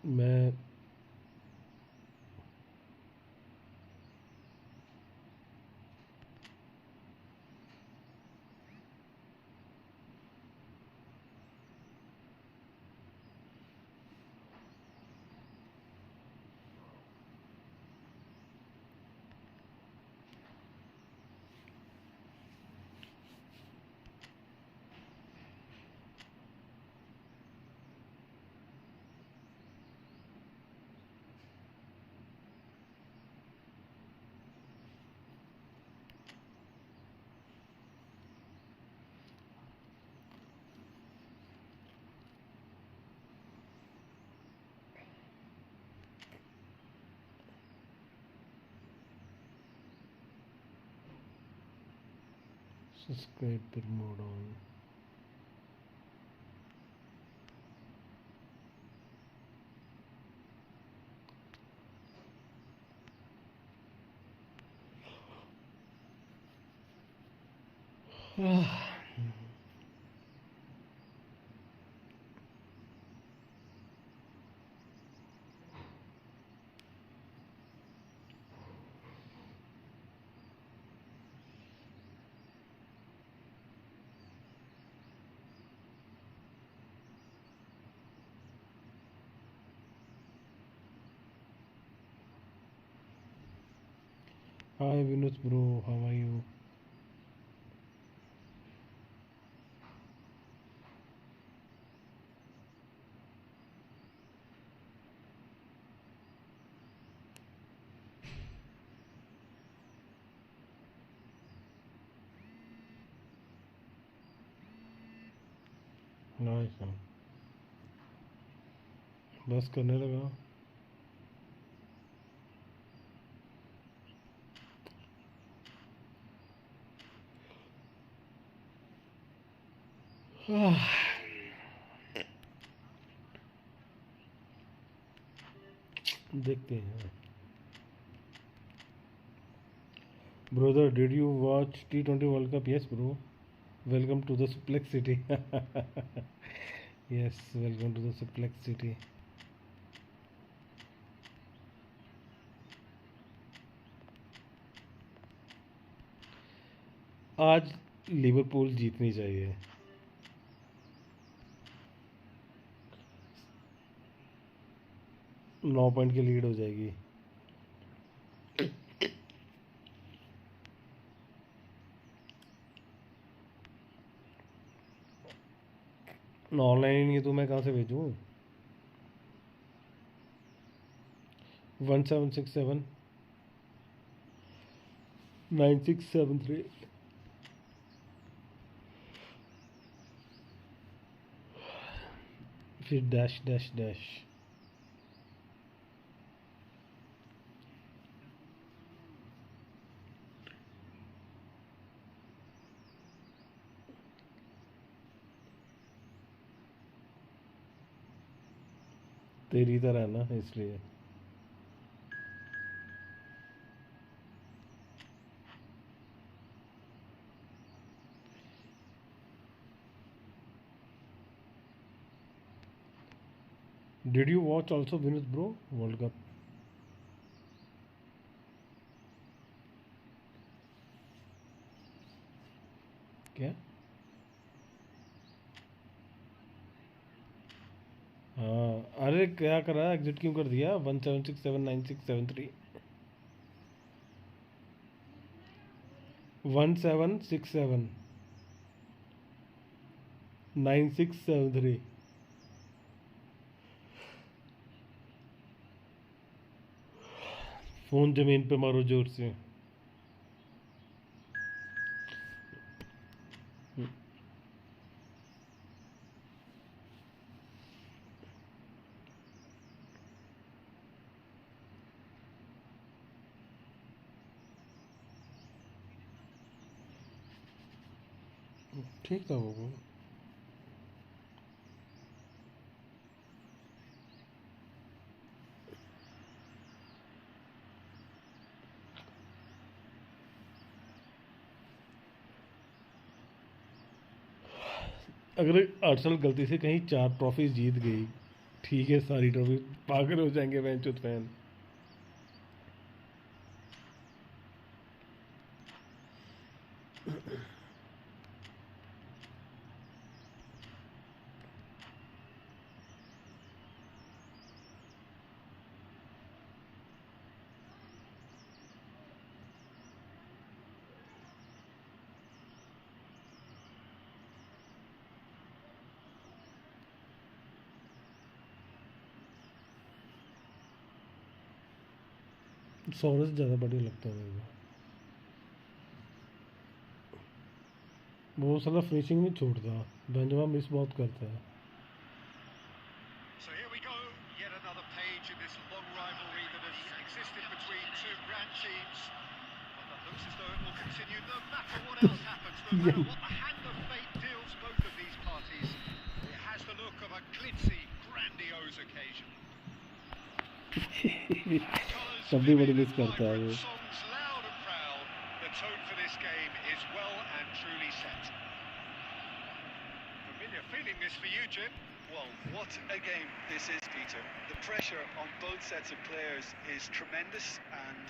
मैं सब्सक्राइब पर mode on. Hi Vinod bro, how are you? Nice. बस करने लगा। देखते हैं। Brother, did you watch T20 world cup? Yes bro, welcome to the suplex city. Yes, welcome to the suplex city. आज Liverpool जीतनी चाहिए। 9 पॉइंट की लीड हो जाएगी। ऑनलाइन ही नहीं है तो मैं कहाँ से भेजूँ? 1767 9673। फिर डैश डैश डैश। तेरी तरह ना, इसलिए। Did you watch also Vinod bro world cup? क्या? हाँ, अरे क्या करा, एग्जिट क्यों कर दिया? 17679673। 17679673। फोन जमीन पे मारो जोर से। ठीक था वो। अगर आर्सेनल गलती से कहीं 4 ट्रॉफी जीत गई ठीक है, सारी ट्रॉफी पागल हो जाएंगे बेंचुत फैन। सौरव से ज़्यादा बढ़िया लगता है मेरे को। वो साला फिनिशिंग नहीं छोड़ता, बेंजमा मिस बहुत करता है। So here we go, yet another page in this long rivalry that has existed between two grand teams. One that looks as though it will continue no matter what else happens, no matter what the hand of fate deals both of these parties. It has the look of a glitzy, grandiose occasion. सभी बड़ी miss करता है वो। Songs loud and proud. The tone for this game is well and truly set. Familiar feeling this for you, Jim? Well, what a game this is, Peter. The pressure on both sets of players is tremendous, and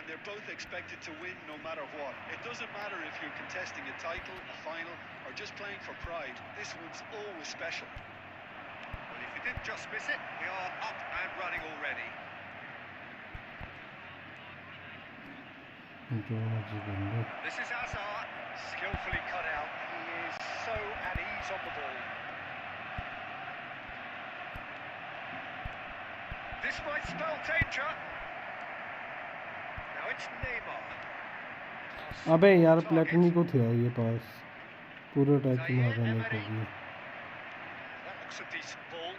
they're both expected to win no matter what. It doesn't matter if you're contesting a title, a final, or just playing for pride. This one's always special. Well, if you didn't just miss it, we are up and running already. This is Hazard, skillfully cut out. He is so at ease on the ball. This might spell danger. Now it's Neymar. अबे यार प्लेटनी को थे ये पास पूरे attack की मारने को भी। That looks a decent ball.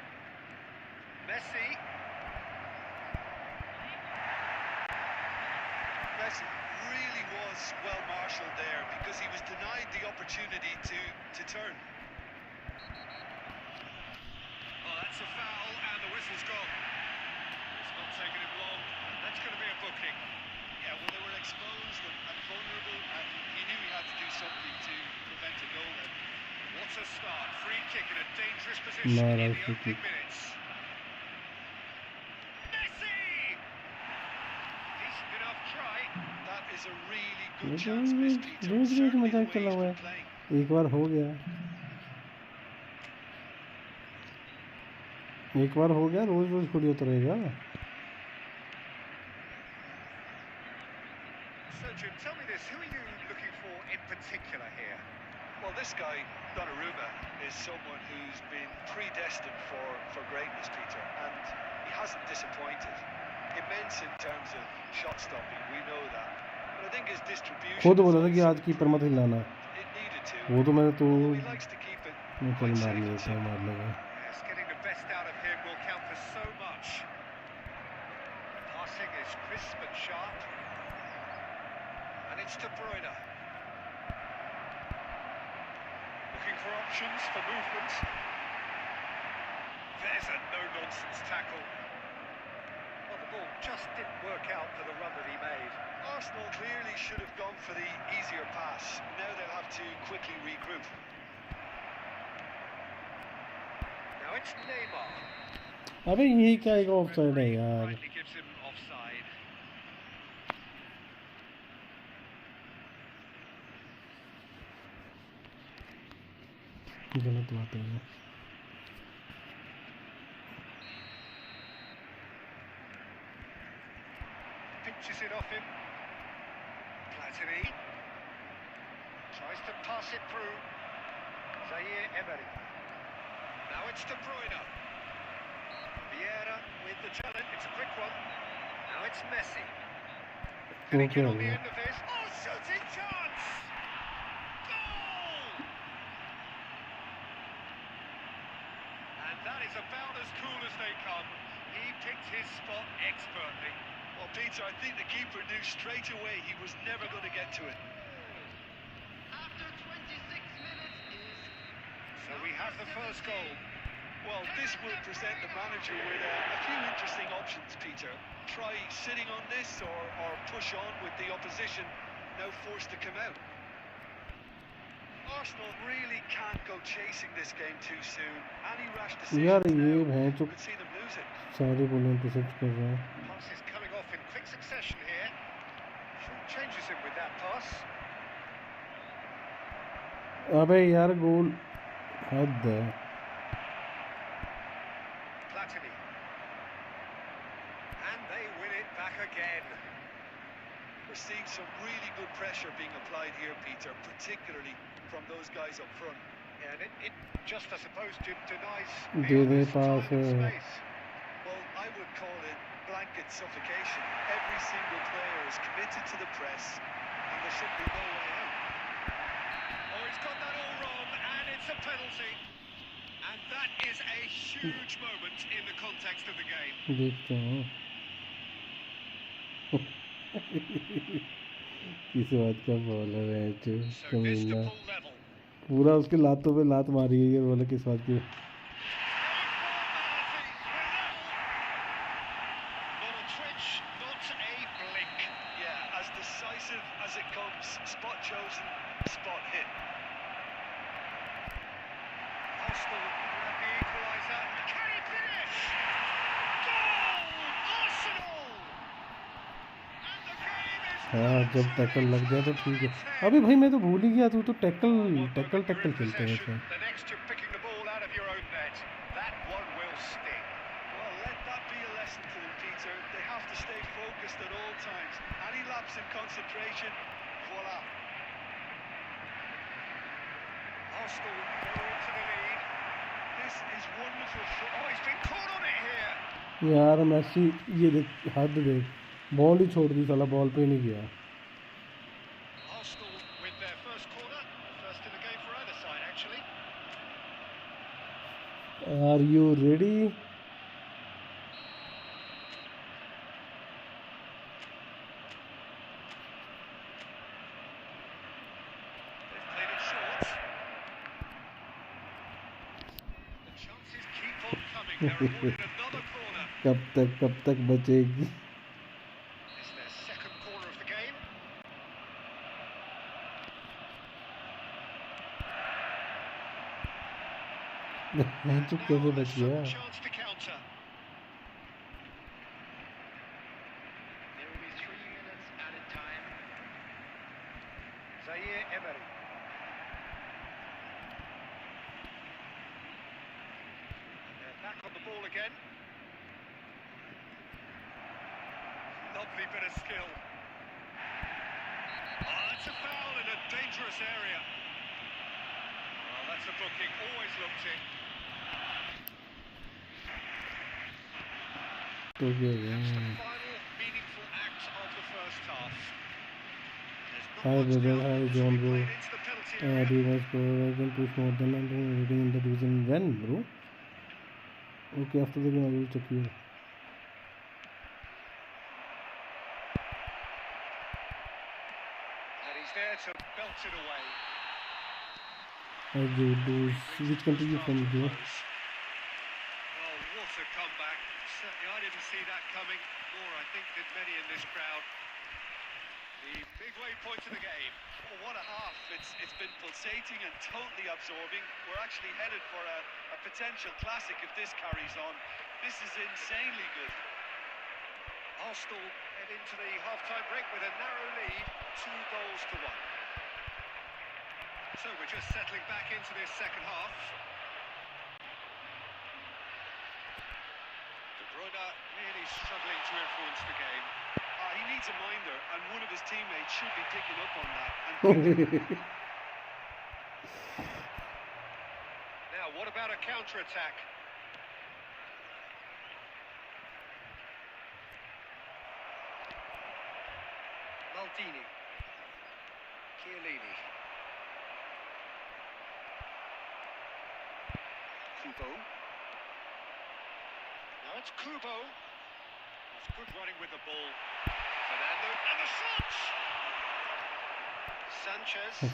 Messi. Messi really was well marshalled there because he was denied the opportunity to turn. Oh, that's a foul and the whistle's gone. It's not taking him long. That's going to be a booking. Yeah, well, they were exposed and vulnerable, and he knew he had to do something to prevent a goal then. What a start. Free kick in a dangerous position in the opening minutes. Messi! Decent enough try. That is a really good chance, Miss Peter. Certainly the way he's been playing. एक बार हो गया, रोज रोज थोड़ी उतरेगा। So Jim, tell me this, who are you looking for in particular here? Well, this guy, Donnarumma, is someone who's been predestined for greatness, Peter, and he hasn't disappointed. Immense in terms of shot stopping, we know that. But I think his distribution... खुद बोला था कि आज keeper मत हिलाना, it needed to. वो तो मैंने तो He likes to keep it quite safe and simple. मार लगा। Yes, getting the best out of him will count for so much. Passing is crisp and sharp. And it's De Bruyne. Looking for options for movement. There's a no-nonsense tackle. Well, the ball just didn't work out for the run that he made. Arsenal clearly should have gone for the easier pass. Now they'll have to quickly regroup. Now it's Neymar. अबे ये क्या एक offside है यार। Rightly gives him offside. गलत बात है। Pinches it off him. Platini. Tries to pass it through. Zaire Emery. Now it's De Bruyne. Vieira with the challenge. It's a quick one. Now it's Messi. Can he get on the end of this? Oh, shooting chance! Goal! And that is about as cool as they come. He picked his spot expertly. Well, Peter, I think the keeper knew straight away he was never going to get to it. After 26 minutes is... So we have the first goal. Well, this will present the manager with a few interesting options, Peter. Try sitting on this or push on with the opposition now forced to come out. Arsenal really can't go chasing this game too soon. Any rash यार decisions ये now भैंचो could see them lose it. सारे ball intercept कर रहा है. Passes coming off in quick succession here. Short changes him with that pass. अबे यार गोल हद है. Platini. And they win it back again. We're seeing some really good pressure being applied here, Peter, particularly from those guys up front. Yeah, and it just, I suppose, denies they the they others pass time and है. space. Well, I would call it blanket suffocation. Every single player is committed to the press, and there's simply no way out. Oh, he's got that all wrong, and it's a penalty. And that is a huge moment in the context of the game. देखते हैं. किस बात का ball है भैंचो So this to कमीना. full level. पूरा उसके लातों पे लात मारी है ये बोले किस बात की. Not a twitch, not a blink. Yeah, as decisive as it comes. Spot chosen, spot hit. Arsenal grab the equaliser. Can he finish? Goal! Arsenal! And the game is हाँ जब टैकल लग जाए तो ठीक है. अबे भाई मैं तो भूल ही गया. तू तो टैकल खेलते हैं ऐसे. The next you're picking the ball out of your own net. That one will sting. Well, let that be a lesson to them, Peter. They have to stay focused at all times. Any lapse in concentration, voila. Arsenal go into the lead. This is wonderful Oh, football. he's been caught on it here. यार मैसी ये देख हद देख. Ball ही छोड़ दी साला ball पे नहीं गया. Arsenal with their first corner. First in the game for either side, actually. Are you ready? They've played it short. The chances keep on coming. They're awarded another corner. कब तक बचेगी. This is their second corner of the game. मैं चुप कैसे बच गया. Chance to counter. There will be 3 minutes added time. Zaire Emery. And they're back on the ball again. Lovely bit of skill. Oh, that's a foul in a dangerous area. Oh, that's a booking. Always looked in. तो क्या That's the है. final meaningful act of the first half. There's not Hi much brother, now hi as we John bro. played into the penalty area. Do you guys score again push more than I'm rating in the division when bro? Okay, after the game I will check you. And he's there to belt it away. Hi Joe, which country you from Joe? Oh, what a comeback. Certainly I didn't see that coming, nor I think did many in this crowd. The midway point of the game. Oh, what a half. It's been pulsating and totally absorbing. We're actually headed for a potential classic if this carries on. This is insanely good. Arsenal head into the half-time break with a narrow lead, 2-1. So we're just settling back into this second half. De Bruyne really struggling to influence the game. He needs a minder, and one of his teammates should be picking up on that. Now, what about a counter-attack? Maldini. Chiellini. Kubo. Now it's Kubo. He's good running with the ball. Fernando, and the shot! Sanchez. So,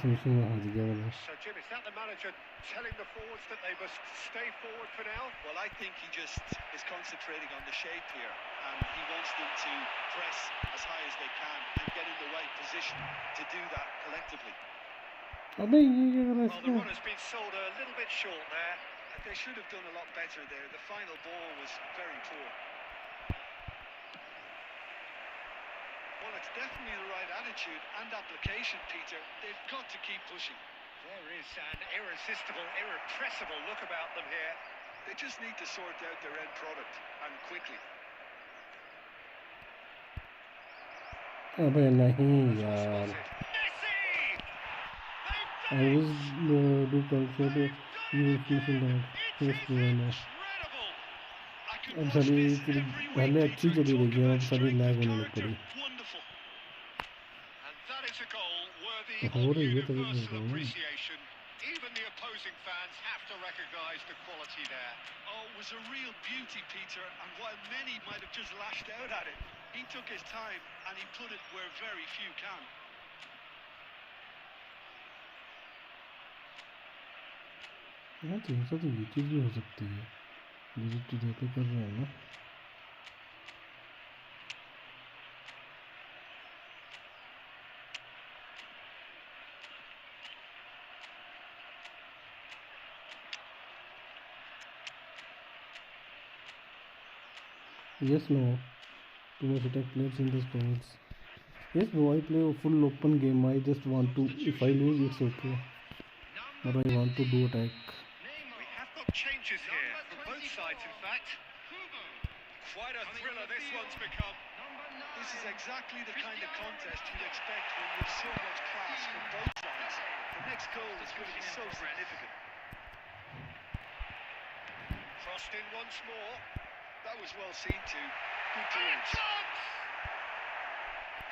Jim, is that the manager telling the forwards that they must stay forward for now? Well, I think he just is concentrating on the shape here, and he wants them to press as high as they can and get in the right position to do that collectively. अबे ये क्या कर रहा है Well, the इसका? run has been sold a little bit short there. They should have done a lot better there. The final ball was very poor. Well, it's definitely the right attitude and application, Peter. They've got to keep pushing. There is an irresistible, irrepressible look about them here. They just need to sort out their end product, and quickly. अबे नहीं Well यार. spotted. Messi! I They've was do control done you it will finish in again! that. It Yes, is bro, I know. incredible! I could अब watch सारी this तेरी every week, पहले अच्छी Peter. चली रही Talk गेम about अब सारी strength lag of होने लग character. पड़ी. Wonderful. And that is a goal worthy हो of रही है तभी बोल universal रहा हूँ. appreciation. Even the opposing fans have to recognise the quality there. Oh, it was a real beauty, Peter, and while many might have just lashed out at it, he took his time and he put it where very few can. हाँ तो ऐसा तो ये चीज़ भी हो सकती है. Delete तो पे कर रहे हैं ना. Yes, no. Too much attack players in this forwards. Yes, bro, I play a full open game. I just want to, if I lose, it's okay. But I want to do attack. We have got changes here from both sides, in fact. Quite a thriller this one's become. This is exactly the kind of contest you'd expect when you've so much class from both sides. The next goal is going to be so significant. Crossed in once more. That was well seen too. Good clearance.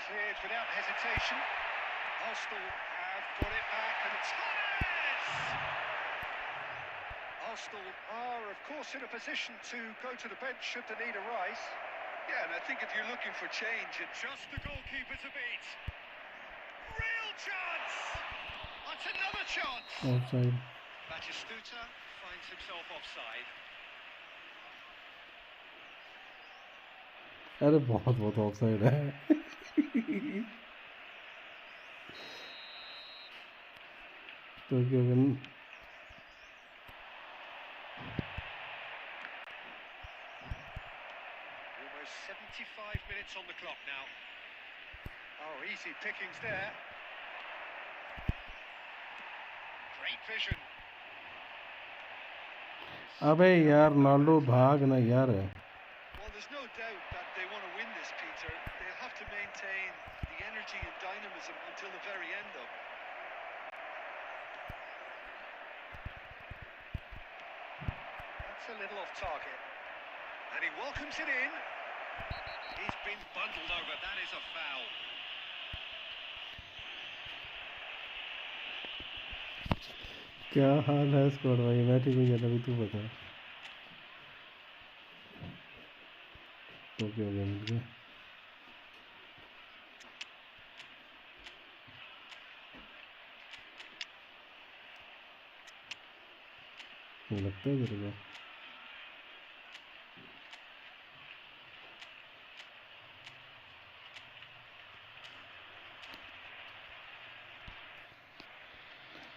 Cleared without hesitation. Arsenal have got it back, and it's Arsenal are, of course, in a position to go to the bench should the need arise. Yeah, and I think if you're looking for change, it's Just the goalkeeper to beat. Real chance! That's another chance! Offside. Batistuta finds himself offside. अरे बहुत बहुत offside है. तो क्या Almost 75 minutes on the clock now. Oh, easy pickings there. Great vision. अबे यार नालो भाग ना यार. well, there's no doubt that they want to win this, Peter. They'll have to maintain the energy and dynamism until the very end, though. That's a little off target. And he welcomes it in. He's been bundled over. That is a foul. क्या हाल है squad भाई? मैं ठीक हूँ यार. अभी तू बता. तो क्या हो गया मुझे? लगता है तेरे को?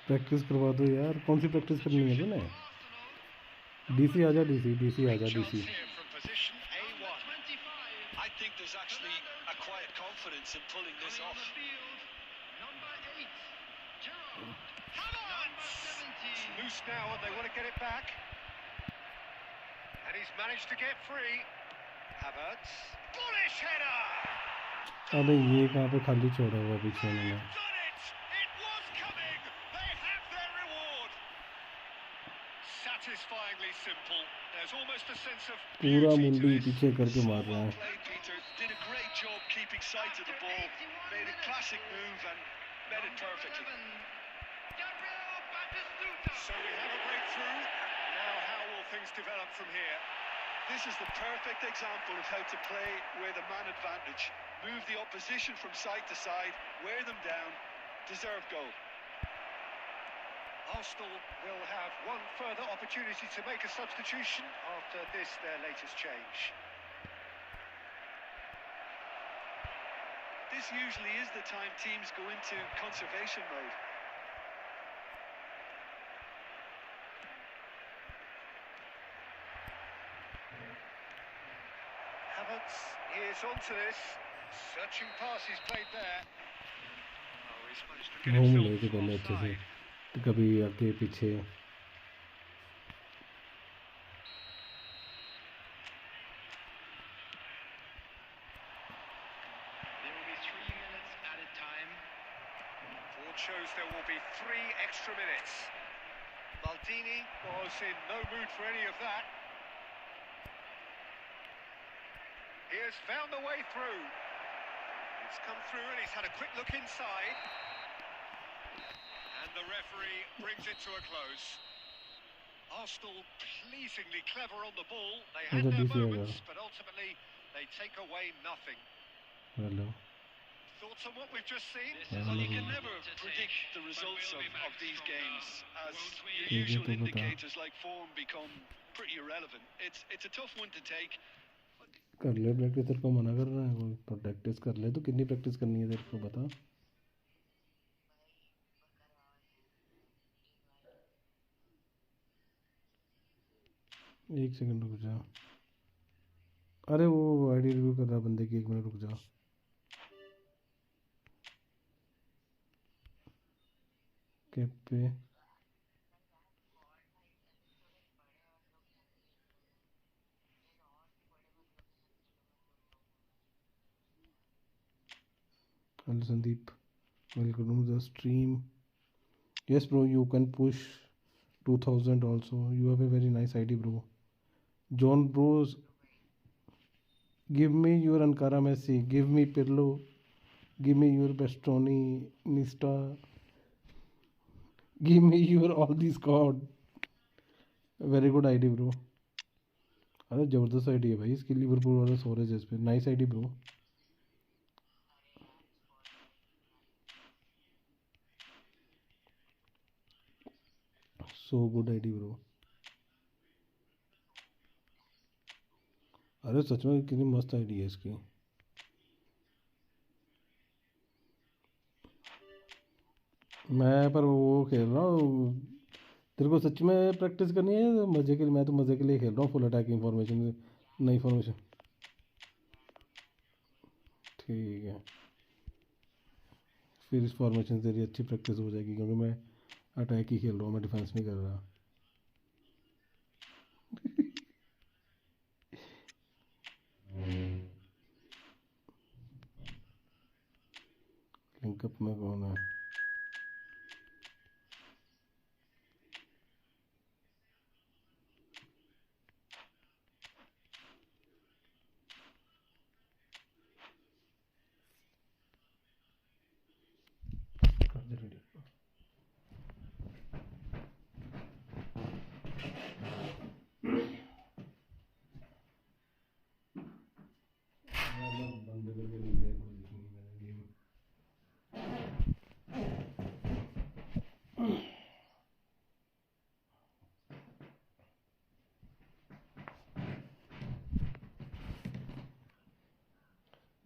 प्रैक्टिस करवा दो यार. कौन सी प्रैक्टिस करनी है तूने? डीसी आजा. डीसी आजा. Chance DC. here from position A1. I think there's actually a quiet confidence in pulling this off. It's loose now and they want to get it back. And he's managed to get free. Havertz. Bullish header! अबे ये कहाँ पे खाली छोड़ा हुआ पीछे उन्होंने? They've done it! It was coming! They have their reward! Satisfyingly simple. There's almost a sense of पूरा beauty to मुंडी this. पीछे करके मार रहा Well है. played, Peter. Did a great job keeping sight of the ball. Made a classic move and met it perfectly. So we have a breakthrough. Now how will things develop from here? This is the perfect example of how to play with a man advantage. Move the opposition from side to side, wear them down, deserve goal. Arsenal will have one further opportunity to make a substitution after this, their latest change. This usually is the time teams go into conservation mode. Here's onto this. Searching pass is played there. Oh, he's managed to get घूम himself लेते पहले अच्छे से, offside. तो कभी आगे पीछे. There will be 3 minutes added time. Board shows there will be 3 extra minutes. Maldini was in no mood for any of that. He has found the way through. He's come through and he's had a quick look inside. And the referee brings it to a close. Arsenal pleasingly clever on the ball. They had अच्छा, their 20 होगा. moments, but ultimately they take away nothing. Hello. Thoughts on what we've just seen? Well, you can never predict the results of these games, as your ठीक है, usual तो बता. indicators like form become pretty irrelevant. It's a tough one to take. कर ले practice, तेरे को मना कर रहा है कोई? तो प्रैक्टिस कर ले. तो कितनी प्रैक्टिस करनी है तेरे को बता. एक सेकंड रुक जा. अरे वो आईडी रिव्यू कर रहा बंदे की, 1 मिनट रुक जा. कैप पे hello Sandeep, welcome to the stream. Yes bro, you can push 2000 also. You have a very nice ID bro. John bros, give me your Ankara Messi, give me Pirlo, give me your Bastoni, Nista, give me your all the squad. Very good ID bro. अरे ज़बरदस्त ID है भाई इसकी, Liverpool वाला sores है इस पे. Nice ID bro. So good ID bro. अरे सच में कितनी मस्त आईडी है इसकी. मैं पर वो खेल रहा हूँ. तेरे को सच में प्रैक्टिस करनी है मज़े के लिए? मैं तो मज़े के लिए खेल रहा हूँ, फुल अटैक इंफॉर्मेशन, नई इंफॉर्मेशन. ठीक है, फिर इस फॉर्मेशन से तेरी अच्छी प्रैक्टिस हो जाएगी, क्योंकि मैं अटैक ही खेल रहा हूँ, मैं डिफेंस नहीं कर रहा. लिंकअप में कौन है?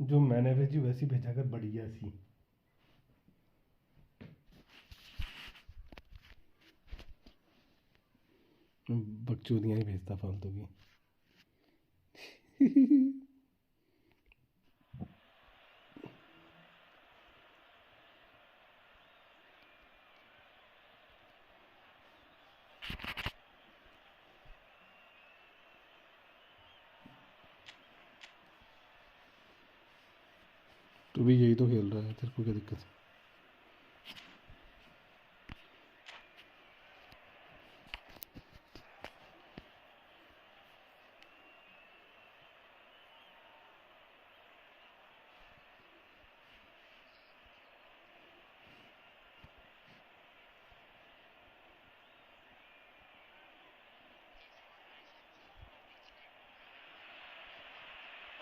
जो मैंने भेजी वैसी भेजा कर, बढ़िया सी. बकचोदियाँ ही भेजता फालतू की. तू भी यही तो खेल रहा है, तेरे को क्या दिक्कत है?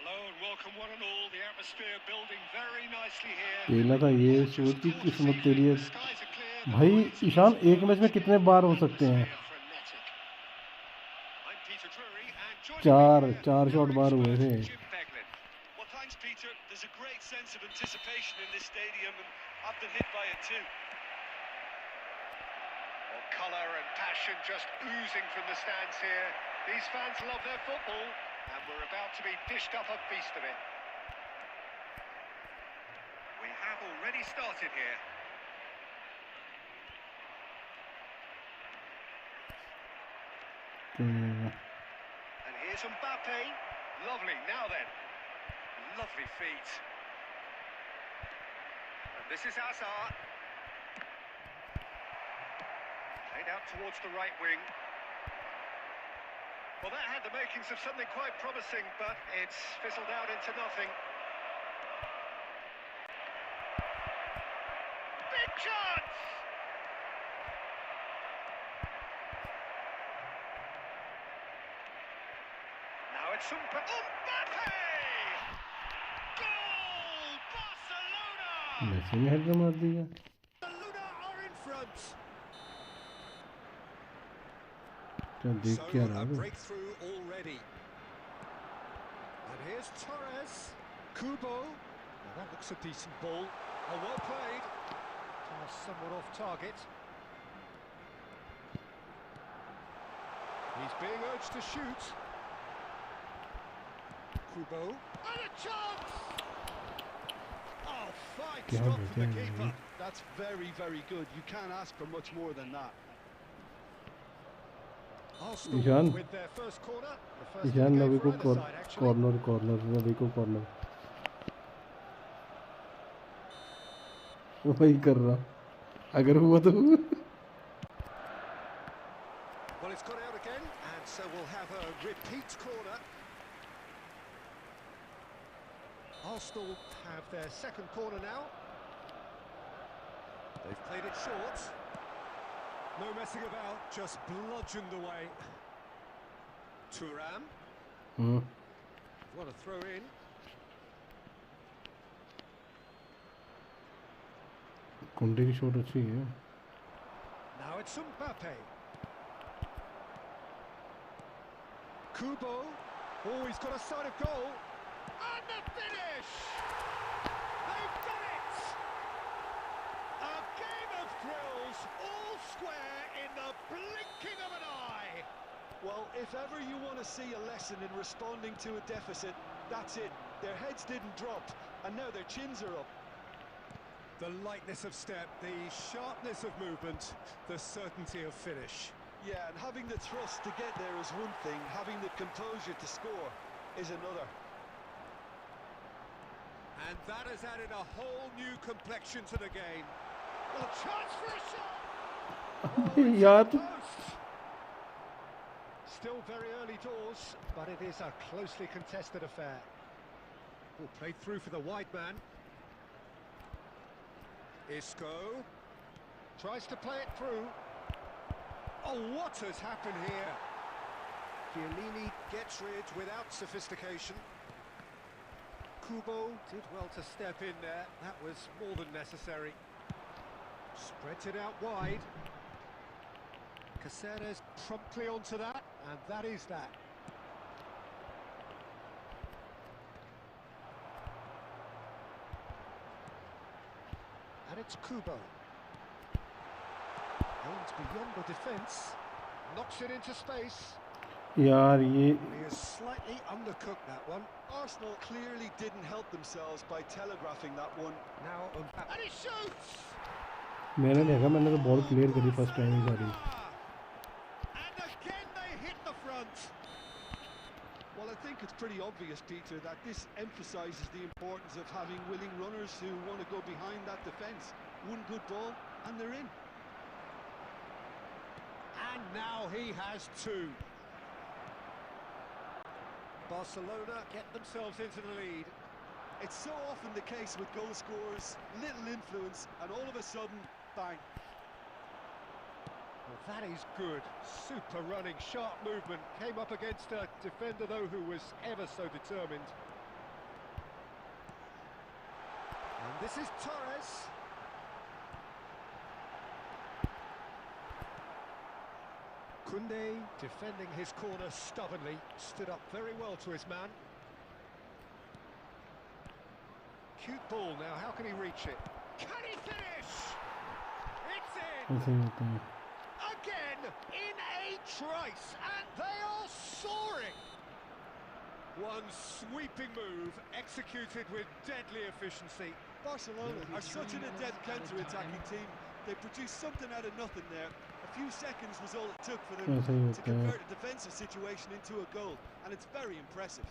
Hello and welcome one and all. The atmosphere building very nicely here. खेलना था ये, सोच की किस्मत तेरी है भाई. ईशान एक मैच में कितने बार हो सकते हैं? चार शॉट बार हुए थे. Well, thanks, Peter. There's a great sense of anticipation in this stadium, and I've been hit by it too. Well, colour and passion just oozing from the stands here. These fans love their football, and we're about to be dished up a feast of it. he started here. And here's Mbappe. Lovely, now then. Lovely feet. And this is Hazard. Played out towards the right wing. Well, that had the makings of something quite promising, but it's fizzled out into nothing. Big chance! Now it's Mbappe! Goal! Barcelona! Messi ने header मार दिया. Barcelona are in front. क्या देख क्या रहा A है? breakthrough already. And here's Torres. Kubo. Now that looks a decent ball. Oh, well played. Somewhat off target. He's being urged to shoot. Kubo. And a chance! Oh, fine क्या stop देख from the रहे keeper. हैं? That's very, very good. You can't ask for much more than that. Arsenal Ishan. with their first corner. The first ईशान of the नवी game को for either side, actually. Corner नवी को corner. वही कर रहा. अगर हुआ तो Well, it's got out again, and so we'll have a repeat corner. Arsenal have their second corner now. They've played it short. No messing about, just bludgeoned away. Thuram. What a throw in. कुंडे की shot अच्छी है. Now it's Mbappe. Kubo. Oh, he's got a sight of goal. And the finish! They've done it! A game of thrills, all square in the blinking of an eye. Well, if ever you want to see a lesson in responding to a deficit, that's it. Their heads didn't drop, and now their chins are up. The lightness of step, the sharpness of movement, the certainty of finish. Yeah, and having the thrust to get there is one thing, having the composure to score is another. And that has added a whole new complexion to the game. Well, a chance for a shot! यार Post. Still very early doors, but it is a closely contested affair. Ball played through for the wide man. Isco tries to play it through. Oh, what has happened here? Chiellini gets rid without sophistication. Kubo did well to step in there. That was more than necessary. Spreads it out wide. Caceres promptly onto that, and that is that. And it's Kubo. Aims beyond the defence. Knocks it into space. यार ये He has slightly undercooked that one. Arsenal clearly didn't help themselves by telegraphing that one. Now Mbappe. And he shoots! मैंने देखा मैंने तो ball clear करी first time ही सारी. And again they hit the front. Well, I think it's pretty obvious, Peter, that this emphasises the importance of having willing runners who want to go behind that defence. One good ball, and they're in. And now he has two. Barcelona get themselves into the lead. It's so often the case with goal scorers, little influence, and all of a sudden, bang. Well, that is good. Super running, sharp movement. Came up against a defender, though, who was ever so determined. And this is Torres. Koundé defending his corner stubbornly. Stood up very well to his man. Cute ball now. How can he reach it? Can he finish? It's in! ऐसे ही होता है. Again in a trice, and they are soaring. One sweeping move, executed with deadly efficiency. Barcelona are such an adept counter-attacking team. They produced something out of nothing there. A few seconds was all it took for them ऐसा ही to होता है convert a defensive situation into a goal, and it's very impressive.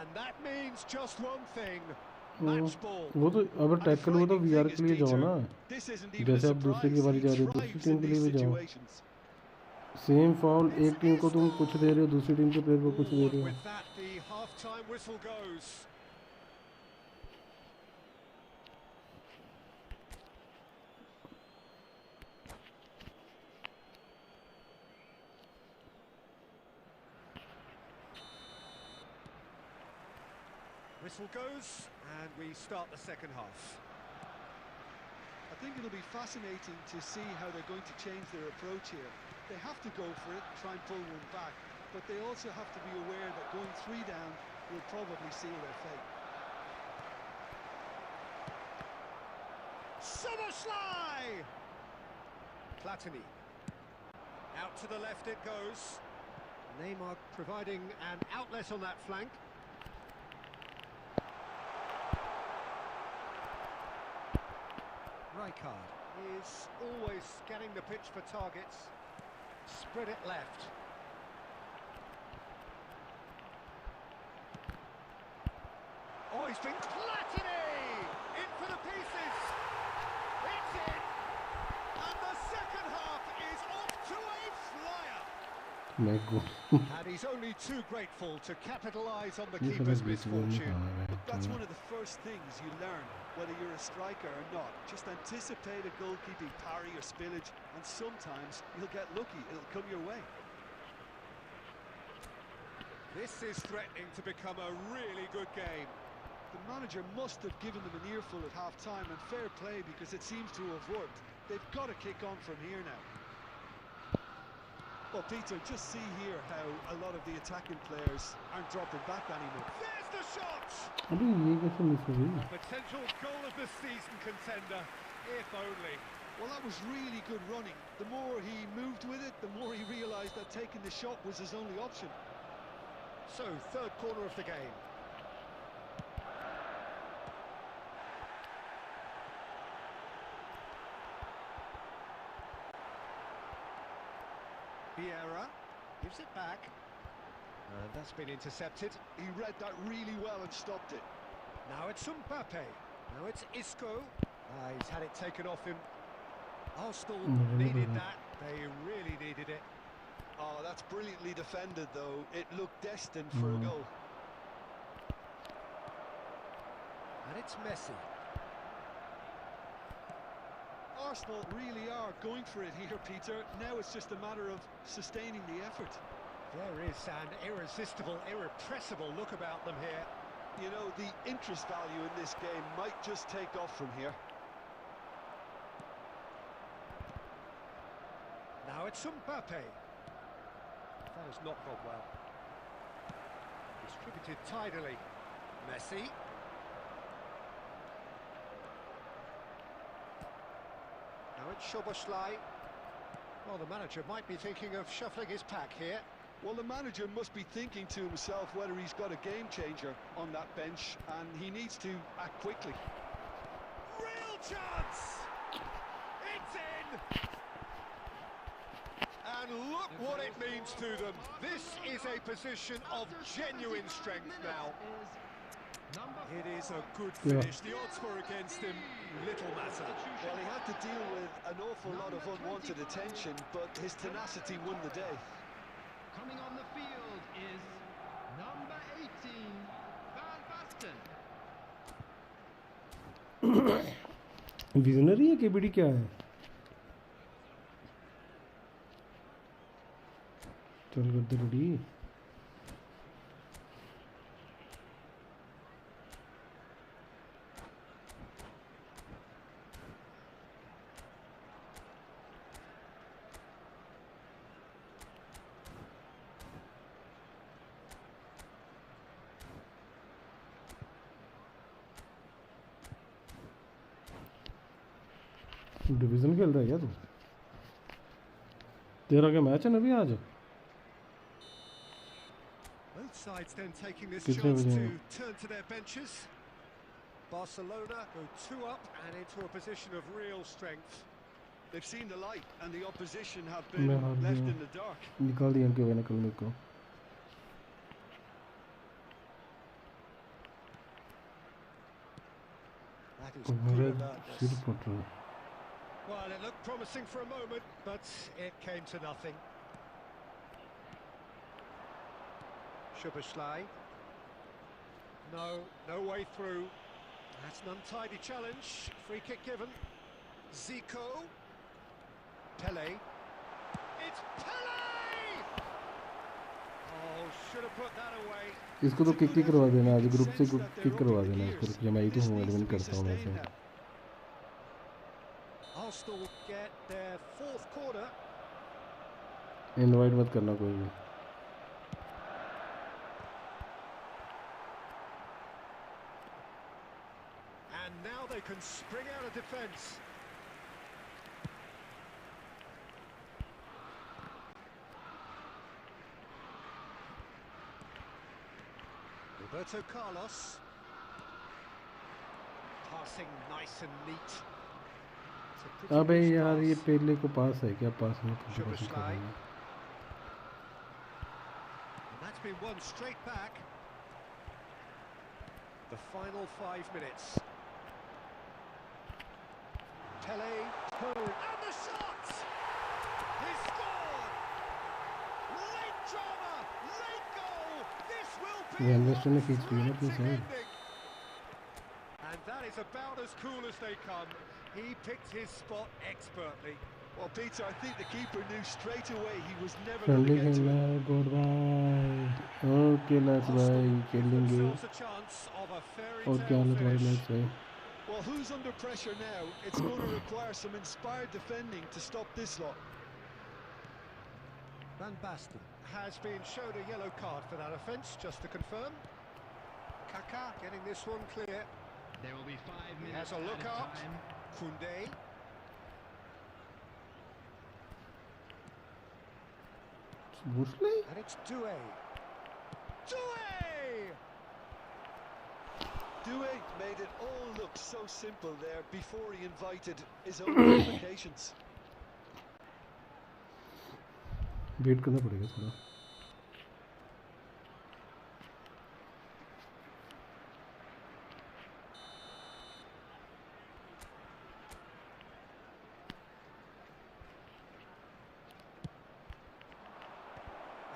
And that means just one thing. Match ball. वो तो अगर And the tackle हो तो frightening VR thing के is, लिए जाओ Peter, ना, this isn't even a जैसे अब दूसरे की surprise. बारी He जा रही है दूसरी thrives टीम in के लिए these भी जाओ. situations. सेम फाउल एक टीम को तुम कुछ दे रहे हो दूसरी टीम के प्लेयर को कुछ दे Oh, रहे and हो. with that, the half-time whistle goes. Whistle goes, and we start the second half. I think it'll be fascinating to see how they're going to change their approach here. They have to go for it, try and pull one back, but they also have to be aware that going 3 down will probably seal their fate. Soboslai! Platini. Out to the left it goes. Neymar providing an outlet on that flank. Rijkaard is always scanning the pitch for targets. Spread it left. Oh, he's been Platini! In for the pieces! It's in! And the second half is off to a flyer! मैं को And he's only too grateful to capitalise on the ये keeper's समझ बीच में नहीं misfortune. खाना है. That's one of the first things you learn, whether you're a striker or not. Just anticipate a goalkeeping parry or spillage, and sometimes you'll get lucky, it'll come your way. This is threatening to become a really good game. The manager must have given them an earful at half-time, and fair play because it seems to have worked. They've got to kick on from here now. Well, Peter, just see here how a lot of the attacking players aren't dropping back anymore. There's the shot! अरे ये कैसे miss हो गई? Potential goal of the season contender, if only. Well, that was really good running. The more he moved with it, the more he realised that taking the shot was his only option. So, third corner of the game. Vieira gives it back. And that's been intercepted. He read that really well and stopped it. Now it's Mbappe. Now it's Isco. He's had it taken off him. Arsenal needed that. They really needed it. Oh, that's brilliantly defended, though. It looked destined for a goal. And it's Messi. Arsenal really are going for it here, Peter. Now it's just a matter of sustaining the effort. There is an irresistible, irrepressible look about them here. You know, the interest value in this game might just take off from here. Now it's Mbappe. That has not gone well. Distributed tidily. Messi. Now it's Szoboszlai. Well, the manager might be thinking of shuffling his pack here. Well, the manager must be thinking to himself whether he's got a game changer on that bench, and he needs to act quickly. Real chance! It's in! And look what it means to them. This is a position of genuine strength now. It is a good finish. The odds were against him. Little matter. Well, he had to deal with an awful lot of unwanted attention, but his tenacity won the day. Coming on the field is number 18, Van Basten. Visionary है KBD क्या है? चल गद्दे ready. Division खेल रहा है क्या तू? तेरा क्या मैच है ना अभी आज? sides then taking this कितने chance बजे to हैं? turn to their benches. Barcelona go 2 up and into a position of real strength. They've seen the light and the opposition have मैं been हार left गया, in the dark. निकाल दिया इनके मैंने कल मेरे को। That is मेरे good alertness. सिर फट रहा है। Well, it looked promising for a moment, but it came to nothing. Szoboszlai. No way through. That's an untidy challenge. Free kick given. Zico. Pele. It's Pele! Oh, should have put that away. इसको तो kick ही करवा देना, आज group से kick करवा देना इसको, जब मैं ही तो हूँ एडमिन करता हूँ वैसे। Arsenal get their 4th corner. Invite मत करना कोई भी। And now they can spring out of defence. Roberto Carlos. Passing nice and neat. It's a pretty अबे loose यार ये pass. पेले को पास है क्या? पास नहीं तो पास Szoboszlai. करेंगे। And that's been won straight back. The final 5 minutes. Pele. And the shot! He scored! Late drama! Late goal! This will be वो a इन्वेस्टर ने खींच लिया ना अपनी frantic side. ending. And that is about as cool as they come. He picked his spot expertly. Well, Peter, I think the keeper knew straight away he was never going friendly to get to खेलना it. है, good bye. Okay let's bye, Arsenal give खेलेंगे। themselves a chance of a fairy और क्या tale हालत भाई, finish. Let's bye. Well, who's under pressure now? It's going to require some inspired defending to stop this lot. Van Basten has been shown a yellow card for that offence, just to confirm. Kaká getting this one clear. There will be 5 He minutes has a look added out. time. Koundé. Bushly? And it's Doué. Doué! Doué made it all look so simple there before he invited his own complications. Wait करना पड़ेगा थोड़ा।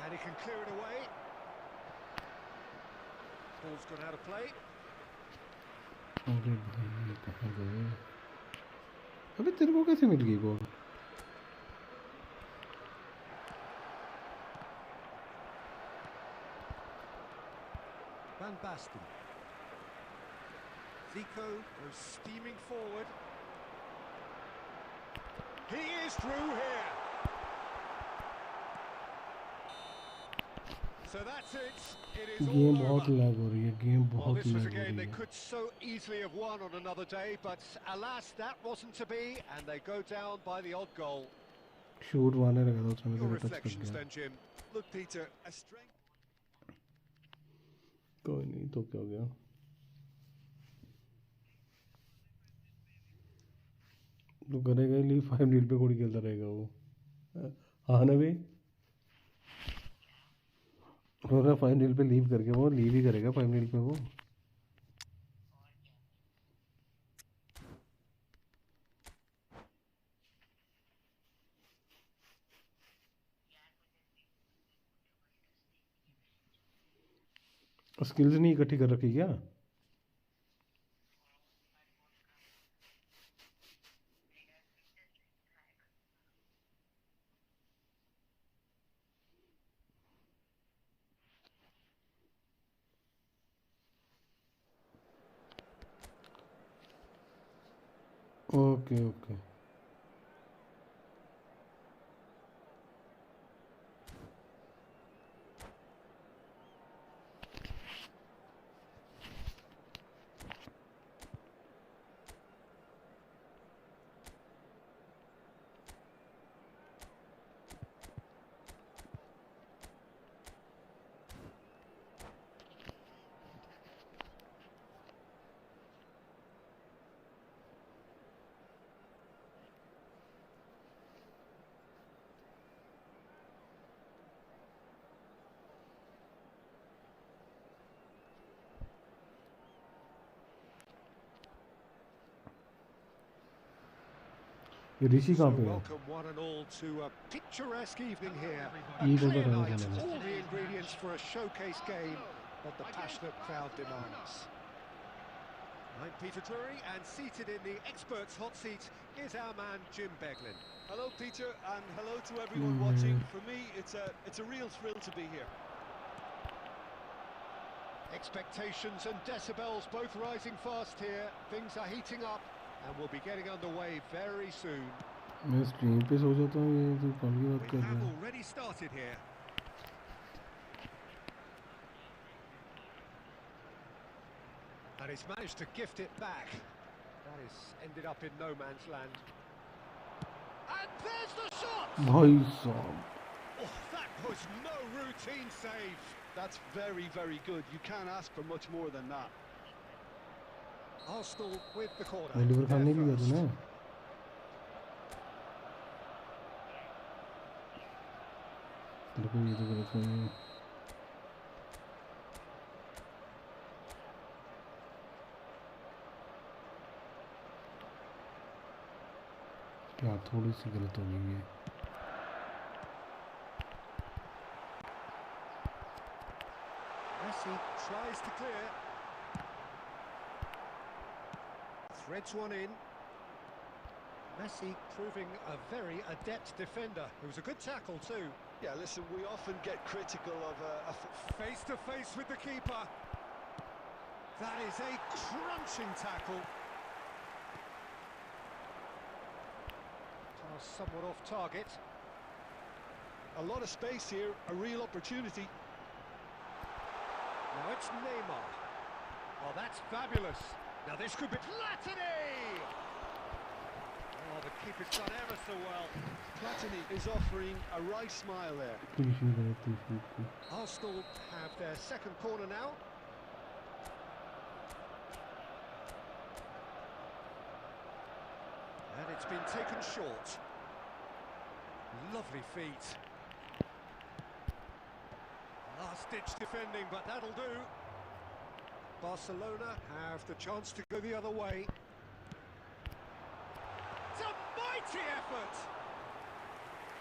And he can clear it away. Ball's gone out of play. अरे भाई कहाँ गए? अबे तेरे को कैसे मिल गई ball? Van Basten. Zico goes steaming forward. He is through here. So that's it. It is game all बहुत over. लैग हो रही है, गेम Well, बहुत this was a लैग हो game they रही है। could so easily have won on another day, but alas, that wasn't to be, and they go down by the odd goal. Shoot मारने लगा था उसमें, Your मेरा touch कर reflections गया। then, Jim. Look, Peter, a strength. कोई नहीं तो क्या हो गया? तो करेगा ही लीव 5-0 पे कोई खेलता रहेगा वो। हाँ ना भाई, होगा 5-0 पे लीव करके वो लीव ही करेगा 5-0 पे वो। स्किल्स नहीं इकट्ठी कर रखी क्या? Okay okay. ये ऋषि So कहाँ पे है? welcome one and all to a picturesque evening here. ये A कौन सा clear टाइम night, चला all the ingredients for a showcase game that the passionate crowd demands. I'm Peter Drury, and seated in the experts' hot seat is our man Jim Beglin. Hello, Peter, and hello to everyone watching. For me, it's a real thrill to be here. Expectations and decibels both rising fast here. Things are heating up, and we'll be getting underway very soon. मैं screen पे सो जाता हूँ, ये तो कौन की बात We कर रहा have है? already started here. And he's managed to gift it back. That has ended up in no man's land. And there's the shot! भाई साहब, Oh, that was no routine save. That's very, very good. You can't ask for much more than that. Arsenal with the corner. Oliver Khan ने They're किया था first. ना? तेरे को ये तो गलत नहीं है। यार थोड़ी सी गलत हो गई है। Messi tries to clear. Threads one in. Messi proving a very adept defender. It was a good tackle too. Yeah, listen, we often get critical of Face to face with the keeper. That is a crunching tackle. Pass somewhat off target. a lot of space here, a real opportunity. Now it's Neymar. Oh, that's fabulous. Now this could be Platini! Oh, the keeper's done ever so well. Platini is offering a right smile there. Arsenal have their second corner now. And it's been taken short. Lovely feet. Last-ditch defending, but that'll do. Barcelona have the chance to go the other way. It's a mighty effort!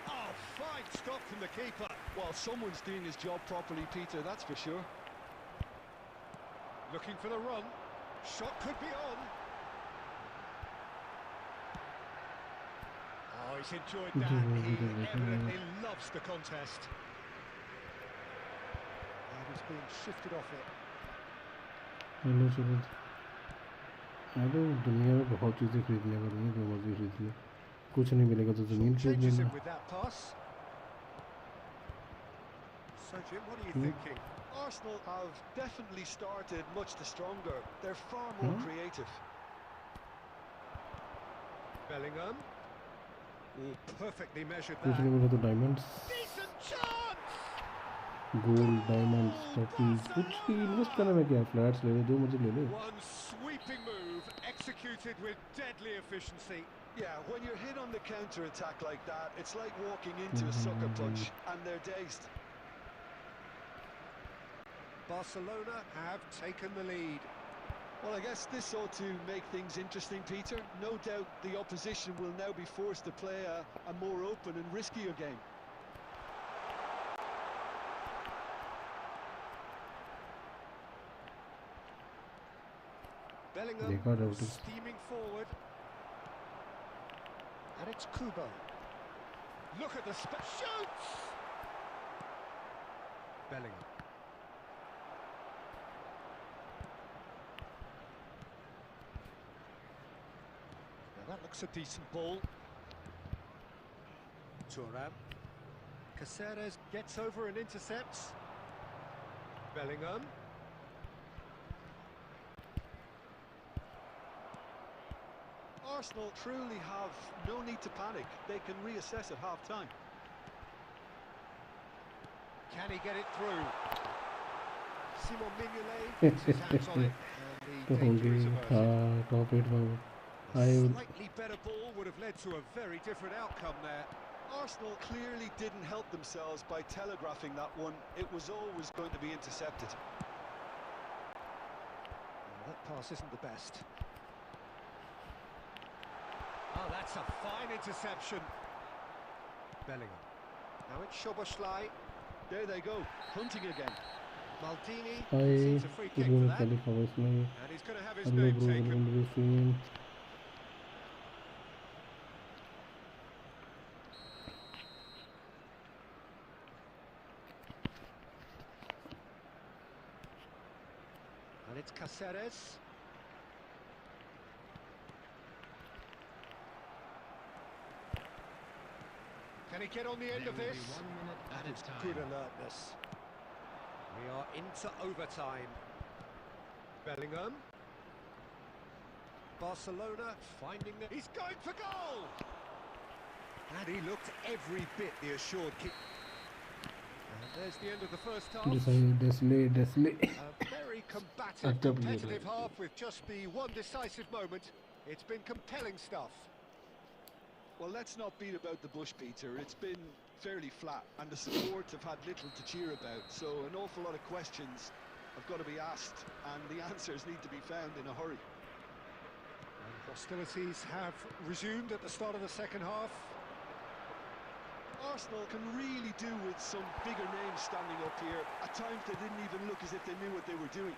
Oh, fine stop from the keeper. Well, someone's doing his job properly, Peter, that's for sure. Looking for the run. Shot could be on. Oh, he's enjoyed that. He evidently loves the contest. And he's being shifted off it. Hello Suraj, मैं तो दुनिया में बहुत चीज़ें खरीद लिया करूँगी, जो मर्जी खरीद लिया, कुछ नहीं मिलेगा तो ज़मीन खरीद Changes लेना। it with that pass. So Jim, what are you thinking? Arsenal have definitely started much the stronger. They're far more creative. Bellingham. Oh, perfectly measured कुछ नहीं that. मिला तो diamonds, Decent chance! Gold, diamonds, trophies, कुछ भी invest करने में क्या है, फ्लैट्स ले ले, जो मुझे ले ले। One sweeping move executed with deadly efficiency. Yeah, when you're hit on the counter-attack like that, it's like walking into a sucker punch, and they're dazed. Barcelona have taken the lead. Well, I guess this ought to make things interesting, Peter. No doubt the opposition will now be forced to play a more open and riskier game. Bellingham steaming forward. And it's Kubo. Look at the shoots! Bellingham. Now that looks a decent ball. Thuram. Caceres gets over and intercepts. Bellingham. Arsenal truly have no need to panic. They can reassess at half-time. Can he get it through? Simon Mignolet gets his hands on it, and the danger is averted. Top 8 में A slightly better ball would have led to a very different outcome there. Arsenal clearly didn't help themselves by telegraphing that one. It was always going to be intercepted. That pass isn't the best. Oh, that's a fine interception. Bellingham. Now it's Szoboszlai. There they go, hunting again. Maldini Hi, sees a free kick good for that. Khalifa voice में. And he's going to have his Hello name bro, taken. welcome to the stream. And it's Cáceres. Can he get on the end of this? 1 minute That at is a time. good alertness. We are into overtime. Bellingham. Barcelona finding the... He's going for goal! And he looked every bit the assured kick. And there's the end of the first half. Desley. A very combative, competitive half with just the one decisive moment. It's been compelling stuff. Well, let's not beat about the bush, Peter. It's been fairly flat, and the support have had little to cheer about. So an awful lot of questions have got to be asked, and the answers need to be found in a hurry. And hostilities have resumed at the start of the second half. Arsenal can really do with some bigger names standing up here. At times they didn't even look as if they knew what they were doing.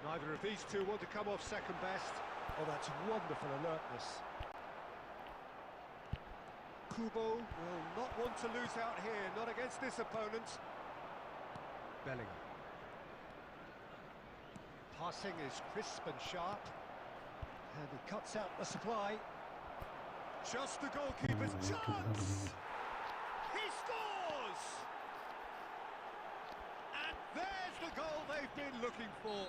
Neither of these two want to come off second best. Oh, that's wonderful alertness. Kubo will not want to lose out here, not against this opponent. Bellingham. Passing is crisp and sharp. And he cuts out the supply. Just the goalkeeper's chance! He scores! And there's the goal they've been looking for.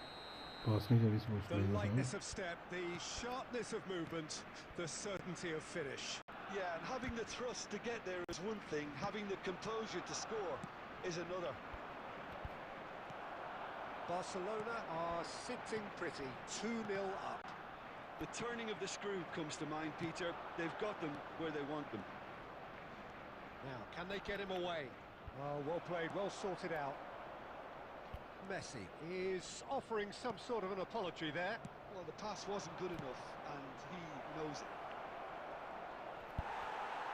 The lightness of step, the sharpness of movement, the certainty of finish. Yeah, and having the thrust to get there is one thing, having the composure to score is another. Barcelona are sitting pretty, 2-0 up. The turning of the screw comes to mind, Peter. They've got them where they want them. Now, can they get him away? Oh, well played, well sorted out. Messi is offering some sort of an apology there. Well, the pass wasn't good enough, and he knows it.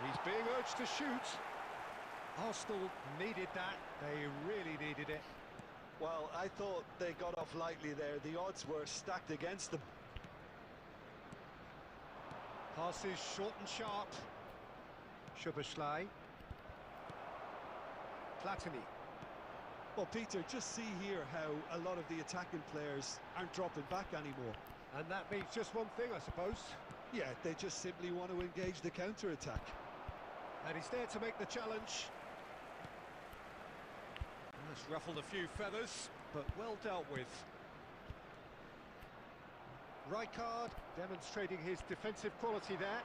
He's being urged to shoot. Arsenal needed that. They really needed it. Well, I thought they got off lightly there. The odds were stacked against them. Pass is short and sharp. Szoboszlai. Platini. Well, Peter, just see here how a lot of the attacking players aren't dropping back anymore. And that means just one thing, I suppose. Yeah, they just simply want to engage the counter-attack. And he's there to make the challenge. That's ruffled a few feathers, but well dealt with. Rijkaard demonstrating his defensive quality there.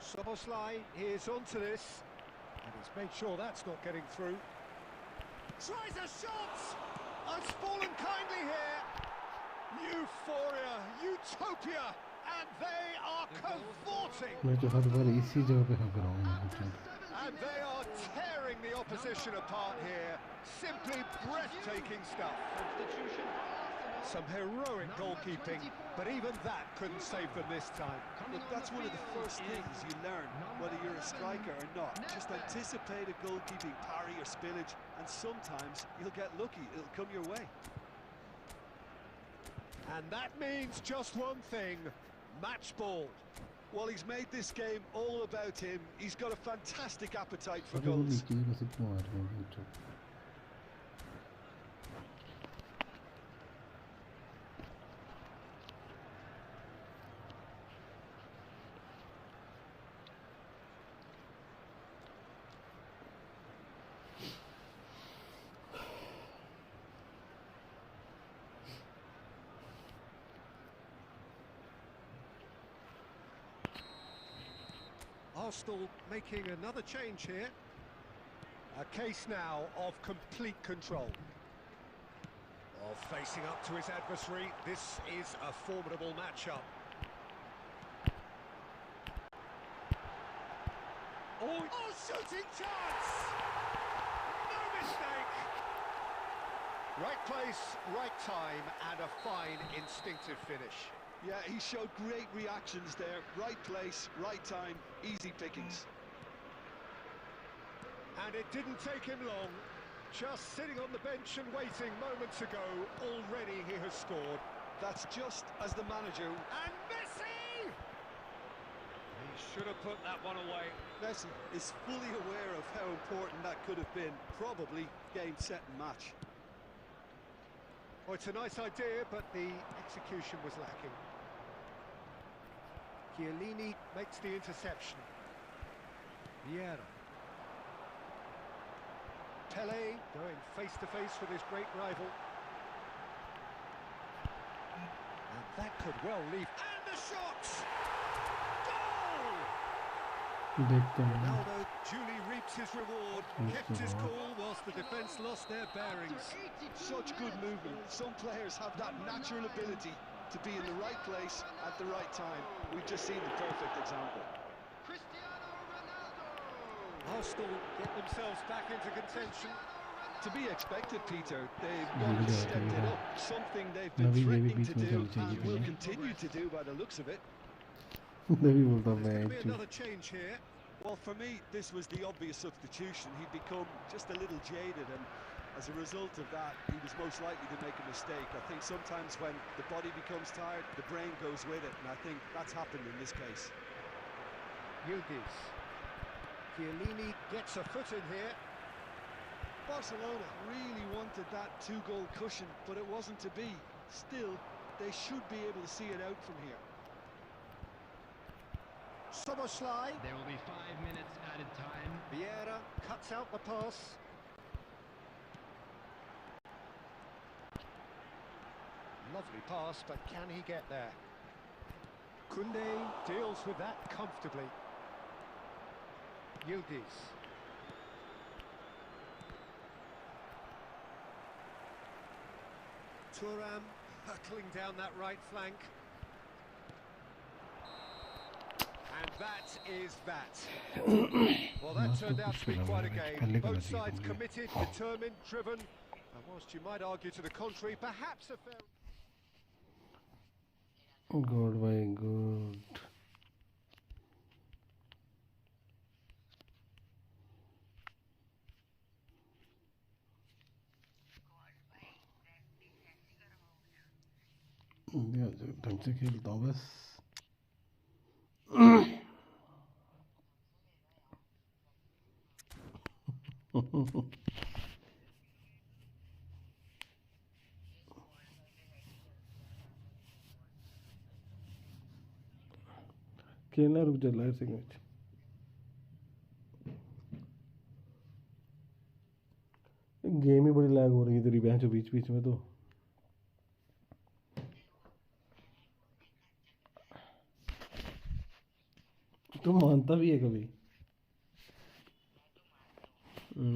Szoboszlai is onto this, and he's made sure that's not getting through. Tries a shot! Has fallen kindly here. Euphoria, utopia, and they are cavorting. And they are tearing the opposition apart here. Simply breathtaking stuff. Some heroic goalkeeping, but even that couldn't save them this time. Look, that's one of the first things you learn, whether you're a striker or not. Just anticipate a goalkeeping parry or spillage, and sometimes you'll get lucky. It'll come your way. And that means just one thing, match ball. Well, he's made this game all about him. He's got a fantastic appetite for goals. Arsenal making another change here. A case now of complete control. Of facing up to his adversary, this is a formidable matchup. Oh, shooting chance! No mistake! Right place, right time, and a fine instinctive finish. Yeah, he showed great reactions there. Right place, right time, easy pickings. And it didn't take him long. Just sitting on the bench and waiting moments ago, already he has scored. That's just as the manager... And Messi! He should have put that one away. Messi is fully aware of how important that could have been. Probably game, set and match. Well, it's a nice idea, but the execution was lacking. Chiellini makes the interception. Vieira. Pele going face-to-face with his great rival. And that could well leave... And the shot! Goal! Ronaldo duly reaps his reward, kept his cool whilst the defence lost their bearings. Such good movement. Some players have that natural ability to be in the right place at the right time. We've just seen the perfect example. Arsenal get themselves back into contention. To be expected, Peter. They've gone and stepped it up. Something they've been threatening to do and will continue to do by the looks of it. There's Going to be another change here. Well, for me, this was the obvious substitution. He'd become just a little jaded, and as a result of that, he was most likely to make a mistake. I think sometimes when the body becomes tired, the brain goes with it, and I think that's happened in this case. Yildiz. Chiellini gets a foot in here. Barcelona really wanted that two-goal cushion, but it wasn't to be. Still, they should be able to see it out from here. Soboslai. There will be 5 minutes added time. Vieira cuts out the pass. Lovely pass, but can he get there? Koundé deals with that comfortably. Yildiz. Thuram hurtling down that right flank. And that is that. Well, that turned out to be quite a game. Both sides committed, determined, driven. And whilst you might argue to the contrary, perhaps a fair... Good, very good. ढंग से खेलता हूँ बस. खेलना रुक जा light से match. Game ही बड़ी लैग हो रही है तेरी बहन जो बीच बीच में तो. तू मानता भी है कभी?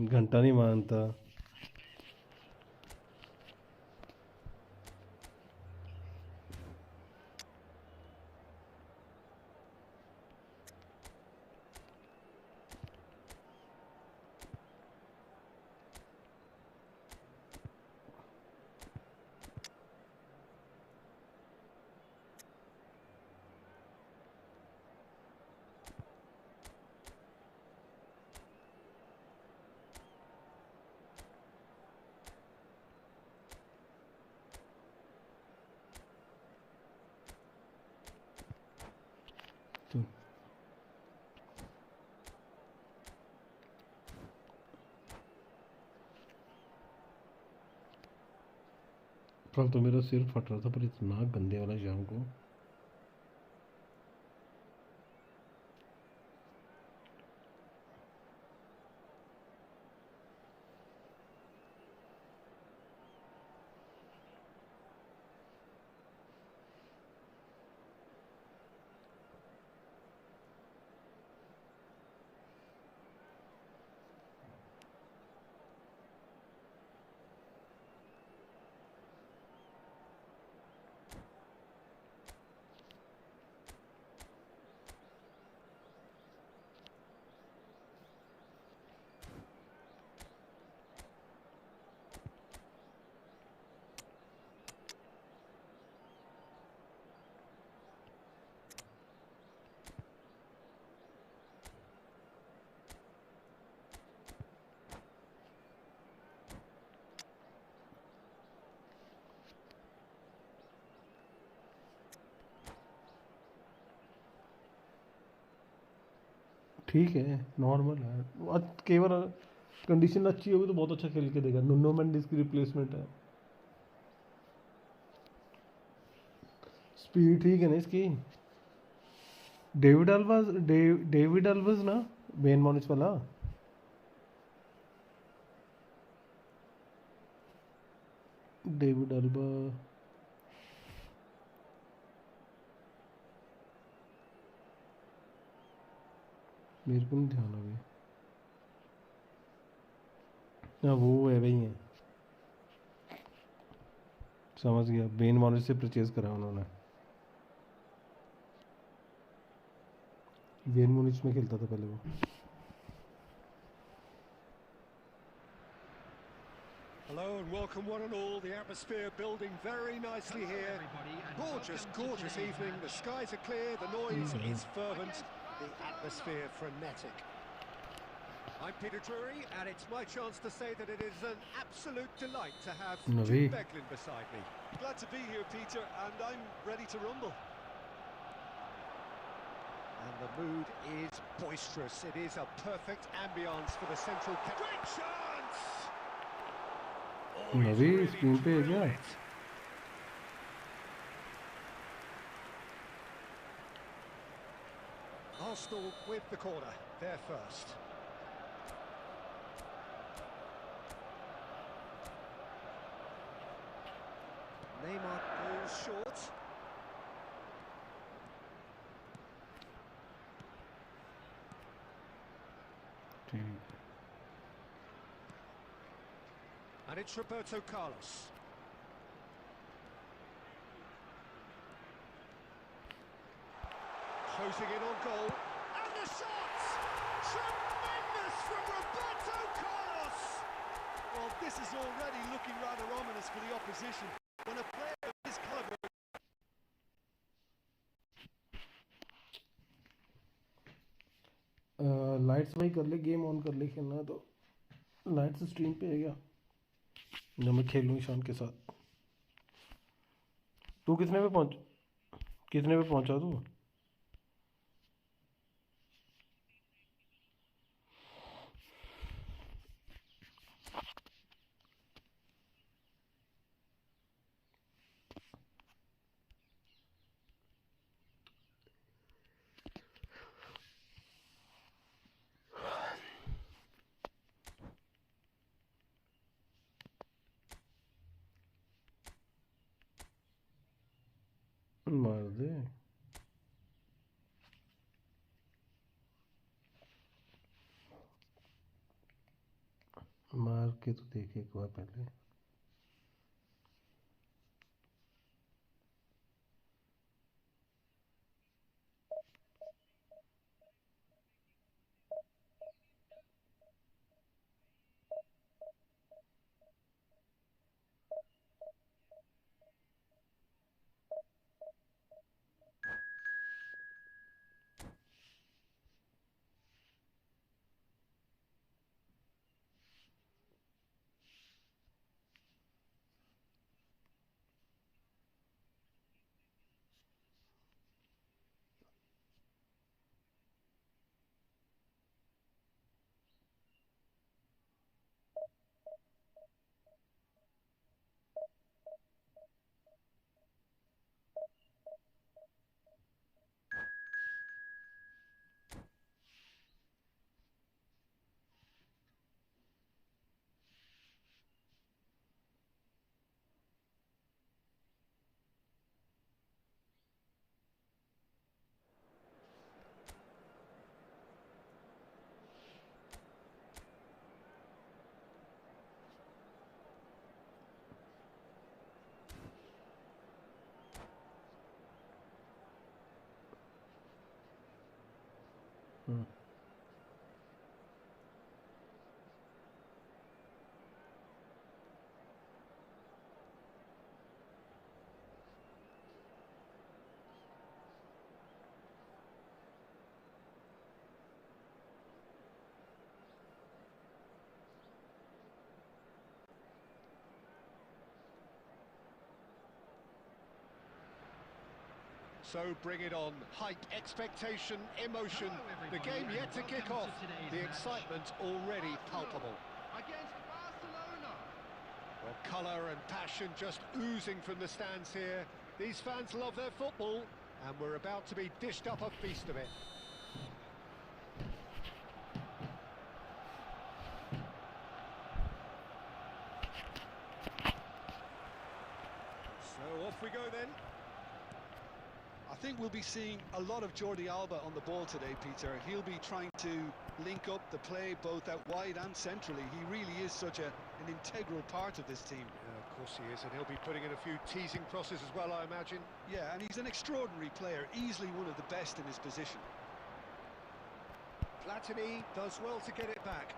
घंटा नहीं मानता. कल तो मेरा सिर फट रहा था पर इतना गंदे वाला शाम को. ठीक है, नॉर्मल है। केवल कंडीशन अच्छी होगी तो बहुत अच्छा खेल के देगा। नुनो मेंडिस की रिप्लेसमेंट है। स्पीड ठीक है ना इसकी। डेविड अल्वास ना, बेन मॉनिच वाला। डेविड अल्बा मेरे को नहीं ध्यान अभी। हाँ वो है, वही है, समझ गया। बेन मॉनिच से परचेज करा उन्होंने। बेन मॉनिच में खेलता था पहले वो। Hello and welcome one and all. The atmosphere building very nicely here. Gorgeous, gorgeous evening. The skies are clear, the noise is fervent, the atmosphere frenetic. I'm Peter Drury, and it's my chance to say that it is an absolute delight to have Navi. Jude Bellingham beside me. Glad to be here, Peter, and I'm ready to rumble. And the mood is boisterous. It is a perfect ambience for the central... Great chance! Oh, he's Navi really screen पे है क्या? drilled it. Arsenal with the corner, they're first. Neymar goes short. ठीक। And it's Roberto Carlos. Closing in on goal. And the shot! Tremendous from Roberto Carlos! Well, this is already looking rather ominous for the opposition. When a player of this caliber... lights भाई कर ले, game on कर ले, खेलना है तो। Lights stream पे है क्या? जब मैं खेलूँ ईशान के साथ। तू कितने पे पहुंचा तू? मार दे। मार के तो देखे एक बार पहले। So bring it on. Hype, expectation, emotion. The game yet to kick off. The excitement already palpable. Against Barcelona. Well, colour and passion just oozing from the stands here. These fans love their football, and we're about to be dished up a feast of it. So off we go then. I think we'll be seeing a lot of Jordi Alba on the ball today, Peter. He'll be trying to link up the play both out wide and centrally. He really is such an integral part of this team. Yeah, of course he is, and he'll be putting in a few teasing crosses as well, I imagine. Yeah, and he's an extraordinary player, easily one of the best in his position. Platini does well to get it back.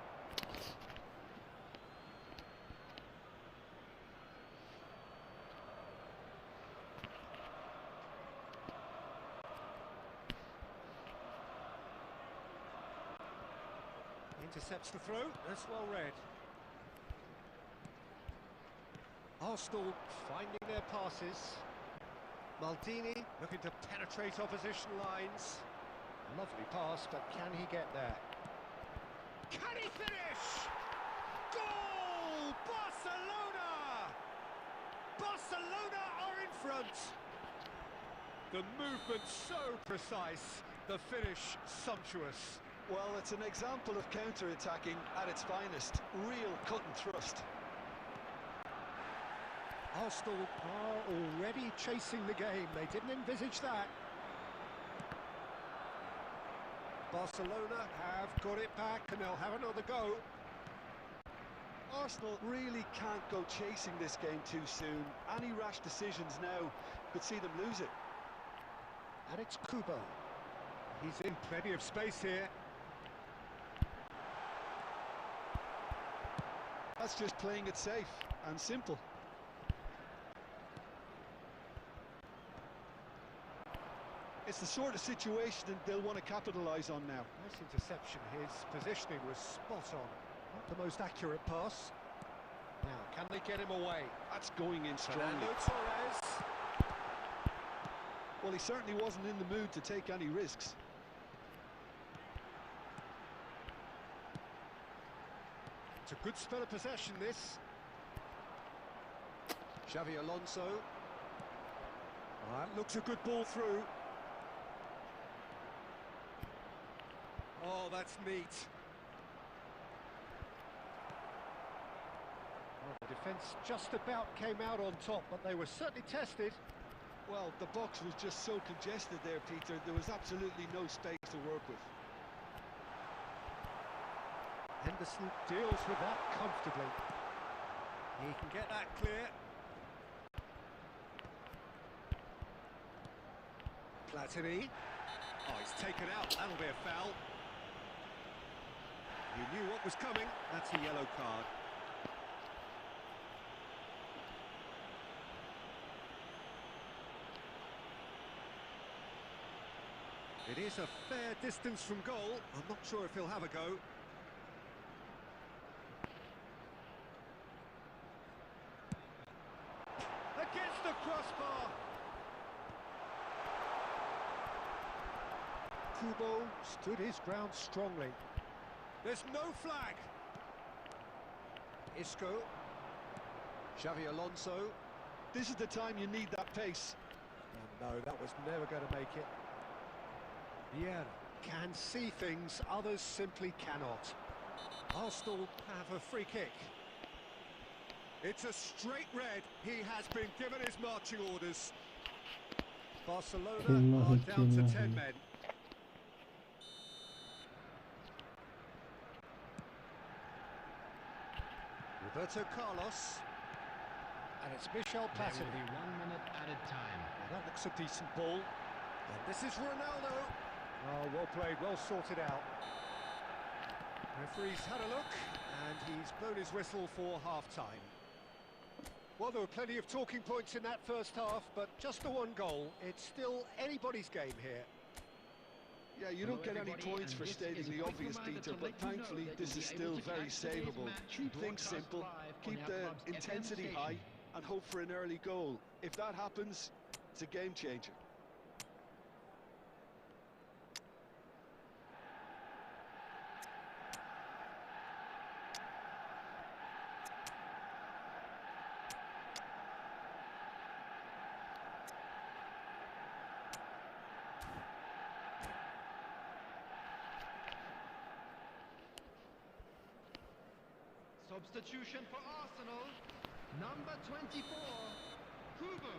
Intercepts the throw, that's well read. Arsenal finding their passes. Maldini looking to penetrate opposition lines. Lovely pass, but can he get there? Can he finish? Goal! Barcelona! Barcelona are in front. The movement so precise, the finish sumptuous. Well, it's an example of counter-attacking at its finest. Real cut and thrust. Arsenal are already chasing the game. They didn't envisage that. Barcelona have got it back and they'll have another go. Arsenal really can't go chasing this game too soon. Any rash decisions now could see them lose it. And it's Kubo. He's in plenty of space here. That's just playing it safe and simple. It's the sort of situation that they'll want to capitalise on now. Nice interception. His positioning was spot on. Not the most accurate pass. Now, can they get him away? That's going in strongly. Fernando Torres. Well, he certainly wasn't in the mood to take any risks. It's a good spell of possession, this. Xavi Alonso. That looks a good ball through. Oh, that's neat. Well, the defence just about came out on top, but they were certainly tested. Well, the box was just so congested there, Peter. There was absolutely no space to work with. Henderson deals with that comfortably. He can get that clear. Platini. Oh, he's taken out. That'll be a foul. He knew what was coming. That's a yellow card. It is a fair distance from goal. I'm not sure if he'll have a go. Against the crossbar. Kubo stood his ground strongly. There's no flag. Isco. Xavi Alonso. This is the time you need that pace. And no, that was never going to make it. Vieira can see things others simply cannot. Arsenal have a free kick. It's a straight red. He has been given his marching orders. Barcelona are down to 10 men. Roberto Carlos. And it's Michel Platini. There will be 1 minute added time. That looks a decent ball. And this is Ronaldo. Oh, well played, well sorted out. Referee's had a look, and he's blown his whistle for half-time. Well, there were plenty of talking points in that first half, but just the one goal. It's still anybody's game here. Yeah, you don't get any points for stating the obvious, Peter, but thankfully this is still very savable. Keep things simple, keep the intensity high, and hope for an early goal. If that happens, it's a game changer. Substitution for Arsenal. Number 24, Kubo.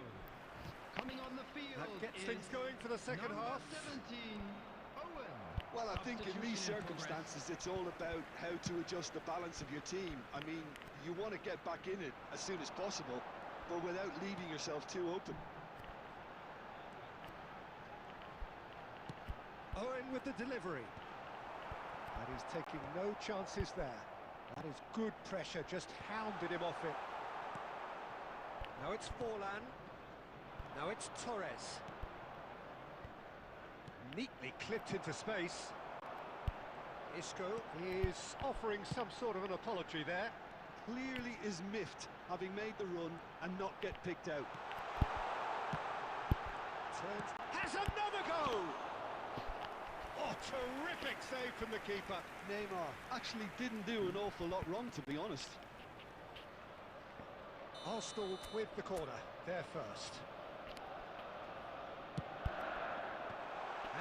Coming on the field. That gets things going for the second half. 17, Owen. Well, I think in these circumstances, it's all about how to adjust the balance of your team. I mean, you want to get back in it as soon as possible, but without leaving yourself too open. Owen with the delivery. And he's taking no chances there. That is good pressure, just hounded him off it. Now it's Forlan. Now it's Torres. Neatly clipped into space. Isco is offering some sort of an apology there. Clearly is miffed, having made the run and not get picked out. Turns, has another go! Oh, terrific save from the keeper. Neymar actually didn't do an awful lot wrong, to be honest. Arsenal with the corner, there first.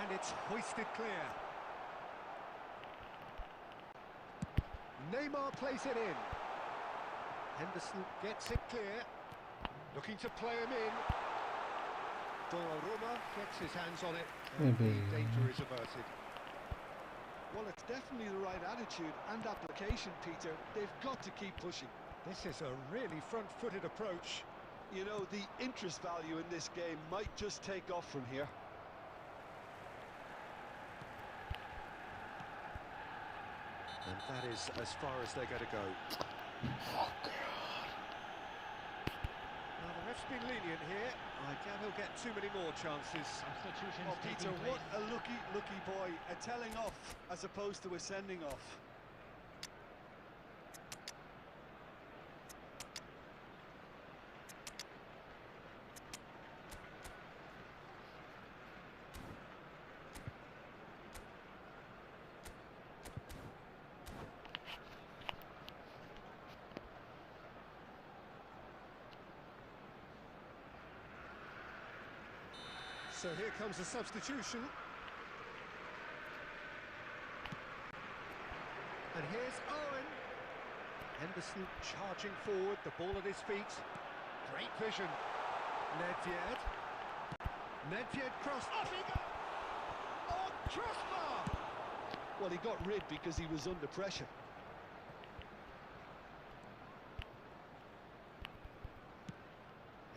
And it's hoisted clear. Neymar plays it in. Henderson gets it clear. Looking to play him in. Donnarumma gets his hands on it. And the danger is averted. Well, it's definitely the right attitude and application, Peter. They've got to keep pushing. This is a really front-footed approach. You know, the interest value in this game might just take off from here. And that is as far as they're going to go. Now, the ref's been lenient here. I doubt he'll get too many more chances. Substitutions Oh, Peter, taking what place. a lucky boy. A telling off as opposed to a sending off. So here comes the substitution. And here's Owen. Henderson charging forward, the ball at his feet. Great vision. Nedved. Nedved cross. Off he goes! Oh, crossbar! Well, he got rid because he was under pressure.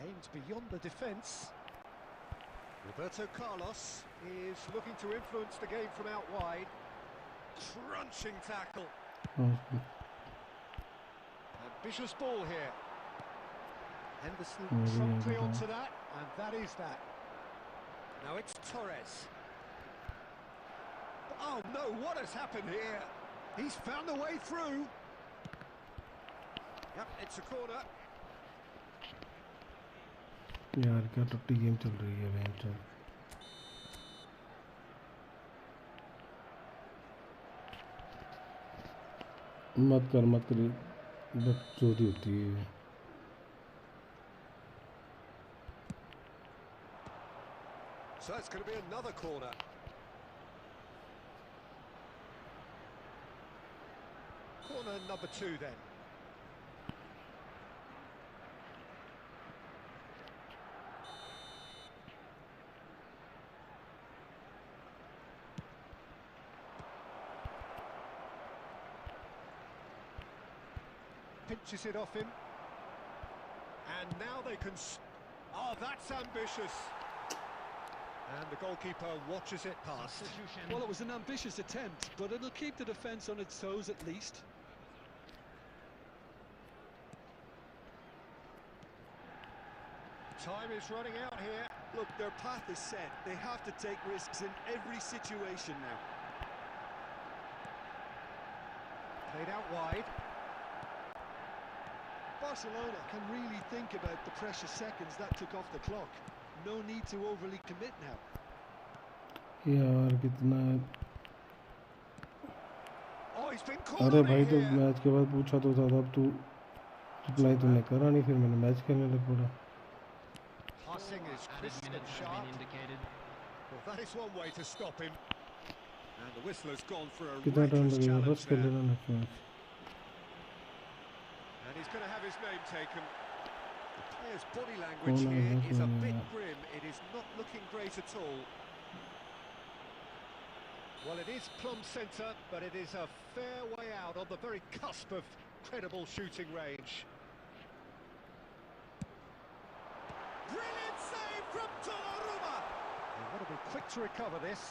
Aimed beyond the defence. Roberto Carlos is looking to influence the game from out wide. Crunching tackle. Ambitious ball here. Henderson promptly onto that, and that is that. Now it's Torres. Oh no, what has happened here? He's found a way through. Yep, it's a corner. यार क्या टट्टी game चल रही है बहन चल मत कर बकचोदी होती है So it's going to be another corner. Corner number 2 then. Pinches it off him. And now they can... Oh, that's ambitious. And the goalkeeper watches it past. Well, it was an ambitious attempt, but it'll keep the defence on its toes at least. Time is running out here. Look, their path is set. They have to take risks in every situation now. Played out wide. Barcelona can really think about the precious seconds that took off the clock. No need to overly commit now. यार कितना Oh, he's been caught अरे on भाई it तो here. Match के बाद पूछा तो था तब तू रिप्लाई तूने करा नहीं फिर मैंने मैच खेलने लग पड़ा Passing is Added crisp and minutes have sharp. been indicated. Well, that is one way to stop him. And the whistler's gone for a कितना टाइम rigorous लगेगा challenge बस कर there. लेना next match And he's going to have his name taken. The player's body language here is a bit grim. It is not looking great at all. Well, it is plumb centre, but it is a fair way out on the very cusp of credible shooting range. Brilliant save from Donnarumma! They've got to be quick to recover this.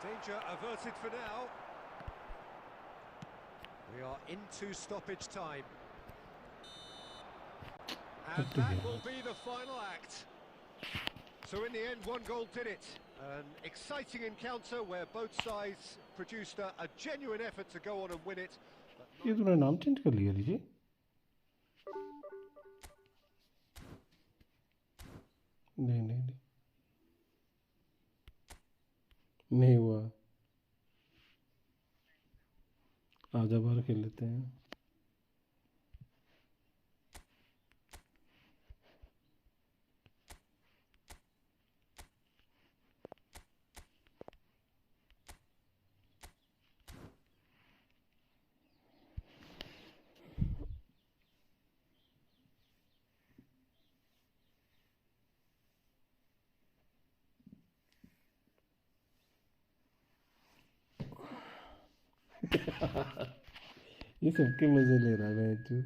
Danger averted for now. We are into stoppage time. And that will be the final act. So in the end, one goal did it. An exciting encounter where both sides produced a genuine effort to go on and win it. ये तूने नाम change कर लिया लीजिए नहीं हुआ आजा बार खेल लेते हैं ये सबके मजे ले रहा है तू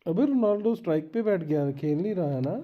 अबे रोनाल्डो स्ट्राइक पे बैठ गया खेल नहीं रहा है ना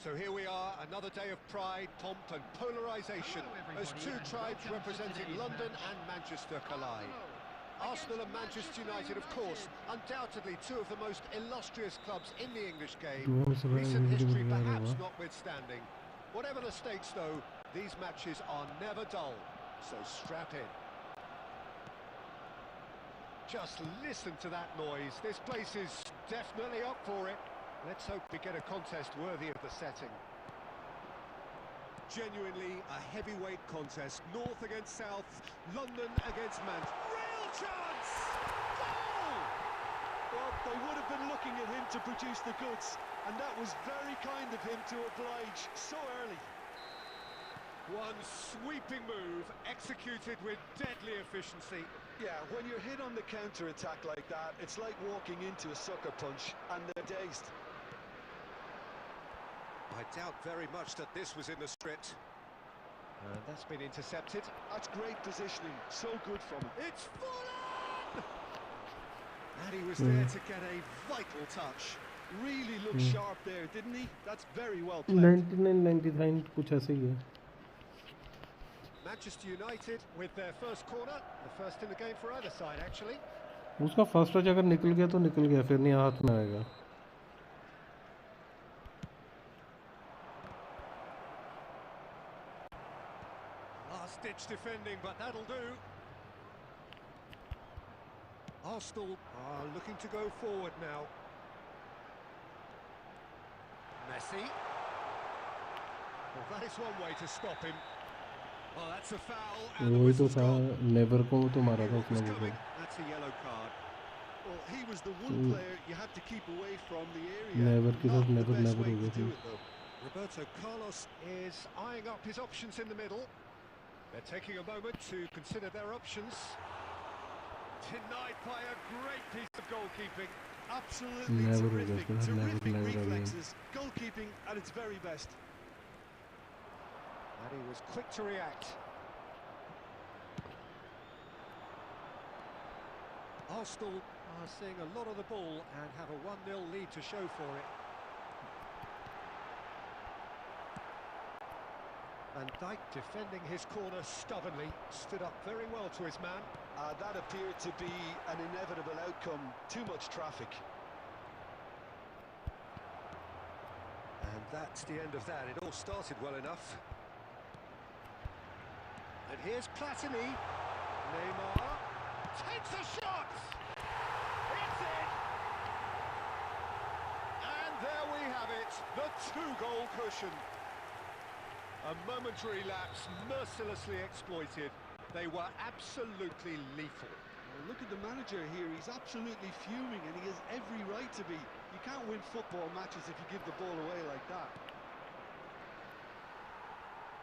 So here we are, another day of pride, pomp and polarisation as two tribes representing London and Manchester collide. Arsenal and Manchester United, of course, undoubtedly two of the most illustrious clubs in the English game. Recent history perhaps notwithstanding. Whatever the stakes though, these matches are never dull, so strap in. Just listen to that noise, this place is definitely up for it. Let's hope we get a contest worthy of the setting. Genuinely a heavyweight contest. North against South, London against Manchester. Real chance! Goal! Well, they would have been looking at him to produce the goods, and that was very kind of him to oblige so early. One sweeping move, executed with deadly efficiency. Yeah, when you're hit on the counter-attack like that, it's like walking into a sucker punch, and they're dazed. I doubt very much that this was in the script. That's been intercepted. That's great positioning, so good from him. It's full on! And he was there to get a vital touch. Really looked sharp there, didn't he? That's very well played. 99 कुछ ऐसे ही है. Manchester United with their first corner, the first in the game for either side actually. उसका first touch अगर निकल गया तो निकल गया फिर नहीं हाथ में आएगा. Last-ditch defending, but that'll do. Arsenal are looking to go forward now. Messi. Well, that is one way to stop him. Oh, that's a foul. And the whistle's gone. Never को तो मारा था उसने वो. That's a yellow card. Well, he was the one player you had to keep away from the area. Never के साथ Not the never best never way हो to do गया. it, though. Roberto Carlos is eyeing up his options in the middle. They're taking a moment to consider their options. Denied by a great piece of goalkeeping. Absolutely Never terrific, regrets, terrific never again. reflexes. Goalkeeping at its very best. And he was quick to react. Arsenal are seeing a lot of the ball and have a 1-0 lead to show for it. Van Dijk defending his corner stubbornly, stood up very well to his man. That appeared to be an inevitable outcome. Too much traffic. And that's the end of that. It all started well enough. And here's Platini. Neymar takes a shot! It's in! And there we have it, the 2-goal cushion. A momentary lapse mercilessly exploited. They were absolutely lethal. Well, look at the manager here. He's absolutely fuming, and he has every right to be. You can't win football matches if you give the ball away like that.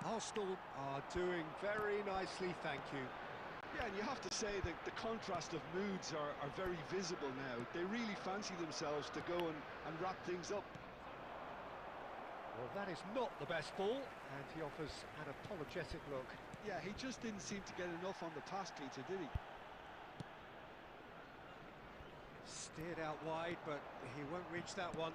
Arsenal are doing very nicely, thank you. Yeah, and you have to say that the contrast of moods are very visible now. They really fancy themselves to go and wrap things up. Well, that is not the best ball, and he offers an apologetic look. Yeah, he just didn't seem to get enough on the pass, Peter, did he? Steered out wide, but he won't reach that one.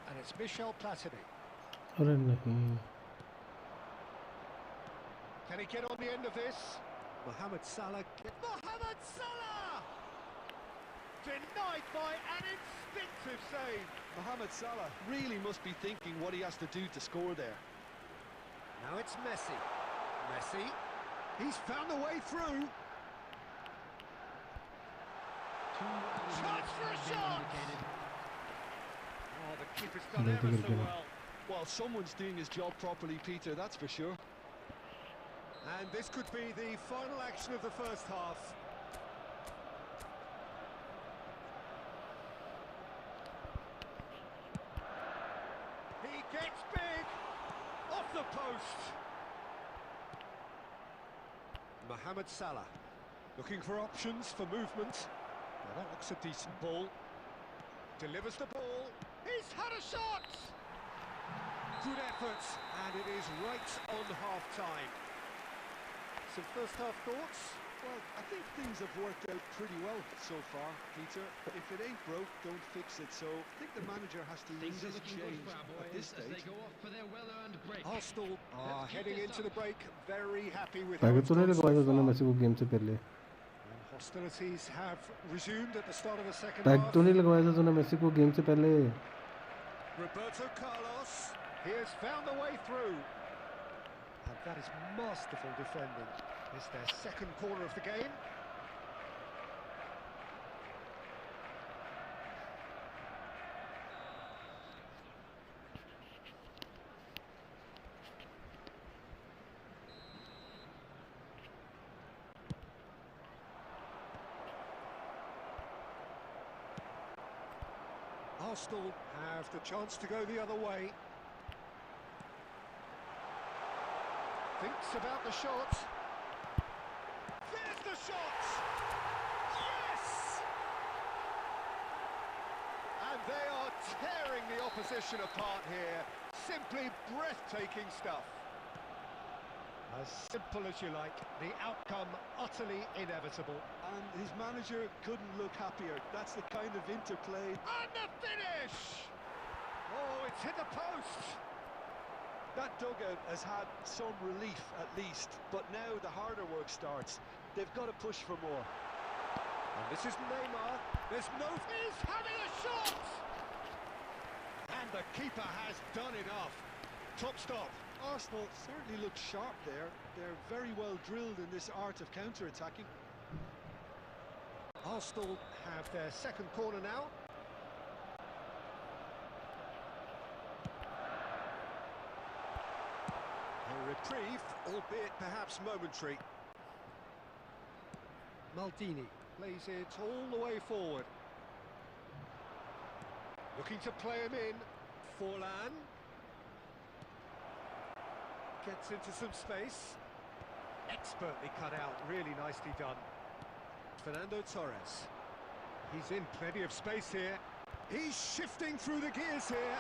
And it's Michel Platini. अरे नहीं. Can he get on the end of this? Mohamed Salah. Mohamed Salah! Denied by an instinctive save. Mohamed Salah really must be thinking what he has to do to score there. Now it's Messi. Messi. He's found a way through. Chance for a shot! Oh, the keeper's done ever so well. Well, someone's doing his job properly, Peter, that's for sure. And this could be the final action of the first half. He gets big! Off the post! Mohamed Salah, looking for options for movement. Now that looks a decent ball. Delivers the ball. He's had a shot! Good effort, and it is right on half-time. Some first-half thoughts? Well, I think things have worked out pretty well so far, Peter. If it ain't broke, don't fix it. So I think the manager has to Things are resist looking good change for our at boys this as they stage. go off for their well-earned break. Arsenal are Let's keep heading this into the up. break very happy with how ताकि it's तो नहीं gone so लगवाया था तूने far. Messi को game से पहले. And hostilities have resumed at the start of the second tag half. तो नहीं लगवाया था तूने मेसी को गेम से पहले. Roberto Carlos, he has found a way through. And that is masterful defending. It's their second corner of the game. Arsenal have the chance to go the other way. Thinks about the shot. There's the shot! Yes! And they are tearing the opposition apart here. Simply breathtaking stuff. As simple as you like, the outcome utterly inevitable. And his manager couldn't look happier. That's the kind of interplay. And the finish! Oh, it's hit the post! That dugout has had some relief at least, but now the harder work starts. They've got to push for more. And this is Neymar. There's no... He's having a shot! And the keeper has done enough. Top stop. Arsenal certainly look sharp there. They're very well drilled in this art of counter-attacking. Arsenal have their second corner now. A reprieve, albeit perhaps momentary. Maldini plays it all the way forward. Looking to play him in. Forlan. Gets into some space. Expertly cut out, really nicely done. Fernando Torres. He's in plenty of space here. He's shifting through the gears here.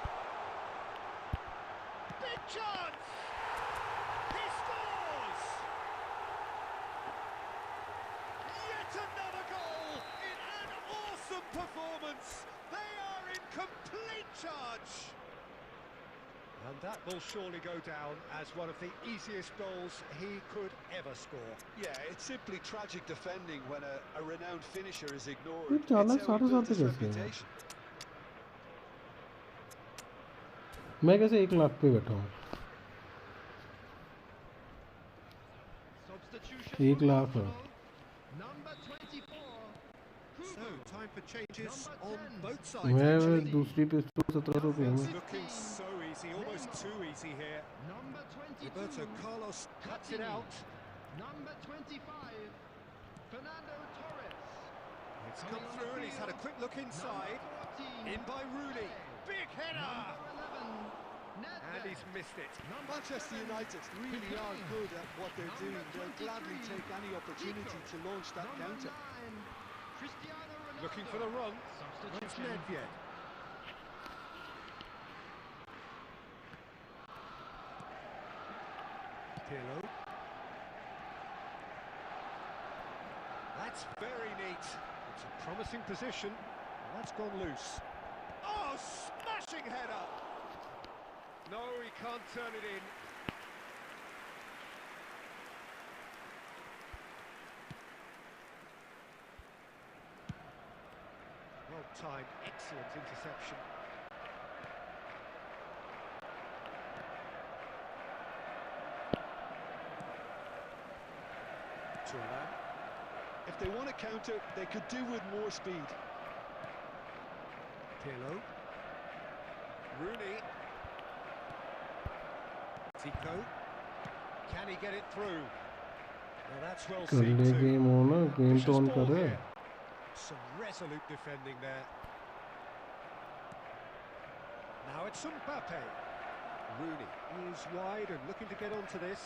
Big chance! He scores! Yet another goal in an awesome performance. They are in complete charge. And that will surely go down as one of the easiest goals he could ever score. Yeah, it's simply tragic defending when a renowned finisher is ignored. ये It's 4 lakh how he 60 हजार built पे his कैसे है? reputation. मैं कैसे 1 लाख पे बैठा हूँ? Substitution 1 for लाख है. Arsenal. Number 24. So, time for changes Number on 10. both sides, मैं actually. दूसरी पे 1700 पे हूँ. It's looking so easy, almost too easy here. Number 22. Roberto Carlos cuts it out. Number 25. Fernando Torres. It's Coming come on through the and he's had a field. quick look inside. Number 14. In by Rooney. Big header! Number 11. Nedved. And he's missed it. Number Manchester 7. United really are good at what they're doing. They'll gladly take any opportunity to launch that Number counter. 9. Cristiano Ronaldo. Looking for the run. It's Substitution. Nedved. Pirlo. That's very neat. It's a promising position. That's gone loose. Oh, smashing header! No, he can't turn it in. Well timed, excellent interception. Thuram. If they want to counter, they could do with more speed. Pirlo. Rooney. Tico. Can he get it through? Well, that's well कर seen ले too. Game हो ना, game Vicious तो on ball कर रहा here. है. Some resolute defending there. Now it's Mbappe. Rooney is wide and looking to get onto this.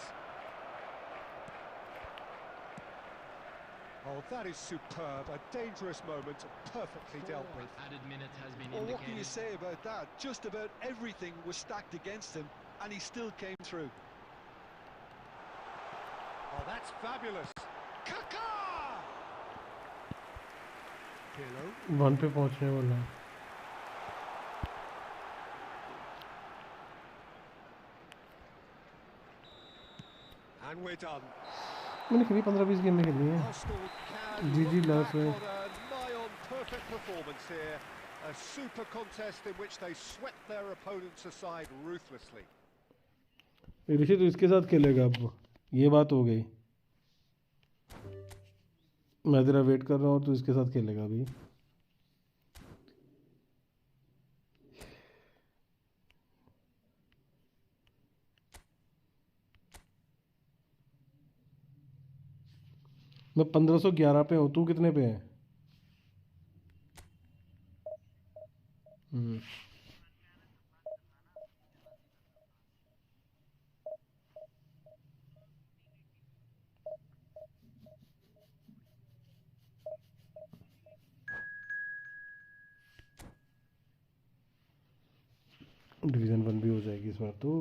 Oh, that is superb. A dangerous moment, perfectly dealt with. Added minute has been Well, what can you indicated. say about that? Just about everything was stacked against him, and he still came through. Oh, that's fabulous. Kaka! Pirlo. 1 पे पहुंचने वाला है. And we're done. मैंने खेली 15-20 game में खेली है. Arsenal can GG look last back week. on a nigh-on perfect performance here. A super contest in which they swept their opponents aside ruthlessly. ऋषि तो इसके साथ खेलेगा अब. ये बात हो गई. मैं तेरा वेट कर रहा हूँ, तो इसके साथ खेलेगा अभी. मैं 1511 पे हूँ. तू कितने पे है? डिवीजन 1 भी हो जाएगी इस बार तो.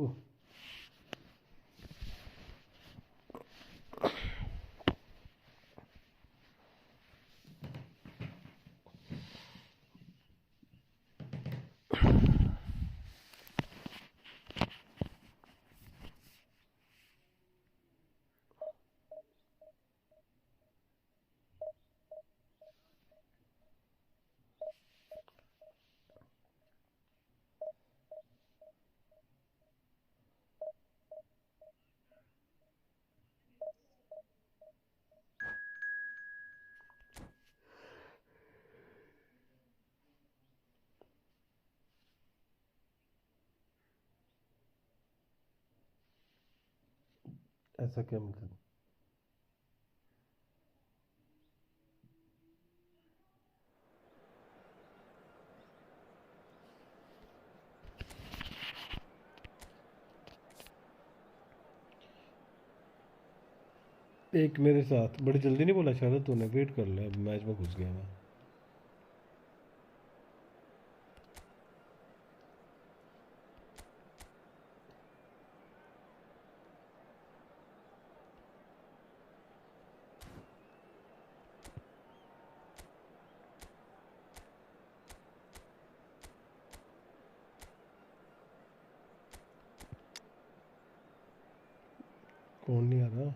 ऐसा क्या मतलब? एक मेरे साथ बड़ी जल्दी नहीं बोला शायद तूने, वेट कर ले, अब मैच में घुस गया मैं। कौन नहीं आ रहा?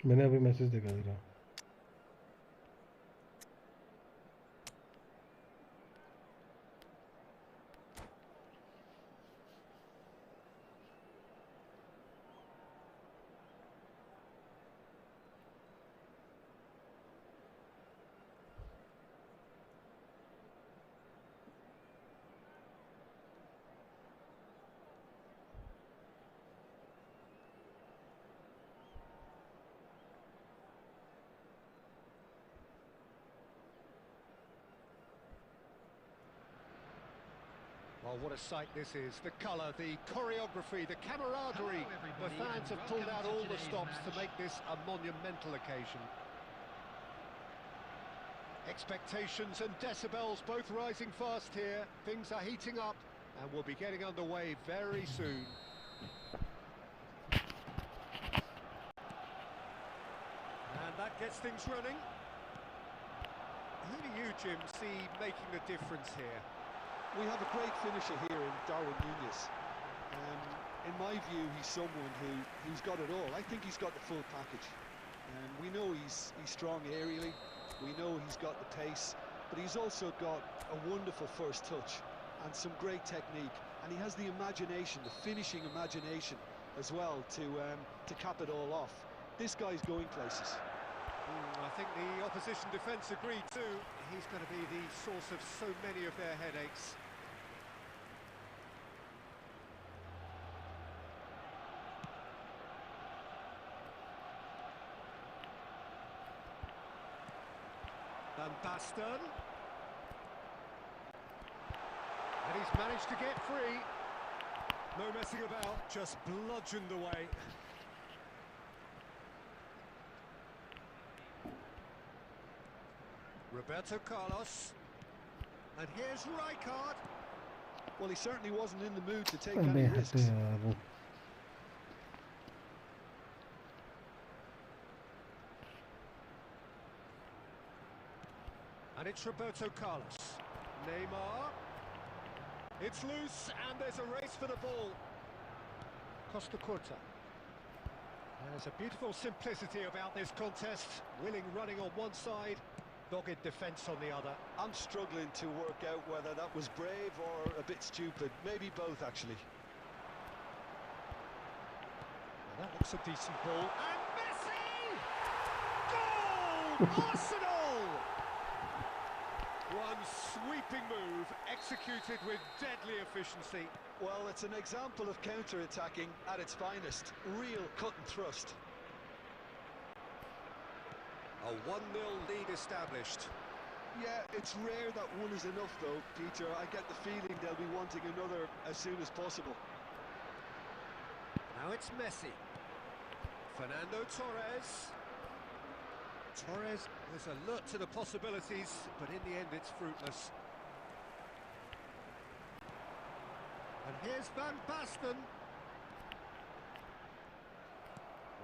मैंने अभी मैसेज देखा तेरा। Well, what a sight this is. The colour, the choreography, the camaraderie. The fans have pulled out all the stops to make this a monumental occasion. Expectations and decibels both rising fast here. Things are heating up and we'll be getting underway very soon. And that gets things running. Who do you, Jim, see making the difference here? We have a great finisher here in Darwin Núñez. In my view, he's someone who's got it all. I think he's got the full package. We know he's strong aerially, we know he's got the pace, but he's also got a wonderful first touch and some great technique, and he has the imagination, the finishing imagination as well to cap it all off. This guy's going places. I think the opposition defence agreed too. He's going to be the source of so many of their headaches. Van Basten. And he's managed to get free. No messing about, just bludgeoned away. Roberto Carlos. And here's Rijkaard. Well, he certainly wasn't in the mood to take अबे any हटे risks. यार वो। And it's Roberto Carlos. Neymar. It's loose and there's a race for the ball. Costa Curta. There's a beautiful simplicity about this contest. Willing running on one side, dogged defence on the other. I'm struggling to work out whether that was brave or a bit stupid. Maybe both, actually. Well, that looks a decent ball. And Messi! Goal! Arsenal! One sweeping move, executed with deadly efficiency. Well, it's an example of counter-attacking at its finest. Real cut and thrust. A 1-0 lead established. Yeah, it's rare that one is enough, though, Peter. I get the feeling they'll be wanting another as soon as possible. Now it's Messi. Fernando Torres. Torres is alert to the possibilities, but in the end it's fruitless. And here's Van Basten.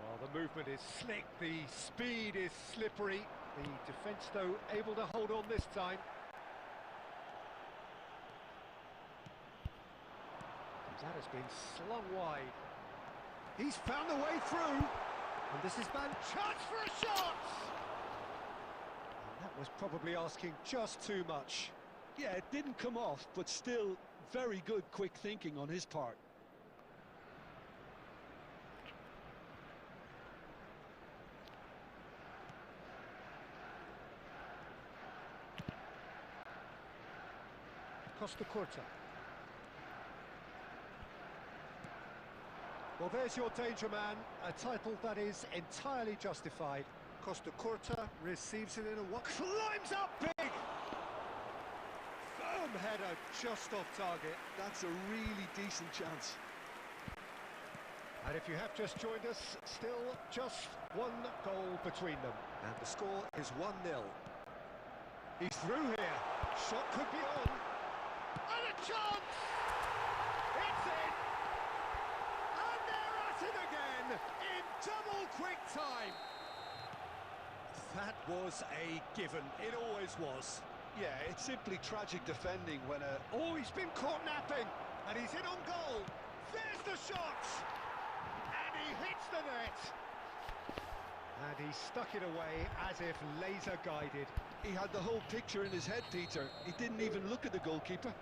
Well, the movement is slick, the speed is slippery. The defence, though, able to hold on this time. That has been slung wide. He's found a way through. And this is Van. Chance for a shot! And that was probably asking just too much. Yeah, it didn't come off, but still very good quick thinking on his part. Costa Curta. Well, there's your danger man, a title that is entirely justified. Costa Curta receives it in a what? Climbs up big! Firm header just off target. That's a really decent chance. And if you have just joined us, still just one goal between them. And the score is 1-0. He's through here. Shot could be on. And a chance! It's in! And they're at it again in double quick time. That was a given. It always was. Yeah, it's simply tragic defending when a... Oh, he's been caught napping. And he's in on goal. There's the shot! And he hits the net. And he stuck it away as if laser guided. He had the whole picture in his head, Peter. He didn't even look at the goalkeeper.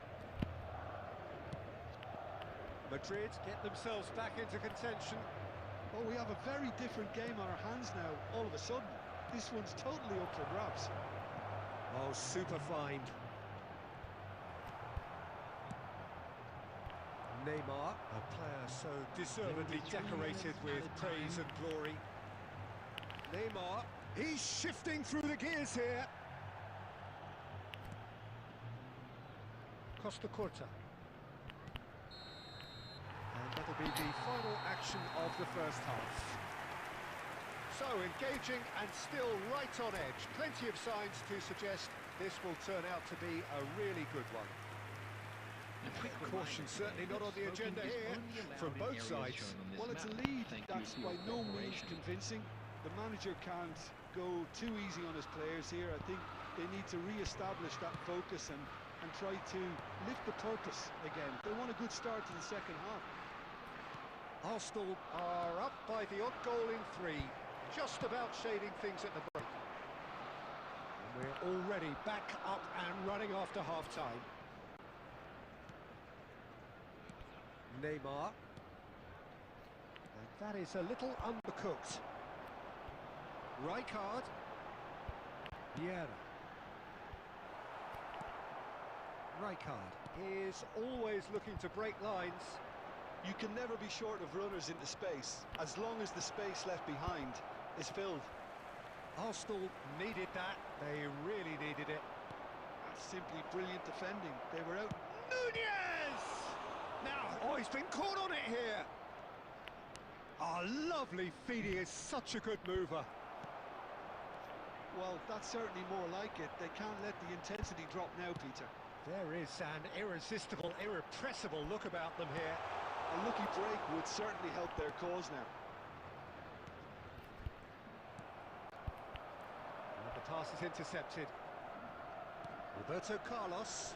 Madrid get themselves back into contention. Oh, we have a very different game on our hands now, all of a sudden. This one's totally up for grabs. Oh, super fine. Neymar, a player so deservedly decorated with praise and glory. Neymar, he's shifting through the gears here. Costa Curta. And that'll be the final action of the first half. So engaging and still right on edge. Plenty of signs to suggest this will turn out to be a really good one. Caution certainly not on the agenda here from both sides. Well, it's a lead that's by no means convincing. The manager can't go too easy on his players here. I think they need to re-establish that focus and try to lift the purpose again. They want a good start to the second half. Arsenal are up by the odd goal in 3, just about shading things at the break. And we're already back up and running after half-time. Neymar. And that is a little undercooked. Rijkaard. Vieira. Rijkaard is always looking to break lines. You can never be short of runners into space, as long as the space left behind is filled. Arsenal needed that. They really needed it. That's simply brilliant defending. They were out. Nunez! Now, oh, he's been caught on it here. Oh, lovely feed. He is such a good mover. Well, that's certainly more like it. They can't let the intensity drop now, Peter. There is an irresistible, irrepressible look about them here. A lucky break would certainly help their cause now. And the pass is intercepted. Roberto Carlos.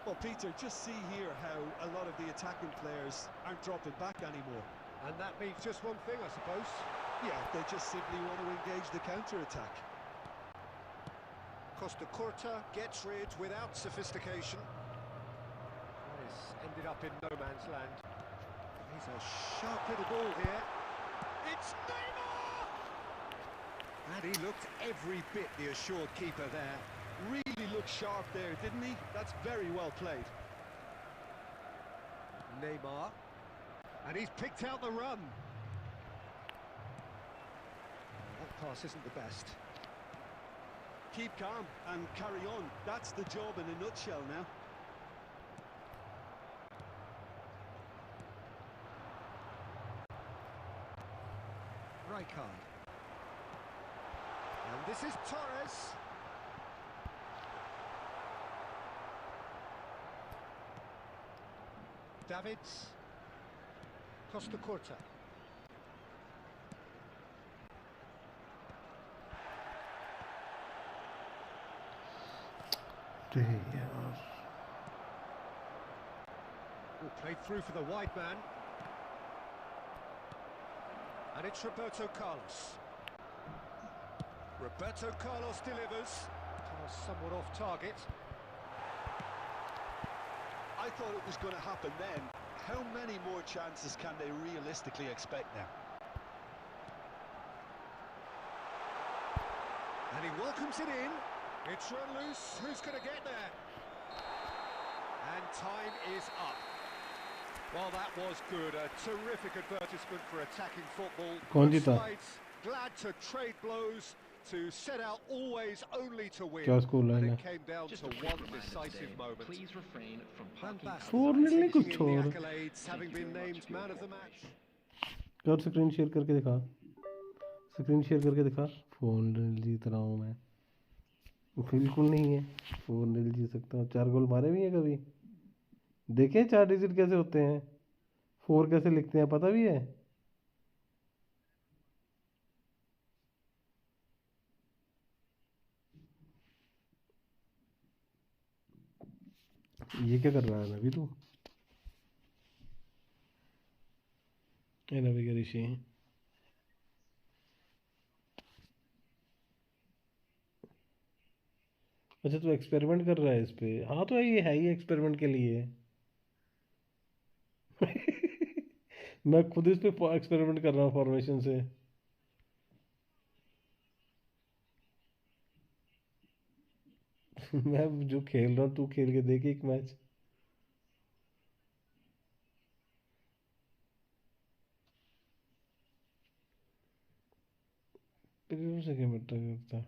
Well, Peter, just see here how a lot of the attacking players aren't dropping back anymore. And that means just one thing, I suppose. Yeah, they just simply want to engage the counter-attack. Costa Curta gets rid without sophistication. That is ended up in no man's land. He's a sharp little ball here. It's Neymar! And he looked every bit the assured keeper there. Really looked sharp there, didn't he? That's very well played. Neymar. And he's picked out the run. That pass isn't the best. Keep calm and carry on. That's the job in a nutshell now. Rijkaard. And this is Torres. Davids. Costa Curta. Played through for the wide man. And it's Roberto Carlos. Roberto Carlos delivers. Somewhat off target. I thought it was going to happen then. How many more chances can they realistically expect now? And he welcomes it in. It's run loose. Who's going to get there? And time is up. Well, that was good. A terrific advertisement for attacking football. कौन Both जीता? sides glad to trade blows to set out always only to win, क्या score and line है? it came down Just to a quick one reminder decisive today, moment. please refrain from Van parking Basten 4-0 नहीं कुछ taking in the छोड़. accolades, having been very much named for your man of the cooperation. match. कर screen share करके दिखा. Screen share करके दिखा. 4-0 जीत रहा हूँ मैं. बिल्कुल नहीं है. 4-0 जीत सकता हूँ. 4 गोल मारे भी हैं कभी. देखें 4 डिजिट कैसे होते हैं. 4 कैसे लिखते हैं पता भी है. ये क्या कर रहा है अभी तू. नवी ऋषि. अच्छा तू एक्सपेरिमेंट कर रहा है इस पे. हाँ तो ये है ही एक्सपेरिमेंट के लिए. मैं खुद इस पे एक्सपेरिमेंट कर रहा हूँ फॉर्मेशन से. मैं जो खेल रहा हूँ तू खेल के देख एक मैच. प्रीमियम से क्या मैटर करता.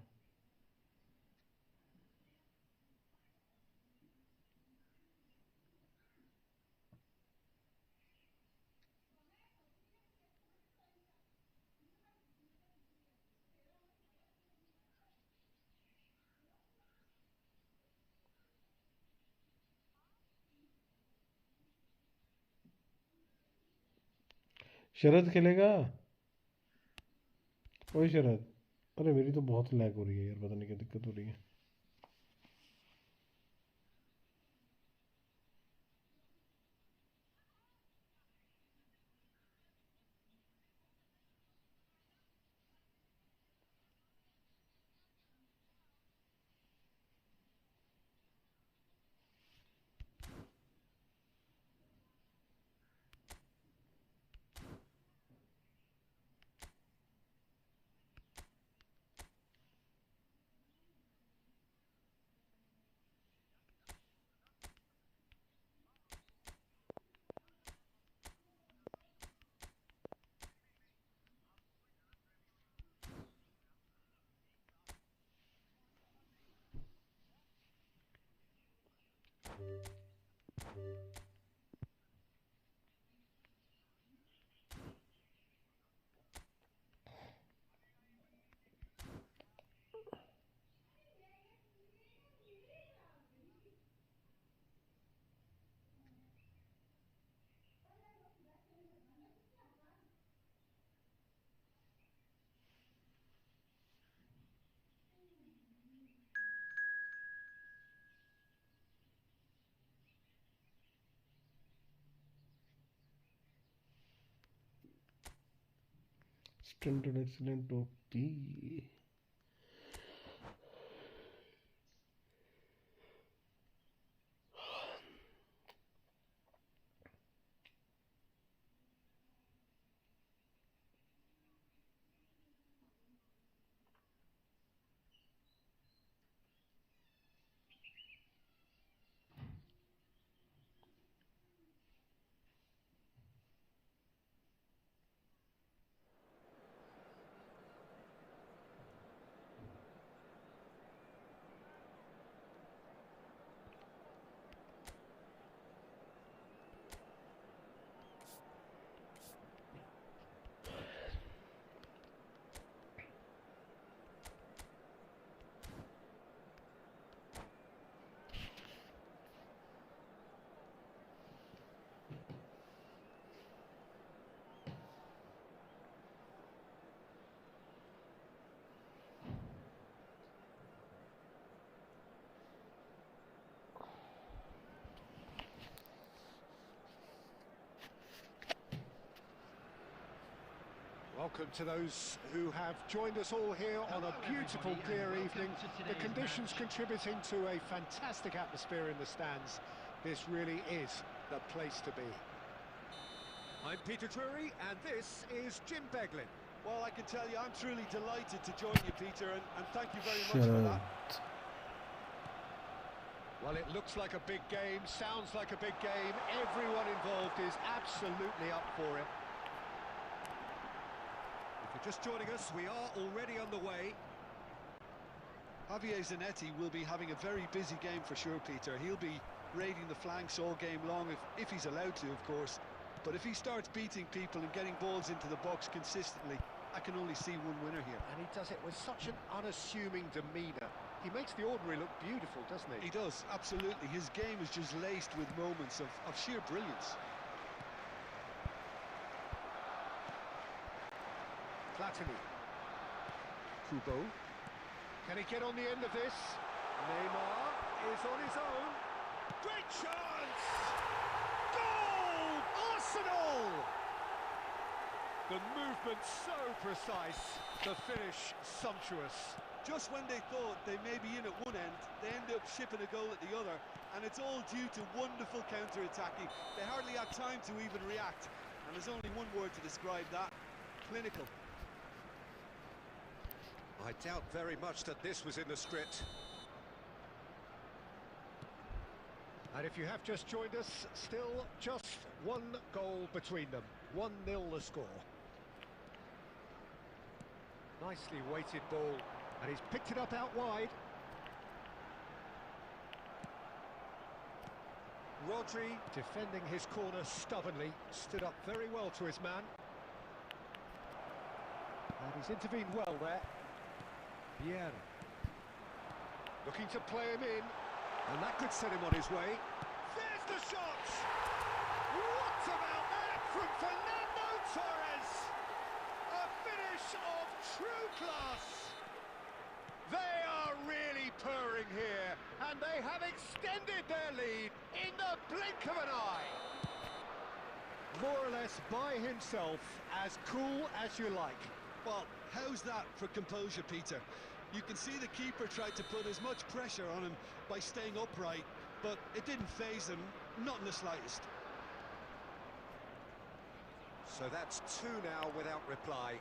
शरद खेलेगा. ओए शरद. अरे मेरी तो बहुत लैग हो रही है यार. पता नहीं क्या दिक्कत हो रही है. Standard excellent OP. Welcome to those who have joined us all here on a beautiful, clear evening. The conditions contributing to a fantastic atmosphere in the stands. This really is the place to be. I'm Peter Drury, and this is Jim Beglin. Well, I can tell you, I'm truly delighted to join you, Peter, and thank you very much for that. Well, it looks like a big game, sounds like a big game. Everyone involved is absolutely up for it. If you're just joining us, we are already underway. Javier Zanetti will be having a very busy game for sure, Peter. He'll be raiding the flanks all game long, if he's allowed to, of course. But if he starts beating people and getting balls into the box consistently, I can only see one winner here. And he does it with such an unassuming demeanour. He makes the ordinary look beautiful, doesn't he? He does, absolutely. His game is just laced with moments of sheer brilliance. Platini. Kubo. Can he get on the end of this? Neymar is on his own. Great chance! Goal! Arsenal! The movement so precise, the finish sumptuous. Just when they thought they may be in at one end, they end up shipping a goal at the other, and it's all due to wonderful counter-attacking. They hardly had time to even react, and there's only one word to describe that: clinical. I doubt very much that this was in the script. And if you have just joined us, still just one goal between them. 1-0 the score. Nicely weighted ball, and he's picked it up out wide. Rodri, defending his corner stubbornly, stood up very well to his man. And he's intervened well there. Vieira. Looking to play him in, and that could set him on his way. There's the shot! What about that from Fernando Torres? A finish of true class! They are really purring here, and they have extended their lead in the blink of an eye. More or less by himself, as cool as you like. Well, how's that for composure, Peter? You can see the keeper tried to put as much pressure on him by staying upright, but it didn't faze him, not in the slightest. So that's 2 now without reply.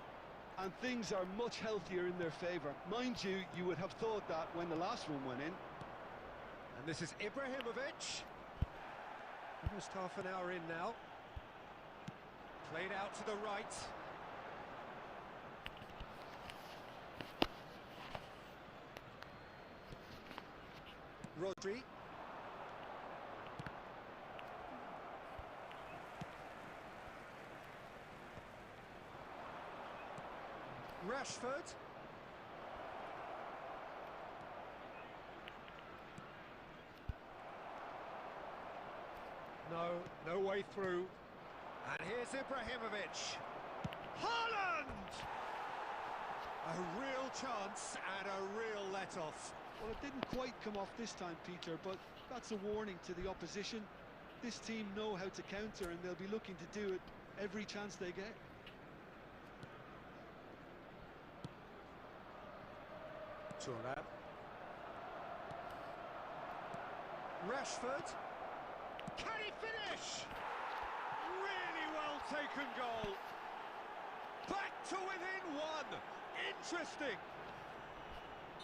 And things are much healthier in their favour. Mind you, you would have thought that when the last one went in. And this is Ibrahimovic. Almost half an hour in now. Played out to the right. Rodri. Rashford. No way through. And here's Ibrahimovic. Haaland! A real chance and a real let-off. Well, it didn't quite come off this time, Peter, but that's a warning to the opposition. This team know how to counter, and they'll be looking to do it every chance they get. Thuram. Rashford. Can he finish? Really well taken goal. Back to within 1. Interesting.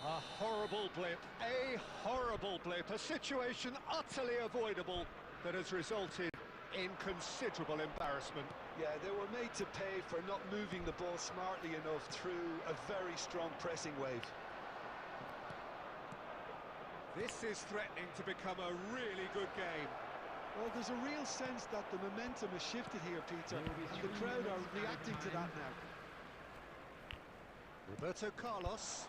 A horrible blip, a situation utterly avoidable that has resulted in considerable embarrassment. Yeah, they were made to pay for not moving the ball smartly enough through a very strong pressing wave. This is threatening to become a really good game. Well, there's a real sense that the momentum has shifted here, Peter, and the crowd are reacting to that now. Roberto Carlos.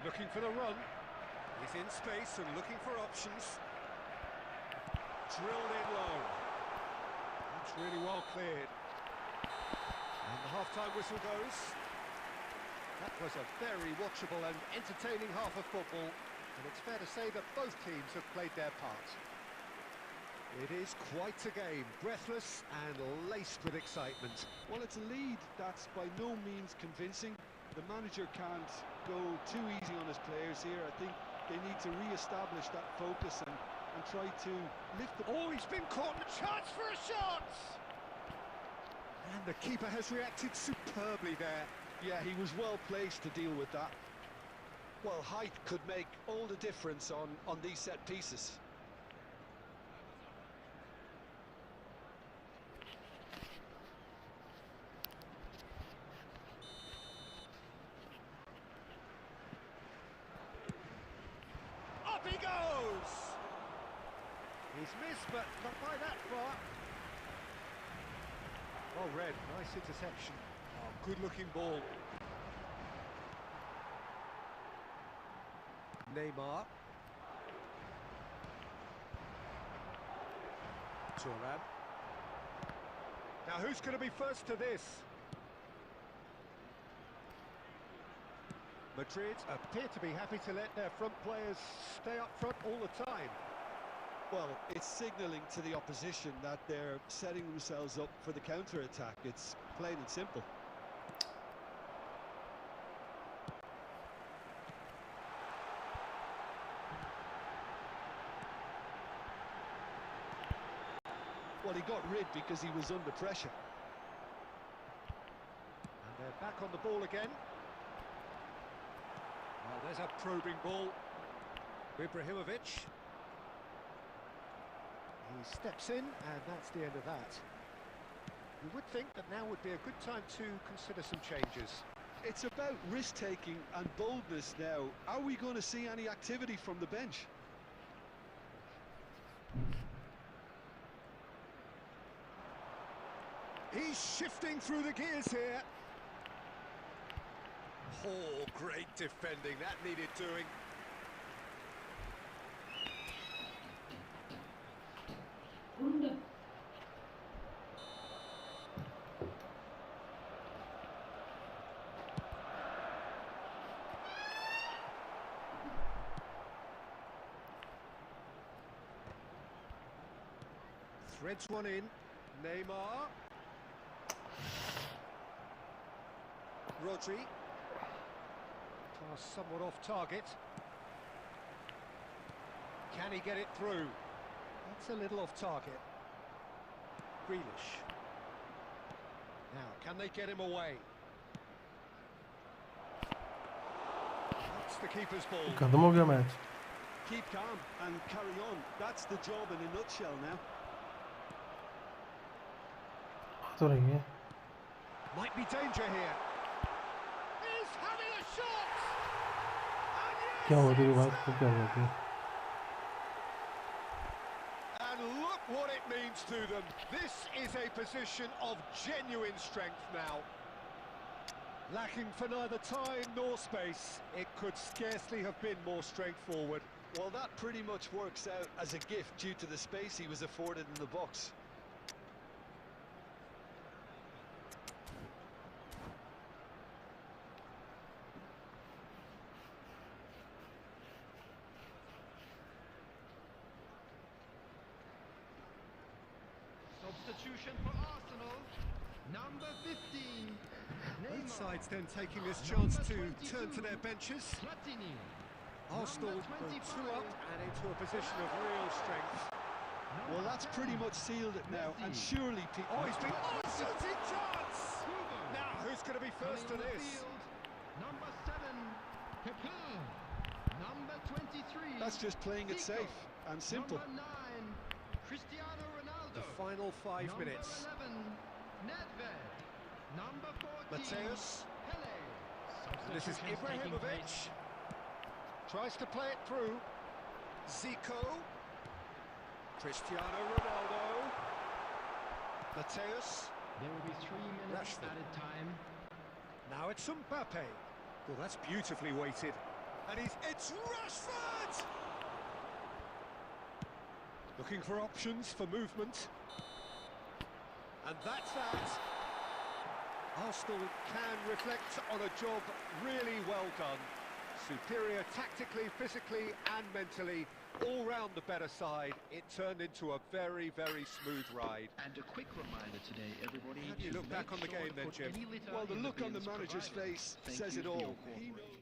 Looking for the run. He's in space and looking for options. Drilled in low. That's really well cleared. And the half-time whistle goes. That was a very watchable and entertaining half of football, and it's fair to say that both teams have played their part. It is quite a game, breathless and laced with excitement. Well, it's a lead that's by no means convincing. The manager can't go too easy on his players here. I think they need to re-establish that focus and try to lift the... Oh, he's been caught in a chance for a shot! And the keeper has reacted superbly there. Yeah, he was well placed to deal with that. Well, height could make all the difference on these set pieces. He's missed, but not by that far. Well read, nice interception. Oh, good-looking ball. Neymar. Turan. Now who's going to be first to this? Madrid appear to be happy to let their front players stay up front all the time. Well, it's signalling to the opposition that they're setting themselves up for the counter-attack. It's plain and simple. Well, he got rid because he was under pressure. And they're back on the ball again. Well, there's a probing ball. Ibrahimovic. He steps in, and that's the end of that. You would think that now would be a good time to consider some changes. It's about risk-taking and boldness now. Are we going to see any activity from the bench? He's shifting through the gears here. Oh, great defending. That needed doing. Threads one in. Neymar. Rodri. Pass somewhat off target. Can he get it through? That's a little off target. Grealish. Now, can they get him away? That's the keeper's ball. खत्म हो गया match. Keep calm and carry on. That's the job in a nutshell now. तो रही है. Might be danger here. He's having a shot. And yes, क्या हुआ तेरी बात को क्या हुआ थी? and look what it means to them. This is a position of genuine strength now. Lacking for neither time nor space. It could scarcely have been more straightforward. Well, that pretty much works out as a gift due to the space he was afforded in the box. Substitution for Arsenal, number 15. Both sides then taking this chance to turn to their benches. Platini. Arsenal Number go 2 up 25. and into a position of real strength. Well, that's pretty much sealed it now, and surely... Oh, he's been shooting chance! Now, who's going to be first to Coming on the this? field, number 7, Pepin. Number 23. That's just playing it Zico. safe and simple. Number 9, Cristiano Ronaldo. The final 5 Number minutes. 11, Nedved. Number 14, Mateus. Pele. And this is Ibrahimovic. Tries to play it through. Zico. Cristiano Ronaldo. Mateus. There will be 3 minutes Rashford. added time. Now it's Mbappe. Well, that's beautifully weighted. And it's Rashford! Looking for options for movement. And that's that. Arsenal can reflect on a job really well done. Superior tactically, physically and mentally. All round the better side. It turned into a very, very smooth ride. And a quick reminder today, everybody. How do you to look back make on the sure game to then, put Jim? any litter Well, the in look on the bins manager's provided. face Thank says you it for your all. He cooperation.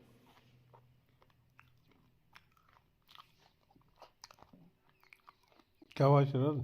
क्या हुआ शरद?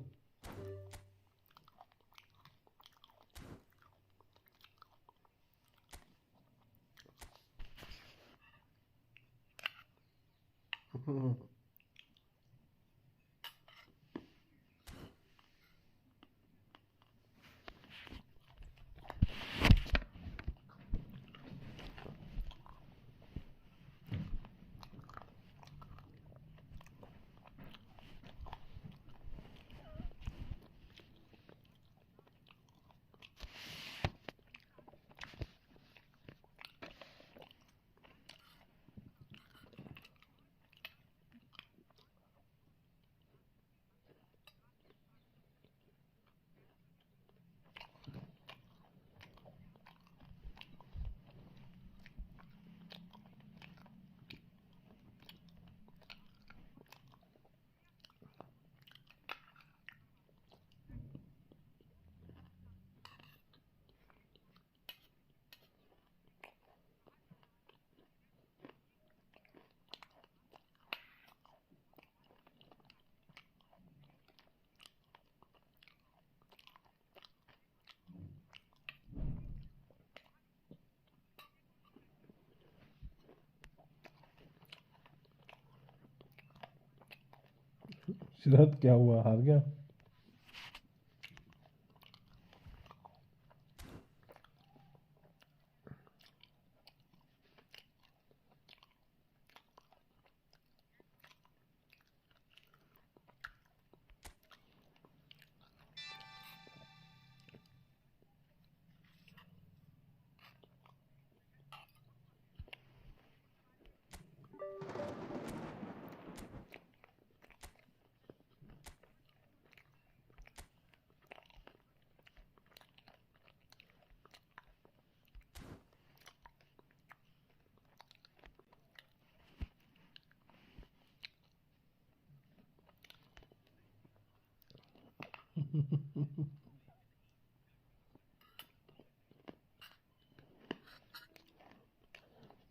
शरद क्या हुआ, हार गया?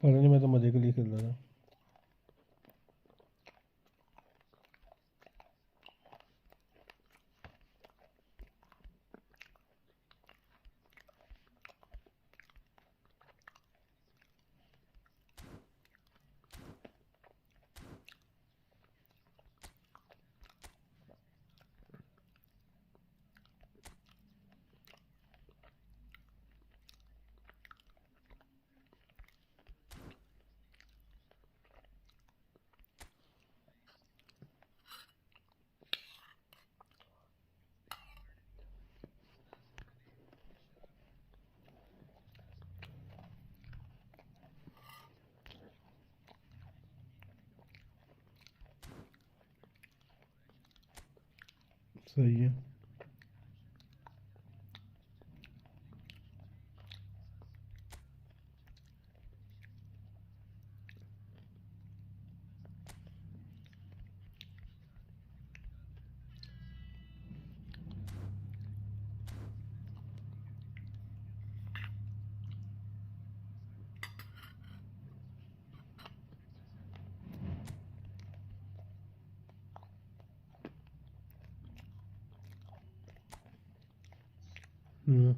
पता नहीं, मैं तो मजे के लिए खेल रहा था। सही है। हम्म।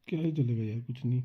क्या ही चलेगा यार, कुछ नहीं।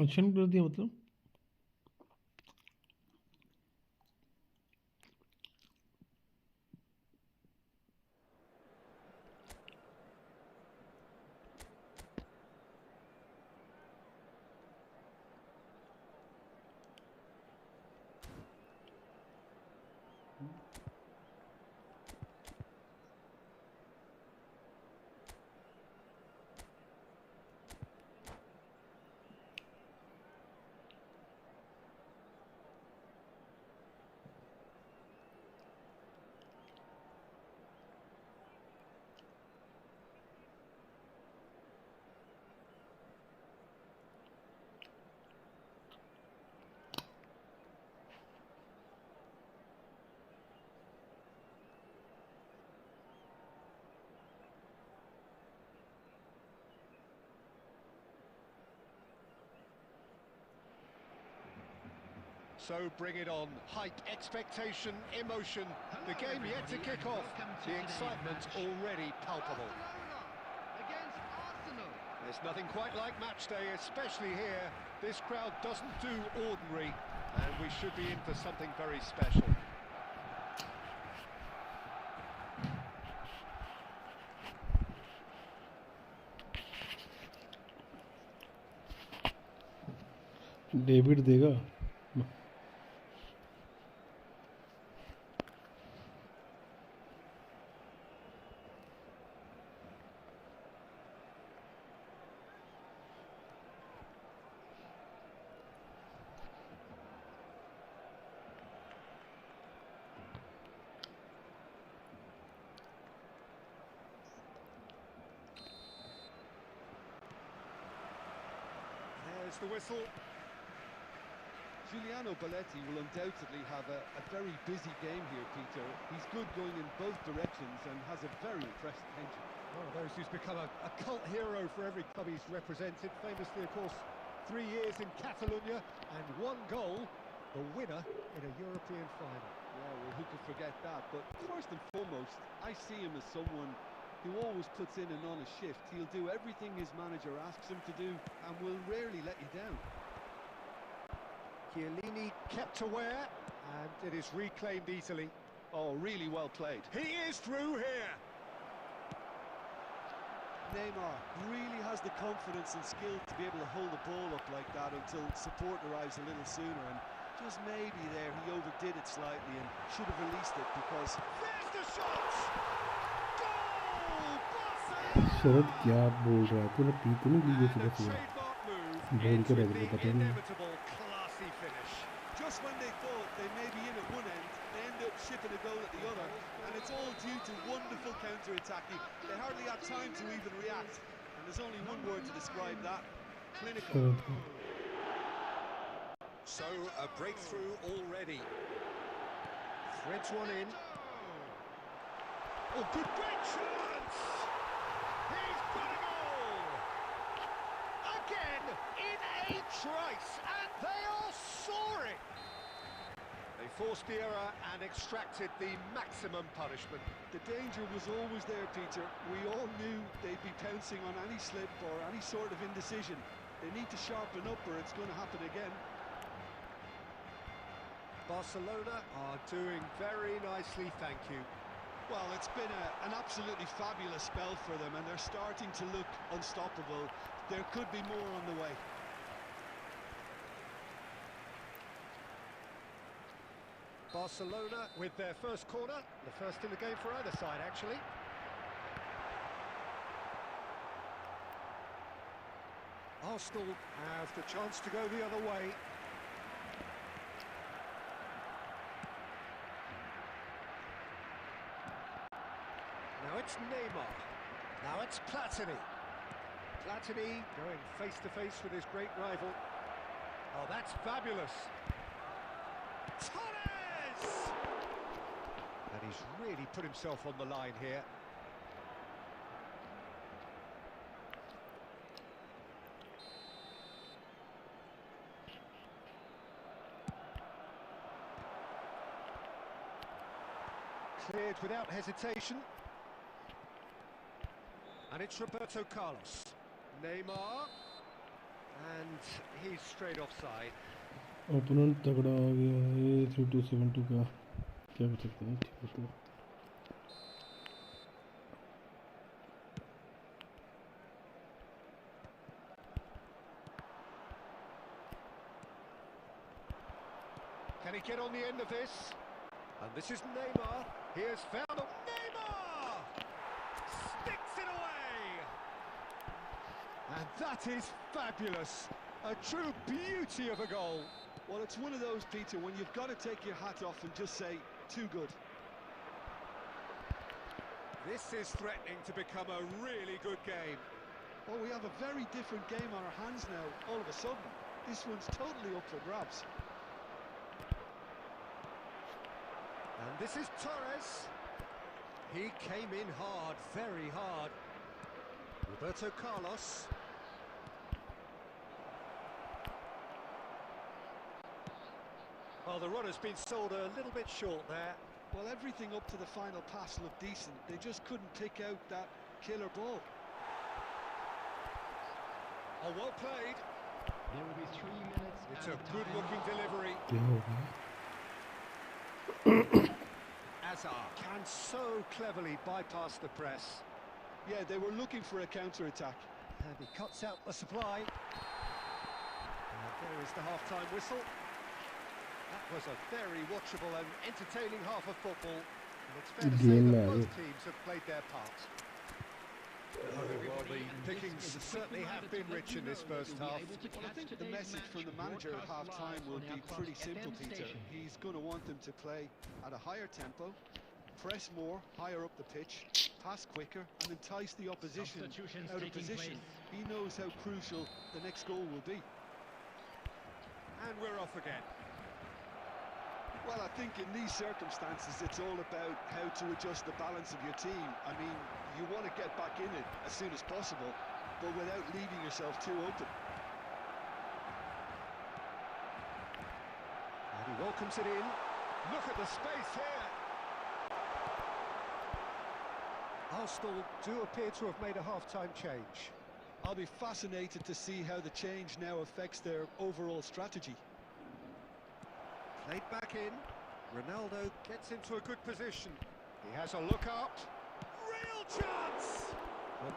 ऑप्शन कर दिया मतलब So bring it on. Hype, expectation, emotion. The game yet to kick off. The excitement already palpable. Barcelona against Arsenal. There's nothing quite like match day, especially here. This crowd doesn't do ordinary, and we should be in for something very special. David देगा There's the whistle. Giuliano Belletti will undoubtedly have a very busy game here, Peter. He's good going in both directions and has a very impressive engine. One of those who's become a cult hero for every club he's represented. Famously, of course, 3 years in Catalonia and 1 goal, the winner in a European final. Yeah, well, who could forget that? But first and foremost, I see him as someone who always puts in an honest shift. He'll do everything his manager asks him to do and will rarely let you down. Chiellini kept aware, and it is reclaimed easily. Oh, really well played. He is through here. Neymar really has the confidence and skill to be able to hold the ball up like that until support arrives a little sooner, and just maybe there he overdid it slightly and should have released it because... There's the shot! Goal! Barcelona! शरद क्या बोल रहा है तूने P तो नहीं ली ये सुबह सुबह Trademark move बोल ends के with रख दे the पता नहीं inevitable classy finish. Just when they thought they may be in at one end, they end up shipping a goal at the other, and it's all due to wonderful counter-attacking. They hardly had time to even react, and there's only one word to describe that: clinical. So a breakthrough already. Threads one in. Oh, good great chance! He's got a goal! Again in a trice, and they are soaring! They forced the error and extracted the maximum punishment. The danger was always there, Peter. We all knew they'd be pouncing on any slip or any sort of indecision. They need to sharpen up or it's going to happen again. Barcelona are doing very nicely, thank you. Well, it's been an absolutely fabulous spell for them, and they're starting to look unstoppable. There could be more on the way. Barcelona with their first corner, the first in the game for either side, actually. Arsenal have the chance to go the other way. Now it's Neymar. Now it's Platini. Platini going face-to-face with his great rival. Oh, that's fabulous. Torres! And he's really put himself on the line here. Cleared without hesitation. And it's Roberto Carlos. Neymar. And he's straight offside. Opponent तगड़ा आ गया है 3272 का, क्या कर सकते हैं, ठीक है। Can he get on the end of this? And this is Neymar. He has found a Neymar! Sticks it away! And that is fabulous. A true beauty of a goal. Well, it's one of those, Peter, when you've got to take your hat off and just say, too good. This is threatening to become a really good game. Well, we have a very different game on our hands now, all of a sudden. This one's totally up for grabs. And this is Torres. He came in hard, very hard. Roberto Carlos. Well, the run has been sold a little bit short there. Well, everything up to the final pass looked decent. They just couldn't pick out that killer ball. Oh, well played. There will be 3 minutes. It's a added good-looking time. delivery. क्या हो गया? Azar can so cleverly bypass the press. Yeah, they were looking for a counter-attack. And he cuts out the supply. And there is the half-time whistle. That was a very watchable and entertaining half of football. And it's fair to say that both teams have played their part. Well, the pickings certainly have been rich in this first half. Well, I think the message from the manager at half-time will be pretty simple, Peter. He's going to want them to play at a higher tempo, press more, higher up the pitch, pass quicker, and entice the opposition out of position. He knows how crucial the next goal will be. And we're off again. Well, I think in these circumstances, it's all about how to adjust the balance of your team. I mean, you want to get back in it as soon as possible, but without leaving yourself too open. And he welcomes it in. Look at the space here. Arsenal do appear to have made a half-time change. I'll be fascinated to see how the change now affects their overall strategy. Played back in. Ronaldo gets into a good position. He has a look up. Real chance!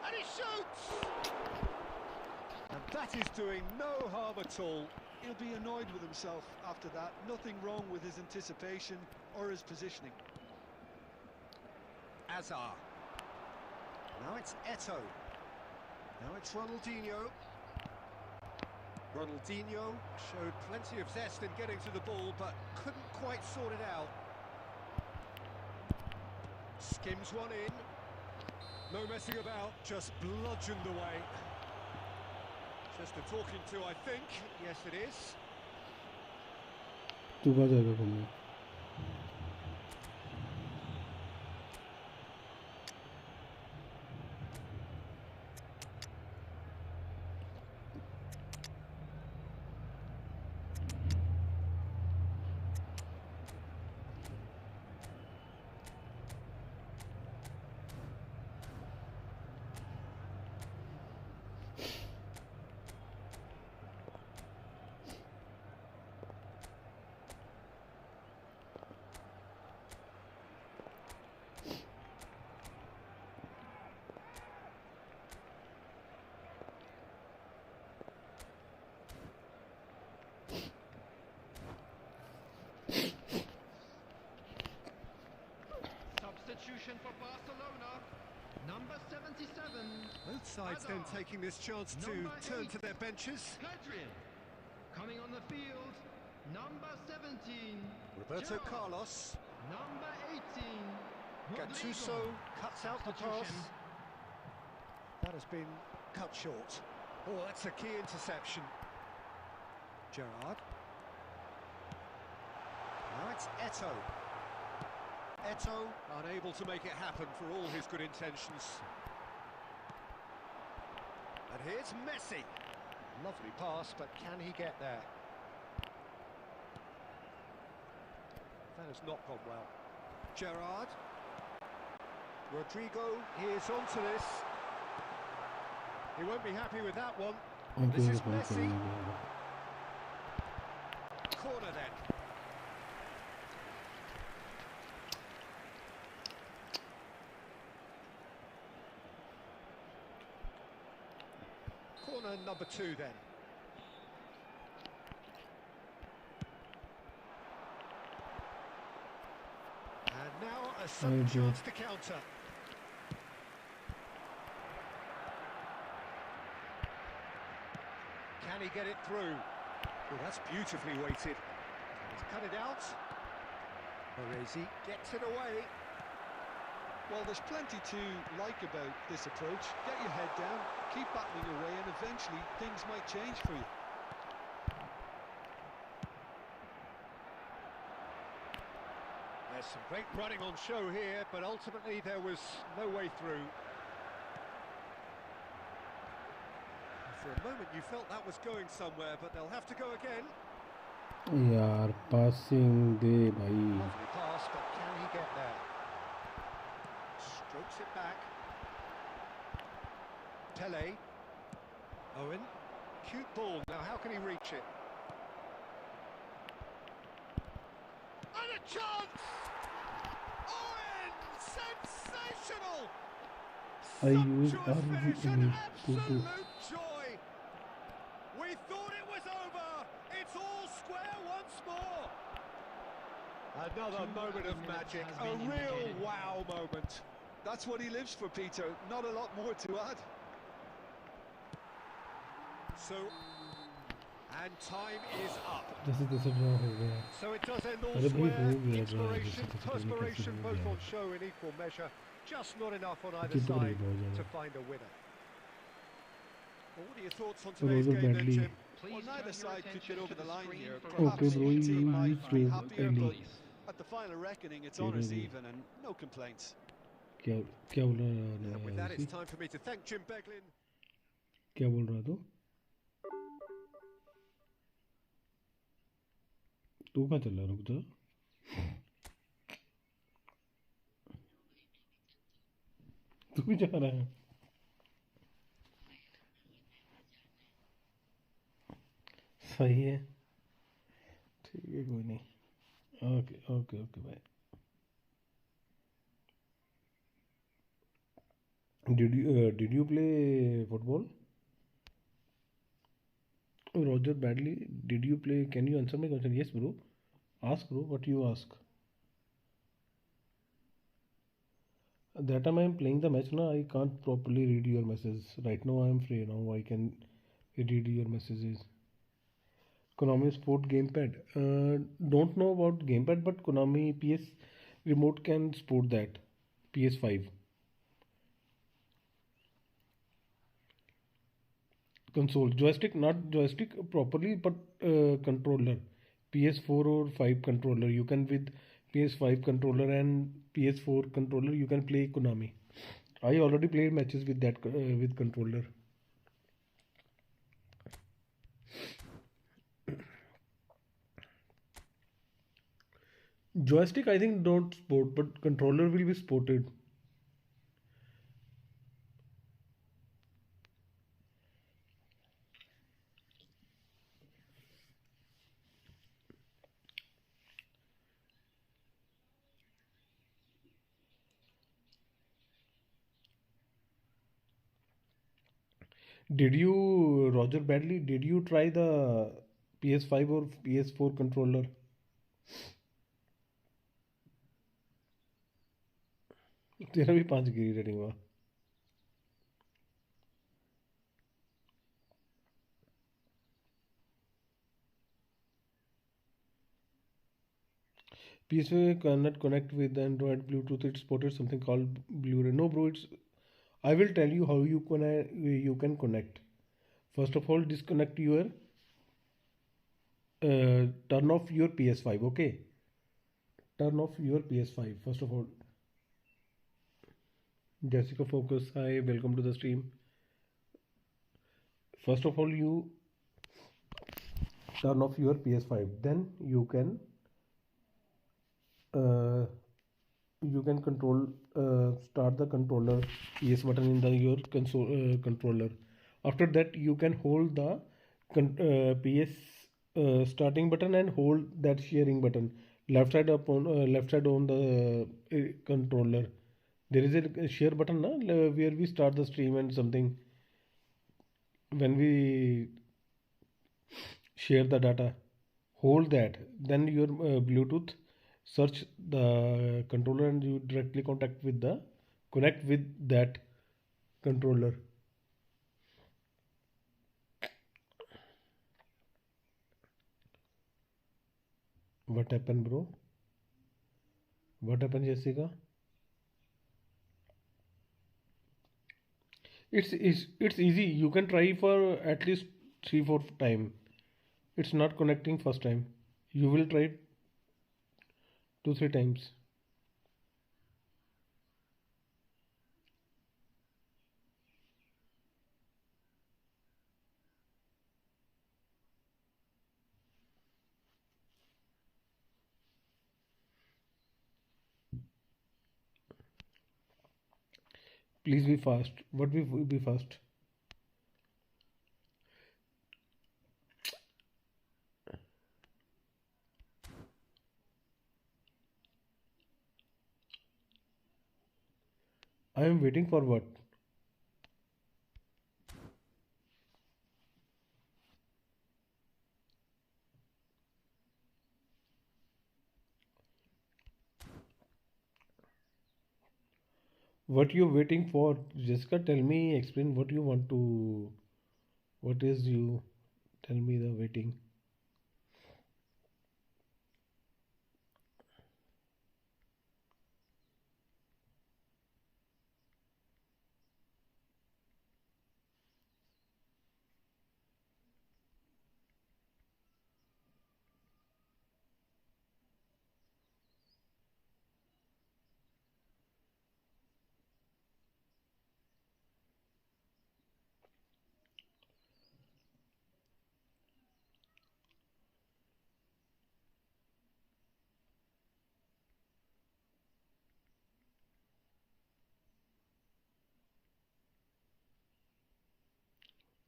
And he shoots! And that is doing no harm at all. He'll be annoyed with himself after that. Nothing wrong with his anticipation or his positioning. Azar. Now it's Eto'o. Now it's Ronaldinho. Ronaldinho showed plenty of zest in getting to the ball, but couldn't quite sort it out. Skims one in. No messing about, just bludgeoned away. Just a talking to, I think. Yes, it is. तू कहाँ जाएगा घूमने? Substitution for Barcelona. Number 77. Both sides then taking this chance to turn to their benches. Pedri. Coming on the field. Number 17. Roberto Gerrard. Carlos. Number 18. Gattuso cuts out the pass. That has been cut short. Oh, that's a key interception. Gerrard. Now it's Eto'o. Eto'o unable to make it happen for all his good intentions. And here's Messi. Lovely pass, but can he get there? That has not gone well. Gerrard. Rodrigo is onto this. He won't be happy with that one. This is Messi. Corner then. Corner number 2 then. And now a sudden chance to counter. Can he get it through? Well, that's beautifully weighted. He's cut it out. Baresi gets it away. Well, there's plenty to like about this approach. Get your head down, keep battling away, and eventually things might change for you. There's some great running on show here, but ultimately there was no way through. For a moment you felt that was going somewhere, but they'll have to go again. यार passing दे भाई. Lovely pass, but can he get there? Strokes it back. Pele. Owen. Cute ball. Now how can he reach it? And a chance! Owen! Sensational! I use Sumptuous finish and RV absolute joy! We thought it was over! It's all square once more! Another moment of magic, a real wow moment. That's what he lives for, Peter. Not a lot more to add. So, and time is up. जैसे तैसे draw हो गया. So it does end all अरे भाई square. हो गया draw. Inspiration, जैसे तैसे पता नहीं कैसे perspiration, हो both गया. on show in equal measure. Just not enough on either Keeper side भी बहुत ज़्यादा. to find a winner. Well, what are your thoughts on today's Roger game then, Bradley. Jim? Well, neither side could get over the line here. Okay, Perhaps bro, one team you might be throw happier, Ellie. but at the final reckoning, it's Okay, honours okay. even and no complaints. क्या क्या बोल रहा And with that, है? it's time for me to thank Jim Beglin. क्या बोल रहा तू? तू कहाँ चल रहा? रुक जा. तू भी जा रहा है? सही है. ठीक है, कोई नहीं. Okay okay okay bye. Did you play football? Roger Badley, did you play? Can you answer my question? Yes, bro. Ask, bro. What you ask? That time I am playing the match. Now I can't properly read your messages. Right now I am free. Now I can read your messages. Konami Sport Gamepad. Don't know about Gamepad, but Konami PS remote can support that. PS5. Console joystick, not joystick properly, but controller. PS4 or 5 controller. You can with PS5 controller and PS4 controller you can play Konami. I already played matches with that with controller. Joystick I think don't sport, but controller will be sported. Did you, Roger Badley, did you try the PS5 or PS4 controller? तेरा भी 5 गिरी rating हुआ. PS5 cannot connect with Android Bluetooth. It's supported something called Blu-ray. No, bro. It's. I will tell you how you can connect. First of all, disconnect your. Turn off your PS5. Okay. Turn off your PS5. First of all. Jessica Focus. Hi. Welcome to the stream. First of all, you turn off your PS5. Then you can. You can control start the controller PS button in the your console controller. After that, you can hold the PS starting button and hold that sharing button. Left side on the controller. There is a share button na, where we start the stream and something. When we share the data, hold that. Then your Bluetooth search the controller and you directly connect with that controller. What happened, bro? What happened, Jessica? It's easy. You can try for at least 3 4 time. It's not connecting first time. You will try 2 3 times. Please be fast. What will be fast? I am waiting for what? What you waiting for? Jessica, tell me, explain what you want to. What is you? Tell me the waiting.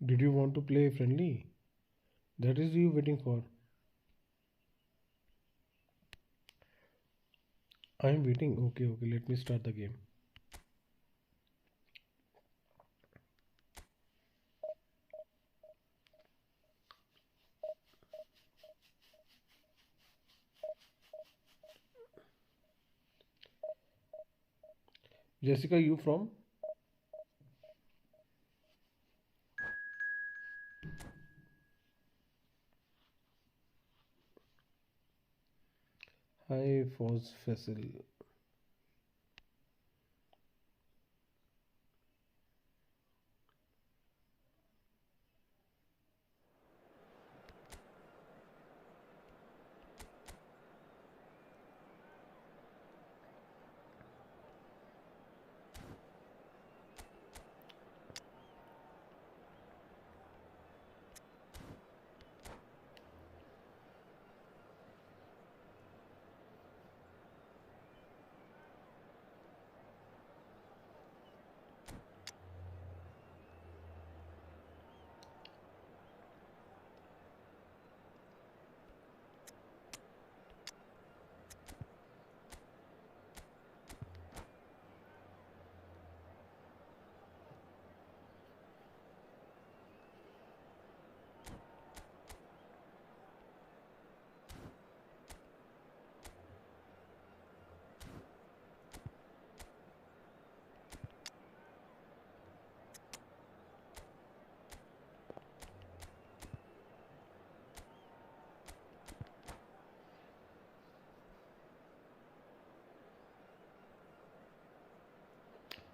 Did you want to play friendly? That is you waiting for. I am waiting. Okay, okay. Let me start the game. Jessica, you from? Hi, Foz Faisal.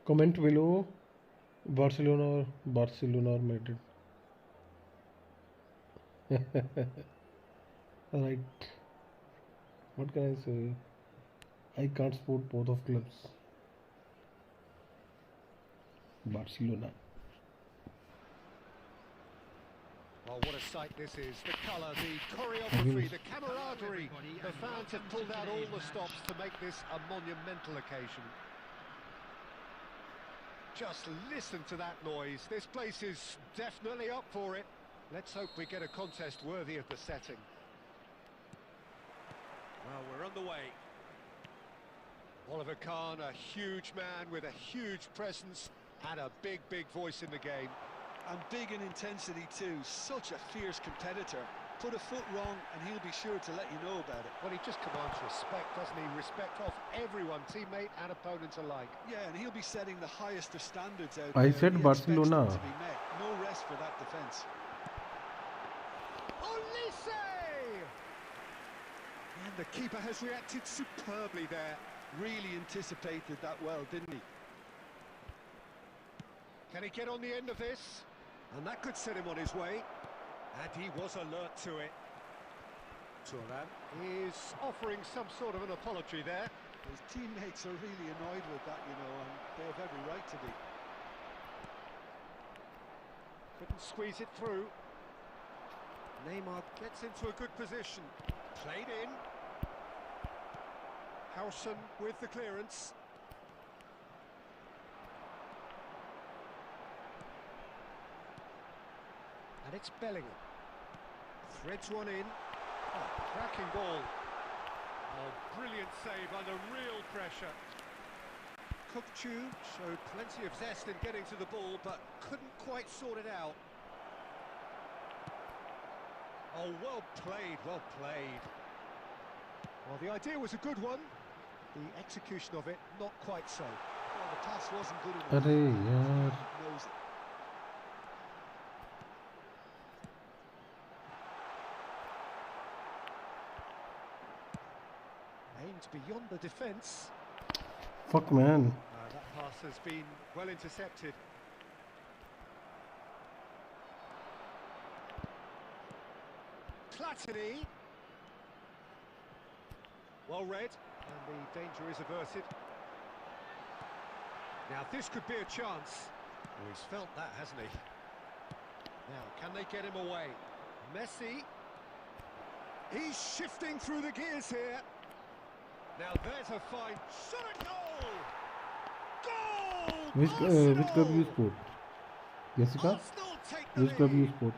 Comment below Barcelona or Madrid. Right. What can I say? I can't support both of clubs. Barcelona. Oh, what a sight this is. The colour, the choreography, the camaraderie. The fans have pulled out all the stops to make this a monumental occasion. Just listen to that noise. This place is definitely up for it. Let's hope we get a contest worthy of the setting. Well, we're on the way. Oliver Kahn, a huge man with a huge presence and a big, big voice in the game. And big in intensity too, such a fierce competitor. Put a foot wrong and he'll be sure to let you know about it. Well, he just commands respect, doesn't he? Respect off everyone, teammate and opponent alike. Yeah, and he'll be setting the highest of standards out I there. said He expects them Barcelona. to be met. No rest for that defence. Olise! And the keeper has reacted superbly there. Really anticipated that well, didn't he? Can he get on the end of this? And that could set him on his way. And he was alert to it. Turan is offering some sort of an apology there. His teammates are really annoyed with that, you know, and they have every right to be. Couldn't squeeze it through. Neymar gets into a good position. Played in. Howson with the clearance. And it's Bellingham. Threads one in. Oh, cracking ball. Oh, brilliant save under real pressure. Kukçu showed plenty of zest in getting to the ball, but couldn't quite sort it out. Oh, well played, well played. Well, the idea was a good one. The execution of it, not quite so. Well, the pass wasn't good enough. अरे यार Knows it. Aimed beyond the defence. fuck man. That pass has been well intercepted. Platini. Well read, and the danger is averted. Now this could be a chance. Oh, he's felt that, hasn't he? Now, can they get him away? Messi. He's shifting through the gears here. Now there's a fine shot at goal! Goal! Which club you support? Jessica? Arsenal take the Which club you lead. support?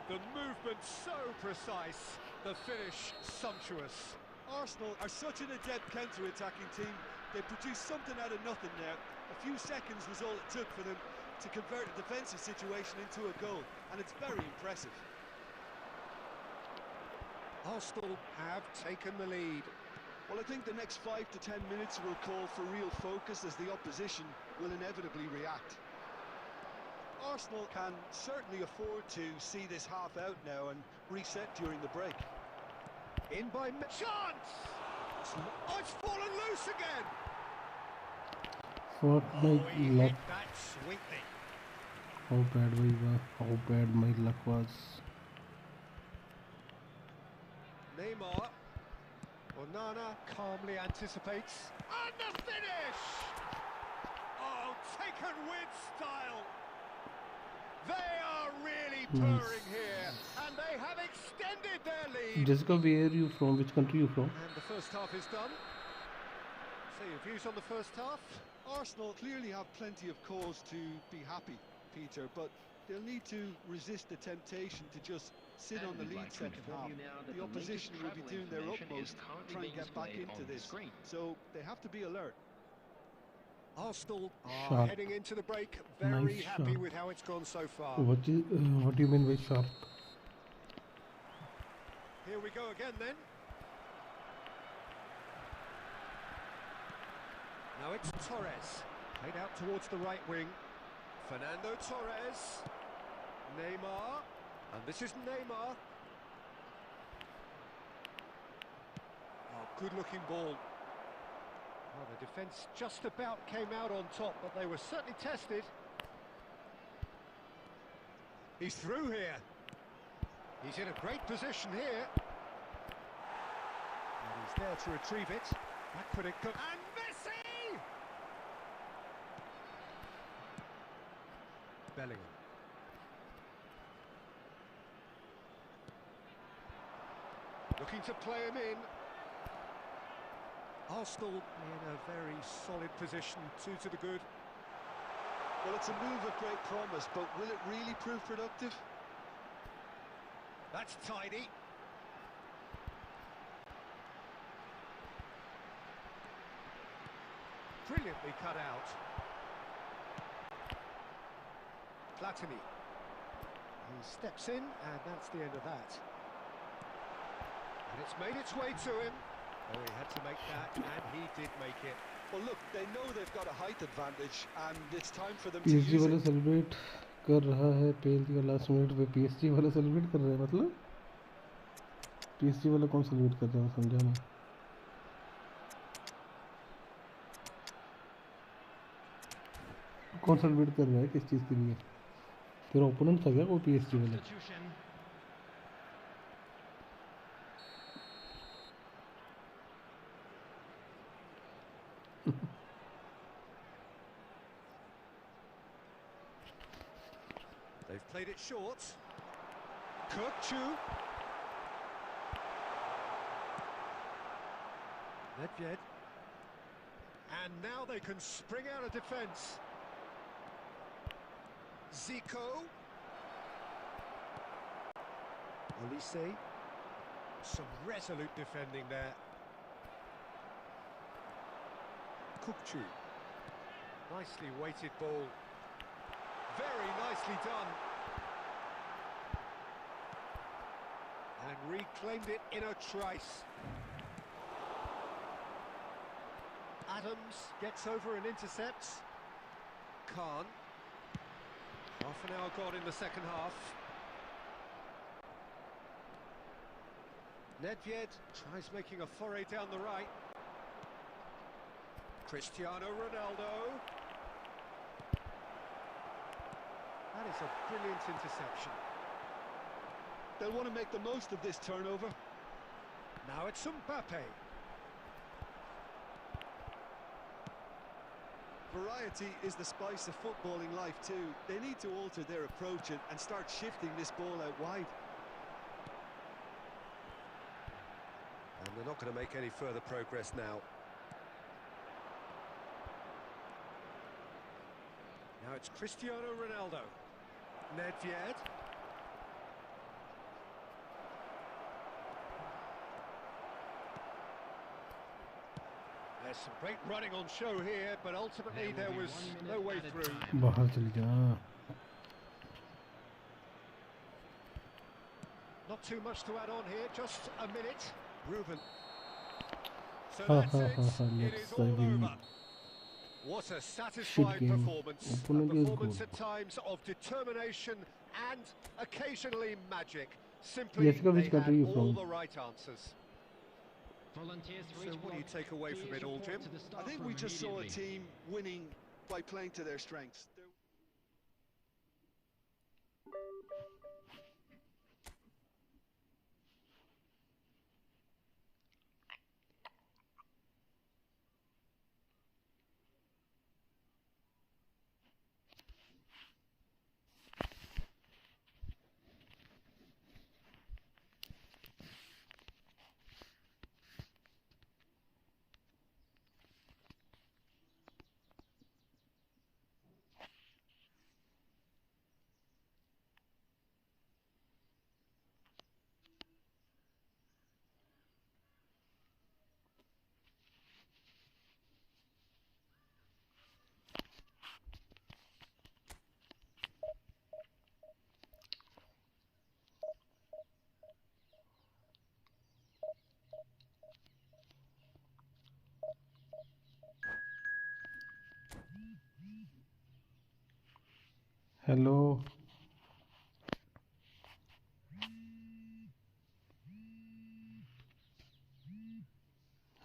The movement so precise, the finish sumptuous. Arsenal are such an adept counter-attacking team. They produced something out of nothing there. A few seconds was all it took for them to convert a defensive situation into a goal, and it's very impressive. Arsenal have taken the lead. Well, I think the next 5 to 10 minutes will call for real focus as the opposition will inevitably react. Arsenal can certainly afford to see this half out now and reset during the break. In by chance! Oh, it's fallen loose again! Fuck Oh, my he luck. hit that sweetly. How bad how bad my luck was. Neymar. Onana calmly anticipates. And the finish! Oh, taken with style. They are really purring here, and they have extended their lead. Jessica, where are you from? Which country are you from? And the first half is done. So your views on the first half? Arsenal clearly have plenty of cause to be happy, Peter, but they'll need to resist the temptation to just sit on the lead second half. The opposition will be doing their utmost to try and get back into this, so they have to be alert. Arsenal are Sharp. heading into the break very Nice happy sharp. with how it's gone so far. What do you mean by sharp? Here we go again then. Now it's Torres, played out towards the right wing. Fernando Torres, Neymar, and this is Neymar. Oh, good-looking ball. Well, the defence just about came out on top, but they were certainly tested. He's through here. He's in a great position here. And he's there to retrieve it. Back could it go? And Messi! Bellingham. Looking to play him in. Arsenal in a very solid position, 2 to the good. Well, it's a move of great promise, but will it really prove productive? That's tidy. Brilliantly cut out. Platini. He steps in, and that's the end of that. And it's made its way to him. Oh, he had to make that, and he did make it. Well, look, they know they've got a height advantage, and it's time for them to PSG use वाला it. Celebrate कर रहा है penalty का last minute पे PSG वाला celebrate कर रहा है मतलब पीएसजी वाला कौन सेलिब्रेट कर रहा है समझा नहीं कौन सेलिब्रेट कर रहा है किस चीज़ के लिए तेरा ओपोनेंट था क्या कोई पीएसजी वाला Substitution. They've played it short. Kirkchu. Nedved. And now they can spring out of defence. Zico. Olise. Some resolute defending there. Kukchu. Nicely weighted ball. Very nicely done. And reclaimed it in a trice. Adams gets over and intercepts. Khan. Half an hour gone in the second half. Nedved tries making a foray down the right. Cristiano Ronaldo. That is a brilliant interception. They'll want to make the most of this turnover. Now it's Mbappe. Variety is the spice of footballing life too. They need to alter their approach and start shifting this ball out wide. And they're not going to make any further progress now. Now it's Cristiano Ronaldo. Nedved. There's some great running on show here, but ultimately there was no way through. बाहर चली जा Not too much to add on here, just a minute. Ruben. So Ha, that's ha, it. ha, ha, It let's is all dive in. over. What a satisfying game. performance. A Opponent is performance good. at times of determination and occasionally magic. Simply, Jessica, which they country had you all from? the right answers. Volunteers for So each what do you block. take away from Please it all, report Jim? to the I staff think room we just saw a immediately. team winning by playing to their strengths. Hello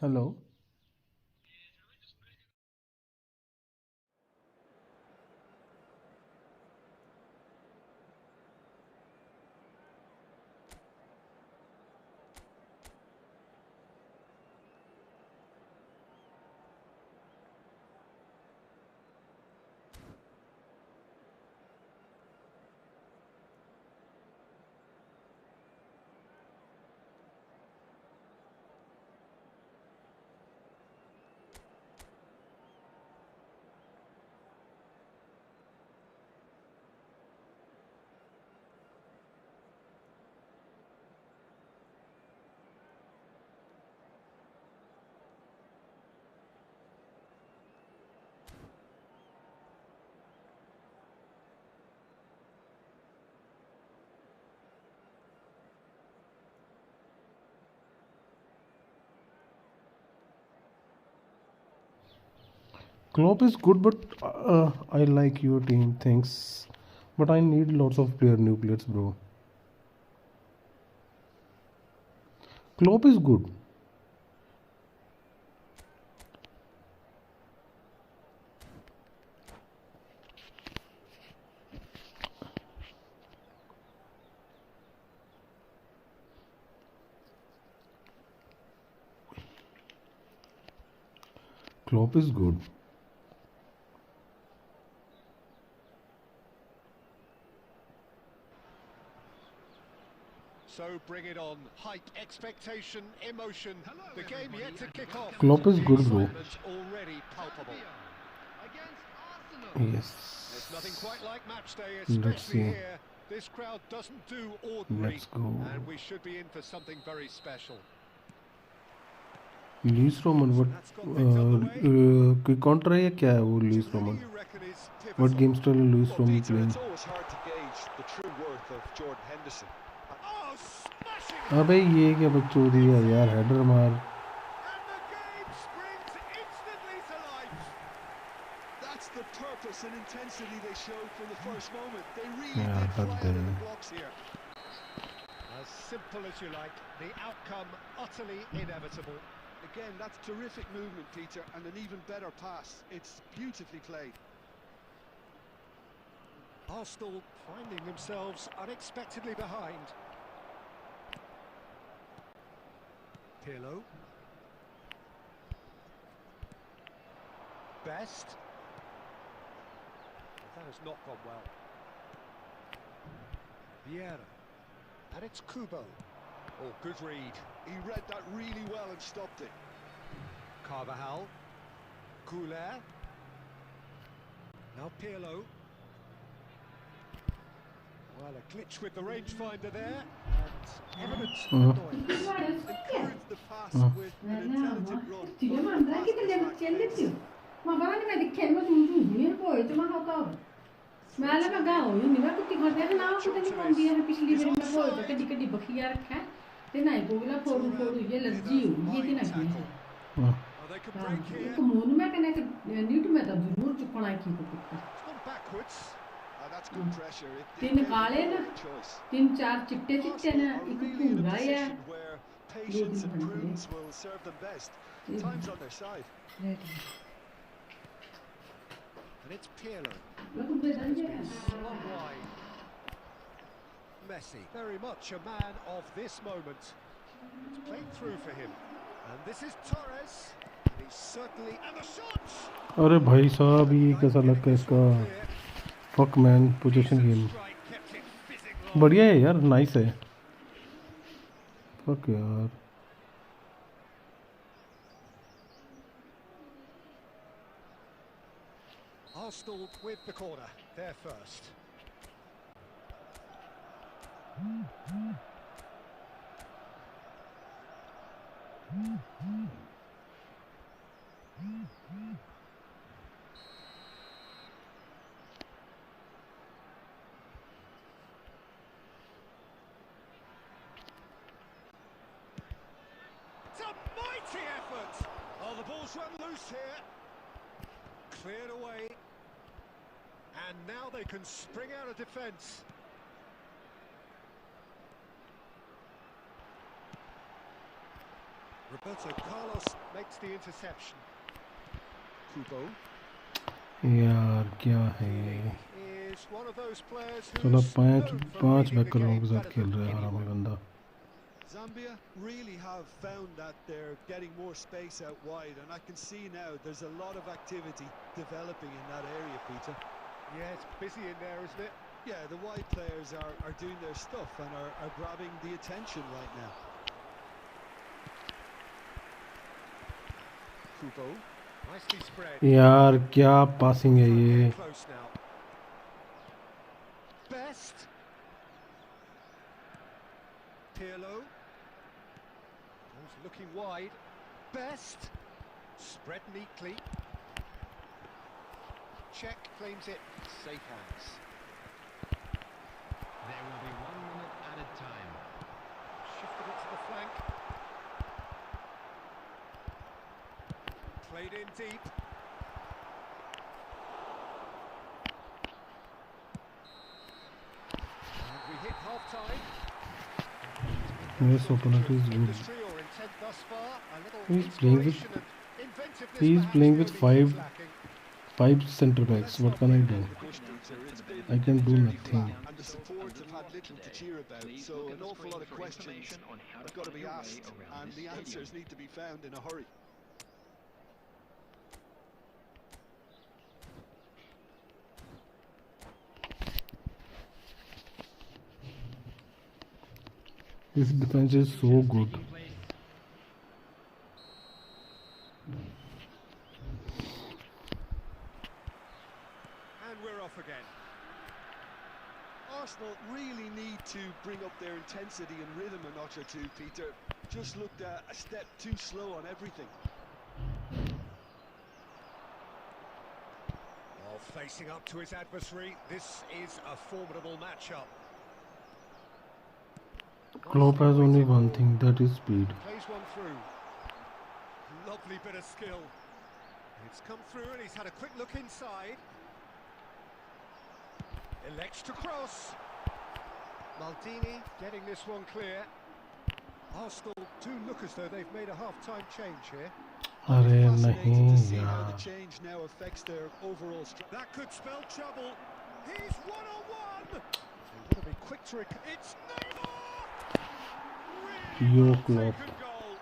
hello Klopp is good, but I like your team. Thanks, but I need lots of new players, bro. Klopp is good. Klopp is good. So bring it on. Hype, expectation, emotion. The game yet to kick off. Klopp is good, bro. Excitement already palpable. Against Arsenal. Yes. There's nothing quite like match day, Let's especially see. here. This crowd doesn't do ordinary. Let's go. And we should be in for something very special. Lewis Roman, what कोई counter है या क्या है वो Lewis Who Roman? do you reckon is What pivotal? game style is Lewis Well, Roman Peter, playing? it's always hard to gauge the true worth of Jordan Henderson. Oh, smashing! अबे ये क्या बकचोदी है यार, हेडर मार. And the game springs instantly to life. That's the purpose and intensity they showed from the first moment. They really Yeah, did but fly out then- of the blocks here. As simple as you like, the outcome utterly inevitable. Again, that's terrific movement, Peter, and an even better pass. It's beautifully played. Arsenal finding themselves unexpectedly behind. Pirlo. Best. That has not gone well. Vieira. And it's Kubo. Oh, good read. He read that really well and stopped it. Carvajal. Goulet. Now Pirlo. Well, a glitch with the rangefinder there. And evidence of annoyance. Encouraged the pass with an intelligent run. Oh, they could break here. It's gone backwards. That's good pressure. It तीन gave them काले no ना choice. तीन चार चिट्टे चिट्टे ना Arsenal are एक really in a पूरा है position where patience and prudence will serve them best. Time's on their side. And it's Pirlo. लोग बेदान जे Long wide. Messi, very much a man of this moment. It's played through for him. And this is Torres. And he's certainly... And the shots! अरे भाई साहब ये कैसा लग है इसका. Fuck man, possession game. Strike kept it fizzing long. बढ़िया है यार, nice है. Fuck यार. Arsenal with the corner. They're first. It's a mighty effort. Oh, the ball's run loose here. Cleared away. And now they can spring out of defence. Roberto Carlos makes the interception. Kubo यार क्या है ये. is one of those players चलो who's पांच known for पांच reading the Baker game के साथ better खेल than रहा है anyone. हरामी बंदा. Zambia really have found that they're getting more space out wide, and I can see now there's a lot of activity developing in that area, Peter. Yeah, it's busy in there, isn't it? Yeah, the wide players are doing their stuff and are grabbing the attention right now. Kubo, nicely spread. यार क्या passing है ये. Close now. Best. Pirlo. Ball's looking wide. Best. Spread neatly. Check claims it. Safe hands. There will be 1 minute added time. Shifted it to the flank. Played in deep. Half time. Yes, opponent is good. Industry or intent thus far. A little He's playing with inspiration and inventiveness he's perhaps playing the with only things lacking. five center backs. Let's What not can I beat do? around the bush, Peter. It's been I can do fairly nothing. flat, and the support have had little to cheer about. So an awful lot of questions have got to be asked, and the answers need to be found in a hurry. His defense is so good. And we're off again. Arsenal really need to bring up their intensity and rhythm a notch or two, Peter. Just looked a step too slow on everything. Well, facing up to his adversary, this is a formidable matchup. Klopp has only one thing, that is speed. Plays one through. Lovely bit of skill. It's come through and he's had a quick look inside. Elects to cross. Maldini getting this one clear. Arsenal do look as though they've made a half-time change here. अरे Fascinating to see नहीं how the यार. change now affects their overall That could spell trouble. He's one-on-one. They want to be quick to it's Neymar. Really Yo, well Klopp. taken goal.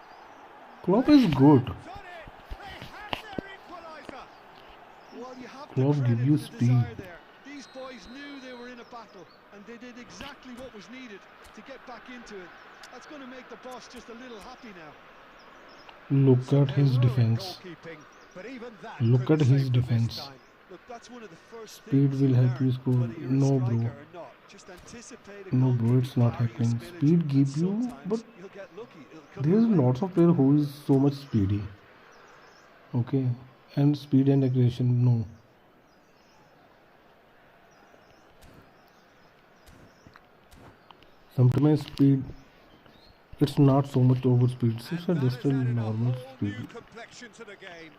Klopp is good. Done it. They have their equaliser. Well, you have Klopp to give credit you the speed. desire there. These boys knew they were in a battle, and they did exactly what was needed to get back into it. That's going to make the boss just a little happy now. Look at his Heroic defense. goalkeeping, but even that Look at couldn't his save them this defense. time. Look, that's one of the first Speed things will you help you learn, score. whether you're a No, striker bro. or not. Just anticipate a No, goal bro, it's not carry of happening. spillage, Speed and give you, sometimes but you'll get lucky. It'll come there is your way. lots of player who is so much speedy. Okay, and speed and aggression, no. Sometimes speed, it's not so much over speed. It's And just that a has added a normal whole speed. new complexion to the game.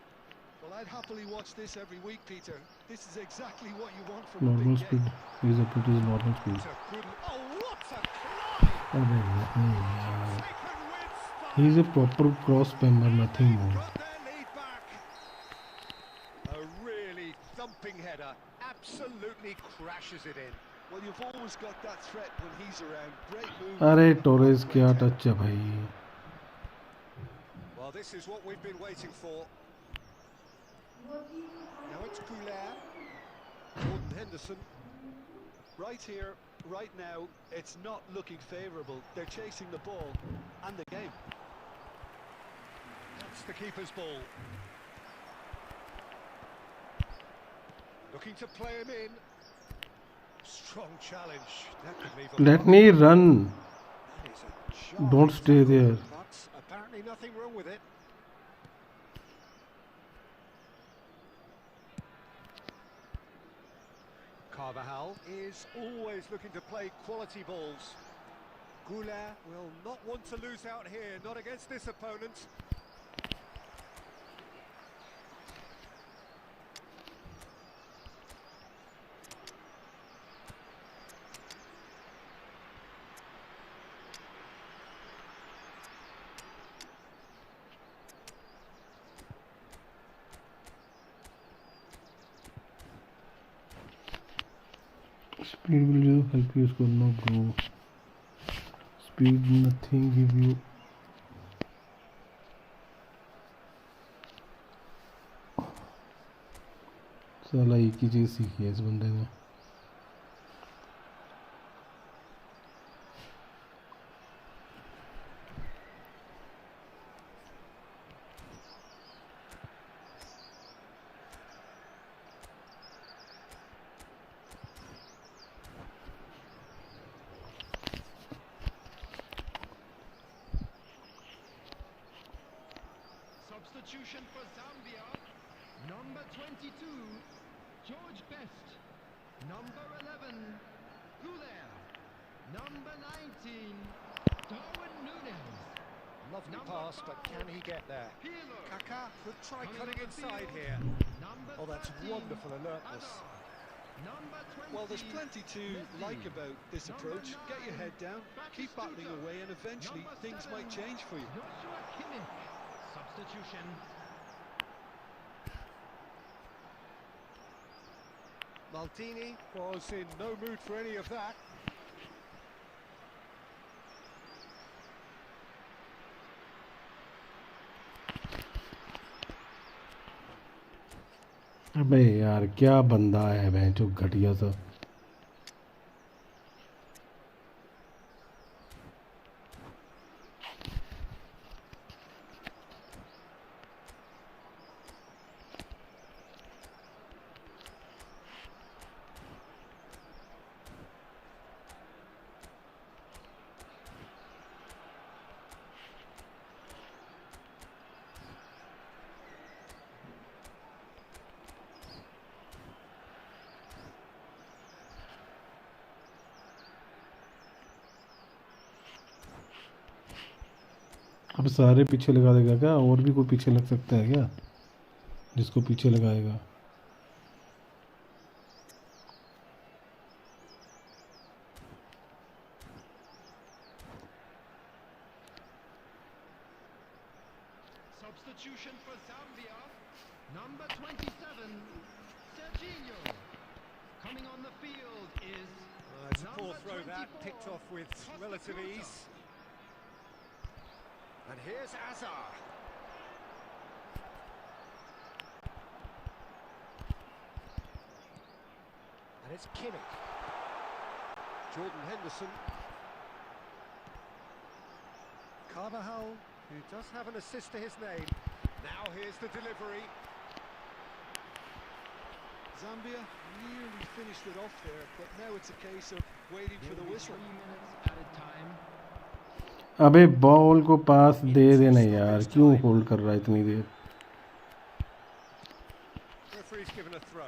Well, I'd happily watch this every week, Peter. This is exactly what you want from a Normal big speed game. is up. It is normal speed. It's a good. Oh, what a climb! अरे नहीं यार. Taken with style. He is a proper cross spammer, nothing more. Got their lead back. A really thumping header. Absolutely crashes it in. Well, you've always got that threat when he's around. Great move. अरे Torres क्या touch है भाई. Well, this is what we've been waiting for. Now it's Goulet. Jordan Henderson. Right here, right now, it's not looking favourable. They're chasing the ball and the game. That's the keeper's ball. Looking to play him in. Strong challenge. That could leave a Let mark. me run. That is a jarring Don't stay tackle, there. But apparently nothing wrong with it. Carvajal is always looking to play quality balls. Goulet will not want to lose out here, not against this opponent. Speed will you help you score? No, bro. Speed nothing give you. साला एक ही चीज सीखी है इस बंदे ने. Substitution for Zambia. Number 22, George Best. Number 11, Goulet. Number 19, Darwin Núñez. Lovely Number pass, but can he get there? Number 20. Well, there's plenty to like about this approach. Get your head down, keep battling away, and eventually things might change for you. Joshua Kimmich. Substitution. Maldini was in no mood for any of that. अबे यार क्या बंदा है भैं जो घटिया सा अब सारे पीछे लगा देगा क्या और भी कोई पीछे लग सकता है क्या जिसको पीछे लगाएगा Substitution for Zambia. Number 27. Serginho. Coming on the field is It's a poor number throw that, 24. picked off with relative ease. And here's Azar. And it's Kimmich. Jordan Henderson. Carvajal, who does have an assist to his name. Now here's the delivery. Zambia nearly finished it off there, but now it's a case of waiting for the whistle. 3 minutes at a time. अबे ball को पास दे देना यार क्यों hold कर रहा है इतनी देर Referee's given a throw.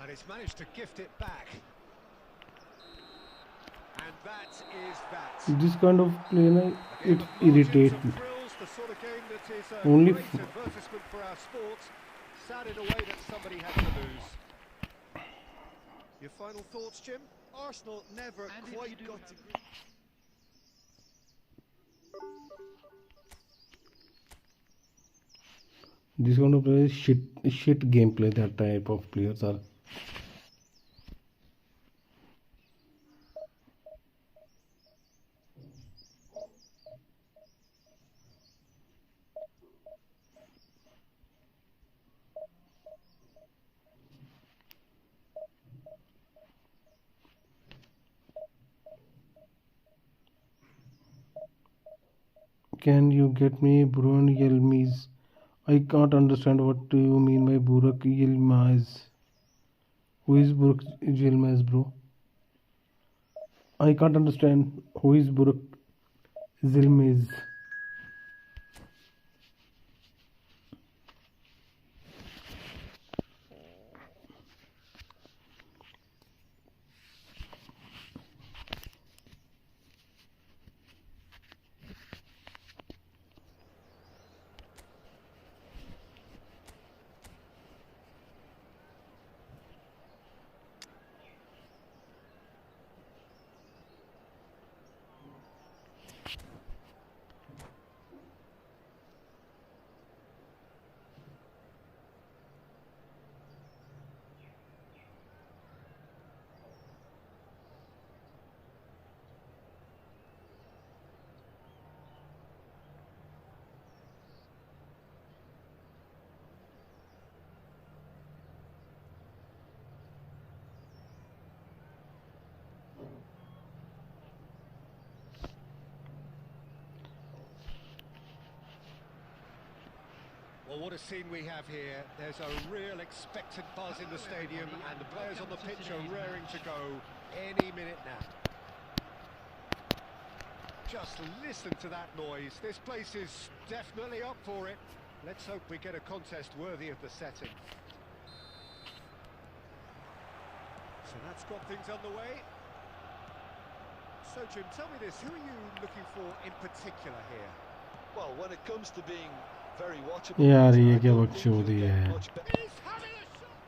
And it's managed to gift it back. And that is that. this kind of play na A it game of margins irritates and me thrills, the sort of game that is a Only great advertisement for our sport. Sad in a way that somebody had to lose. Your final thoughts, Jim? Arsenal never And if quite you do got have- to grips. this kind of play is shit gameplay that type of players are Can you get me Bruno Yilmaz? I can't understand what do you mean by Burak Yilmaz. Who is Burak Yilmaz, bro? I can't understand who is Burak Yilmaz. Well, what a scene we have here. There's a real expectant buzz in the stadium, and the players on the pitch are raring to go any minute now. Just listen to that noise. This place is definitely up for it. Let's hope we get a contest worthy of the setting. So that's got things underway. So, Jim, tell me this, who are you looking for in particular here? Well, when it comes to being very watchable, यार Peter, ये I क्या don't think बकचोदी you'll get है। much better. He's having a shot.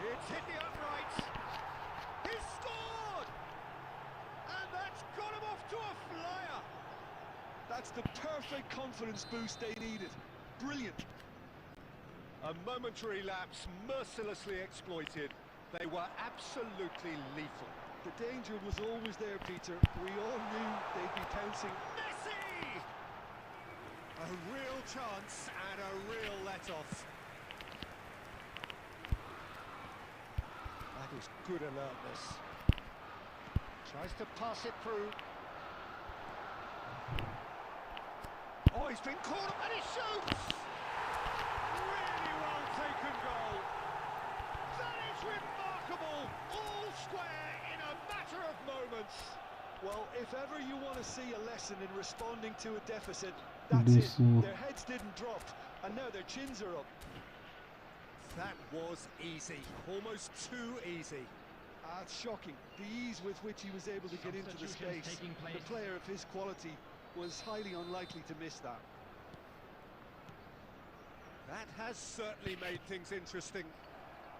It's hit the uprights. He's scored. And that's got him off to a flyer. That's the perfect confidence boost they needed. Brilliant. A momentary lapse mercilessly exploited. They were absolutely lethal. The danger was always there, Peter. We all knew they'd be pouncing. Messi! A real chance and a real let-off. That is good alertness. Tries to pass it through. Oh, he's been caught and he shoots! Really well taken goal. That is remarkable. All square in a matter of moments. Well, if ever you want to see a lesson in responding to a deficit, that's it. Their heads didn't drop, and now their chins are up. That was easy. Almost too easy. It's shocking, the ease with which he was able to get into the space. A player of his quality was highly unlikely to miss that. That has certainly made things interesting.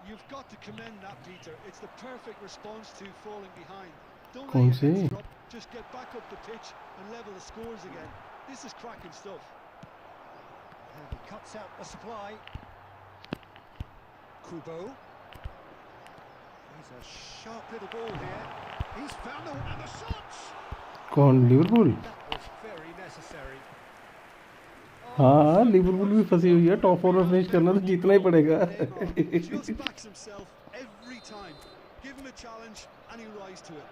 You've got to commend that, Peter. It's the perfect response to falling behind. Don't कौन let your से? heads drop, just get back up the pitch and level the scores again. This is cracking stuff. And he cuts out the supply. Kubo. He's a sharp little ball here. He's found the and the shots. कौन Liverpool? That was very necessary. हाँ Liverpool भी फंसी हुई है, top 4 में finish करना तो जीतना ही पड़ेगा। Just backs himself every time. Give him a challenge and he'll rise to it.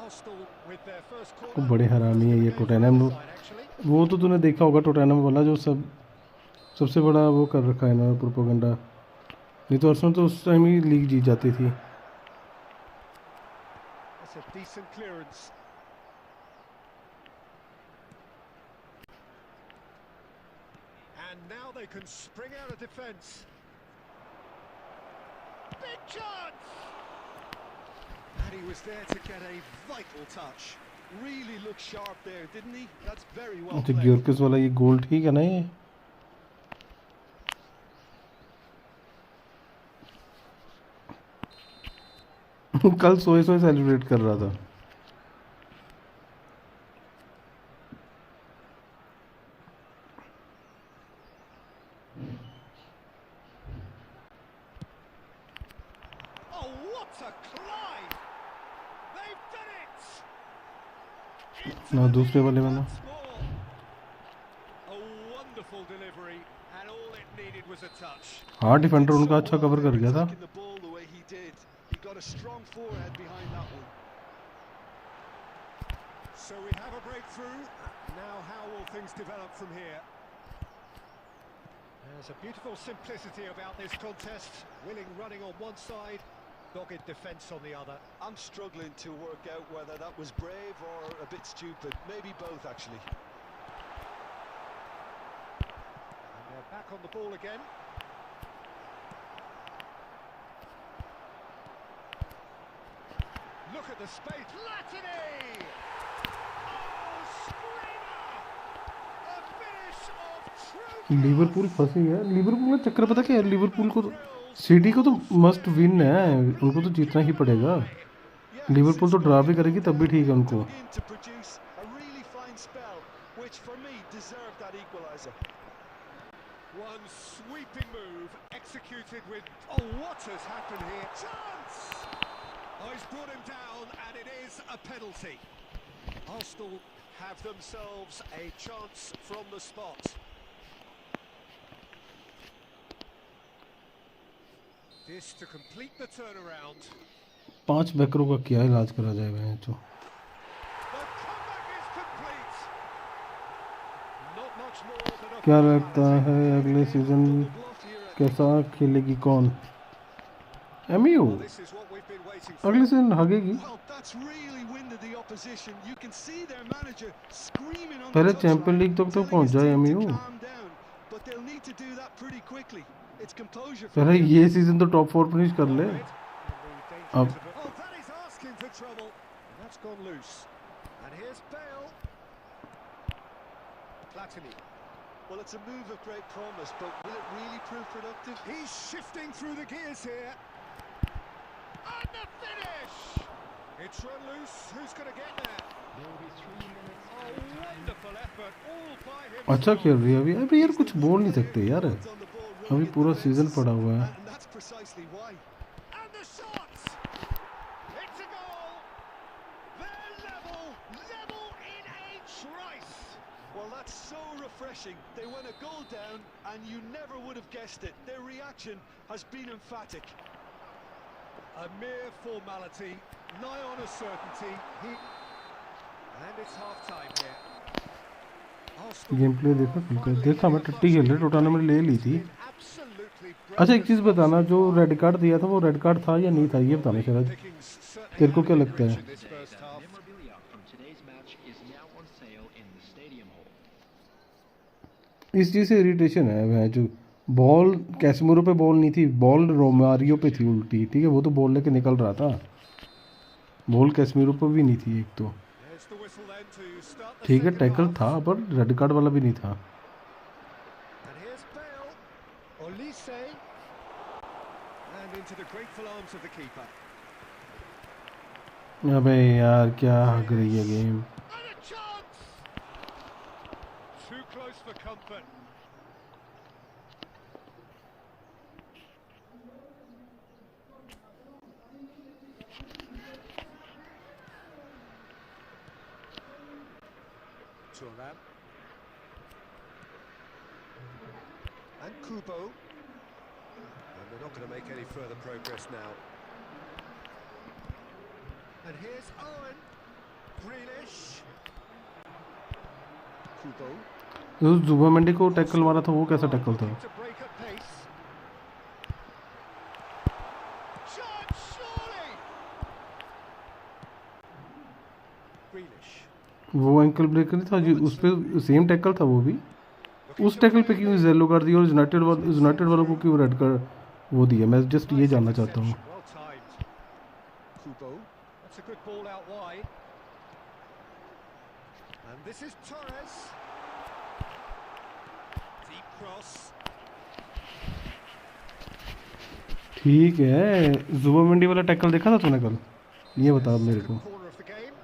Arsenal with their first वो corner. बड़े हरामी है ये टोटेनहम। वो तो तूने देखा होगा टोटेनहम वाला जो सबसे बड़ा वो कर रखा है ना प्रोपेगेंडा। नहीं तो अर्सेनल तो उस टाइम ही लीग जीत जाती थी। That's a decent clearance. And now they can spring out of defence. Big chance! And he was there to get a vital touch. Really looked sharp there, didn't he? That's very well अच्छा played. ग्योर्किस वाला ये गोल ठीक है ना ये? कल सोए सोए सेलिब्रेट कर रहा था। Oh, what a climb! They've done it! Into ना the दूसरे lead वाले में ना। once more. A wonderful delivery, and all it needed was a touch. हाँ डिफेंडर उनका अच्छा Well कवर कर there, गया था। attacking the ball the way he did. He got a strong forehead behind that one. So we have a breakthrough. Now how will things develop from here? There's a beautiful simplicity about this contest. Willing running on one side, dogged defence on the other. I'm struggling to work out whether that was brave or a bit stupid. Maybe both, actually. And they're back on the ball again. Look at the space. Latini! Oh, screamer! A finish of true Liverpool फंसी है। Liverpool का चक्कर पता क्या है? Liverpool को तो city को तो मस्ट विन है, उनको तो जीतना ही पड़ेगा। लिवरपूल तो ड्रा भी करेगी तब भी ठीक है उनको। To produce a really fine spell, which for me deserved that equaliser. One sweeping move executed with... Oh, what has happened here? Chance! Oh, he's brought him down, and it is a penalty. Arsenal have themselves a chance from the spot. This to complete the turnaround. 5 बैकरों का क्या इलाज करा जाएगा यहाँ तो। The comeback is complete. Not much more than a क्या लगता है अगले सीजन कैसा खेलेगी कौन? MU This is what we've been waiting for. अगले season भागेगी। Well, that's really winded the opposition. You can see their manager screaming on पहले the champion league तक तो telling पहुंच his जाए team to MU. calm down, but they'll need to do that pretty quickly. It's composure for पहले them. ये season तो top 4 finish कर ले। Oh, अब that is asking for trouble. And that's gone loose. And here's Bale. Platini. Well, it's a move of great promise, but will it really prove productive? He's shifting through the gears here. And the finish! It's run loose. Who's going to get there? There will be 3 minutes. Oh, wonderful effort, all by him. अच्छा खेल रही है अभी। अभी यार कुछ बोल नहीं सकते यार, अभी पूरा सीजन पड़ा हुआ है। And that's precisely why. And the shot! It's a goal! They're level in a trice! Well, that's so refreshing. They went a goal down, and you never would have guessed it. Their reaction has been emphatic. A mere formality, nigh on a certainty. And it's half-time here. Game play देखा मैं टट्टी खेल रहे, tournament ले ली थी। अच्छा एक चीज़ बताना, जो रेड कार्ड दिया था वो रेड कार्ड था या नहीं था, ये बताना शरद, तेरे को क्या लगता है? Memorabilia from today's match is now on sale in the stadium hall. इस चीज़ से इरिटेशन है वह जो बॉल कैसमीरो पे बॉल नहीं थी, बॉल रोमारियो पे थी उल्टी, ठीक है, वो तो बॉल लेके निकल रहा था, बॉल कैसमीरो पे भी नहीं थी एक तो, ठीक है टैकल था पर रेड कार्ड वाला भी नहीं था। And here's Bale, Olise, and into the grateful arms of the keeper. अबे यार क्या हग रही है game. And a chance! Too close for comfort. Turan. And Kubo. And they're not going to make any further progress now. And here's Owen. Grealish. Kubo. जो जुबामेंडी को tackle मारा था वो कैसा टैकल था? To break at pace. Shot, surely. Grealish. वो ankle break नहीं था जो उस पे सेम टैकल था, वो भी उस टैकल पे क्यों येलो कार्ड दिया और यूनाइटेड वालों को क्यों रेड कार्ड वो दिया? मैं जस्ट ये जानना चाहता हूँ। Well timed. Kubo. That's a good ball out wide. And this is Torres. Deep cross. ठीक है, जुबामेंडी वाला टैकल देखा था तूने कल? ये बता मेरे को। Corner of the game.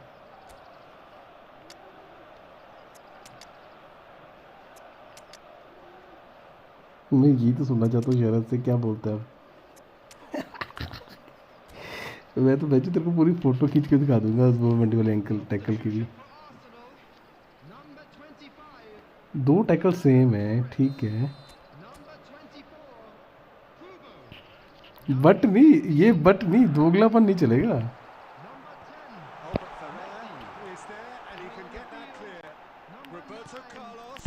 मैं ये तो सुनना चाहता हूँ शरद से, क्या बोलता है अब? मैं तो तेरे को पूरी फोटो खींच के दिखा दूंगा जुबामेंडी वाले एंकल टैकल की भी। Arsenal, number 25, दो टैकल सेम है, ठीक है, number 24, Kubo, बट नहीं, ये बट नहीं, दोगलापन नहीं चलेगा। number 10, Albert Ferrer is there and he can get that clear. Roberto Carlos.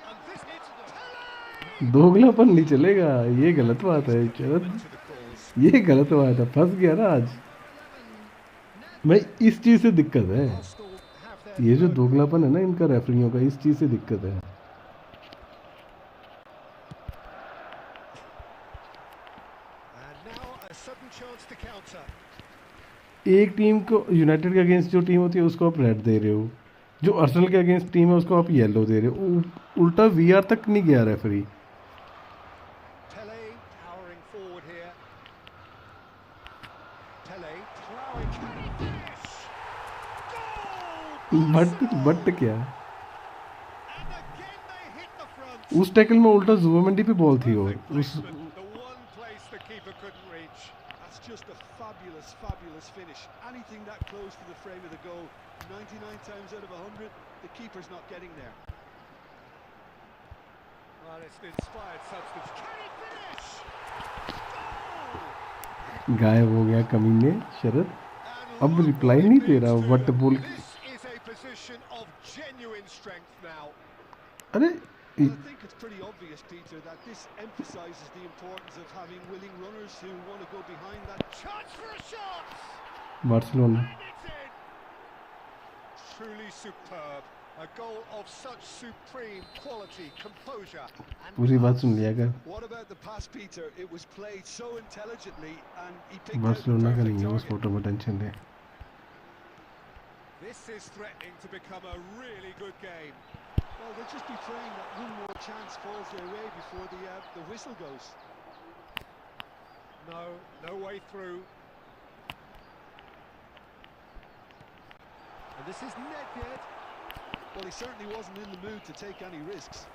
And this is Tele! दोगलापन नहीं चलेगा, ये गलत बात है शरद, To the calls. ये गलत बात है, फंस गया ना आज मैं। इस चीज़ से दिक्कत है, Arsenal have their ये जो third दोगलापन है ना इनका रेफरियों का, इस चीज़ से दिक्कत है। and now a sudden chance to counter. एक टीम को, यूनाइटेड के अगेंस्ट जो टीम होती है उसको आप रेड दे रहे हो, जो अर्सेनल के अगेंस्ट टीम है उसको आप येलो दे रहे हो, उल्टा वीआर तक नहीं गया referee. Tele powering forward here. Tele plowing. Can he finish? Goal! But क्या, And again they hit the front. उस टैकल में उल्टा जुबामेंडी पे बॉल थी, और Perfect उस placement, the one place the keeper couldn't reach. That's just a fabulous finish. Anything that close to the frame of the goal, 99 times out of 100, the keeper's not getting there. Well, it's an inspired substance. Can he finish? Goal! गायब हो गया कमीने शरद, And अब look reply what नहीं it दे रहा, leads what to. बोल। This is a position of genuine strength now. अरे Well, I think it's pretty obvious, Peter, that this emphasises the importance of having willing runners who want to go behind that. Chance for a shot! Barcelona, And it's in! Truly superb. A goal of such supreme quality, composure, and पूरी बात सुन लिया कर। What about the pass, Peter? It was played so intelligently and he picked out the Barcelona का perfect नहीं है, उस target. Photo में tension ले। this is threatening to become a really good game. Well, they'll just be praying that one more chance falls their way before the whistle goes. No way through. And this is Nedved. Well, he certainly wasn't in the mood to take any risks.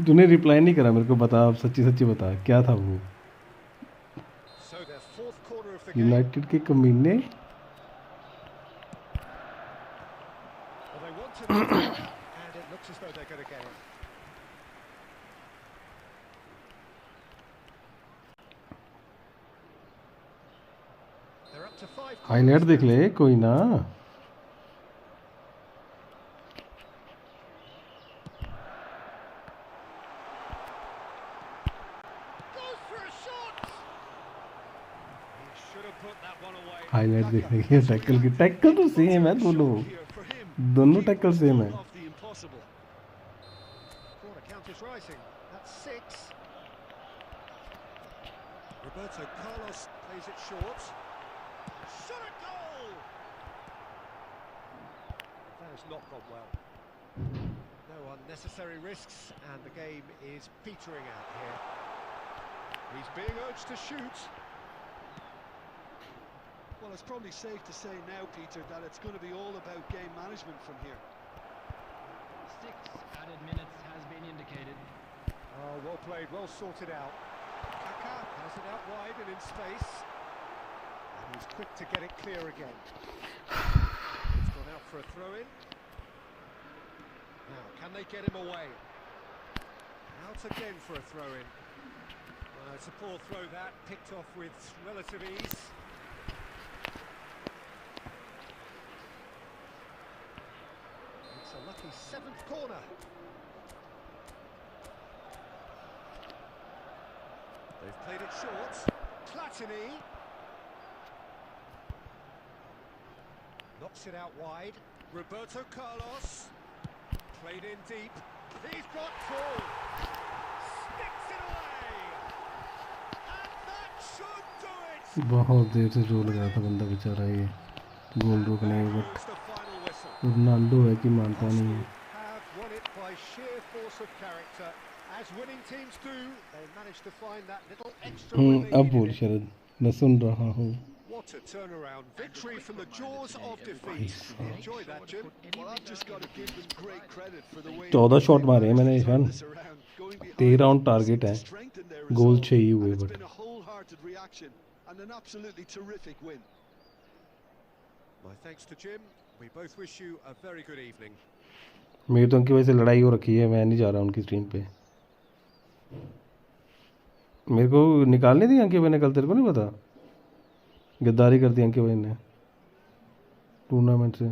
तूने reply नहीं करा मेरे को, बता अब सच्ची सच्ची बता क्या था वो। So their fourth quarter of the game. United के कमीने। Well, they want to do that, and it looks as though they're going to get it. They're up to 5. Highlight देख ले कोई ना। हाईलाइट देखने की टैकल की, टैकल तो सेम है दोनों टैकल सेम है। Roberto Carlos plays it short. Shot a goal! That has not gone well. No unnecessary risks, and the game is petering out here. He's being urged to shoot. Well, it's probably safe to say now, Peter, that it's going to be all about game management from here. 6 added minutes has been indicated. Oh, well played, well sorted out. Kaka has it out wide and in space. And he's quick to get it clear again. It's gone out for a throw-in. Now, can they get him away? Out again for a throw-in. It's a poor throw that, picked off with relative ease. It's a lucky 7th corner. They've played it short. Platini knocks it out wide. Roberto Carlos played in deep. He's got full. Sticks it away. And that should do it. बहुत देर से जो लगा था बंदा बेचारा ये गोल रोकने में, बट रोनाल्डो है कि मानता नहीं है। Have won it by sheer force of character. As winning teams do, they managed to find that little extra win they अब बोल needed. शरद, मैं सुन रहा हूँ। What a turnaround. Victory from the jaws of defeat. Enjoy that, Jim. Well, I've just got to give them great credit for the way 14 shot मारे हैं मैंने Ishan, this around, going behind 13 on target है, to strengthen their goal resolve. 6 ही हुए And it's but. been a wholehearted reaction and an absolutely terrific win. My thanks to Jim. We both wish you a very good evening. मेरी तो उनकी वजह से लड़ाई हो रखी है, मैं नहीं जा रहा उनकी स्ट्रीम पे। मेरे को निकालने दी अंकित भाई ने कल, तेरे को नहीं पता? गद्दारी कर दी अंकित भाई ने टूर्नामेंट से,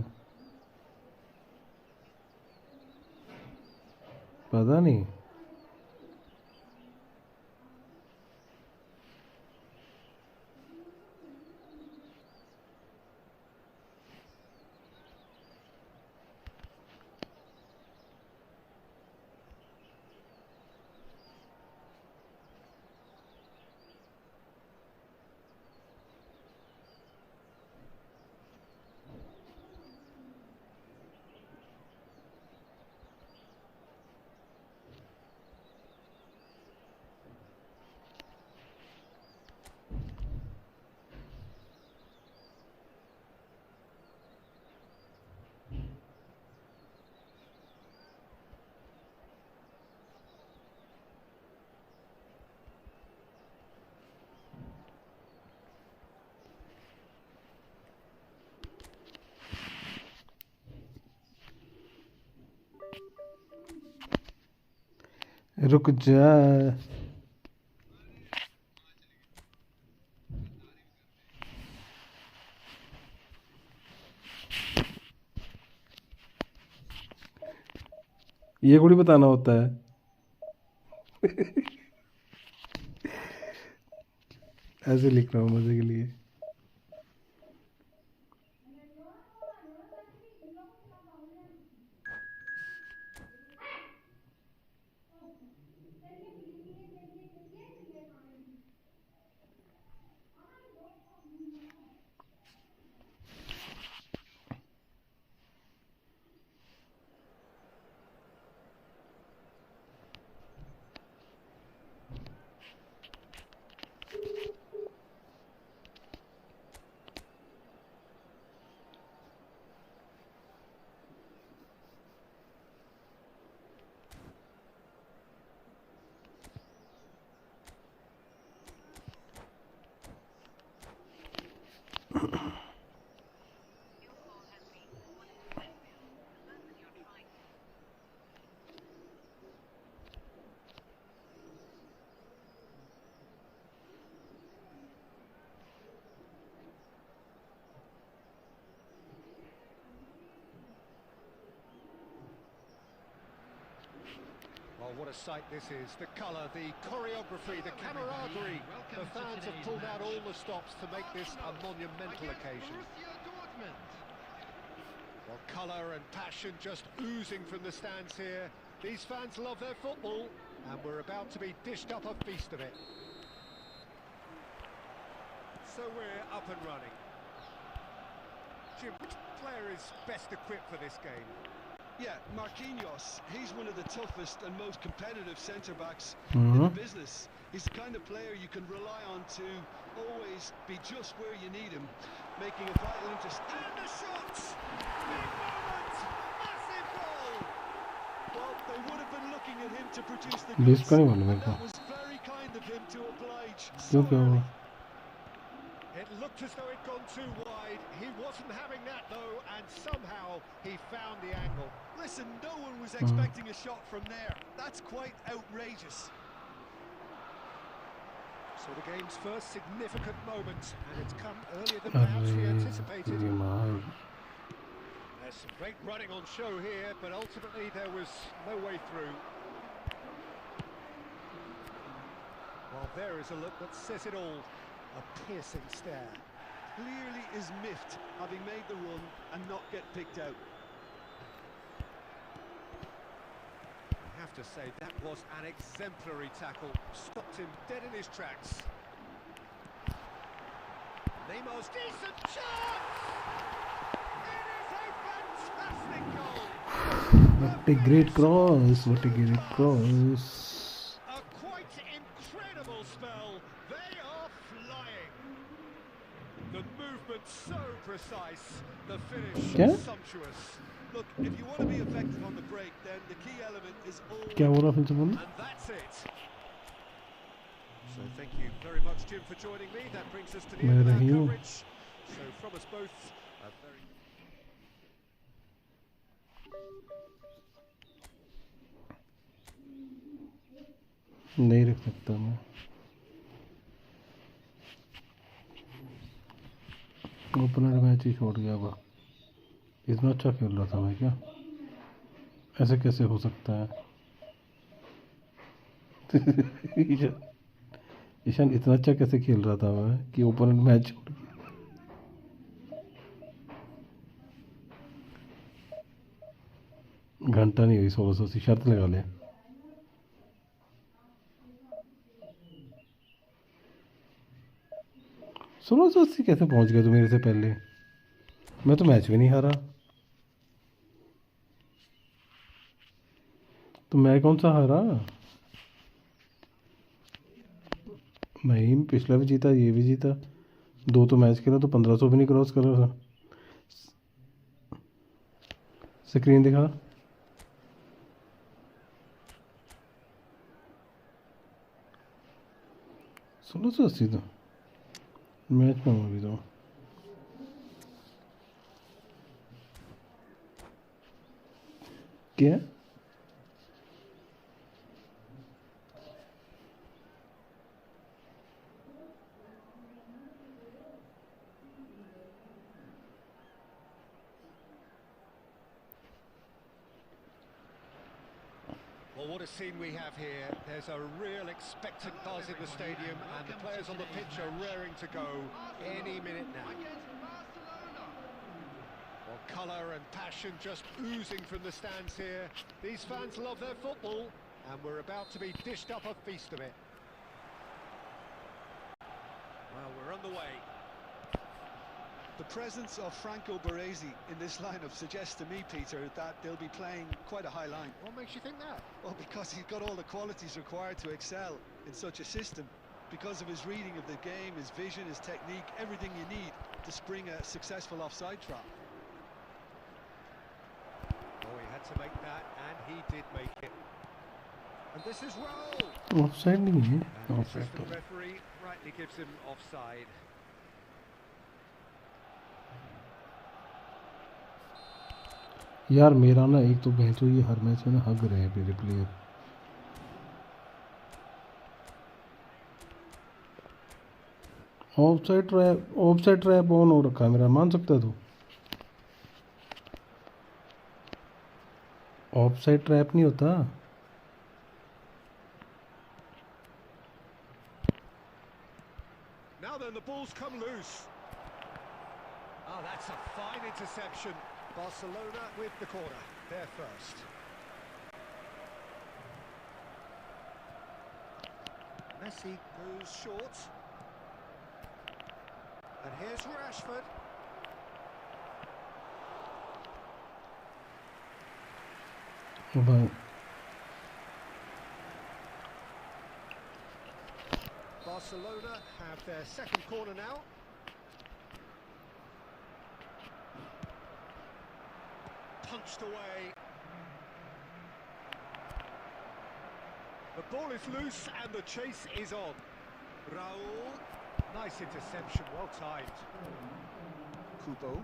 पता नहीं। रुक जा, ये थोड़ी बताना होता है। ऐसे लिख रहा हूँ मजे के लिए। Oh, what a sight this is. The colour, the choreography, the camaraderie. The fans have pulled out all the stops to make this a monumental occasion. Well, colour and passion just oozing from the stands here. These fans love their football, and we're about to be dished up a feast of it. So we're up and running. Jim, which player is best equipped for this game? Yeah, Marquinhos. He's one of the toughest and most competitive centre-backs in the business. He's the kind of player you can rely on to always be just where you need him, making a vital intercept. And the shots! Big moment! Massive goal! Well, they would have been looking at him to produce the This goods. and That was very kind of him to oblige so so early. It looked as though it'd gone too wide. He wasn't having that, though, and somehow he found the angle. Listen, no one was expecting a shot from there. That's quite outrageous. So the game's first significant moment, and it's come earlier than perhaps we anticipated. There's some great running on show here, but ultimately there was no way through. Well, there is a look that says it all. A piercing stare. Clearly is miffed, having made the run and not get picked out. I have to say, that was an exemplary tackle. Stopped him dead in his tracks. Neymar's decent chance! It is a fantastic goal! What a great cross! What a great cross! A quite incredible spell. They are flying. The movement so precise. The finish sumptuous. Look, if you want to be effective on the break, then the key element is always... And that's it. So thank you very much, Jim, for joining me. That brings us to the end of our coverage. So from us both, a very... नहीं रख सकता मैं opener match ही छोड़ गया वो इतना अच्छा खेल रहा था मैं क्या ऐसे कैसे हो सकता है ईशान इतना अच्छा कैसे खेल रहा था मैं कि ओपनर मैच छोड़ गया घंटा नहीं हुई 1600 शर्त लगा ले 1680 कैसे पहुंच गया तू मेरे से पहले मैं तो मैच भी नहीं हारा तो मैं कौन सा हारा मैं पिछला भी जीता ये भी जीता दो तो मैच खेला तो 1500 भी नहीं क्रॉस कर रहा था स्क्रीन दिखा सोलह सौ अस्सी तो मैच में हूँ अभी तो क्या Well, what a scene we have here. There's a real expectant buzz in the stadium, and the players on the pitch are raring to go any minute now. Well, colour and passion just oozing from the stands here. These fans love their football, and we're about to be dished up a feast of it. Well, we're on the way. The presence of Franco Baresi in this lineup suggests to me, Peter, that they'll be playing quite a high line. What makes you think that? Well, because he's got all the qualities required to excel in such a system. Because of his reading of the game, his vision, his technique, everything you need to spring a successful offside trap. Oh, he had to make that, and he did make it. And this is well. Offside नहीं है And the offside assistant referee rightly gives him offside. यार मेरा ना एक तो भैंसो ये हर match में ना हग रहे हैं मेरे प्लेयर ऑफसाइड ट्रैप ऑन हो रखा है मेरा मान सकता है तू ऑफसाइड ट्रैप नहीं होता the ball's come loose. Oh, that's a fine interception. Barcelona with the corner. They're first. Messi goes short. And here's Rashford. Wow. Barcelona have their second corner now. Punched away. The ball is loose and the chase is on. Raul. Nice interception, well timed. Kubo.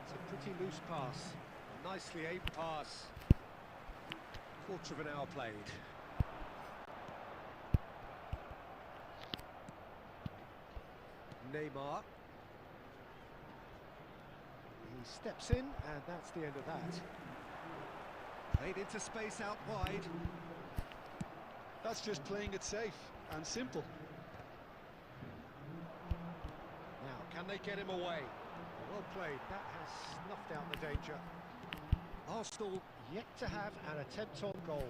It's a pretty loose pass. A nicely aimed pass. Quarter of an hour played. Neymar. He steps in, and that's the end of that. Played into space out wide. That's just playing it safe and simple. Now, can they get him away? Well played, that has snuffed out the danger. Arsenal yet to have an attempt on goal.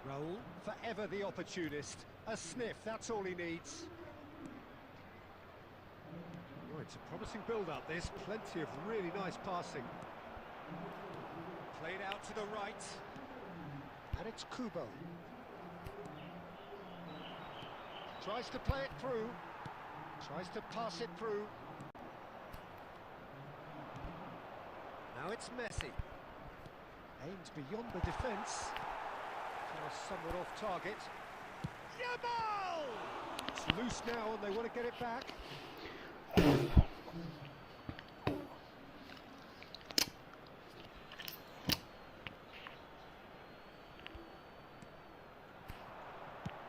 Raul, forever the opportunist. A sniff, that's all he needs. Oh, it's a promising build-up, this. Plenty of really nice passing. Played out to the right. And it's Kubo. Tries to play it through. Tries to pass it through. Now it's Messi. Aimed beyond the defence. Somewhat off target. Yamal! It's loose now and they want to get it back.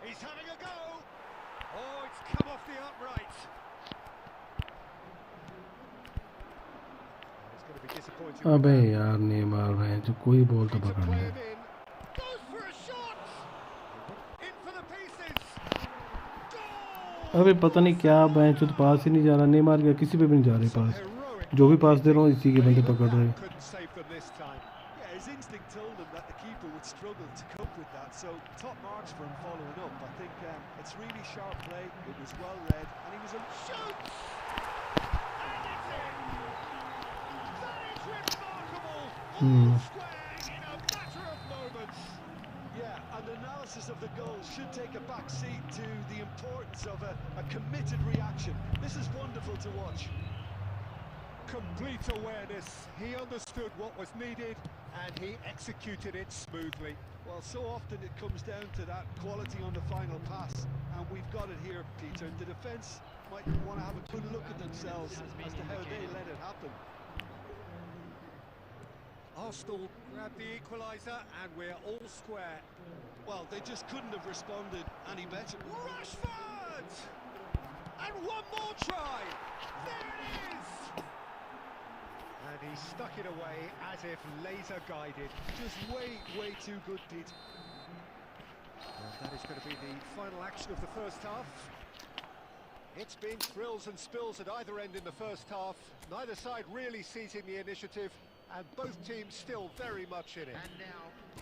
He's having a go! Oh, it's come off the upright. It's going to be disappointing. अबे यार Neymar भाई जो कोई ball तो पकड़ ले. Goes for a shot! In for the pieces! Goal! अबे पता नहीं क्या बेंच तो पास ही नहीं जा रहा. नेमार क्या किसी पे भी नहीं जा रहे पास. जो भी पास दे रहा हूँ इसी के बंदे पकड़ रहे हैं. Couldn't save them this time. Yeah, his instinct told him that the keeper would struggle to cope with that, so top marks for him following up. I think it's really sharp play, it was well read, and he was a... Shoots! And it's in! That is remarkable! All square in a matter of moments. Yeah, and analysis of the goal should take a back seat to the importance of a committed reaction. This is wonderful to watch. Complete awareness. He understood what was needed and he executed it smoothly. Well, so often it comes down to that quality on the final pass, and we've got it here, Peter. The defence might want to have a good look at themselves as to how they let it happen. Arsenal grab the equaliser and we're all square. Well, they just couldn't have responded any better. Rashford! And one more try! There it is! And he stuck it away as if laser guided. Just way too good, Pete. And that is going to be the final action of the first half. It's been thrills and spills at either end in the first half. Neither side really seizing the initiative, and both teams still very much in it.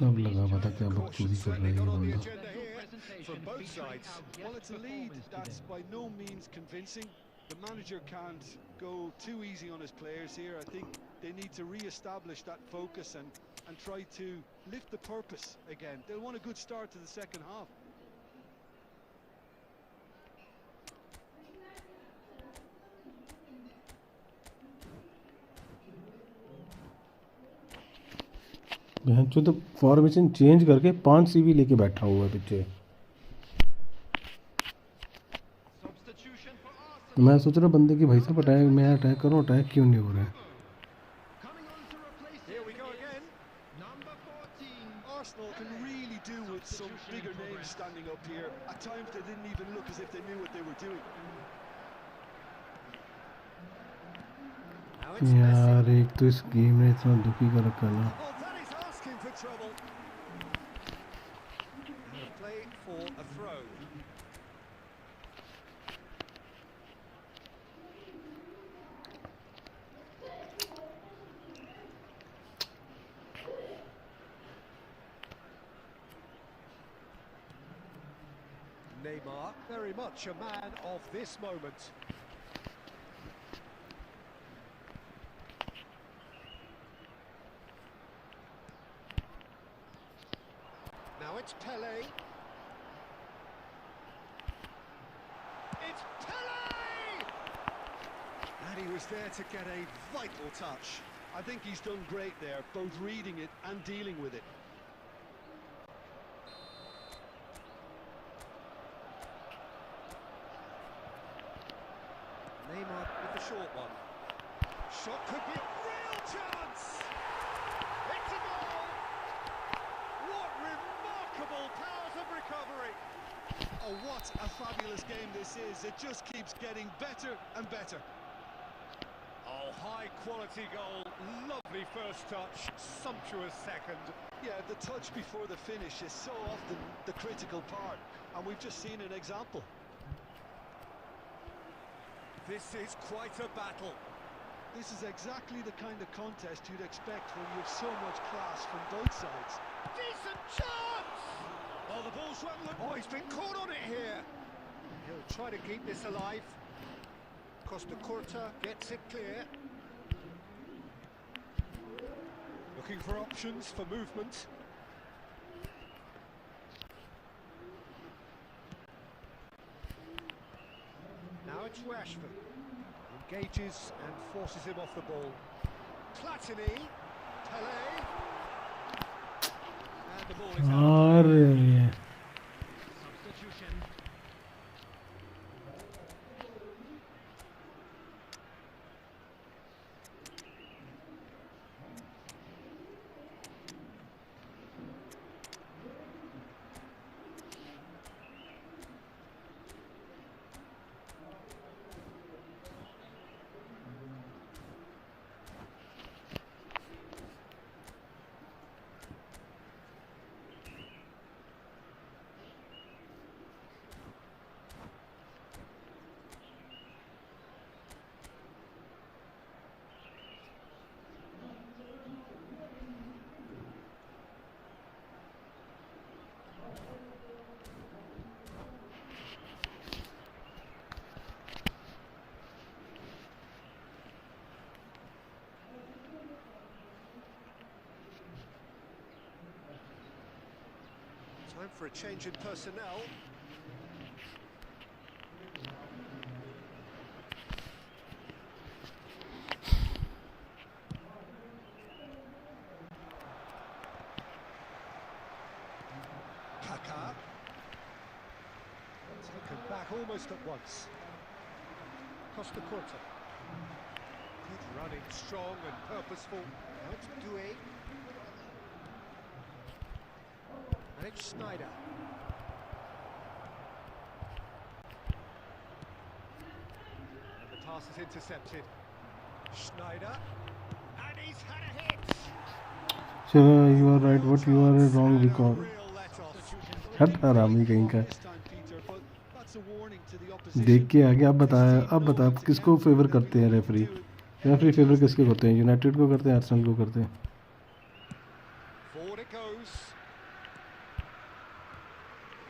अब लगा पता क्या बकचोदी कर रहे हैं Not on the बंदा. agenda here from both sides. Well, it's a lead that's by no means convincing. The manager can't go too easy on his players here. I think they need to re-establish that focus and try to lift the purpose again. They'll want a good start to the second half. जो तो formation change करके 5 CV लेके बैठा हुआ है पीछे. मैं सोच रहा बंदे की भाई साहब अटैक मैं अटैक करूं अटैक क्यों नहीं हो रहा है. Here we go again. Arsenal can really do with some bigger names standing up here. At times they didn't even look as if they knew what they were doing. Now it's Messi. यार एक तो इस game ने इतना दुखी कर रखा है ना. Oh, that is asking for trouble. And a play for a throw. Neymar, very much a man of this moment. Now it's Pele. It's Pele! And he was there to get a vital touch. I think he's done great there, both reading it and dealing with it. Neymar with the short one. Shot could be a real chance! It's a goal! What remarkable powers of recovery! Oh, what a fabulous game this is. It just keeps getting better and better. Oh, high quality goal, lovely first touch, sumptuous second. Yeah, the touch before the finish is so often the critical part, and we've just seen an example. This is quite a battle. This is exactly the kind of contest you'd expect when you have so much class from both sides. Decent chance! Oh, the ball's run. Oh, he's been caught on it here. He'll try to keep this alive. Costa Curta gets it clear. Looking for options for movement. Now it's Rashford. Engages and forces him off the ball. Platini. Pele. And the ball is out. Substitution. Time for a change in personnel. Kaká. Taken back almost at once. Costa Curta. Good running, strong and purposeful. Now it's Doué. And it's Sneijder. And the pass is intercepted. Sneijder. And he's had a hit. So you are right, what you are wrong because Real let-off. हट हरामी कहीं का देख के आगे आप बता किसको फेवर करते हैं रेफरी फेवर किसके करते हैं यूनाइटेड को करते हैं आर्सेनल को करते हैं Forward it goes.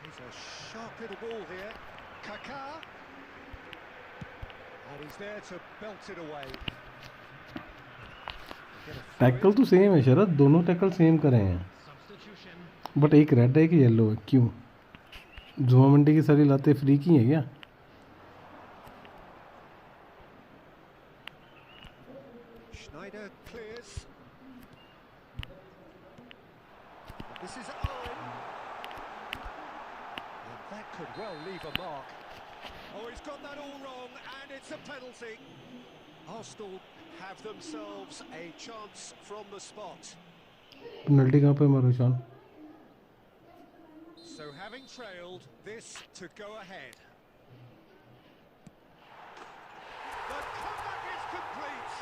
He's a sharp little ball here. Kaká. And he's there to belt it away. Tackle तो सेम है शरद दोनों टैकल सेम करे हैं बट एक रेड है एक येलो है क्यों जुमा मंडी की सारी लाते फ्री की हैं क्या Sneijder clears. This is Owen. And that could well leave a mark. Oh, he's got that all wrong, and it's a penalty. Arsenal have themselves a chance from the spot. Penalty कहाँ पे मारो शान So having trailed, this to go ahead. The comeback is complete.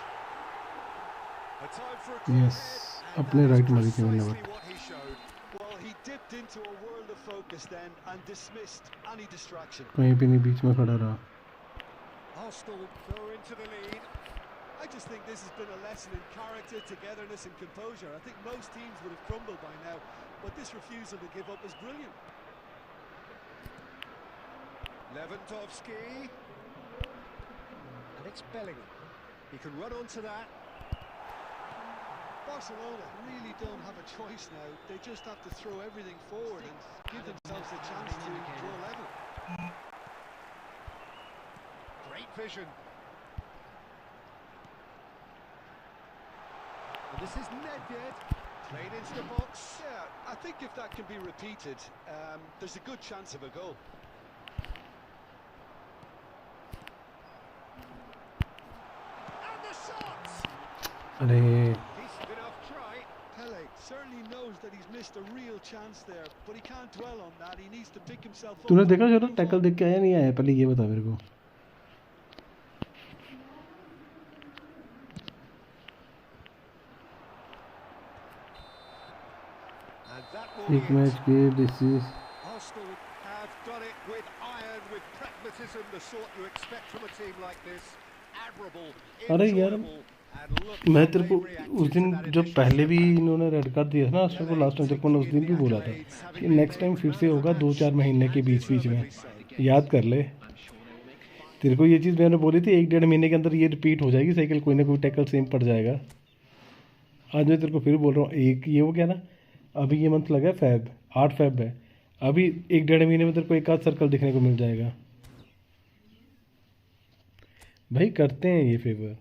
A time for a goal Yes, ahead, and अपने that is right मारी थी मैंने precisely but what he showed. Well, he dipped into a world of focus then and dismissed any distraction. कहीं पे नहीं बीच में खड़ा रहा Arsenal go into the lead. I just think this has been a lesson in character, togetherness and composure. I think most teams would have crumbled by now, but this refusal to give up is brilliant. Lewandowski. And it's Bellingham. He can run onto that. Barcelona really don't have a choice now. They just have to throw everything forward and give themselves a chance to draw level. Great vision. And this is Nedved. Played into the box. Yeah, I think if that can be repeated, there's a good chance of a goal. And the shot! अरे Decent enough try. Pele certainly knows that he's missed a real chance there, but he can't dwell on that. He needs to pick himself up. तूने देखा जो tackle देख के आया नहीं आया, पहले ये बता मेरे को। And that will be एक it. मैच के disease Arsenal have done it with iron, with pragmatism, the sort you expect from a team like this. Admirable, अरे यार, enjoyable, and look मैं how तेरे को they reacted उस to दिन that जब initial पहले भी setback. इन्होंने रेड कार्ड दिया था ना आस्ट्रो को लास्ट टाइम, तक मैंने उस दिन भी बोला था कि नेक्स्ट टाइम फिर से होगा 2-4 महीने के बीच बीच में, याद कर ले। तेरे को ये चीज़ मैंने बोली थी 1-1.5 महीने के अंदर ये रिपीट हो जाएगी साइकिल, कोई ना कोई टैकल सेम पड़ जाएगा। आज मैं तेरे को फिर बोल रहा हूँ, एक ये हो गया ना, अभी ये मंथ लगा है फेब, 8 फेब है, अभी 1-1.5 महीने में तेरे को एक आध सर्कल दिखने को मिल जाएगा। भाई करते हैं ये फेवर।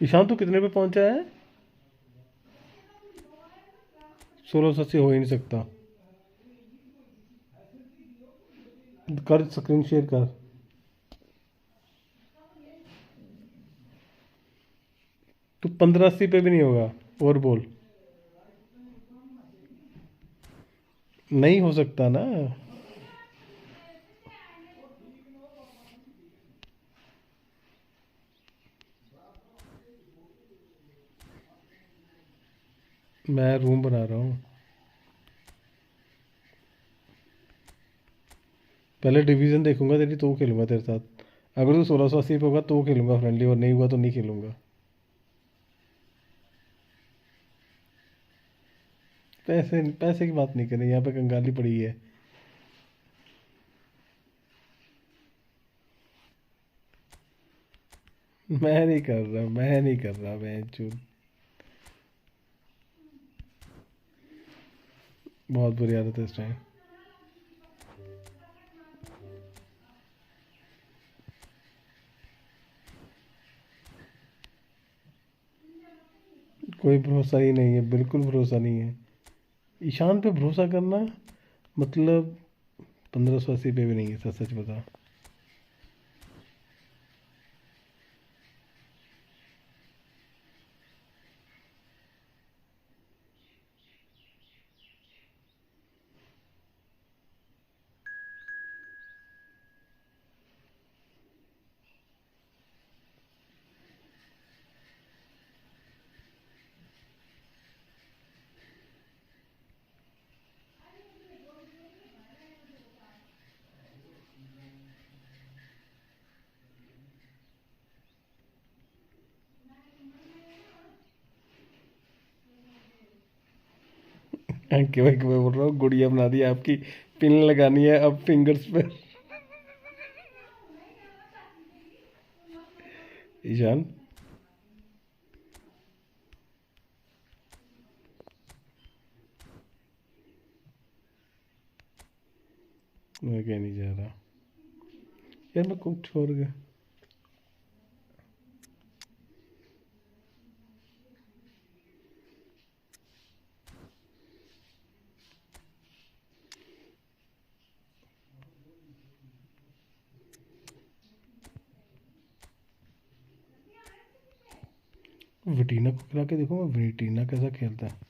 ईशान तू कितने पे पहुंचा है? 1600 से हो ही नहीं सकता। कर स्क्रीन शेयर कर। तू 1580 पे भी नहीं होगा, और बोल। नहीं हो सकता ना। मैं रूम बना रहा हूँ, पहले डिवीज़न देखूंगा तेरी तो खेलूंगा तेरे साथ। अगर तू 1680 पे होगा तो खेलूंगा फ्रेंडली, और नहीं हुआ तो नहीं खेलूंगा। पैसे पैसे की बात नहीं करें, यहाँ पे कंगाली पड़ी है। मैं नहीं कर रहा, मैं नहीं कर रहा, मैं चूत। बहुत बुरी आदत है इस टाइम। कोई भरोसा ही नहीं है, बिल्कुल भरोसा नहीं है। ईशान पे भरोसा करना मतलब 1580 पे भी नहीं है, सच सच बता। कि भाई मैं बोल रहा हूँ गुड़िया बना दी आपकी, पिन लगानी है अब फिंगर्स पे। ईशान मैं कहीं नहीं जा रहा यार, मैं कुक छोड़ गया। विटीना को खिला के देखो, विटीना कैसा खेलता है।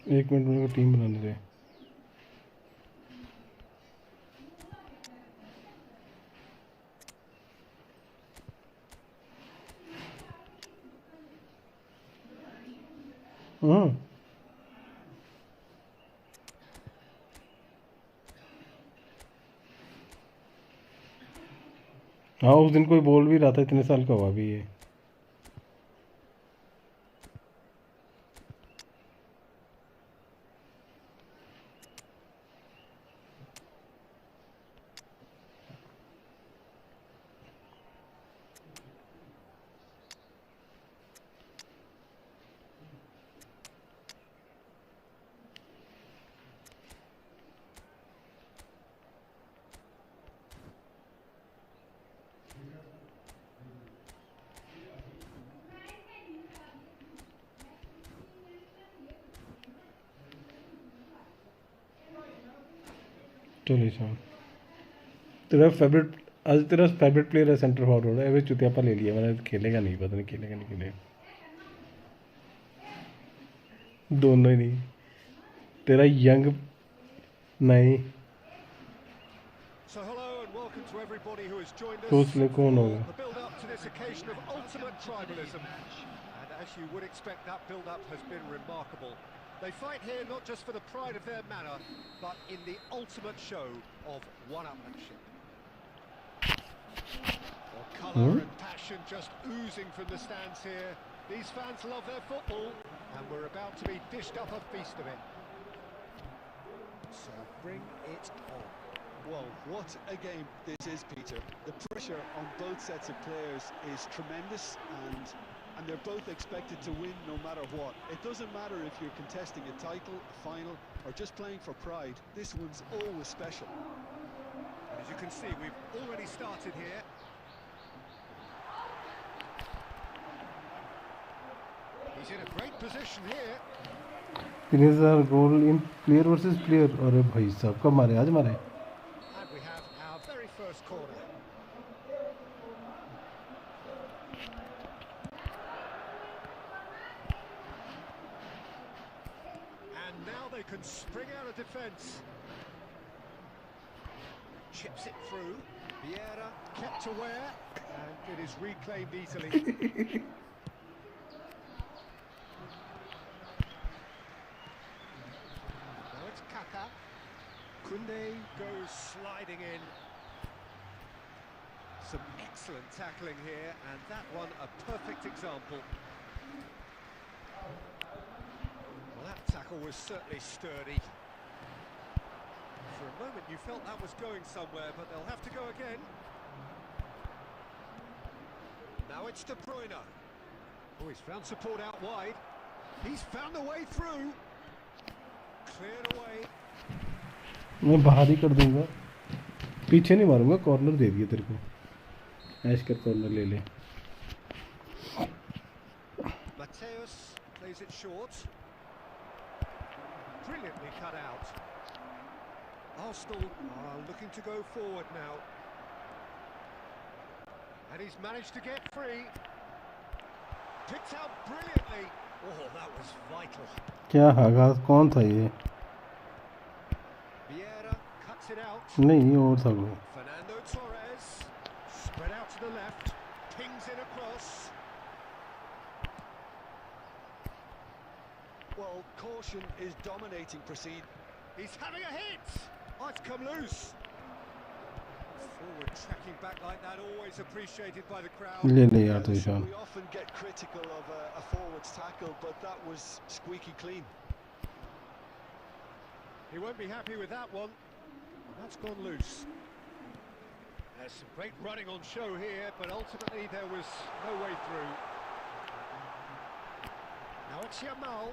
एक मिनट मेरे को टीम बनाने दे। हाँ उस दिन कोई बोल भी रहा था इतने साल का हुआ भी ये। चलिए शाम तेरा फेवरेट आज तेरा फेवरेट प्लेयर है सेंटर फॉरवर्ड है। वे चुतियापा ले लिया मैंने। खेलेगा नहीं, पता नहीं खेलेगा नहीं खेलेगा। दोनों ही नहीं। तेरा यंग नहीं So hello and welcome to everybody who has joined us सोच ले कौन होगा। for the build-up to this occasion of ultimate tribalism. And as you would expect, that build-up has been remarkable. They fight here not just for the pride of their manor, but in the ultimate show of one-upmanship. Well, colour and passion just oozing from the stands here. These fans love their football, and we're about to be dished up a feast of it. So bring it on. Well, what a game this is, Peter. The pressure on both sets of players is tremendous, and they're both expected to win no matter what. It doesn't matter if you're contesting a title, a final, or just playing for pride. This one's always special. And as you can see, we've already started here. He's in a great position here. 3000 goal in player versus player. अरे भाई साहब कब मारे? आज मारे। And we have our very first corner. And now they can spring out of defence. Chips it through. Vieira kept aware, and it is reclaimed easily. Now it's Kaka. Kunde goes sliding in. Some excellent tackling here, and that one a perfect example. Well, that tackle was certainly sturdy. For a moment you felt that was going somewhere, but they'll have to go again. Now it's De Bruyne. Oh, he's found support out wide. He's found the way through. Cleared away. मैं बाहर ही कर दूंगा, पीछे नहीं मारूंगा। Corner दे दिया तेरे को। ऐश कर कॉर्नर ले ले। Mateus plays it short. Brilliantly cut out. Arsenal are looking to go forward now. And he's managed to get free. Picked out brilliantly. Oh, that was vital. क्या आगाज कौन था ये? Vieira cuts it out. नहीं और था वो। Fernando Torres spread out to the left. Pings in across. Well, caution is dominating proceed. He's having a hit. Oh, it's come loose. Forward tracking back like that, always appreciated by the crowd. ले ले यार तो Ishan. We often get critical of a forward's tackle, but that was squeaky clean. He won't be happy with that one. That's gone loose. There's some great running on show here, but ultimately there was no way through. Now it's Yamal.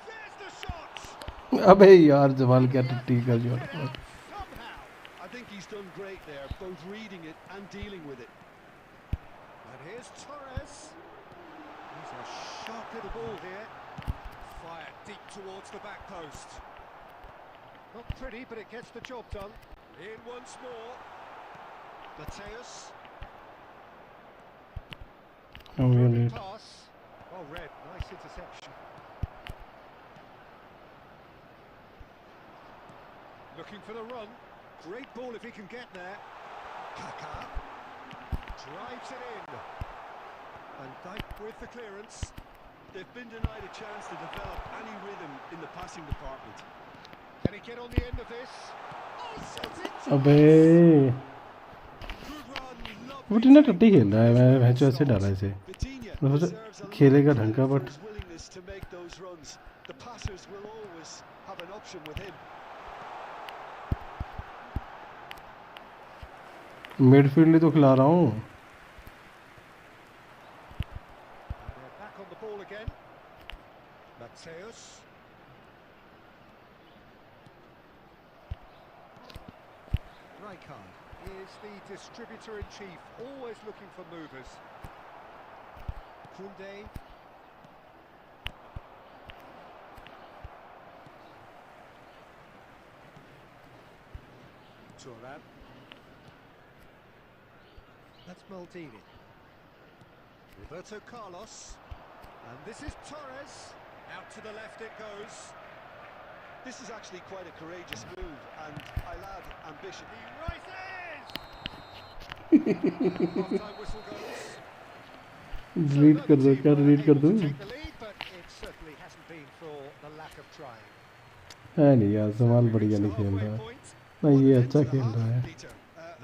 There's the shot! अबे यार जमाल क्या टट्टी का shot. Somehow. I think he's done great there, both reading it and dealing with it. And here's Torres. He's a sharp little ball here. Fired deep towards the back post. Not pretty, but it gets the job done. In once more. Mateus. I'm Brilliant late. pass. Oh, Red, nice interception. Looking for the run. Great ball if he can get there. Kaka drives it in. And Dyke with the clearance. They've been denied a chance to develop any rhythm in the passing department. Can he get on the end of this? Oh, shot it! अबे Good run, वो lovely टीना take. टट्टी खेल रहा है मैं भैंस ऐसे डाला इसे Vitinha मैं सोचा deserves a lot खेलेगा of ढंग का credit for but his willingness to make those runs. The passers will always have an option with him. Midfield ही तो खिला रहा हूँ And they're back on the ball again. Mateus. Rijkaard is the distributor-in-chief, always looking for movers. Koundé. Thuram. That's Maldini. Roberto Carlos. And this is Torres. Out to the left it goes. This is actually quite a courageous move, and I'll add ambition. He rises! Half-time whistle goes. Delete कर दो क्या delete कर दूँ Take the lead, but it certainly hasn't been for the lack of trying. है नहीं यार जमाल बढ़िया नहीं खेल रहा है नहीं ये अच्छा खेल रहा है Peter,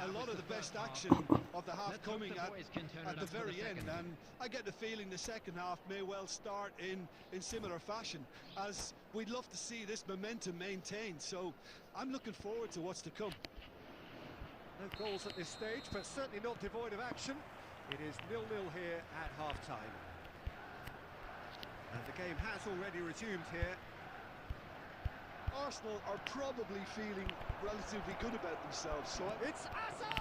a lot of the best action of the half coming at the very end, and I get the feeling the second half may well start in similar fashion, as we'd love to see this momentum maintained. So I'm looking forward to what's to come. No goals at this stage, but certainly not devoid of action. It is 0-0 here at half-time. And the game has already resumed here. Arsenal are probably feeling relatively good about themselves, so It's Asa!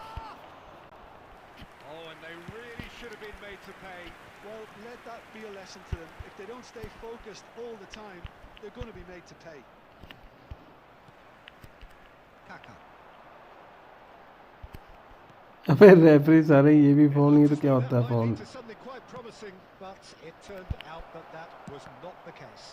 Oh, and they really should have been made to pay. well, let that be a lesson to them. If they don't stay focused all the time, they're going to be made to pay. Kaka. अबे referee सारे ये भी phone नहीं तो क्या होता है That might phone lead to something quite promising, but it turned out that that was not the case.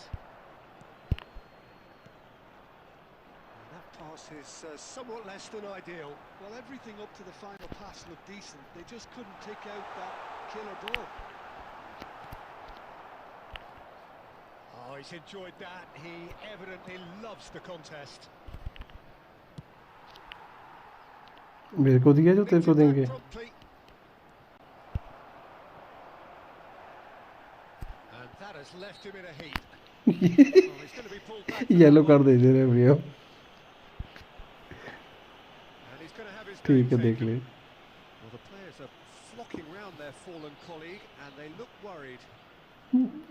And that pass is somewhat less than ideal. Well, everything up to the final pass looked decent. They just couldn't pick out that killer ball. Oh, he's enjoyed that. He evidently loves the contest. मेरे को दिया जो तेरे को देंगे Promptly. And that has left him in a heap. Oh, he's going to be pulled back. Yellow कर दे दे referee And he's going to have his ठीक है name देख taken. ले Well, the players are flocking round their fallen colleague, and they look worried.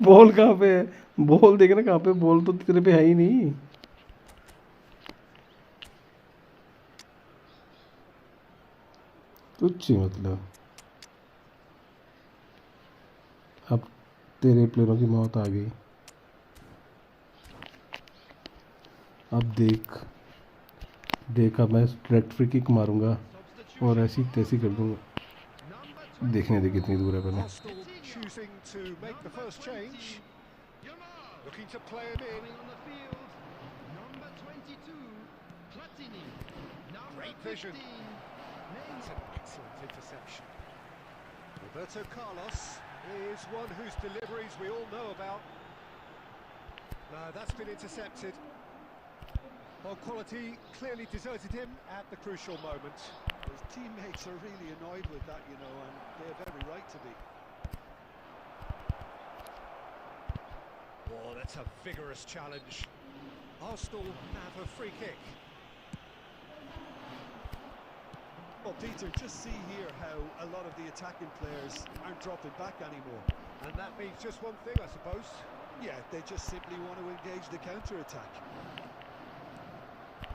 Ball कहाँ पे है ball देख ना कहाँ पे बॉल तो तेरे पे है ही नहीं कुछ ही मतलब अब तेरे प्लेयरों की मौत आ गई अब देख अब मैं डायरेक्ट फ्री किक मारूंगा और ऐसी तैसी कर दूंगा देखने दे कितनी दूर है पहले Arsenal choosing to make the first change. Looking to play him in. Coming on the field, number 22, Platini. Number Great vision. 15, That's an excellent interception. Roberto Carlos is one whose deliveries we all know about. No, that's been intercepted. Well, quality clearly deserted him at the crucial moment. His teammates are really annoyed with that, you know, and they have every right to be. Oh, that's a vigorous challenge. Arsenal have a free kick. Well, Peter, just see here how a lot of the attacking players aren't dropping back anymore. And that means just one thing, I suppose. Yeah, they just simply want to engage the counter-attack.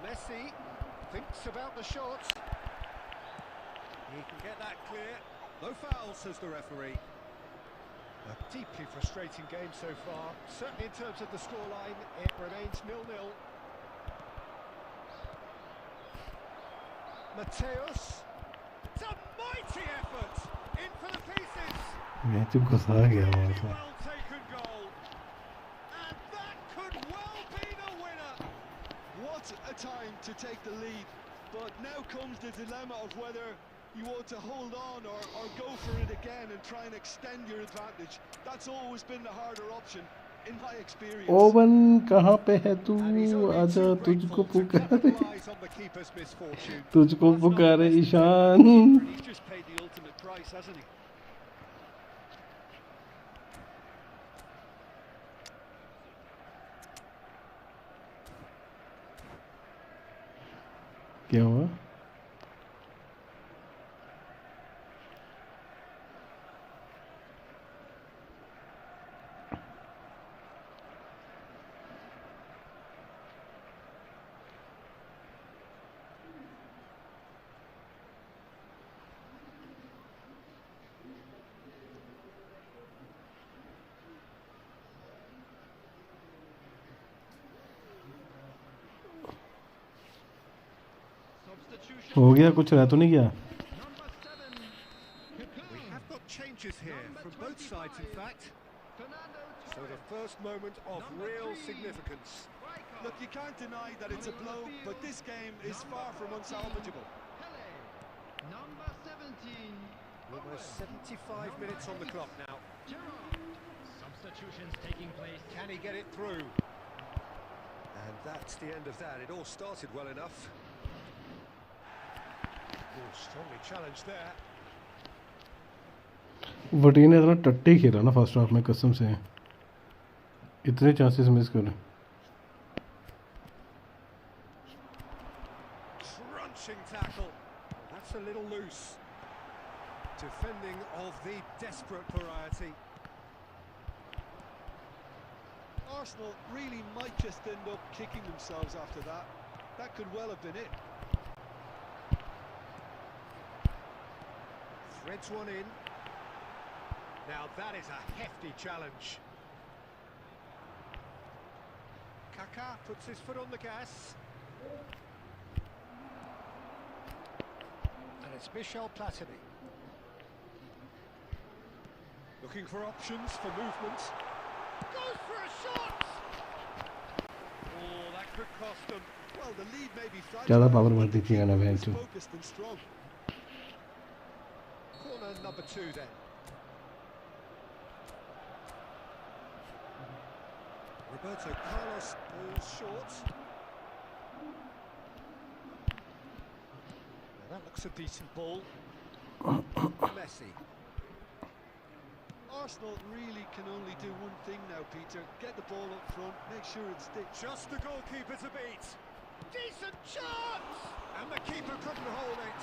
Messi thinks about the shot. He can get that clear. No foul, says the referee. A deeply frustrating game so far. Certainly in terms of the scoreline, it remains 0-0. Mateus. It's a mighty effort. In for the pieces. मैं चुप घुसा गया वहाँ Really से well taken goal. And that could well be the winner. What a time to to take the lead, but now comes the dilemma of whether you want to hold on or go for it again and try and extend your advantage. That's always been the harder option, in my experience. Oven कहाँ पे है तू? And he's only आजा, too तुझको grateful to पुकारे, capitalise on the keeper's misfortune. तुझको Well, that's not the पुकारे best Ishan. attempt, and he's just paid the ultimate price, hasn't he? क्या हुआ? हो गया, कुछ रह तो नहीं गया? We have got changes here from both sides, in fact. So the first moment of real significance. Look, you can't deny that it's a blow, but this game is far from unsalvageable. Number 17. Almost 75 minutes on the clock now. Substitutions taking place. Can he get it through? And that's the end of that. It all started well enough. Oh, strongly challenged there. वटी ने इतना टट्टी खेला ना first half में, कसम से इतने chances miss करे. Crunching tackle. That's a little loose. Defending of the desperate variety. Arsenal really might just end up kicking themselves after that. That could well have been it. Threads one in. Now that is a hefty challenge. Kaká puts his foot on the gas. And it's Michel Platini. Looking for options for movement. Goes for a shot! Oh, that could cost them. Well, the lead may be fragile. ज़्यादा power मत दीजिएगा ना बहन चो. Focused and strong. Corner number 2 then. Roberto Carlos goes short. Now that looks a decent ball. Messi. Arsenal really can only do one thing now, Peter. Get the ball up front, make sure it sticks. Just the goalkeeper to beat. Decent chance! And the keeper couldn't hold it.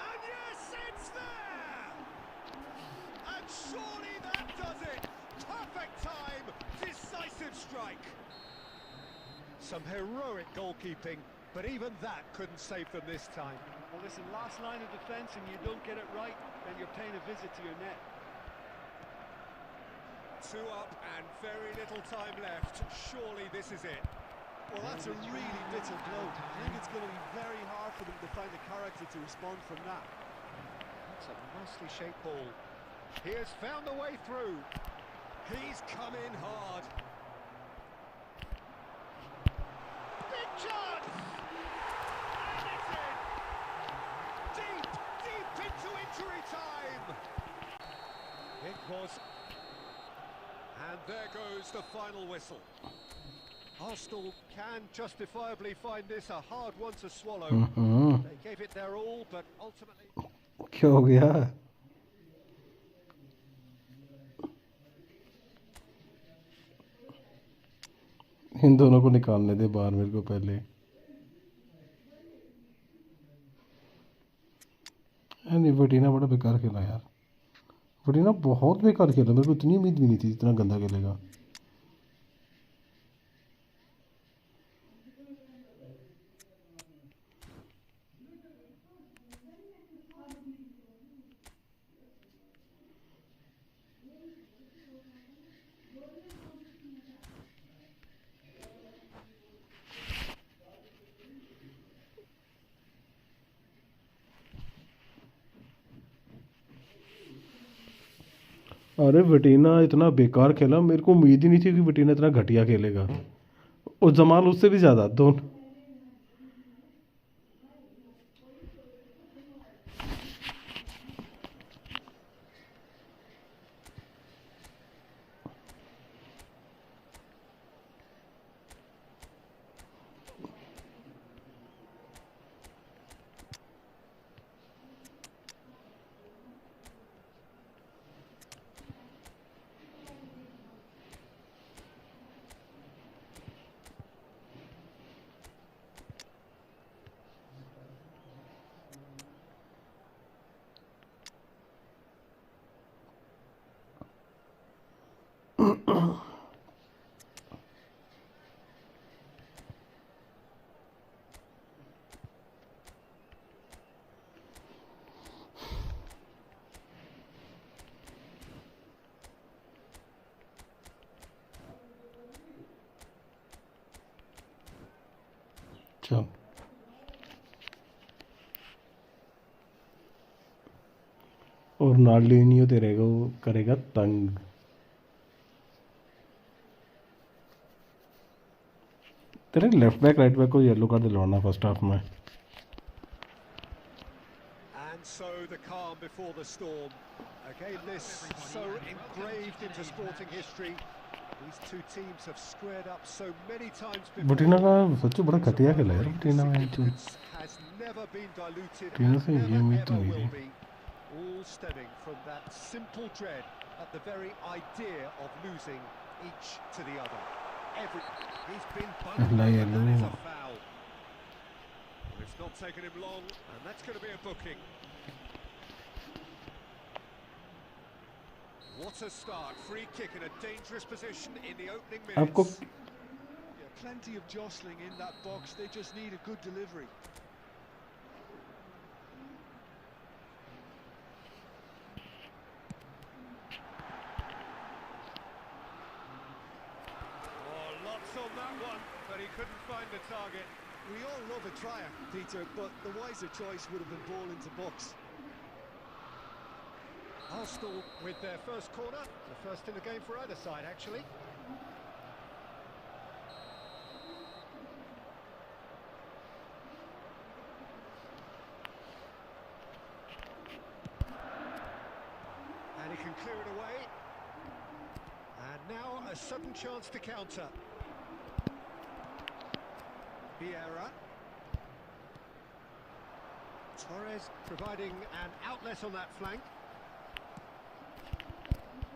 And yes, it's there! And surely that does it! Perfect time! Decisive strike! Some heroic goalkeeping, but even that couldn't save them this time. Well, listen, last line of defence and you don't get it right, then you're paying a visit to your net. 2 up and very little time left. Surely this is it. Well, that's a really bitter blow. I think it's going to be very hard for them to find the character to respond from that. That's a nicely shaped ball. He has found a way through. He's come in hard. Big chance! And it's in! Deep, deep into injury time! It was. And there goes the final whistle. Arsenal can justifiably find this a hard one to swallow. They gave it their all, but ultimately... क्या हो गया? इन दोनों को निकालने दे बाहर मेरे को पहले. नहीं, वटीना बड़ा बेकार खेला यार. वटीना बहुत बेकार खेला. मेरे को इतनी उम्मीद भी नहीं थी इतना गंदा खेलेगा. अरे वटीना इतना बेकार खेला. मेरे को उम्मीद ही नहीं थी कि वटीना इतना घटिया खेलेगा. और जमाल उससे भी ज़्यादा. दोनों चल और नार्लिनियो तेरेगा वो करेगा तंग। तेरे लेफ्ट बैक राइट बैक को येलो कार्ड दिलवाना फर्स्ट हाफ में। And so the calm before the storm. Again, this so engraved into sporting history. These two teams have squared up so many times before. बटीना का सच्ची बड़ा घटिया खेला यार बटीना में। Has never been diluted Tina and से ये never उम्मीद तो ever नहीं will थी। be. All stemming from that simple dread at the very idea of losing each to the other. He's been bumped, and that is a foul. Well, it's not taken him long, and that's going to be a booking. What a start! Free kick in a dangerous position in the opening minutes. Yeah, plenty of jostling in that box. They just need a good delivery. Oh, lots on that one, but he couldn't find the target. We all love a triumph, Peter, but the wiser choice would have been ball into box. Arsenal with their first corner, the first in the game for either side, actually. And he can clear it away. And now a sudden chance to counter. Vieira. Torres providing an outlet on that flank.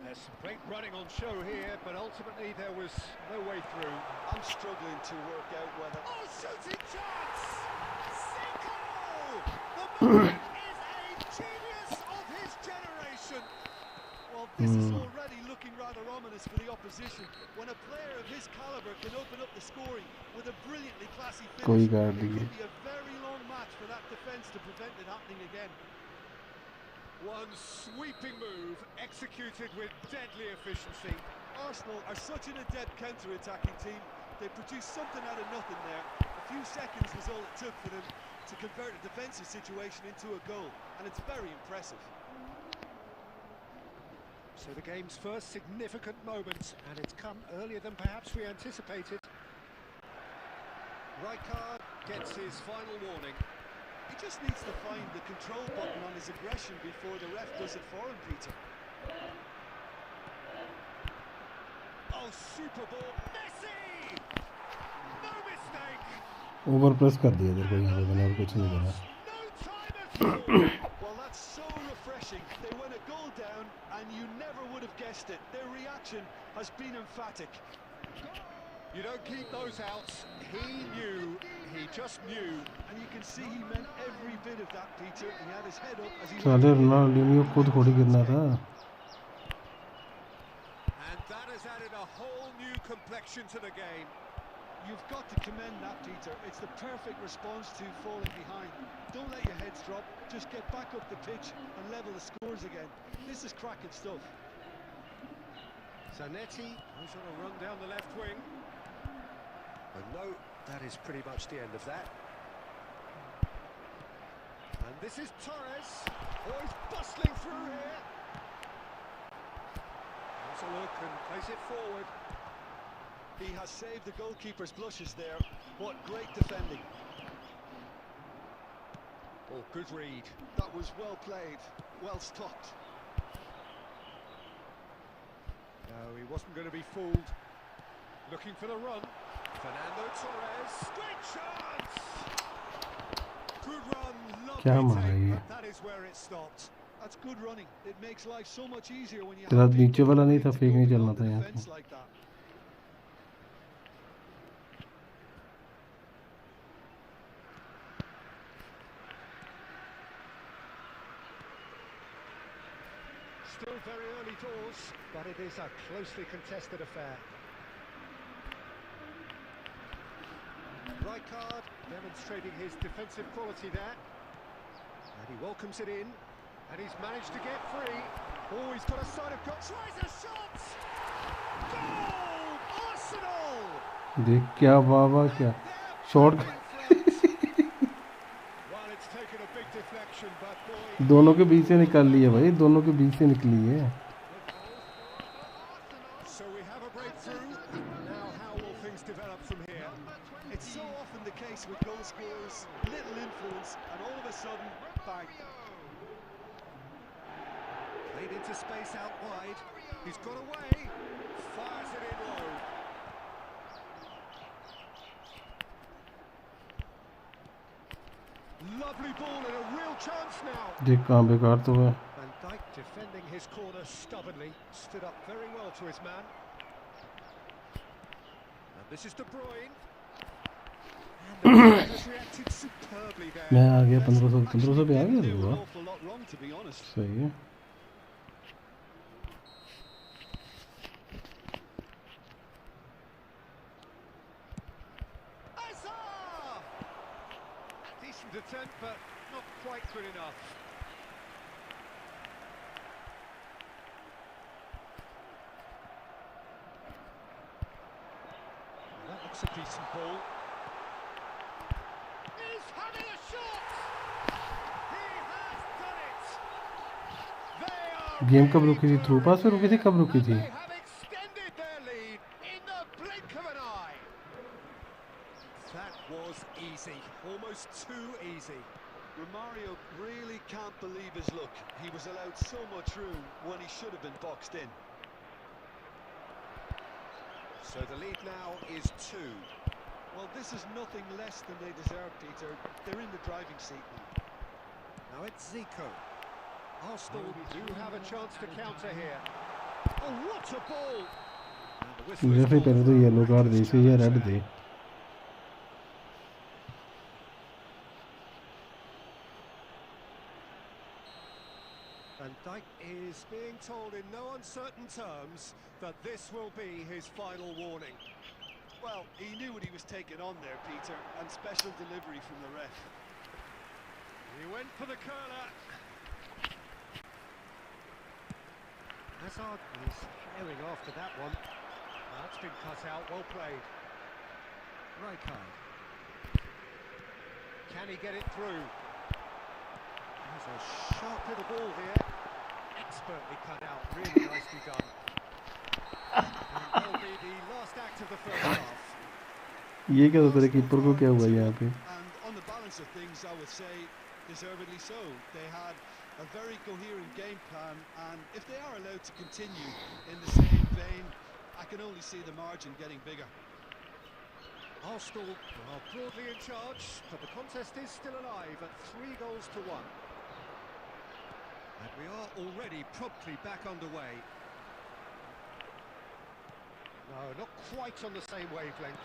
There's some great running on show here, but ultimately there was no way through. I'm struggling to work out whether... Oh, shooting chance! Zico! The man is a genius of his generation. Well, this is already looking rather ominous for the opposition. When a player of his calibre can open up the scoring with a brilliantly classy finish, it could be a very long match for that defence to prevent it happening again. One sweeping move, executed with deadly efficiency. Arsenal are such an adept counter-attacking team. They produced something out of nothing there. A few seconds was all it took for them to convert a defensive situation into a goal, and it's very impressive. So the game's first significant moment, and it's come earlier than perhaps we anticipated. Rijkaard gets his final warning. He just needs to find the control button on his aggression before the ref does it for him, Peter. Oh, super ball, Messi! No mistake! Over press कर दिया इधर को यहाँ पे मैंने और कुछ नहीं करा। No time at all! Well, that's so refreshing. They went a goal down, and you never would have guessed it. Their reaction has been emphatic. You don't keep those out. He knew, he just knew. And you can see he meant every bit of that, Peter. He had his head up as he... साले Ronaldinho खुद थोड़ी गिरना था। And that has added a whole new complexion to the game. You've got to commend that, Peter. It's the perfect response to falling behind. Don't let your heads drop. Just get back up the pitch and level the scores again. This is cracking stuff. Zanetti, who's on a run down the left wing. And no, that is pretty much the end of that. And this is Torres. Oh, he's bustling through here. Has a look and plays it forward. He has saved the goalkeeper's blushes there. What great defending. Oh, good read. That was well played, well stopped. No, he wasn't going to be fooled. Looking for the run. Fernando Torres. Great chance! Good run, lovely take, but that is where it stopped. That's good running. It makes life so much easier when you तेरा have नीचे वाला नहीं था, fake नहीं चलना था यहाँ defense like that. Still very early doors, but it is a closely contested affair. Rijkaard demonstrating his defensive quality there. And he welcomes it in. And he's managed to get free. Oh, he's got a side of goal. Tries a shot! Goal! Arsenal! देख क्या वाह क्या shot taken a big deflection, but boy. दोनों के बीच से निकाल ली है भाई, दोनों के बीच से निकली है. So we have a breakthrough. Now how will things develop from here? It's so often the case with goal scorers, little influence, and all of a sudden, bang. Played into space out wide. He's got away. Fires it in low. Lovely ball and a real chance now. देख कहाँ बेकार तो है. Van Dijk defending his corner stubbornly. Stood up very well to his man. And this is De Bruyne. And the player has reacted superbly there. मैं आ गया 1500 पे आ गया Do तो an वाह, awful lot wrong, to be honest. सही है. Decent attempt, but not quite good enough. That looks a decent ball. He's having a shot! He has done it! They are game कब रुकी थी? Through pass पे रुकी थी? कब रुकी थी? They have extended their lead in the blink of an eye. That was easy, almost too easy. Romario really can't believe his luck. He was allowed so much room when he should have been boxed in. So the lead now is 2. Well, this is nothing less than they deserve, Peter. They're in the driving seat now. Now it's Zico. Arsenal do have a chance to counter here. Oh, what a ball! And the whistle is जैसे पहले तो called for yellow card दे, इसे ये red they. Van Dijk is being told in no uncertain terms that this will be his final warning. Well, he knew what he was taking on there, Peter, and special delivery from the ref. He went for the curler. Hazard is herring after that one. That's been cut out, well played. Rijkaard. Can he get it through? There's a sharp little ball here. Expertly cut out, really nicely done. And that'll be the last act of the first half. ये क्या तेरे keeper को क्या हुआ यहाँ पे? And on the balance of things, I would say deservedly so. They had a very coherent game plan, and if they are allowed to continue in the same vein, I can only see the margin getting bigger. Arsenal are broadly in charge, but the contest is still alive at 3-1. And we are already promptly back underway. No, not quite on the same wavelength.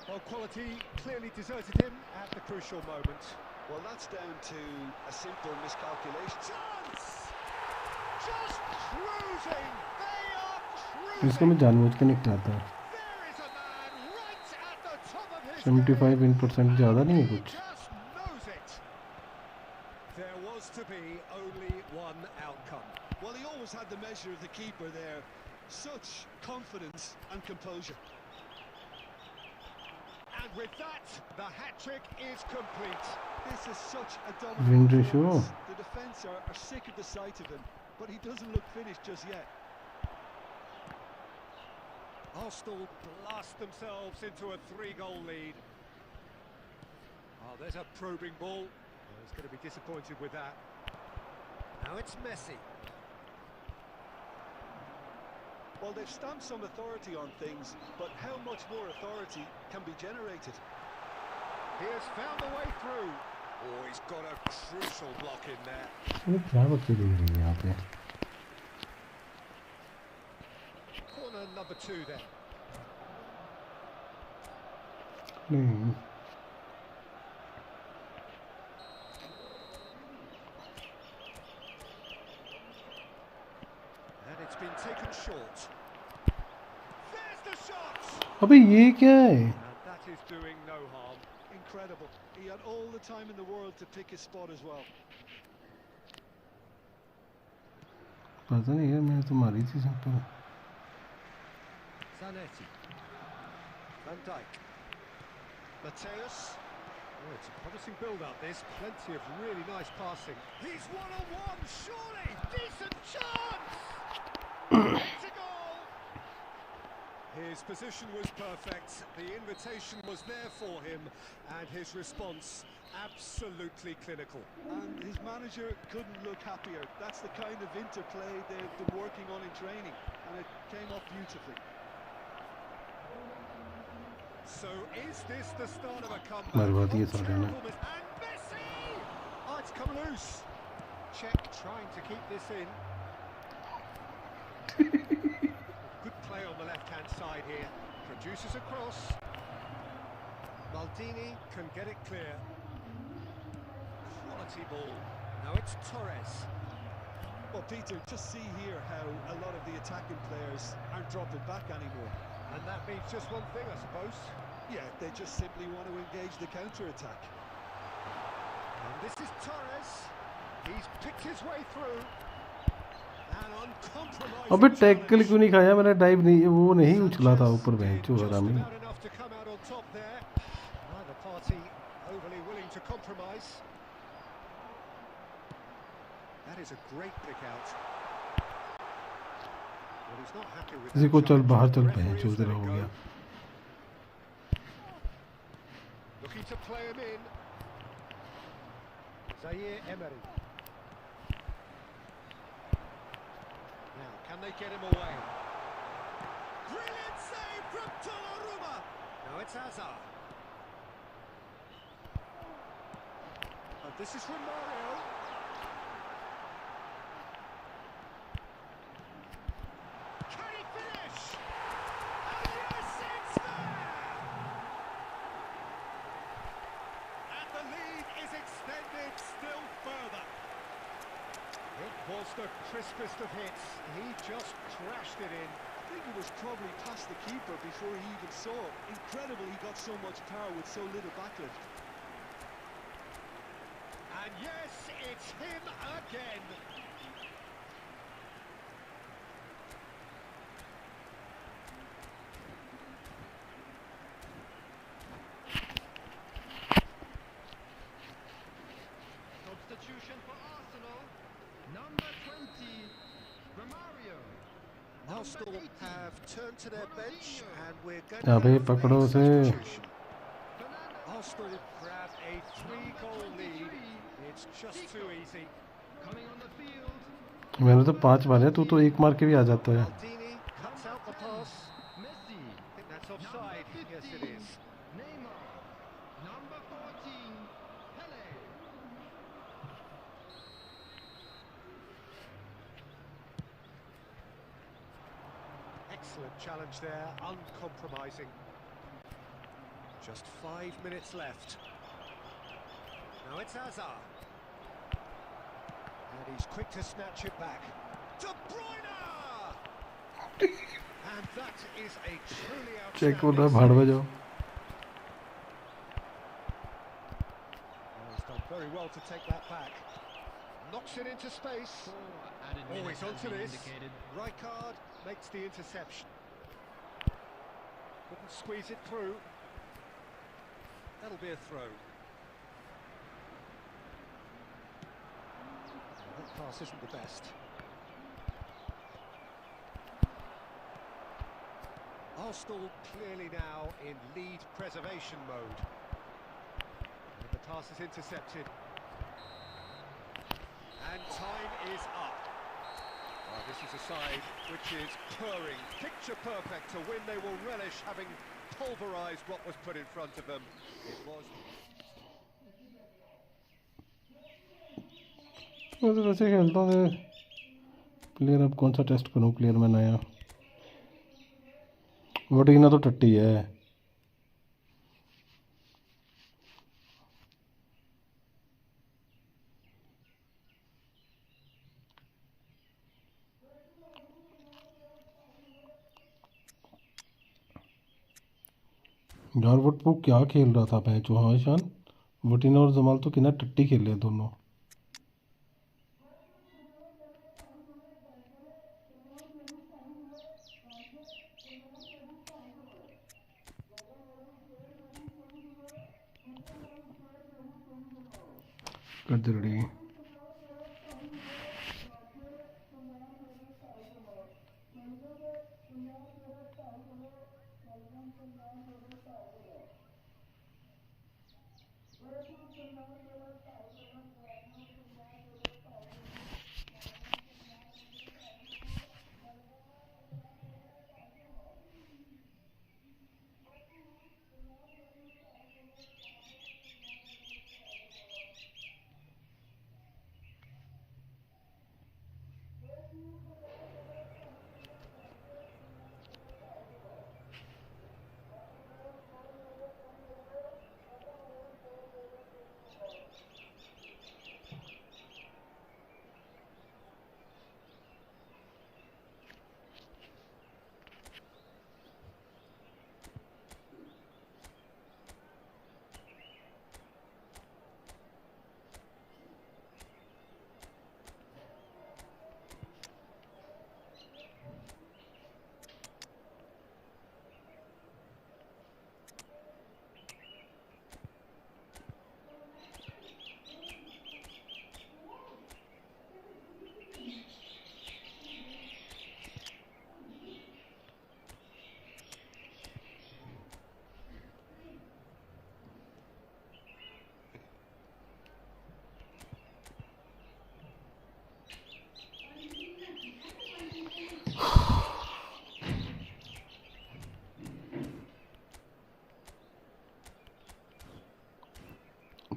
Well, quality clearly deserted him at the crucial moment. Well, that's down to a simple miscalculation. Chance! Just cruising! They are cruising! इसको मैं जानबूझ के निकालता हूँ. There is a man right at the top of his 75% ज़्यादा नहीं है कुछ. just knows it. There was to be only one outcome. Well, he always had the measure of the keeper there. Such confidence and composure. And with that, the hat-trick is complete. This is such a Win dominant ratio. performance. The defence are sick of the sight of him, but he doesn't look finished just yet. Arsenal blast themselves into a 3-goal lead. Oh, there's a probing ball. Oh, he's going to be disappointed with that. Now it's Messi. Well, they've stamped some authority on things, but how much more authority can be generated? He has found a way through. Oh, he's got a crucial block in there. ये क्या बच्चे देख रही है यहाँ पे? Corner number 2 then. नहीं. And it's been taken short. There's the shot! अबे ये क्या है? And that is doing no harm. Incredible. He had all the time in the world to pick his spot as well. पता नहीं यार, मैंने तो मारी थी simple. Zanetti. Van Dijk. Mateus. Oh, it's a promising build-up, this. Plenty of really nice passing. He's one-on-one, surely! Decent chance! It's a goal! His position was perfect, the invitation was there for him, and his response absolutely clinical. And his manager couldn't look happier. That's the kind of interplay they've been working on in training, and it came off beautifully. So is this the start of a comeback? बर्बादी है Oh, सारे ने. terrible miss. And Messi! Oh, it's come loose. Czech trying to keep this in. Good play on the left-hand side here. Produces a cross. Maldini can get it clear. Quality ball. Now it's Torres. Well, Peter, just see here how a lot of the attacking players aren't dropping back anymore. And that means just one thing, I suppose. Yeah, they just simply want to engage the counter-attack. And this is Torres. He's picked his way through. An uncompromising अबे tackle challenge. क्यों नहीं खाया मैंने? Dive नहीं, वो नहीं उछला था ऊपर बेंच Just हरामी. about enough to come out on top there. Neither party overly willing to compromise. That is a great pick out. Well, he's not happy with किसी that को चल challenge. बाहर चल Referee बेंच is उधर letting हो go. गया. Looking to play him in. Zaire Emery. Now, can they get him away? Brilliant save from Donnarumma. Now it's Hazard. And this is from Mario. Can he finish? And yes, it's there! And the lead is extended still further. It was the crispest of hits. He just crashed it in. I think it was probably past the keeper before he even saw it. Incredible he got so much power with so little backlift. And yes, it's him again. Substitution for Arsenal. Number 20, Romario. Arsenal have turned to their bench and we're going अबे to पकड़ो have a उसे. substitution. Arsenal grab a 3-goal lead. It's just too easy. Coming on the field. मैंने तो 5 मारे, तू तो 1 मार के भी आ जाता है. Maldini cuts out the pass. Messi. I think that's offside. Yes, it is. Neymar. Number 14, Pele. Excellent challenge there, uncompromising. Just 5 minutes left. Now it's Hazard. And he's quick to snatch it back. De Bruyne! And that is a truly check outstanding बोल रहा है save. भाड़ में जाओ. Oh, he's done very well to take that back. Knocks it into space. Added Oh, minutes he's has onto been this. indicated. Rijkaard makes the interception. Couldn't squeeze it through. That'll be a throw. That pass isn't the best. Arsenal clearly now in lead preservation mode. And the pass is intercepted. And time is up. Well, this is a side which is purring, picture perfect to win. They will relish having pulverised what was put in front of them. It was... मैं तो वैसे खेलता हूँ. Player अब कौन सा test करूँ player में नया. वोटिंग ना तो टट्टी है. यार वो क्या खेल रहा था मैच. हाँ ईशान, वोटिन और जमाल तो कितना टट्टी खेल रहे हैं दोनों. कर दे रेडी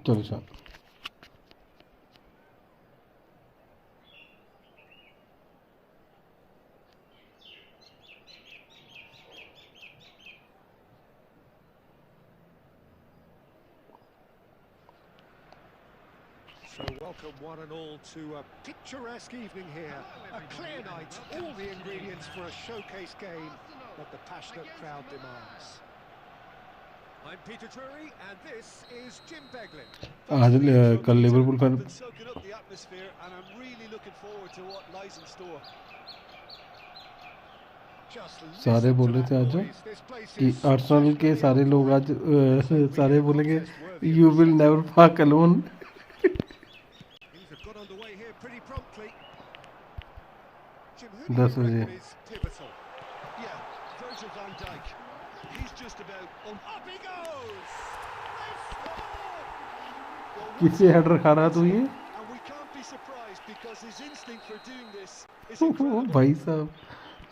चलो sir So welcome one and all to a picturesque evening here. A clear night, all the ingredients for a showcase game that the passionate crowd demands. I'm Peter Drury and this is Jim Beglin. आज कल Liverpool fan Been soaking up the atmosphere, and I'm really looking forward to what lies in store. सारे बोल रहे थे आज कि Arsenal के सारे लोग आज सारे बोलेंगे you will never walk alone Things have got underway here pretty promptly. Jim, who do 10 you बजे reckon is pivotal? Yeah, Virgil van Dijk. He's just about Up he goes! They've scored! किससे header खा रहा तू ये and we can't be surprised because his instinct for doing this is incredible. भाई साहब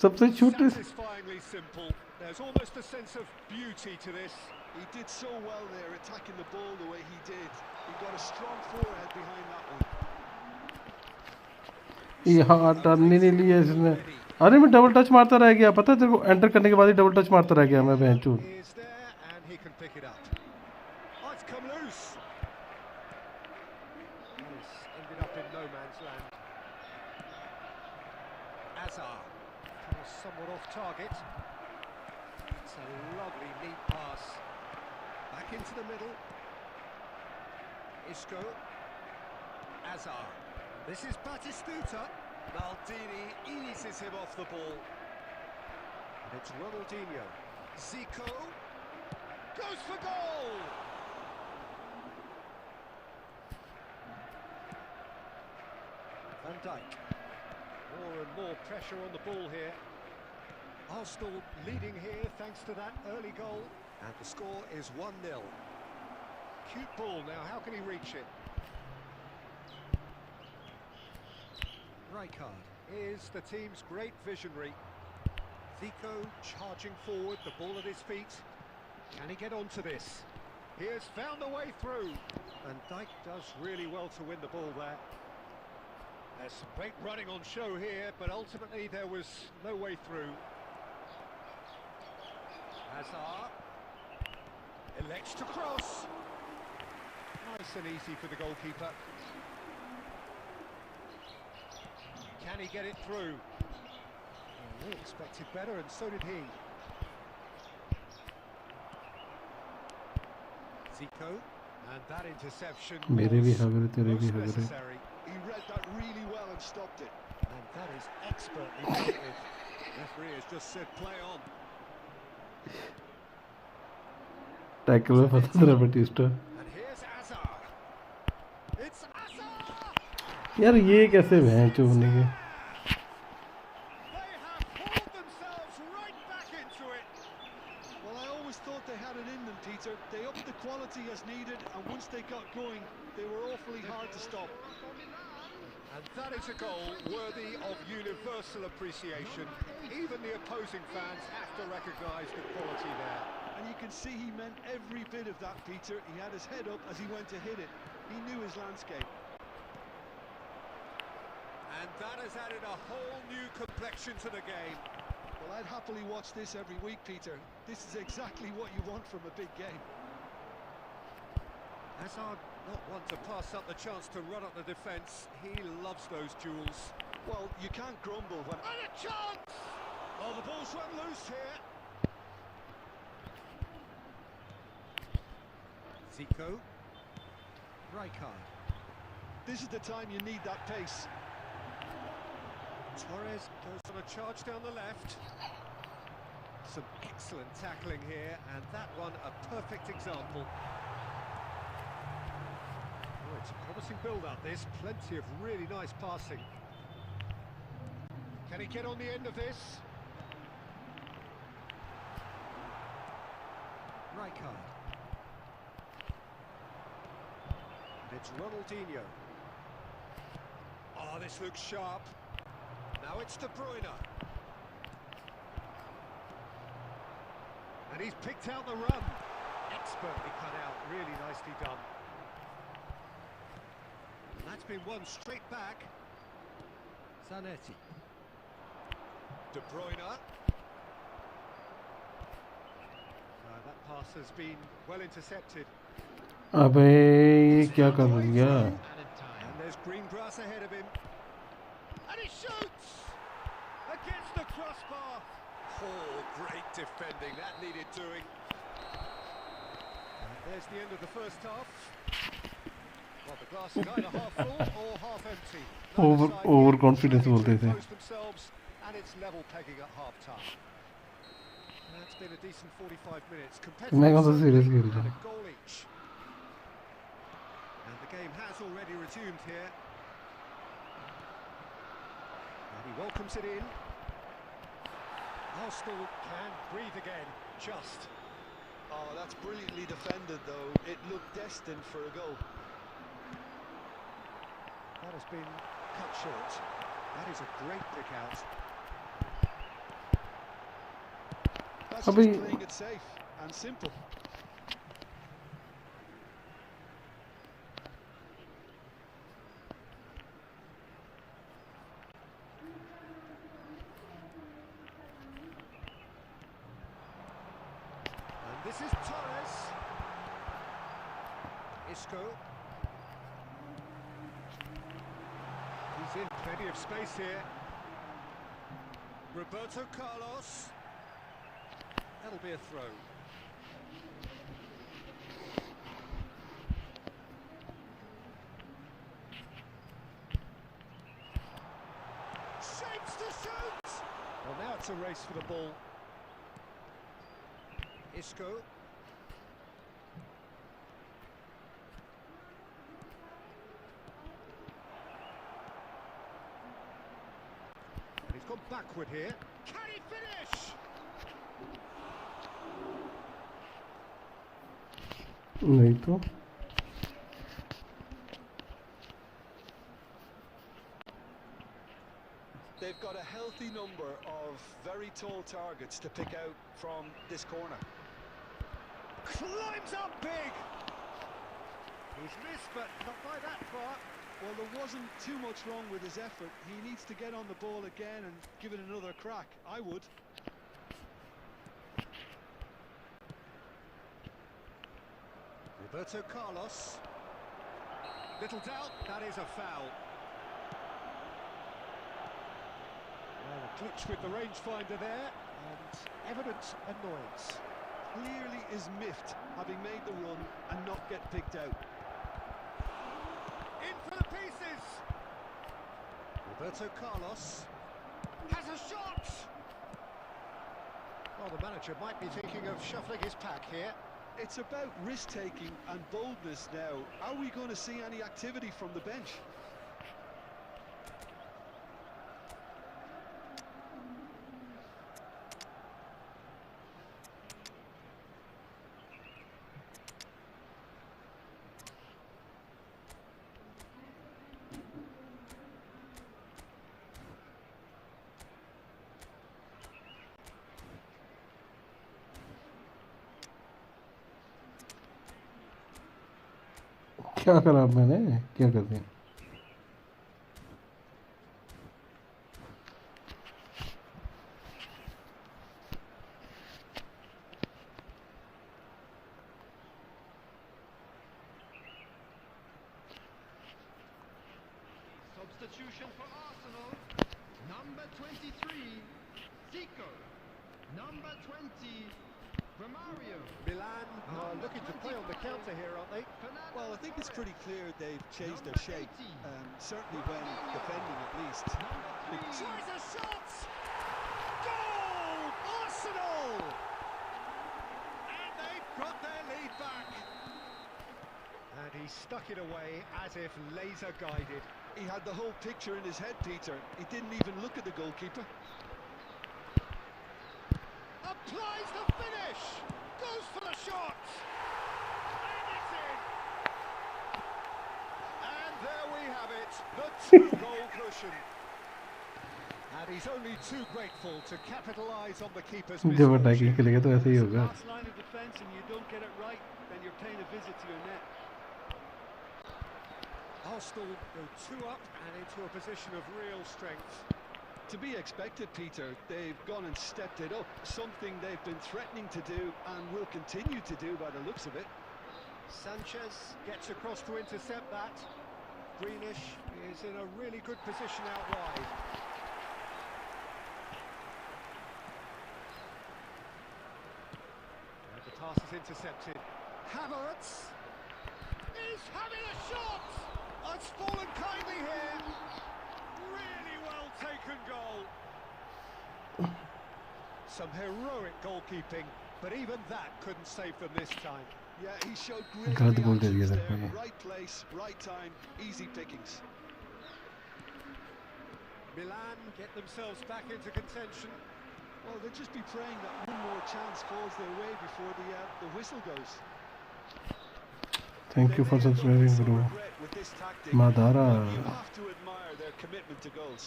सबसे छोटे Satisfyingly simple. There's almost a sense of beauty to this. He did so well there, attacking the ball the way he did. He got a strong forehead behind that one. यहाँ turn ही नहीं लिया इसने अरे मैं double touch मारता रह गया पता है तेरे को एंटर करने के बाद ही डबल टच मारता रह गया मैं बेंचूर Is there and he can pick it up. Oh, it's come loose. It's ended up in no man's land. Azar was somewhat off target. It's a lovely neat pass. Back into the middle. Isco. Azar. This is Batistuta. Maldini eases him off the ball. And it's Ronaldinho. Zico. Goes for goal! Van Dijk. More and more pressure on the ball here. Arsenal leading here thanks to that early goal. And the score is 1-0. Cute ball now, how can he reach it? Rijkaard is the team's great visionary. Zico charging forward, the ball at his feet. Can he get onto this? He has found the way through. And Dijk does really well to win the ball there. There's some great running on show here, but ultimately there was no way through. Hazard elects to cross. Nice and easy for the goalkeeper. Can he get it through? Well, we expected better, and so did he. Zico, and that interception मेरे भी was हगरे तेरे भी most हगरे necessary. He read that really well and stopped it. And that is expertly dealt with. Referee has just said play on. Tackle में फंसा तेरा Batista And here's Azar. It's Asa! यार ये कैसे भैंस चो होने के They have hauled themselves right back into it. Well, I always thought they had it in them, Peter. They upped the quality as needed, and once they got going, they were awfully hard to stop. And that is a goal worthy of universal appreciation. Even the opposing fans have to recognise the quality there. And you can see he meant every bit of that, Peter. He had his head up as he went to hit it. He knew his landscape. And that has added a whole new complexion to the game. Well, I'd happily watch this every week, Peter. This is exactly what you want from a big game. Hazard not one to pass up the chance to run up the defence. He loves those duels. Well, you can't grumble when... And a chance! Oh, the ball's run loose here. Zico. Rijkaard. This is the time you need that pace. Torres goes on a charge down the left. Some excellent tackling here, and that one a perfect example. Oh, it's a promising build-up, this. Plenty of really nice passing. Can he get on the end of this? Rijkaard. And it's Ronaldinho. Oh, this looks sharp. Now it's De Bruyne. And he's picked out the run. Expertly cut out, really nicely done. And that's been won straight back. Zanetti. De Bruyne. That pass has been well intercepted. अबे ये क्या कर दिया And there's green grass ahead of him. And he shoots! Against the crossbar. Oh, great defending. That needed doing. And there's the end of the first half. Well, the glass is either half full or half empty. overconfidence बोलते थे Themselves, and it's level pegging at half time. That's been a decent 45 minutes. मैं कौन सा series खेल रहा And हूँ a goal each. And the game has already resumed here. And he welcomes it in. Arsenal can breathe again, just. Oh, that's brilliantly defended, though. It looked destined for a goal. That has been cut short. That is a great pick out. That's Abhi- just playing it safe and simple. And this is Torres. Isco. He's in plenty of space here. Roberto Carlos. That'll be a throw. Shapes to shoot! Well, now it's a race for the ball. Isco. And he's gone backward here. Can he finish? नहीं तो They've got a healthy number of very tall targets to pick out from this corner. Climbs up big! He's missed, but not by that far. Well, there wasn't too much wrong with his effort. He needs to get on the ball again and give it another crack. I would. Roberto Carlos. Little doubt, that is a foul. Well, a glitch with the rangefinder there, and evident annoyance. Clearly is miffed, having made the run and not get picked out. In for the pieces! Roberto Carlos has a shot! Well, the manager might be thinking of shuffling his pack here. It's about risk-taking and boldness now. Are we going to see any activity from the bench? क्या करा मैंने क्या कर दिया Substitution for Arsenal. Number 23, Zico. Number 20, Romario. Milan are looking to play on the counter here, aren't they? Well, I think it's pretty clear they've changed their shape, certainly when defending at least. Tries a shot! Goal! Arsenal! And they've got their lead back. And he stuck it away as if laser guided. He had the whole picture in his head, Peter. He didn't even look at the goalkeeper. Applies the finish! Goes for the shot! And it's in! And there we have it, the two-goal cushion. And he's only too grateful to capitalise on the keeper's जब misfortune. Attacking खेलेगा तो ऐसे ही होगा Last line of defence and you don't get it right, then you're paying a visit to your net. Arsenal go 2 up and into a position of real strength. To be expected, Peter. They've gone and stepped it up, something they've been threatening to do and will continue to do by the looks of it. Sanchez gets across to intercept that. Greenish is in a really good position out wide. And the pass is intercepted. Havertz is having a shot! It's fallen kindly here. Really well taken goal. Some heroic goalkeeping, but even that couldn't save them this time. Yeah, he showed great गलत गोल दे दिया reactions था there. कोई Right place, right time, easy pickings. Milan get themselves back into contention. Well, they'll just be praying that one more chance falls their way before the whistle goes. Thank you for subscribing bro With this tactic, मादारा but you have to admire their commitment to goals.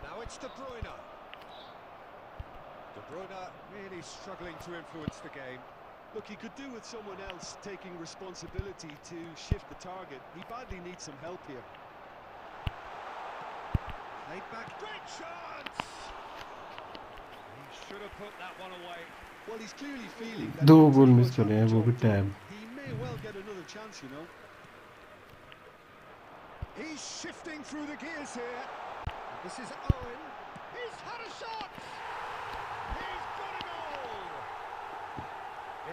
Now it's De Bruyne. De Bruyne really struggling to influence the game. Look, he could do with someone else taking responsibility to shift the target. He badly needs some help here. Laid back, great chance! He should have put that one away. Well, he's clearly feeling that दो he goal pretty miss much करे had हैं the वो भी job done. Tab He may well get another chance, you know. He's shifting through the gears here. This is Owen. He's had a shot! He's got a goal!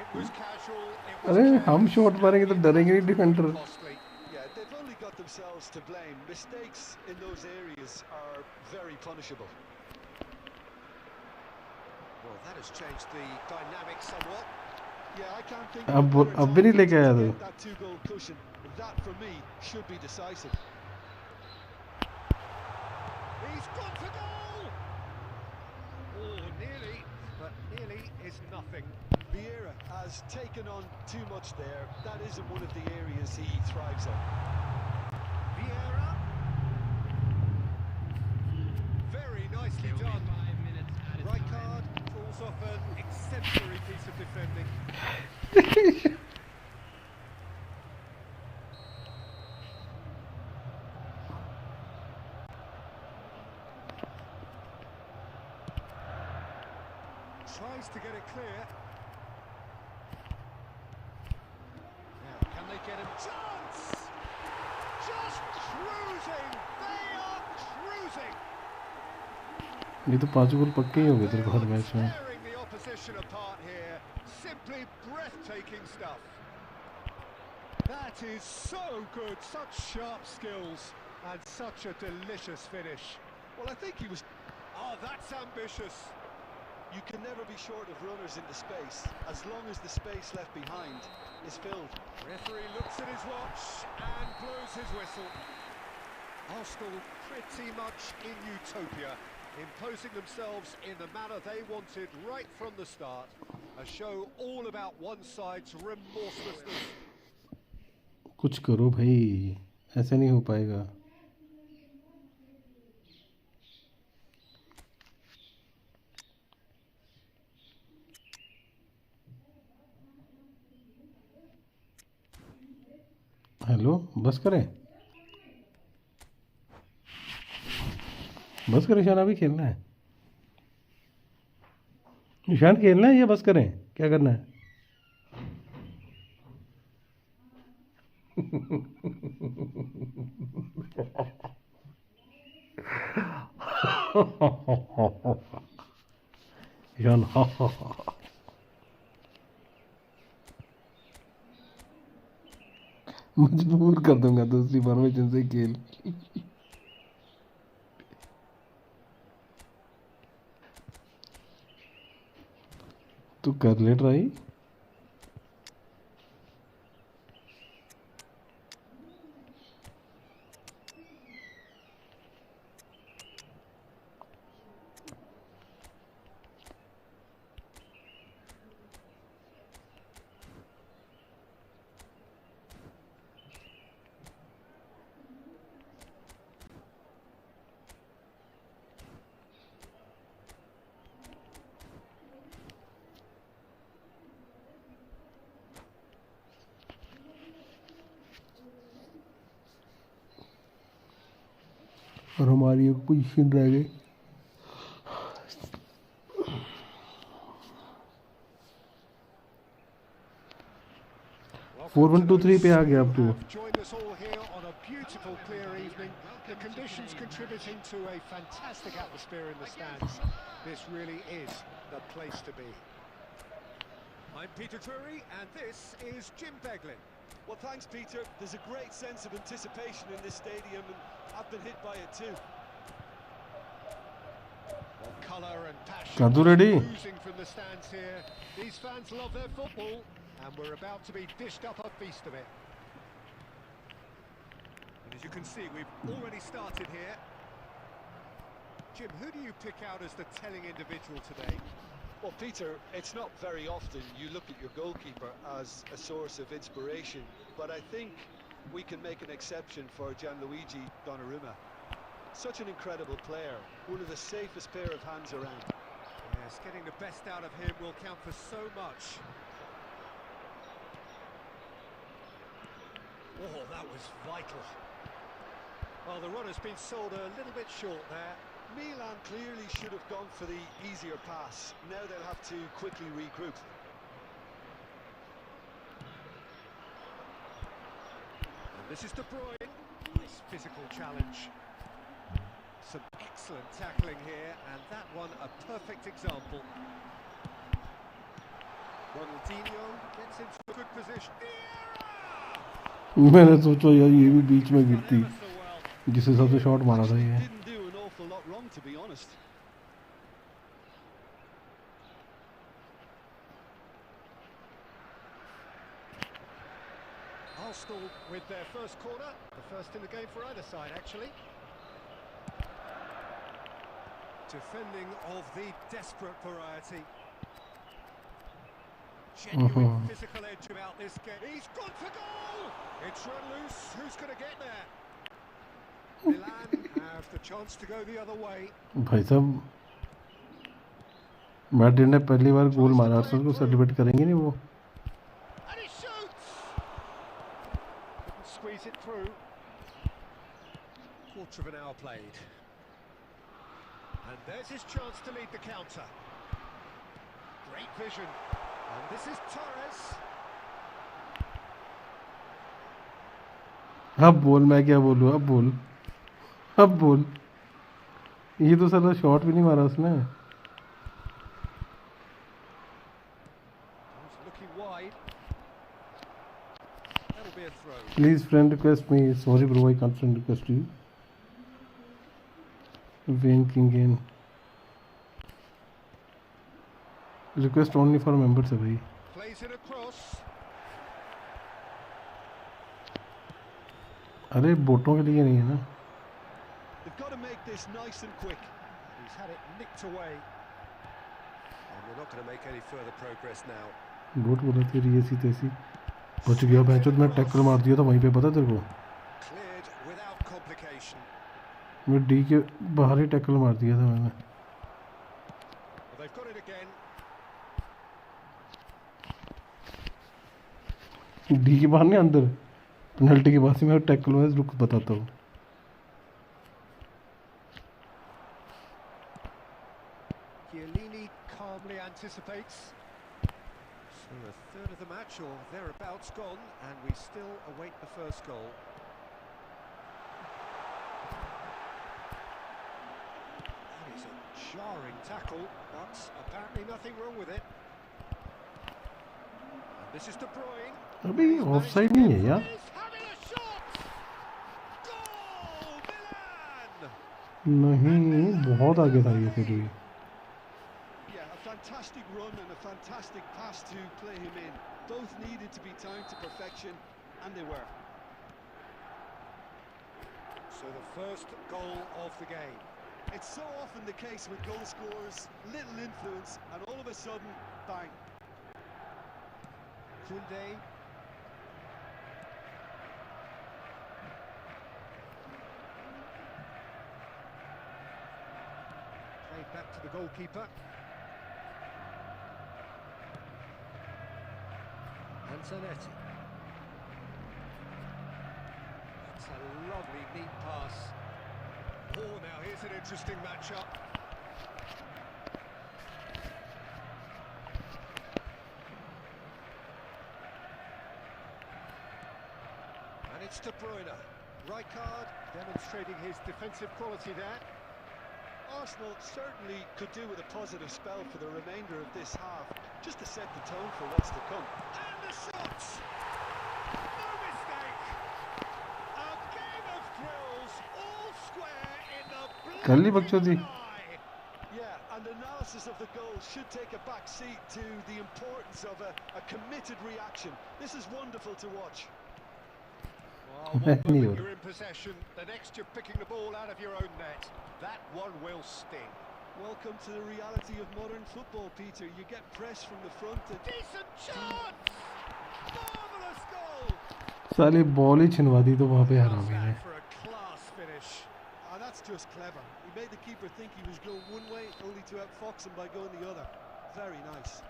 It was casual, it was अरे हम careless, shot मारेंगे तो and it डरेंगे नहीं was defender costly. Yeah, they've only got themselves to blame. Mistakes in those areas are very punishable. Well, that has changed the dynamic somewhat. Yeah, I can't think अब of a better अब भी नहीं time लेके आया to तो get that two-goal cushion. That, for me, should be decisive. He's gone for goal! Oh, nearly, but nearly is nothing. Vieira has taken on too much there. That isn't one of the areas he thrives on. Vieira. Very nicely done. 5 minutes added Right time. card falls off an exemplary piece of defending. Tries to get it clear. Now, can they get him? Chance! Just cruising! They are cruising! ये तो 5 गोल पक्के ही हो गए तेरे को हर match में Tearing the opposition apart here. Simply breathtaking stuff. That is so good. Such sharp skills and such a delicious finish. Well, I think he was... Oh, that's ambitious. You can never be short of runners into space, as long as the space left behind is filled. Referee looks at his watch and blows his whistle. Arsenal pretty much in utopia, imposing themselves in the manner they wanted right from the start. A show all about one side's remorselessness. कुछ करो भाई, ऐसे नहीं हो पाएगा. Hello, बस करें ईशान, अभी खेलना है. ईशान खेलना है या बस करें, क्या करना है? ईशान मजबूर कर दूंगा दूसरी फॉर्मेशन से खेल. तू कर ले ट्राई. और हमारी एक पोजीशन रह गई. 4-1-2-3 पे आ गया अब तो. Joined us all here on a beautiful clear evening. The conditions contributing to a fantastic atmosphere in the stands. This really is the place to be. I'm Peter Drury and this is Jim Beglin. Well, thanks, Peter. There's a great sense of anticipation in this stadium, and I've been hit by it too. Well, colour and passion Kaddu ready? oozing from the stands here. These fans love their football, and we're about to be dished up a feast of it. And as you can see, we've already started here. Jim, who do you pick out as the telling individual today? Well, Peter, it's not very often you look at your goalkeeper as a source of inspiration, but I think we can make an exception for Gianluigi Donnarumma. Such an incredible player, one of the safest pair of hands around. Yes, getting the best out of him will count for so much. Oh, that was vital. Well, the run has been sold a little bit short there. Milan clearly should have gone for the easier pass. Now they'll have to quickly regroup. And this is De Bruyne. Nice physical challenge. Some excellent tackling here, and that one a perfect example. Ronaldinho gets into a good position. मैंने सोचा यार ये भी बीच में गिरती, जिस हिसाब से शॉट मारा था ये. Didn't do an awful lot wrong, to be honest. Arsenal with their first corner, the first in the game for either side, actually. Defending of the desperate variety. Genuine physical edge about this game. He's gone for goal! It's run loose. Who's going to get there? Milan have the chance to go the other way. भाई साहब, Madrid ने पहली बार गोल मारा, Arsenal को celebrate करेंगे नहीं वो. And he shoots! Couldn't squeeze it through. Quarter of an hour played. And there's his chance to lead the counter. Great vision. And this is Torres. अब बोल, मैं क्या बोलूँ, अब बोल. ये तो साला शॉट भी नहीं मारा उसने. Looking wide. That'll be a throw. Please friend request me. Sorry bro, I can't friend request you. Wayne King in. Request only for members है भाई। Plays it across. अरे बोटों के लिए नहीं है ना। They've got to make this nice and quick. He's had it nicked away. And they're not going to make any further progress now. Boat बोला तेरी ऐसी तैसी बच गया भैंचोद। मैं टैकल मार दिया था वहीं पे, पता तेरे को। Cleared without complication. मैं डी के बाहर ही टैकल मार दिया था मैंने। Well, they've got it again. D के बाहर नहीं, अंदर पेनल्टी के पास ही मैं टैकल में रुक बताता हूँ। Chiellini calmly anticipates. So a third of the match or thereabouts gone, and we still await the first goal. That is a jarring tackle, but apparently nothing wrong with it. And this is De Bruyne. अभी offside नहीं है यार। He's having a shot. Goal, Milan. नहीं, बहुत आगे था ये फिर भी। Yeah, a fantastic run and a fantastic pass to play him in. Both needed to be timed to perfection, and they were. So the first goal of the game. It's so often the case with goal scorers, little influence, and all of a sudden, bang. Koundé. Played back to the goalkeeper. Antonetti. That's a lovely, neat pass. Oh, now here's an interesting matchup. And it's De Bruyne. Rijkaard demonstrating his defensive quality there. Arsenal certainly could do with a positive spell for the remainder of this half, just to set the tone for what's to come. And the shots! No mistake! A game of thrills, all square in the कर ली blink बकचोदी। of an eye. Yeah, and analysis of the goal should take a back seat to the importance of a committed reaction. This is wonderful to watch. Well, one moment you're in possession, the next you're picking the ball out of your own net. That one will sting. Welcome to the reality of modern football, Peter. You get press from the front and... Decent chance! Marvellous goal! साले ball ही छिनवा दी तो वहाँ पे हरा How's मैंने। that for a class finish? that's just clever. He made the keeper think he was going one way, only to outfox him by going the other. Very nice.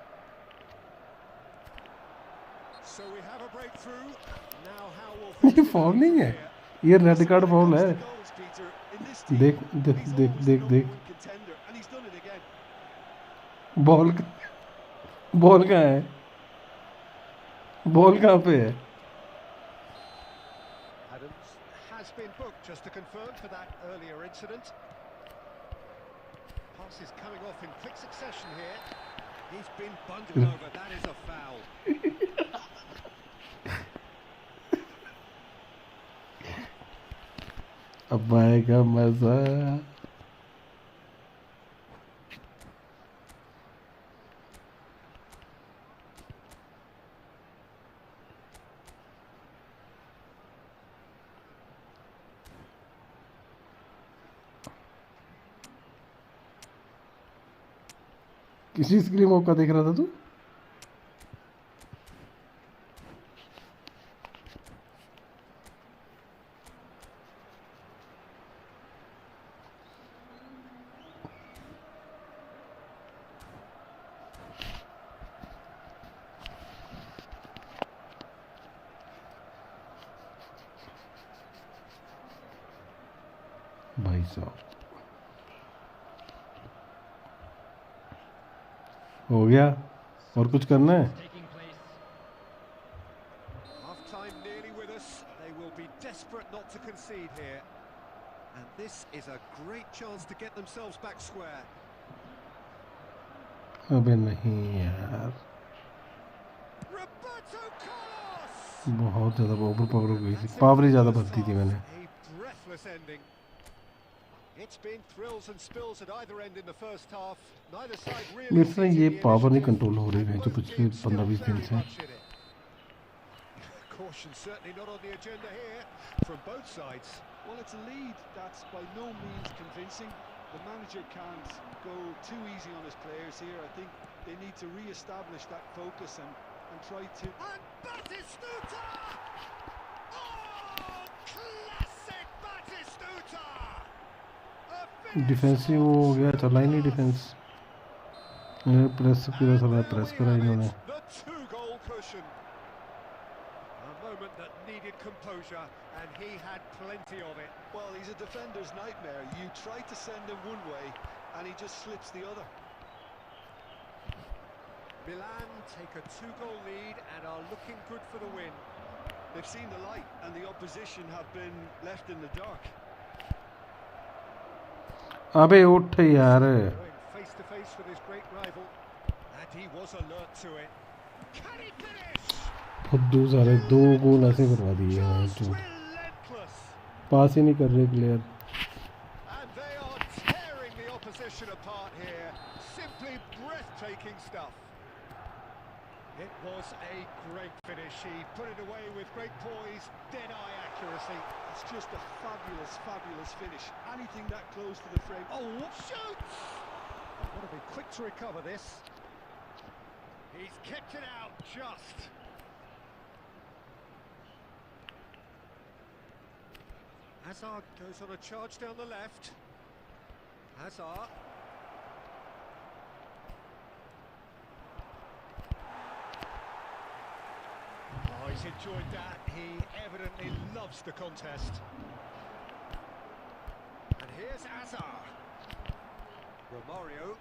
So we have a breakthrough. Now how will ये things foul develop नहीं from है, here? ये red card foul है। Goals, Peter. In this team, देख देख he's देख always देख the देख number one contender, and he's done it again. Ball ball कहाँ है, बॉल कहाँ पे है? Adams has been booked, just to confirm, for that earlier incident. Passes coming off in quick succession here. He's been bundled over. That is a foul. अब आएगा मजा। किस चीज के लिए मौका देख रहा था तू? भाई साहब हो गया, और कुछ करना है? Half time nearly with us. They will be desperate not to concede here. And this is a great chance to get themselves back square. अबे नहीं यार, Roberto Carlos! बहुत ज़्यादा ओवर पावर हो गई थी, पावर ही ज़्यादा भरती थी मैंने। A breathless ending. It's been thrills and spills at either end in the first half. Neither side really मेरे से ये seizing the पावर नहीं initiative, कंट्रोल हो रही है and जो both पिछले teams still 15-20 दिन very से. much in it. Caution certainly not on the agenda here from both sides. Well, it's a lead that's by no means convincing. The manager can't go too easy on his players here. I think they need to re-establish that focus and try to... And Batistuta! Oh, classic Batistuta! Defensive हो गया, चला ही नहीं defence. Press पूरा सारा press करा इन्होंने. The two-goal cushion. A moment that needed composure, and he had plenty of it. Well, he's a defender's nightmare. You try to send him one way, and he just slips the other. Milan take a two-goal lead and are looking good for the win. They've seen the light, and the opposition have been left in the dark. अबे उठ यार. Going face to face with his great rival, and he was alert to it. Can he finish? खुद सारे 2 गोल ऐसे करवा दिए हैं जो Relentless. पास ही नहीं कर रहे player. And they are tearing the opposition apart here. Simply breathtaking stuff. It was a great finish. He put it away with great poise, dead-eye accuracy. It's just a fabulous, fabulous finish. Anything that close to the frame. Oh, shoots! Got to be quick to recover this. He's kicked it out just. Hazard goes on a charge down the left. Hazard. Oh, he's enjoyed that. He evidently loves the contest. And here's Hazard. Romario.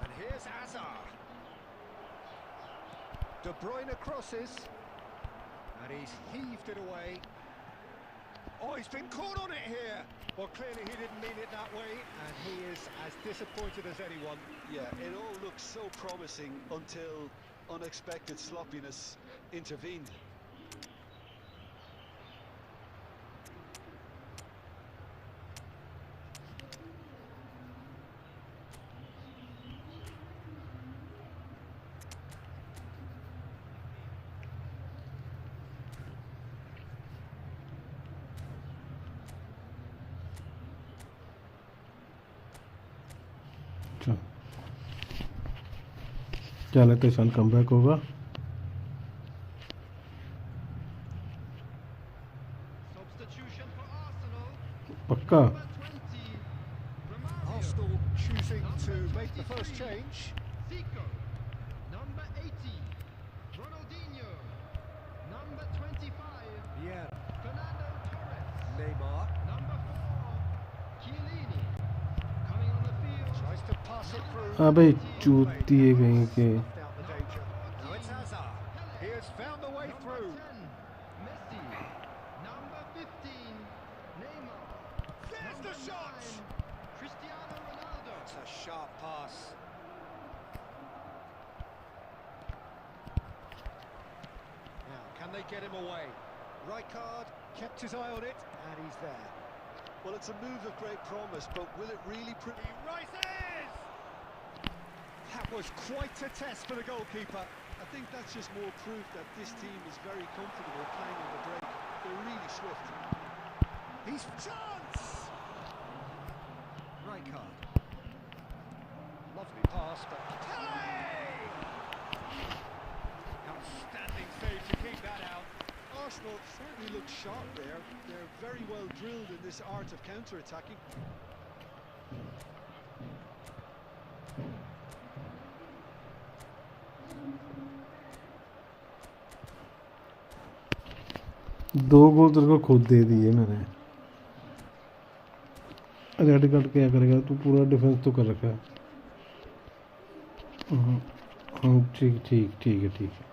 And here's Hazard. De Bruyne crosses. And he's heaved it away. Oh, he's been caught on it here. Well, clearly he didn't mean it that way, and he is as disappointed as anyone. Yeah, it all looks so promising until unexpected sloppiness intervened. क्या लगता है Ishan comeback होगा? Substitution for Arsenal. पक्का. Number 20, Romario. Arsenal choosing to make the first change. Zico. Number 80, Ronaldinho. Number 25, Yeah, Fernando Torres. Neymar Number 4, Chiellini. Coming on the field. tries to pass it through. अबे चूतिए कहीं के. Left out the danger. Now it's Hazard. He has found the way Number through. 10, Messi. Number 15, Neymar. There's the Number shot. 9, Cristiano Ronaldo. It's a sharp pass. Now, can they get him away? Rijkaard kept his eye on it, and he's there. Well, it's a move of great promise, but will it really... He rises! That was quite a test for the goalkeeper. I think that's just more proof that this team is very comfortable playing on the break. They're really swift. He's chance! Rijkaard. Lovely pass, but Kelly! Outstanding save to keep that out. Arsenal certainly look sharp there. They're very well drilled in this art of counter-attacking. दो गोल तेरे को खुद दे दिए मैंने. Red card क्या करेगा तू? पूरा डिफेंस तो कर रखा है. ठीक ठीक ठीक है ठीक है.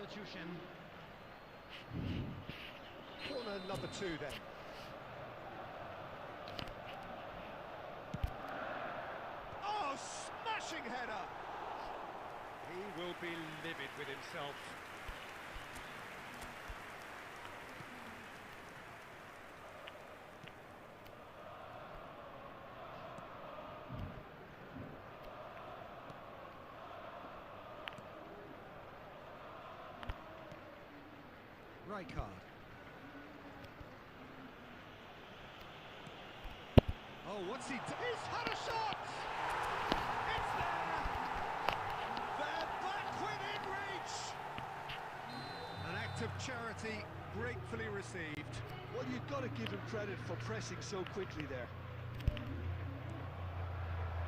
substitution. Corner number 2 then. Oh, smashing header! He will be livid with himself. Right card. Oh, what's he done? He's had a shot! It's there! They're back within reach! An act of charity gratefully received. Well, you've got to give him credit for pressing so quickly there.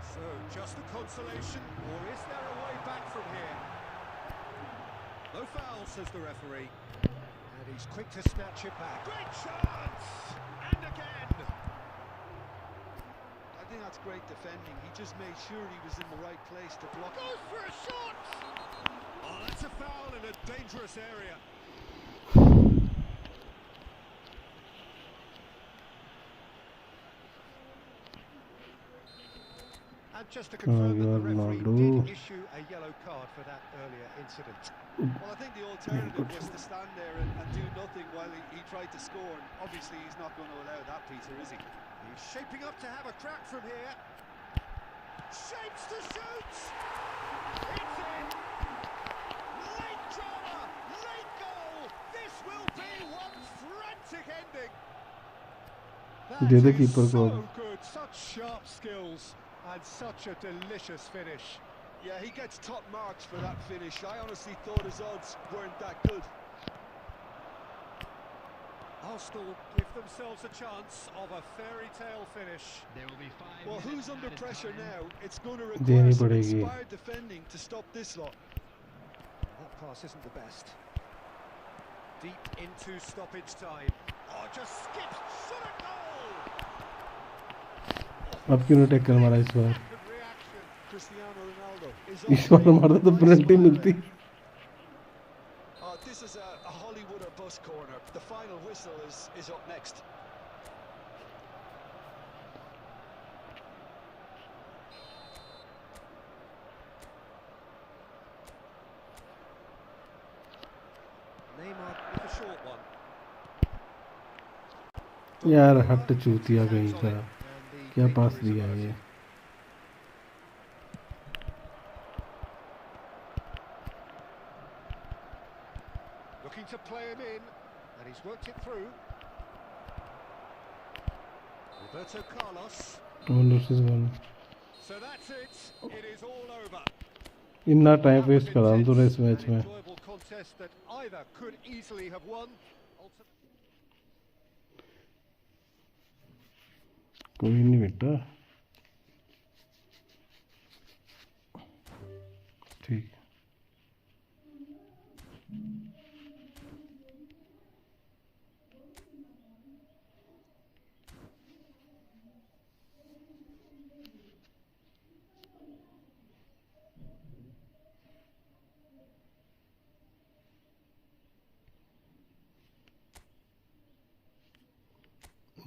So, just a consolation, or is there a way back from here? No foul, says the referee. And he's quick to snatch it back. Great chance! And again! I think that's great defending. He just made sure he was in the right place to block. Goes for a shot! Oh, that's a foul in a dangerous area. And just to confirm that the referee did issue a yellow card for that earlier incident. Well, I think the alternative was to stand there and do nothing while he tried to score. And obviously, he's not going to allow that, Peter, is he? He's shaping up to have a crack from here. Shapes to shoot! It's in! Late drama! Late goal! This will be one frantic ending! That is so good, such sharp skills and such a delicious finish. Yeah, he gets top marks for that finish. I honestly thought his odds weren't that good. Arsenal give themselves a chance of a fairy tale finish. There will be 5 Well, minutes who's under added pressure time. now? It's going to require some inspired defending to stop this lot. That pass isn't the best. Deep into stoppage time. Oh, just skips. Shot a goal! अब क्यों नहीं tackle मारा इस बार? Cristiano Ronaldo इस बार मारता तो penalty मिलती. This is a Hollywood or bus corner. The final whistle is up next. Neymar with a short one. यार हट चूतिया कहीं का. क्या पास दिया ये? Looking to play him in, and he's worked it through. Roberto Carlos. So that's it. It is all over. इतना time waste करा हम तो इस मैच में. Enjoyable contest that either could easily have won. कोई नहीं बेटा. ठीक.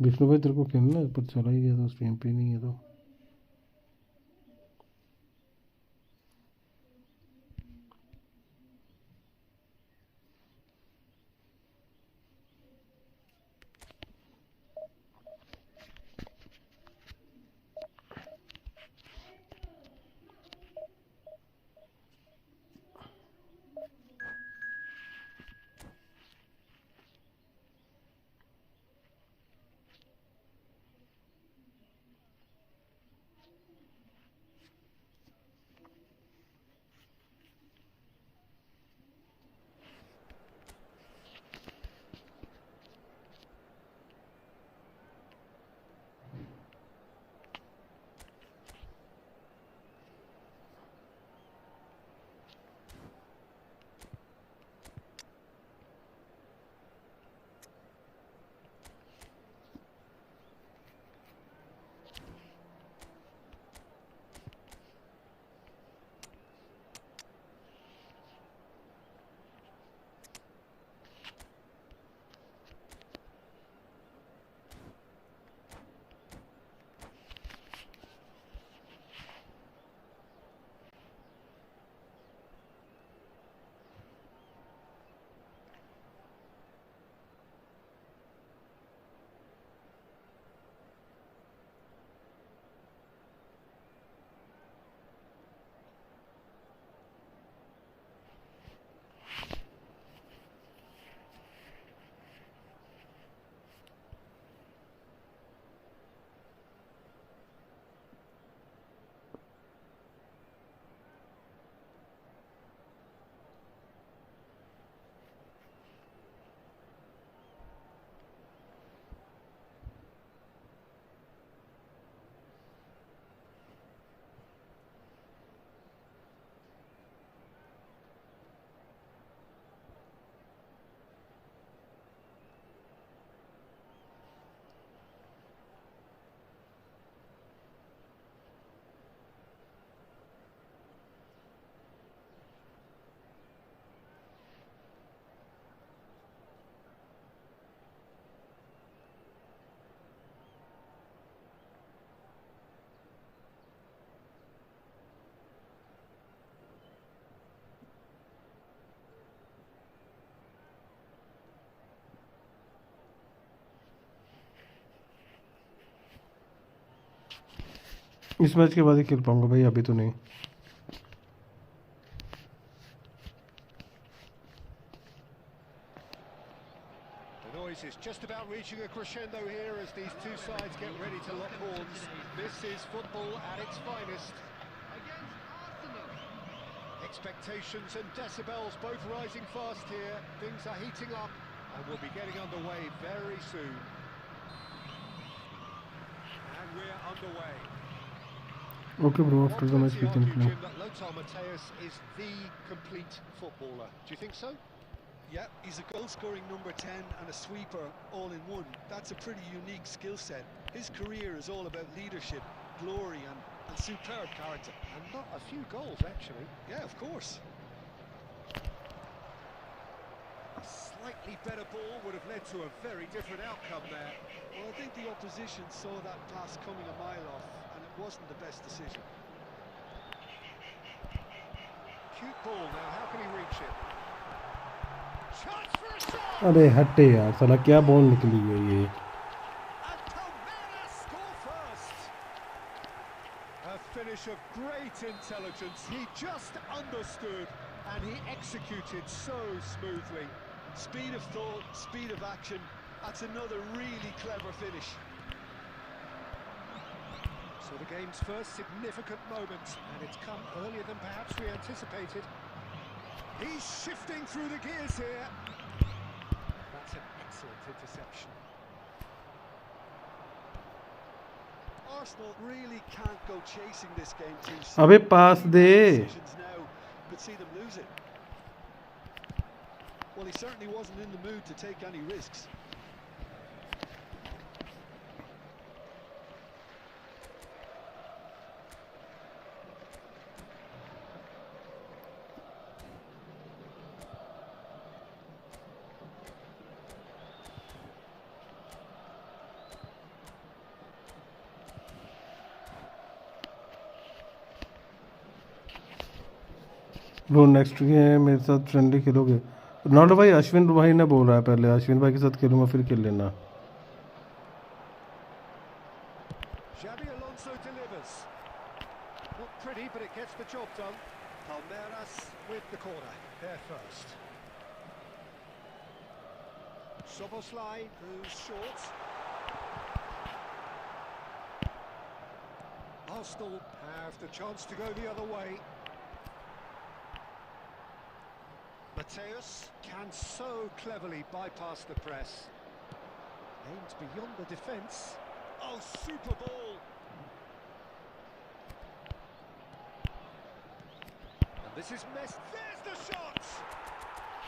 विष्णु भाई तेरे को खेलना है पर चला ही गया तो स्ट्रीम पे नहीं है तो इस मैच के बाद ही खेल पाऊंगा भाई, अभी तो नहीं. The noise is just about reaching a crescendo here as these two sides get ready to lock horns. This is football at its finest. Against Arsenal. Expectations and decibels both rising fast here. Things are heating up and we'll be getting underway very soon. And we're underway. Okay bro, after the match we can play. That Lothar Matthäus is the complete footballer. Do you think so? Yeah, he's a goal-scoring number 10 and a sweeper all in one. That's a pretty unique skill set. His career is all about leadership, glory and superb character. And not a few goals, actually. Yeah, of course. A slightly better ball would have led to a very different outcome there. Well, I think the opposition saw that pass coming a mile off, and it wasn't the best decision. Cute ball now, how can he reach it? Chance for a shot! अरे हटे यार, साला क्या ball निकली है ये. And Palmeiras score first! A finish of great intelligence. He just understood and he executed so smoothly. Speed of thought, speed of action. That's another really clever finish. So the game's first significant moment, and it's come earlier than perhaps we anticipated. He's shifting through the gears here. That's an excellent interception. Arsenal really can't go chasing this game too soon. अबे पास दे. Decisions now could see them lose it. Well, he certainly wasn't in the mood to take any risks. Bro next game मेरे साथ friendly खेलोगे? Ronaldo भाई, अश्विन भाई ने बोल रहा है पहले, अश्विन भाई के साथ खेलूंगा फिर खेल लेना. Xabi Alonso delivers. Not pretty, but it gets the job done. Palmeiras with the corner. They're first. Soboslai, who's short. Arsenal have the chance to go the other way. Matthäus can so cleverly bypass the press. Aimed beyond the defence. Oh, super ball! And this is Messi. There's the shot!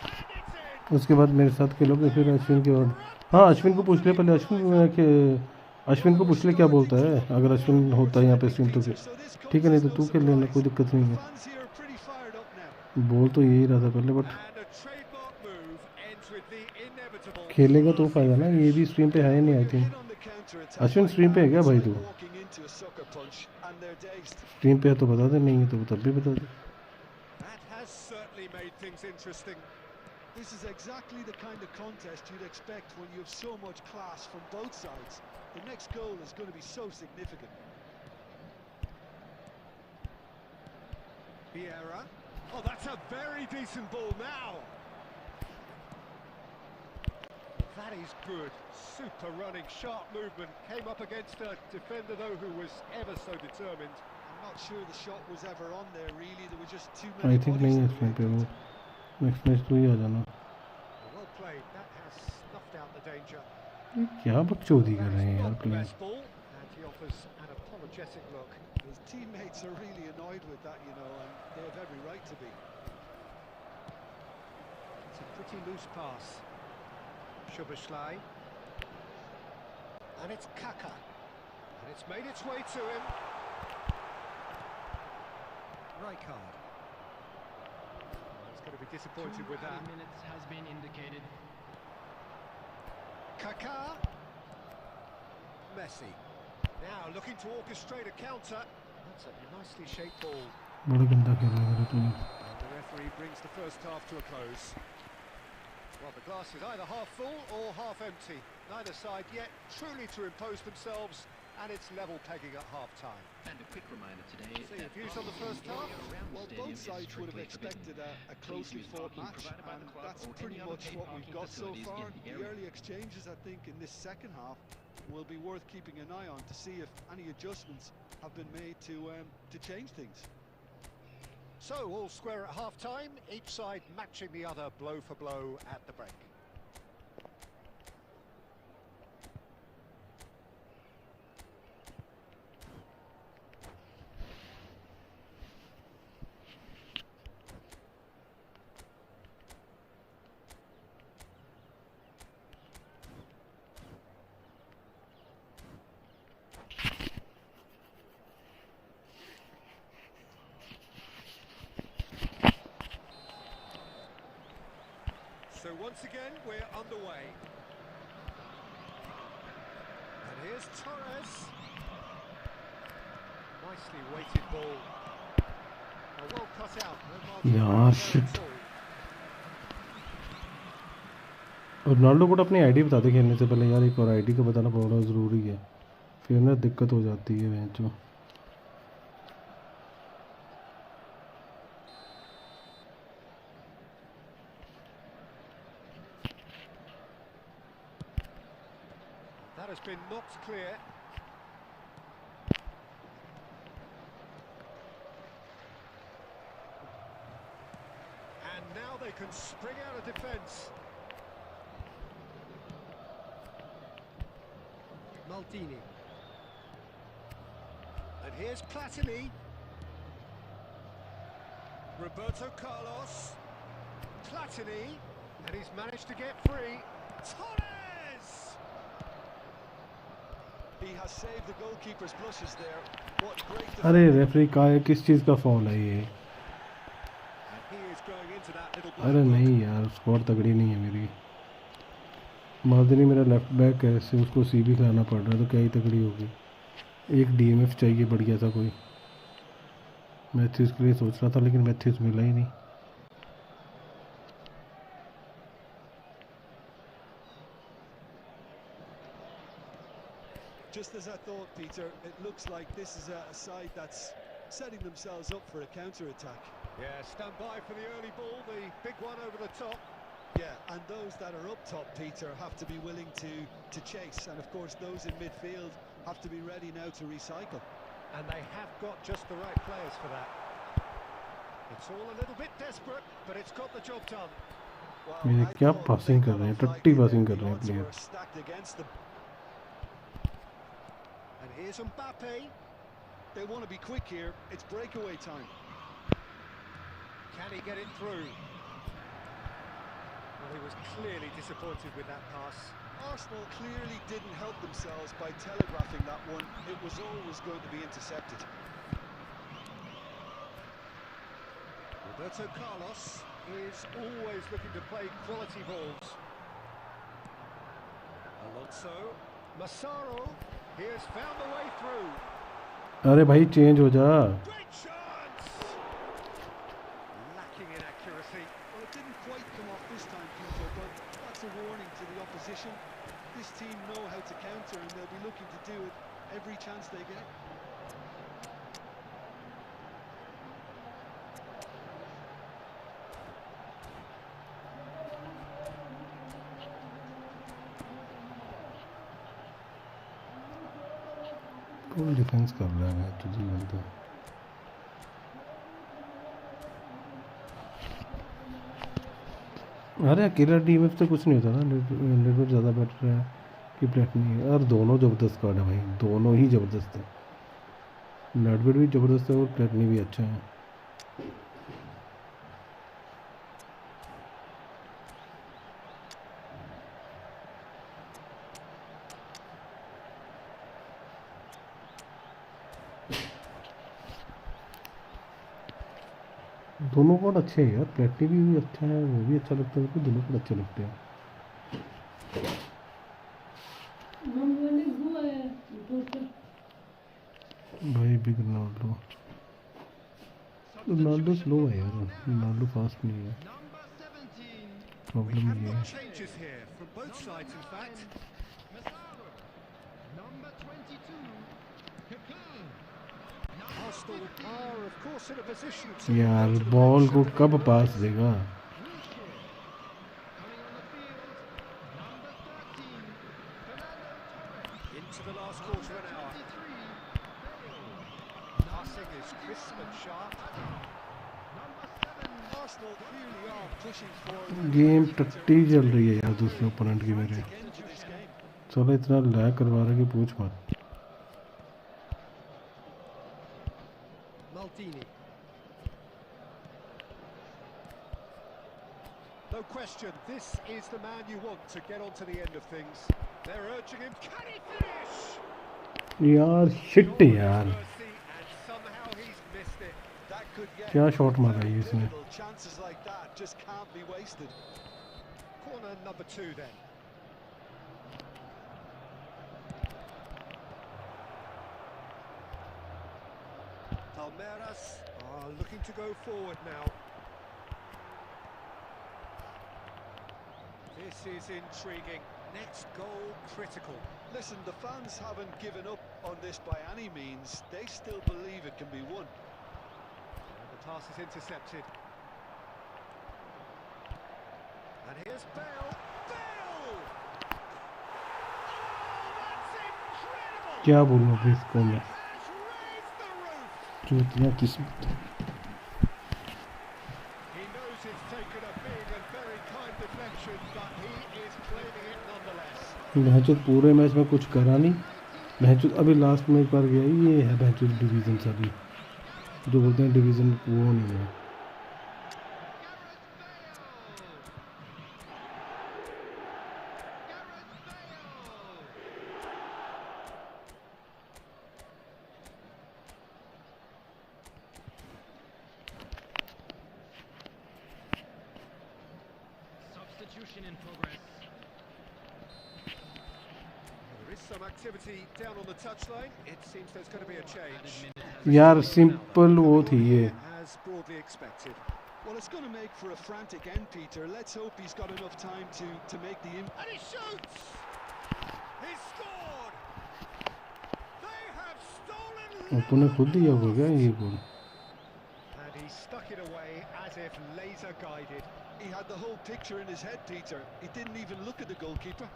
And it's in! उसके बाद मेरे साथ खेलोगे फिर अश्विन के बाद. हाँ अश्विन को पूछ ले पहले, अश्विन को पूछ ले क्या बोलता है. अगर अश्विन होता है यहाँ पे स्ट्रीम तो ठीक है, नहीं तो तू खेल लेना, कोई दिक्कत नहीं है. बोल तो यही रहा था पहले, बट खेलेगा तो फायदा ना. ये भी स्ट्रीम पे है नहीं आई थिंक. अश्विन स्ट्रीम पे है क्या भाई तू? स्ट्रीम पे है तो बता दे, नहीं है तो तब भी बता दे. This is exactly the kind of contest you'd expect when you have so much class from both sides. The next goal is going to be so significant. Vieira. Oh, that's a very decent ball now. That is good. Super running, sharp movement. Came up against a defender, though, who was ever so determined. I'm not sure the shot was ever on there, really. There were just too many. I think नहीं है इसमें पे वो. Next match तो ही आ जाना. Well played. That has snuffed out the danger. ये क्या बकचोदी कर रहे हैं यार player. And he offers an apologetic look. His teammates are really annoyed with that, you know, and they have every right to be. It's a pretty loose pass. Szoboszlai. And it's Kaka. And it's made its way to him. Rijkaard. He's going to be disappointed with that. 2 minutes has been indicated. Kaka. Messi. Now looking to orchestrate a counter. That's a nicely shaped ball. बड़ा गंदा खेल रहा है तूने. And the referee brings the first half to a close. Well, the glass is either half full or half empty. Neither side yet truly to impose themselves and it's level pegging at half-time. And a quick reminder today See that your views on the first half? around the Well, stadium both is sides would have strictly forbidden. expected a Please closely use fought parking match, provided by the and club that's or pretty any other much paid what we've parking got so facilities far. in the The area. early exchanges, I think, in this second half will be worth keeping an eye on to see if any adjustments have been made to change things. So, all square at half-time, each side matching the other blow for blow at the break. So once again, we're underway. And here's Torres. Nicely weighted ball. Well cut out. No margin Yeah, there shit. at all. Ronaldo को अपनी ID बता दे खेलने से पहले यार, एक और ID का बताना बहुत ज़रूरी है, फिर ना दिक्कत हो जाती है मैच में। That has been knocked clear. And now they can spring out of defence. Maldini. And here's Platini. Roberto Carlos. Platini. And he's managed to get free. Torres! He has saved the goalkeeper's blushes there. What great अरे defending. Referee का है, किस चीज़ का fall है ये? And he is going into that little black अरे book. नहीं यार, स्कोर तगड़ी नहीं है मेरी। मार्दिनी मेरा लेफ्ट बैक है, इससे उसको सीबी खिलाना पड़ रहा है, तो क्या ही तगड़ी होगी। एक डीएमएफ चाहिए बढ़िया सा कोई। मैथ्यूज के लिए सोच रहा था, लेकिन मैथ्यूज मिला ही नहीं। Just as I thought, Peter, it looks like this is a side that's setting themselves up for a counter-attack. Yeah, stand by for the early ball, the big one over the top. Yeah, and those that are up top, Peter, have to be willing to chase. And of course, those in midfield have to be ready now to recycle. And they have got just the right players for that. It's all a little bit desperate, but it's got the job done. Well, ये I क्या thought passing they कर रहे हैं, got off टट्टी lightly passing there. कर The रहे हैं odds player. were stacked against them. And here's Mbappe. They want to be quick here. It's breakaway time. Can he get it through? Well, he was clearly disappointed with that pass. Arsenal clearly didn't help themselves by telegraphing that one. It was always going to be intercepted. Roberto Carlos is always looking to play quality balls. Alonso. Massaro. He has found the way through. अरे भाई change हो जा। Great chance! Lacking in accuracy. Well, it didn't quite come off this time, Peter, but that's a warning to the opposition. This team know how to counter, and they'll be looking to do it every chance they get. Full defence कर रहा है तुझे बनता। अरे अकेला DMF से कुछ नहीं होता ना, नेटवर्क ज़्यादा बेटर है कि प्लेटनी है। और दोनों ज़बरदस्त कार्ड है भाई, दोनों ही ज़बरदस्त है। नेटवर्क भी ज़बरदस्त है और प्लेटनी भी अच्छा है। दोनों बहुत अच्छे हैं यार, प्लेटनी भी अच्छा है, वो भी अच्छा लगता है मेरे को, दोनों बहुत अच्छे लगते हैं। भाई बिग रोनाल्डो, रोनाल्डो स्लो है यार, रोनाल्डो फास्ट नहीं है। Number 17. प्रॉब्लम ये है। Changes here from both sides, in fact. Massaro. Number 22, Kaká. Arsenal are, of course, in a position to यार go to the ball bench को should they कब want pass to. देगा? Coming on the field, number 13, Fernando Torres. Into the last quarter of an hour. 23, Bale. Passing is crisp and sharp. Number 7, Arsenal really are pushing for game टट्टी चल रही है यार दूसरे opponent की मेरे. end to this game. चलो इतना लैग करवा रहा है कि पूछ मत. Maldini. No question, this is the man you want to get on to the end of things. They're urging him. Can he finish? यार शिट यार. Mercy, and somehow he's missed it. That could get क्या shot मारा है very इसने? pivotal. Chances like that just can't be wasted. Corner number 2 then. Palmeiras are looking to go forward now. This is intriguing. Next goal critical. Listen, the fans haven't given up on this by any means. They still believe it can be won. And the pass is intercepted. And here's Bale. Bale! Oh, that's incredible! क्या बोलूँ अभी इसको मैं? Has raised the roof. चूतिया किस्मत. He knows it's taken a big and very kind deflection, but he is claiming it nonetheless. भैंचोद पूरे match में कुछ करा नहीं. भैंचोद अभी लास्ट में एक बार गया. ये है भैंचोद डिवीजन सभी जो बोलते हैं डिवीजन वो नहीं है. substitution in progress. There is some activity down on the touchline. It seems there's going to be a change. यार सिंपल वो थी ये. As broadly expected. Well, it's going to make for a frantic end, Peter. Let's hope he's got enough time to make the And he shoots! He scored! They have stolen उन्होंने खुद दिया होगा क्या ये गोल? And he stuck it away as if laser guided. He had the whole picture in his head, Peter. He didn't even look at the goalkeeper.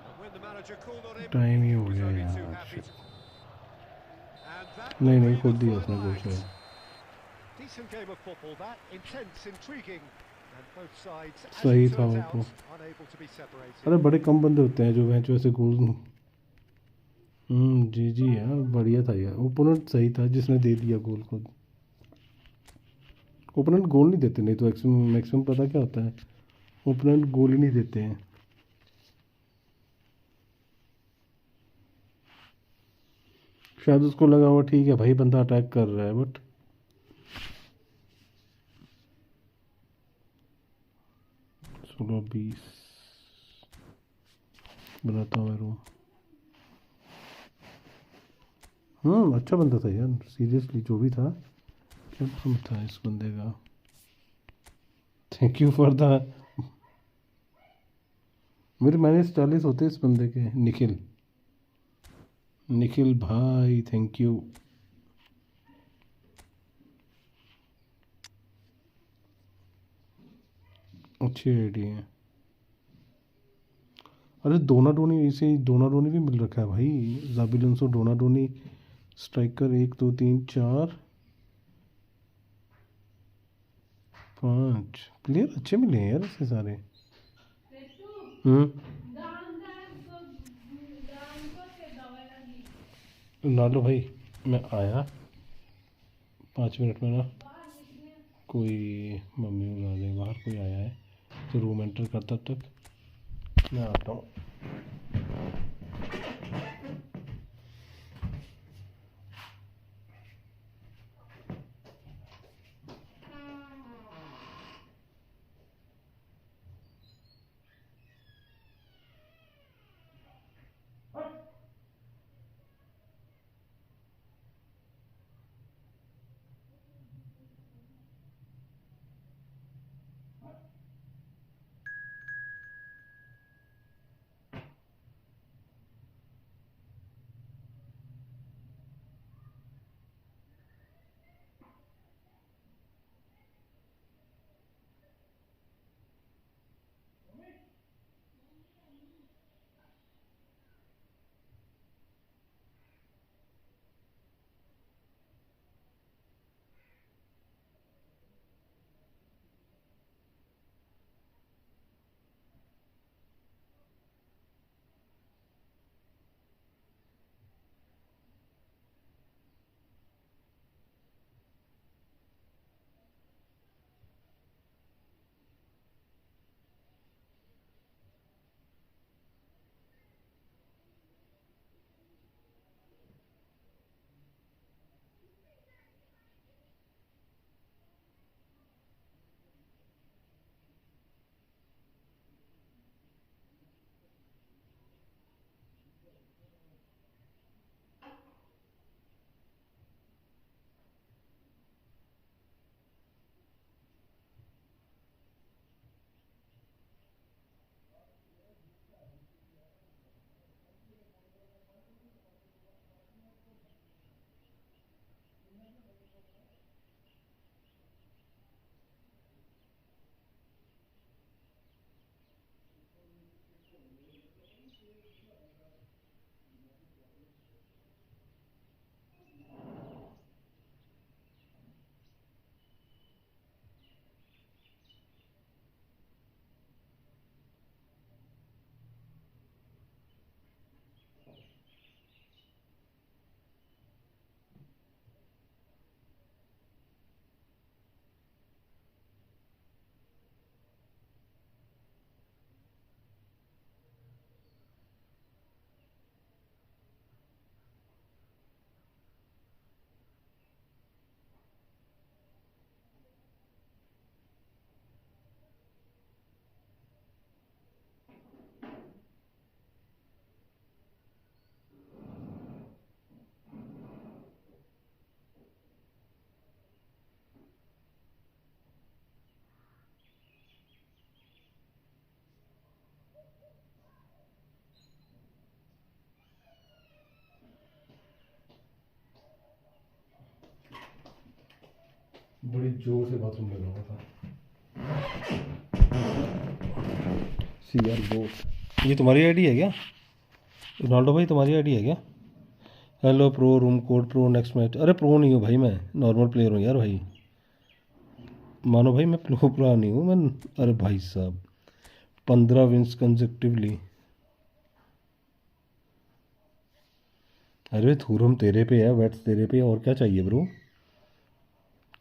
And when the manager called on him, time he he हो was गया only यार. too happy. And that नहीं will नहीं be खुद the दिया final उसने गोल act. शायद. Decent game of football, that intense, intriguing, and both sides, as सही it था turns वो out, तो. unable to be separated. अरे बड़े कम बंदे होते हैं जो मैच वैसे गोल. जी जी यार बढ़िया था यार. ओपोनेंट सही था जिसने दे दिया गोल खुद. ओपोनेंट गोल नहीं देते. नहीं तो मैक्सिमम पता क्या होता है, ओपोनेंट गोल ही नहीं देते हैं. शायद उसको लगा हुआ ठीक है भाई बंदा अटैक कर रहा है, बट सोलह 20 बनाता हूँ मैं रूम. अच्छा बंदा था यार सीरियसली. जो भी था क्या नाम था इस बंदे का? थैंक यू फॉर द मेरे -40 होते इस बंदे के. निखिल निखिल भाई थैंक यू. अच्छी आइडिया है. अरे डोनाडोनी, इसे डोनाडोनी भी मिल रखा है भाई. जाबिलंसो डोनाडोनी स्ट्राइकर 1 2 3 4 5 प्लेयर अच्छे मिले हैं यार इससे सारे. नालो भाई मैं आया 5 मिनट में ना. कोई मम्मी बुला दे बाहर, कोई आया है तो रूम एंटर कर तब तक मैं आता हूँ. बड़ी जोर से बाथरूम लगा हुआ था। सी आर बोट, ये तुम्हारी आईडी है क्या रोनाल्डो भाई? तुम्हारी आईडी है क्या? Hello pro, room code pro, next match. अरे प्रो नहीं हूँ भाई, मैं नॉर्मल प्लेयर हूँ यार भाई, मानो भाई मैं प्रो नहीं हूँ मैं। अरे भाई साहब 15 विंस कंसेक्टिवली। अरे थूरम तेरे पे है, बैट्स तेरे पे है, और क्या चाहिए ब्रो?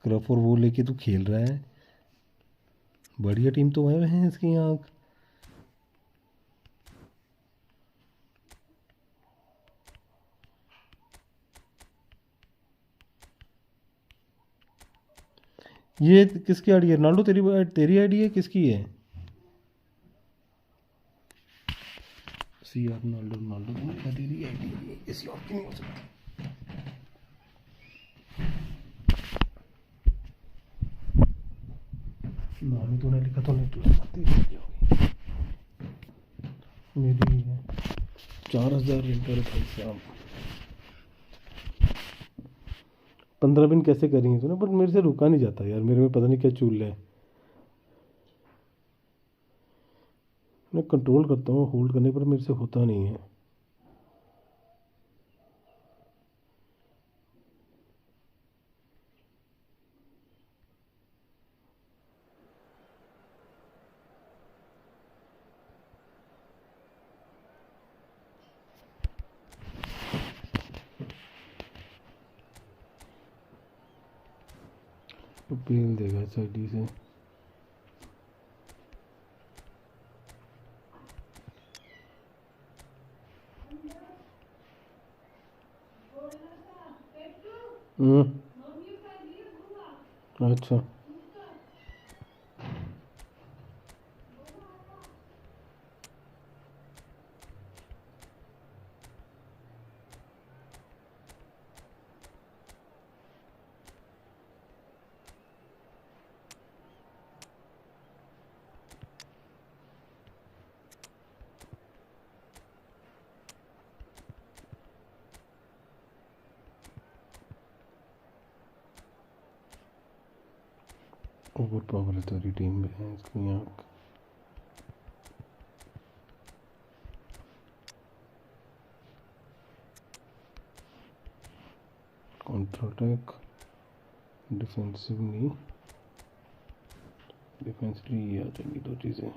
क्रफ और वो लेके तू खेल रहा है। बढ़िया टीम तो है इसकी यहाँ। ये किसकी आईडी है रोनाल्डो? तेरी आईडी है किसकी है? सी आर रोनाल्डो, रोनाल्डो तेरी आईडी है, किसी और की नहीं हो सकती। नाम ही तूने लिखा तो नहीं, तू होगी मेरी है। 4000 रेंटर भाई साहब। 15 बिन कैसे करेंगे तूने? बट मेरे से रुका नहीं जाता यार, मेरे में पता नहीं क्या चूल है। मैं कंट्रोल करता हूँ होल्ड करने पर, मेरे से होता नहीं है। तो पेल देगा साइडी से। अच्छा ओवर पावर है तेरी टीम में है इसकी यहाँ। काउंटर अटैक, डिफेंसिवली, डिफेंसिवली आ जाएंगी दो चीज़ें।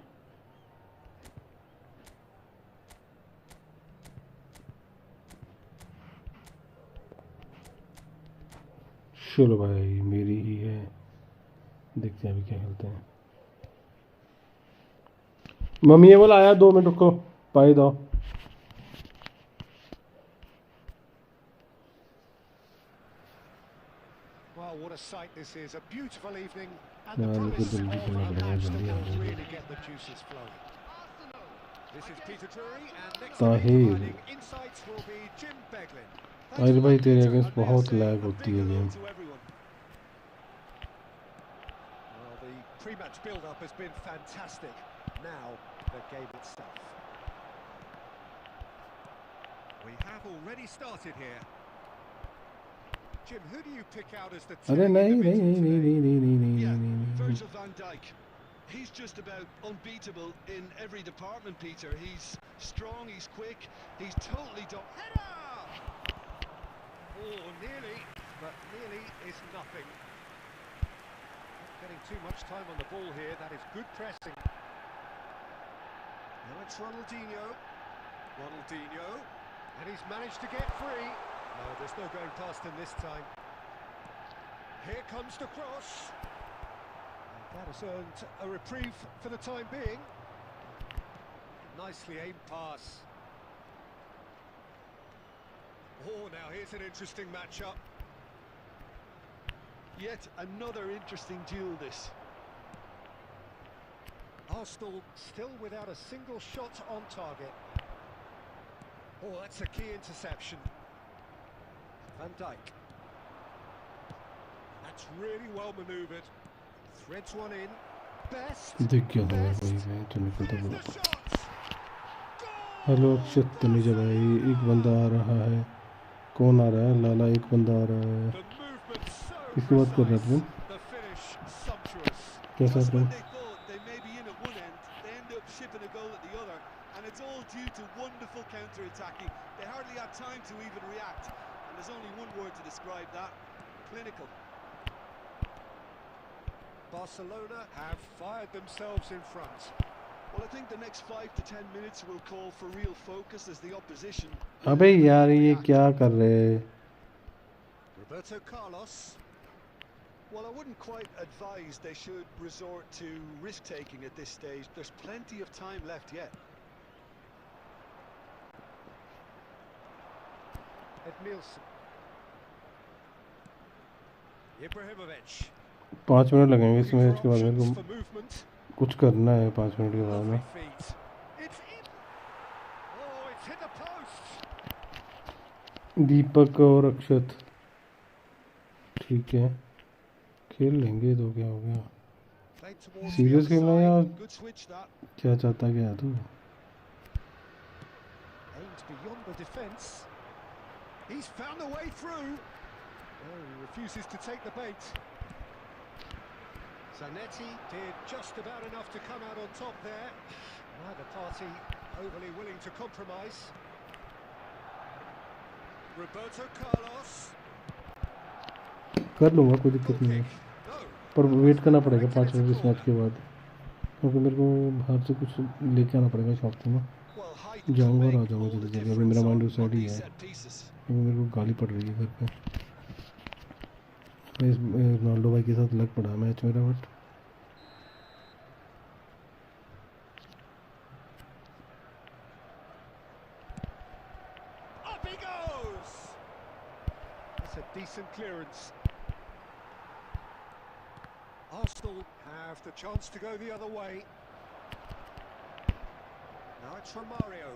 चलो भाई मेरी ही है, देखते हैं अभी क्या खेलते हैं। मम्मी ये बोला आया 2 मिनट रुको, पाई दो। Well, what a sight this is. A beautiful evening and the यार मुझे promise जल्दी of करना a पड़ेगा, match that जल्दी आ will जाएगी। really get the juices flowing. This is Peter Drury and next to Tahir. him providing insights will be Jim Beglin. Thanks Tahir a भाई lot, तेरे Peter, against and may I बहुत say lag a होती big है hello game. to everyone. Well, the pre-match build-up has been fantastic. Now, the game itself. We have already started here. Jim, who do you pick out as the अरे telling नहीं नहीं individual नहीं नहीं today? नहीं नहीं नहीं Yeah, नहीं नहीं। Virgil van Dijk. He's just about unbeatable in every department, Peter. He's strong, he's quick, he's totally Header! Oh, nearly, but nearly is nothing. Not getting too much time on the ball here. That is good pressing. Now it's Ronaldinho. Ronaldinho. And he's managed to get free. No, there's no going past him this time. Here comes the cross. And that has earned a reprieve for the time being. Nicely aimed pass. Oh, now here's an interesting matchup. yet another interesting duel this. Arsenal still without a single shot on target. Oh, that's a key interception. Van Dijk. That's really well manoeuvred. Threads one in. Best. देख क्या हुआ Best. भाई, मैं तो निकलता There's बोला। the shot. Hello अक्षत तनुजा भाई, एक बंदा आ रहा है। कौन आ रहा है? लाला एक बंदा आ रहा है। The movement so किसकी बात कर रहा precise. था? The finish कैसा Just bro? when they thought they may be in at one end, they end up shipping a goal at the other, and it's all due to wonderful counter-attacking. They hardly had time to even react, and there's only one word to describe that: clinical. Barcelona have fired themselves in front. Well, I think the next 5 to 10 minutes will call for real focus as the opposition. अबे यार ये क्या कर रहे हैं? Roberto Carlos. Well, I wouldn't quite advise they should resort to risk-taking at this stage. There's plenty of time left yet. Edmilson. Ibrahimovic. 5 minute लगेंगे इस match के बाद मेरे Options को for movement. कुछ करना है 5 मिनट के बाद में. Lovely feet. It's in. Oh, it's hit the post. दीपक और अक्षत ठीक है, खेल लेंगे तो क्या हो गया. Played towards the serious other खेलना या side. Good switch that. क्या चाहता क्या तू? Aimed beyond the defence. He's found a way through. Oh, he refuses to take the bait. Zanetti did just about enough to come out on top there. Neither party overly willing to compromise. Roberto Carlos. कर लूँगा, कोई दिक्कत नहीं है, No. पर wait करना पड़ेगा 5 minute इस मैच के बाद, क्योंकि मेरे को बाहर से कुछ लेके आना पड़ेगा शॉप से ना. Well, height जाऊँगा can और आ make जाऊँगा all the जल्दी जल्दी. अभी difference मेरा माइंड on उस साइड ही these है, set pieces. क्योंकि मेरे को गाली पड़ रही है घर पे. मैं रोनाल्डो भाई के साथ लग पड़ा मैच मेरा, but Up he goes. That's a decent clearance. Arsenal have the chance to go the other way. Now it's Romario.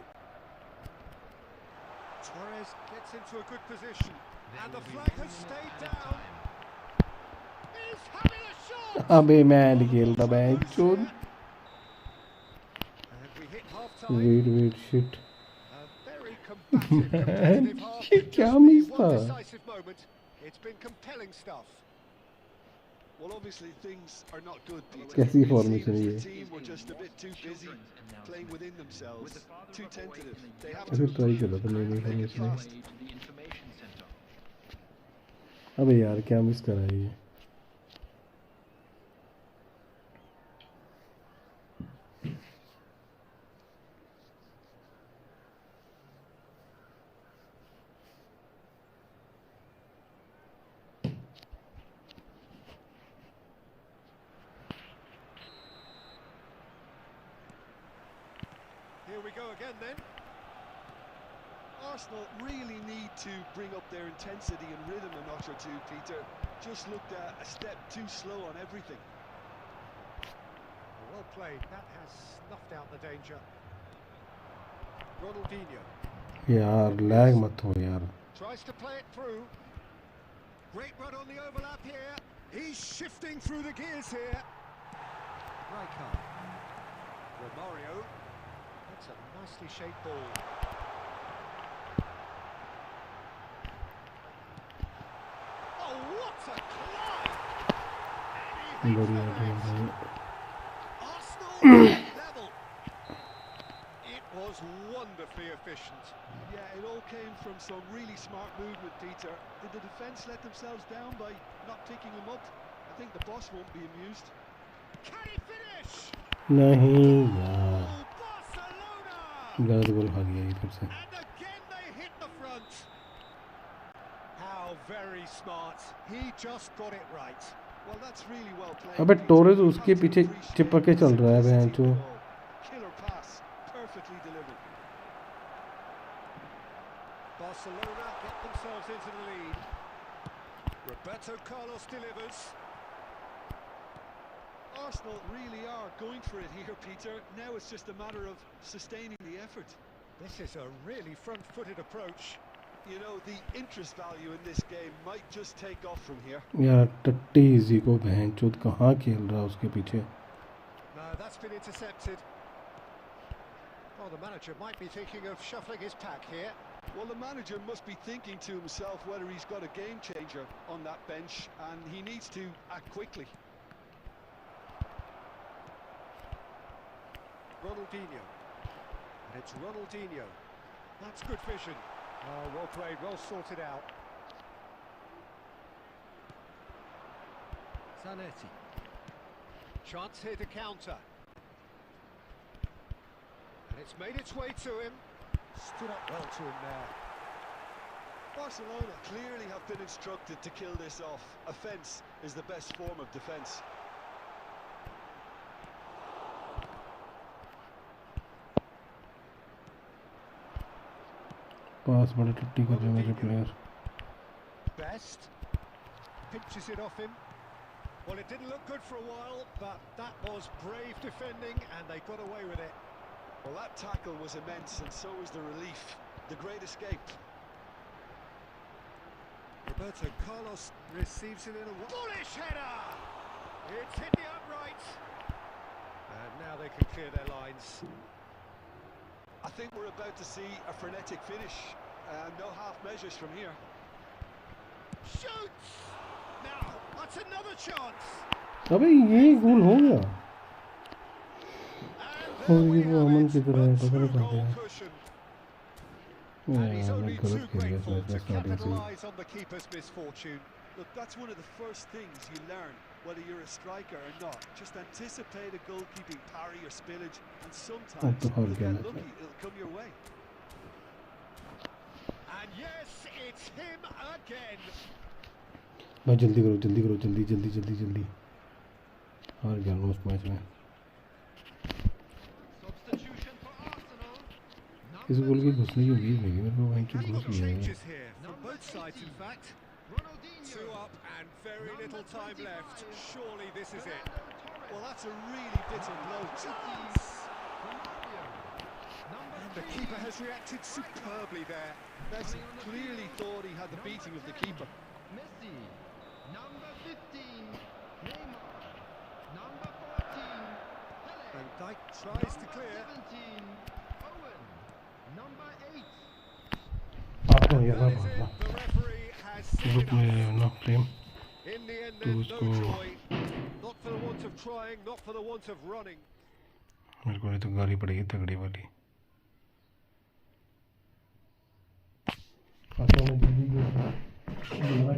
Torres gets into a good position. And the flag has stayed down. He's having a shot! अबे मैं खेल रहा match चोद. And we hit half-time. Wait shit. A very combative, competitive half. ये with क्या just the miss one था? decisive moment. It's been compelling stuff. Well, obviously things are not good, Peter. कैसी It formation seems है the ये? team were just a bit too busy playing within themselves, too tentative. They have ऐसे to try कर रहा था नई make it formation है. fast. To the information center. अबे यार क्या मिस करा है ये? Here we go again then. Arsenal really need to bring up their intensity and rhythm a notch or two, Peter. Just looked a step too slow on everything. Well played. That has snuffed out the danger. Ronaldinho. यार lag मत हो यार. Tries to play it through. Great run on the overlap here. He's shifting through the gears here. Rijkaard. Romario. That's a nicely shaped ball. Oh, what a climb! And he hits बढ़िया the net. बढ़िया. Arsenal level. It was wonderfully efficient. Yeah, it all came from some really smart movement, Peter. Did the defence let themselves down by not picking him up? I think the boss won't be amused. Can he finish? नहीं यार, Oh, Barcelona! गलत गोल खा गया ये फिर से. And again they hit the front. How very smart. He just got it right. Well, that's really well played. अबे Peter. Torres You उसके have to पीछे appreciate चिपक के the चल रहा है बहन simplicity चो. of the ball. Killer pass, perfectly delivered. Barcelona get themselves into the lead. Roberto Carlos delivers. Arsenal really are going for it here, Peter. Now it's just a matter of sustaining the effort. This is a really front-footed approach. You know, the interest value in this game might just take off from here. यार टट्टी easy को बहन चोद कहाँ खेल रहा है उसके पीछे. No, that's been intercepted. Oh, the manager might be thinking of shuffling his pack here. Well, the manager must be thinking to himself whether he's got a game changer on that bench, and he needs to act quickly. Ronaldinho. And it's Ronaldinho. That's good vision. Oh, well played, well sorted out. Zanetti. Chance here to counter. And it's made its way to him. Stood up well to him there. Barcelona clearly have been instructed to kill this off. Offence is the best form of defence. पास बड़े टट्टी कर रहे हैं मेरे player. Best pinches it off him. Well, it didn't look good for a while, but that was brave defending, and they got away with it. Well, that tackle was immense, and so was the relief. The great escape. Roberto Carlos receives it in a bullish header. It's hit the upright, and now they can clear their lines. I think we're about to see a frenetic finish. No half measures from here. Shoots! Now, that's another chance. अबे ये गोल हो गया. And और ये there we वो have Aman it, की तरह है, a पता नहीं कहाँ two-goal गया. cushion. And he's मैं only गलत too खेल गया grateful इसमें to स्टार्टिंग से. capitalise on the keeper's misfortune. Look, that's one of the first things you learn, whether you're a striker or not. Just anticipate a goalkeeping parry or spillage, and sometimes तो हार you'll गया get match lucky, में. it'll come your way. And yes, it's him again. भाई जल्दी करो जल्दी करो जल्दी जल्दी जल्दी जल्दी. हार गया उस मैच में. Substitution for Arsenal. इस गोल की घुसने की उम्मीद नहीं थी मेरे को. वहीं की We've घुस got गया है. changes here from both sides, in fact. Ronaldinho. Two up and very little time left. Surely this is it. Well, that's a really bitter blow. Chance! Number And the 3. keeper has reacted superbly there. Messi clearly thought he had the beating of the keeper. Messi. Number 15. Neymar. Number 14. Pele. Van Dijk tries to clear. 17. Owen. Number 8. आपको ये That ना is मारना. it. The referee has seen group में enough. ना frame. In the end, तो then, उसको no joy. Not for the want of trying, not for the want of running. मेरे को नहीं तो गाली पड़ेगी तगड़ी वाली. अच्छा मैं जल्दी दोबारा कहीं और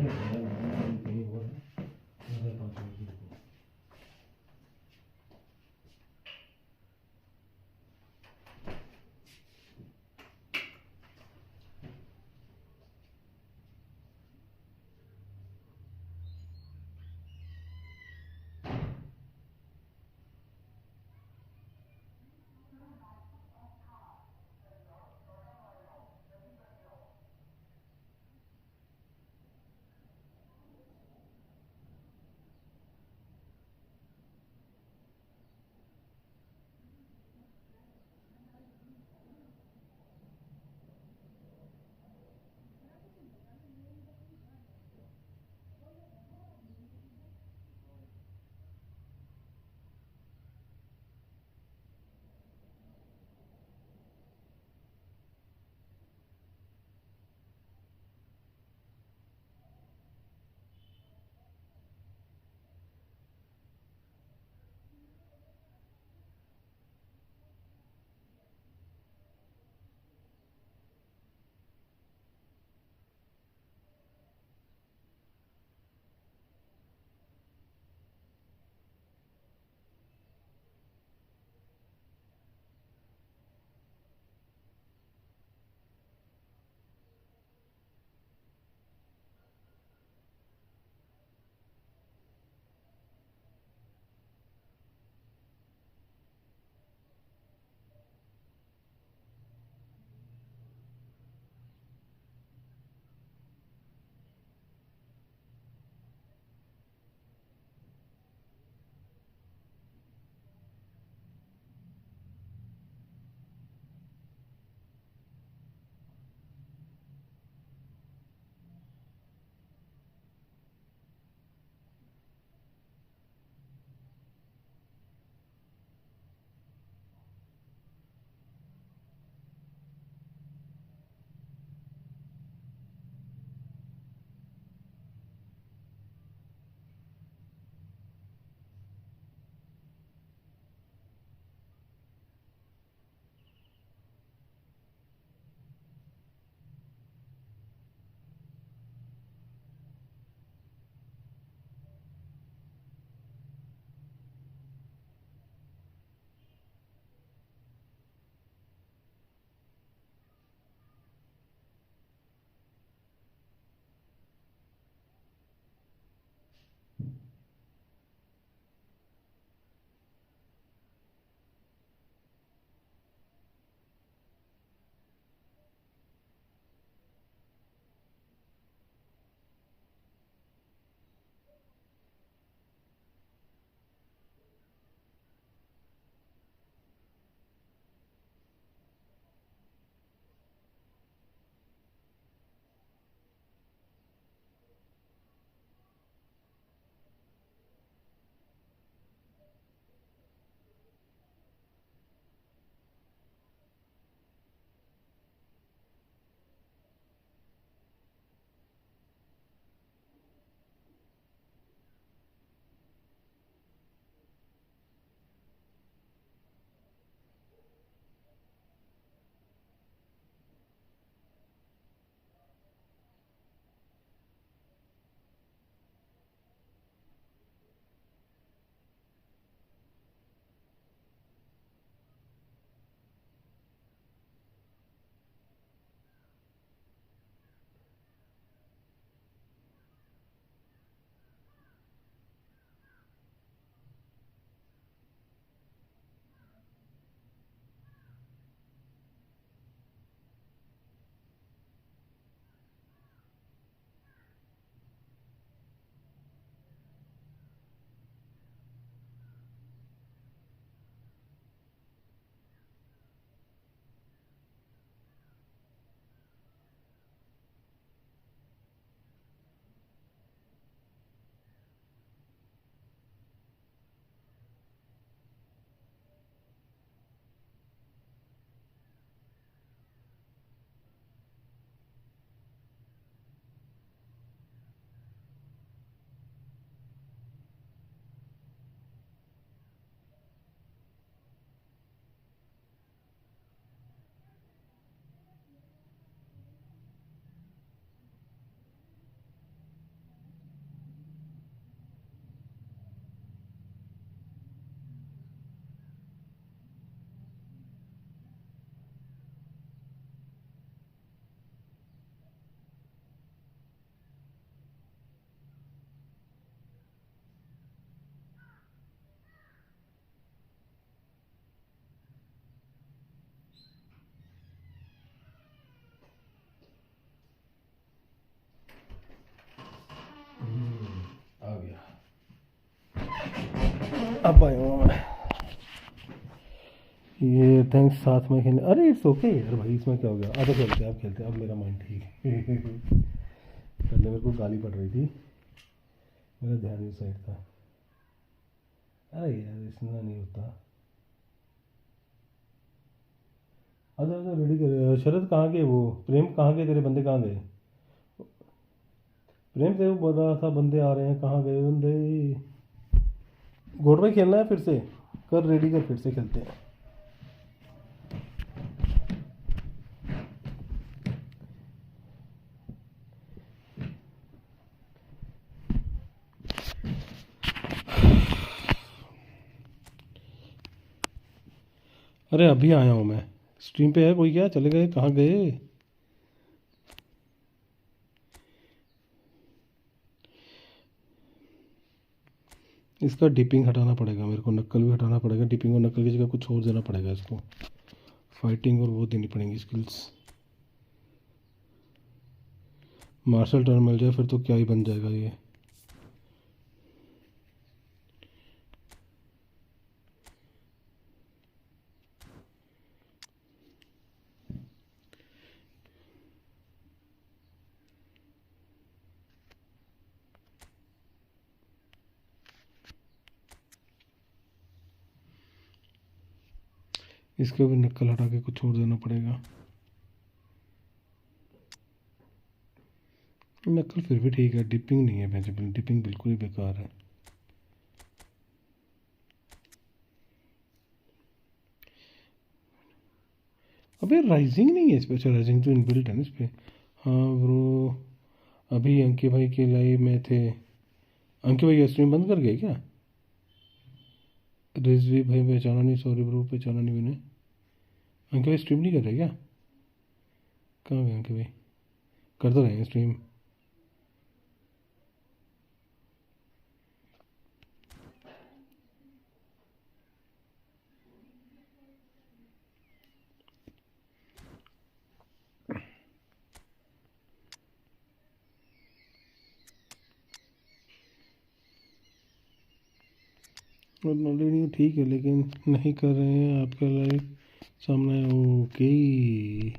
अब आया हूँ मैं। ये थैंक्स साथ में खेलने। अरे इट्स ओके यार भाई, इसमें क्या हो गया। अब खेलते हैं, अब खेलते हैं, अब मेरा माइंड ठीक है। पहले मेरे को गाली पड़ रही थी, मेरा ध्यान इस साइड था। अरे यार इसमें नहीं होता। अच्छा अच्छा रेडी कर। शरद कहाँ गए वो? प्रेम कहाँ गए? तेरे बंदे कहाँ गए? प्रेम से वो बोल रहा था बंदे आ रहे हैं, कहाँ गए बंदे? गोट भाई खेलना है फिर से? कर रेडी कर, फिर से खेलते हैं। अरे अभी आया हूँ मैं, स्ट्रीम पे है कोई क्या? चले गए, कहाँ गए? इसका डिपिंग हटाना पड़ेगा मेरे को, नक्कल भी हटाना पड़ेगा। डिपिंग और नक्कल की जगह कुछ और देना पड़ेगा इसको। फाइटिंग और वो देनी पड़ेंगी स्किल्स। मार्शल टर्न मिल जाए फिर तो क्या ही बन जाएगा ये। इसके भी नक्कल हटा के कुछ और देना पड़ेगा। नक्कल फिर भी ठीक है, डिपिंग नहीं है वेजिबल, डिपिंग बिल्कुल ही बेकार है। अबे राइजिंग नहीं है इस पे? अच्छा राइजिंग तो इनबिल्ट है ना इस पे। हाँ ब्रो, अभी अंकित भाई के लाइव में थे। अंकित भाई स्ट्रीम बंद कर गए क्या? रिजवी भाई पहचाना नहीं, सॉरी ब्रो, पहचाना नहीं मैंने। अंकित भाई स्ट्रीम नहीं कर रहे क्या? कहाँ गए अंकित भाई? कर तो रहे हैं स्ट्रीम। और नॉलेज नहीं ठीक है, लेकिन नहीं कर रहे हैं। आपका लाइव सामने है, ओके।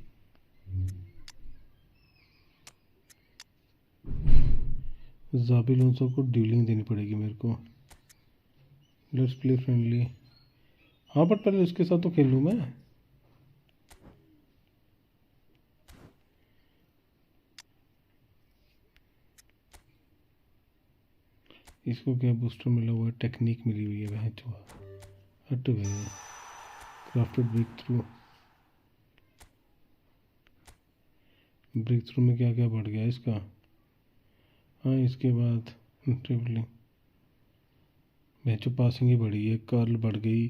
जाबिल उन सबको ड्यूलिंग देनी पड़ेगी मेरे को। Let's play friendly. हाँ बट पहले उसके साथ तो खेल लूँ मैं। इसको क्या बूस्टर मिला हुआ है? टेक्निक मिली हुई है वह चुहा। हट गए। Crafted break through. Break through में क्या क्या बढ़ गया इसका? हाँ इसके बाद ट्रिबलिंग, मैचो पासिंग ही बढ़ी है, कर्ल बढ़ गई,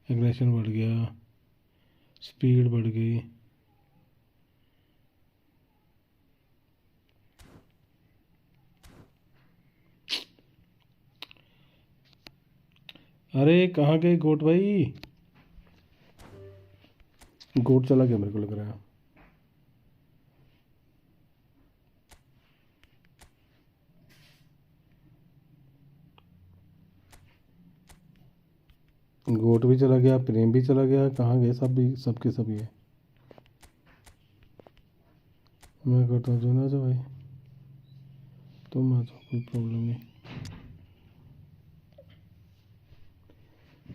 एग्रेशन बढ़ गया, स्पीड बढ़ गई। अरे कहाँ गए गोट भाई? गोट चला गया मेरे को लग रहा है। गोट भी चला गया, प्रेम भी चला गया, कहाँ गए सब? भी सबके सब ये। मैं करता हूँ जो ना जो भाई, तुम आ जाओ, कोई प्रॉब्लम नहीं।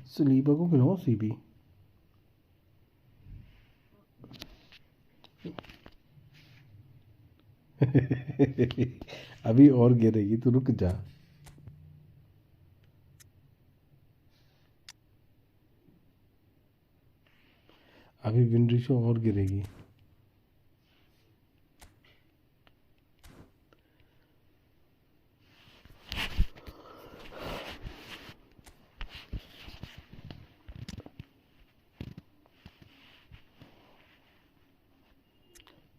स्लीपर को खिलाओ सीबी। अभी और गिरेगी, तो रुक जा। अभी विन रेशियो और गिरेगी।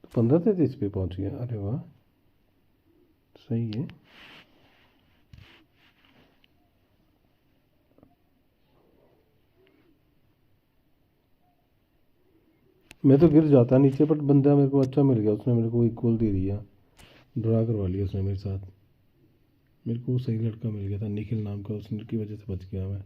तो 15 से पे पहुंच गया, अरे वाह सही है। मैं तो गिर जाता नीचे, बट बंदा मेरे को अच्छा मिल गया, उसने मेरे को एक गोल दे दिया, ड्रा करवा लिया उसने मेरे साथ। मेरे को सही लड़का मिल गया था, निखिल नाम का, उसने की वजह से बच गया मैं।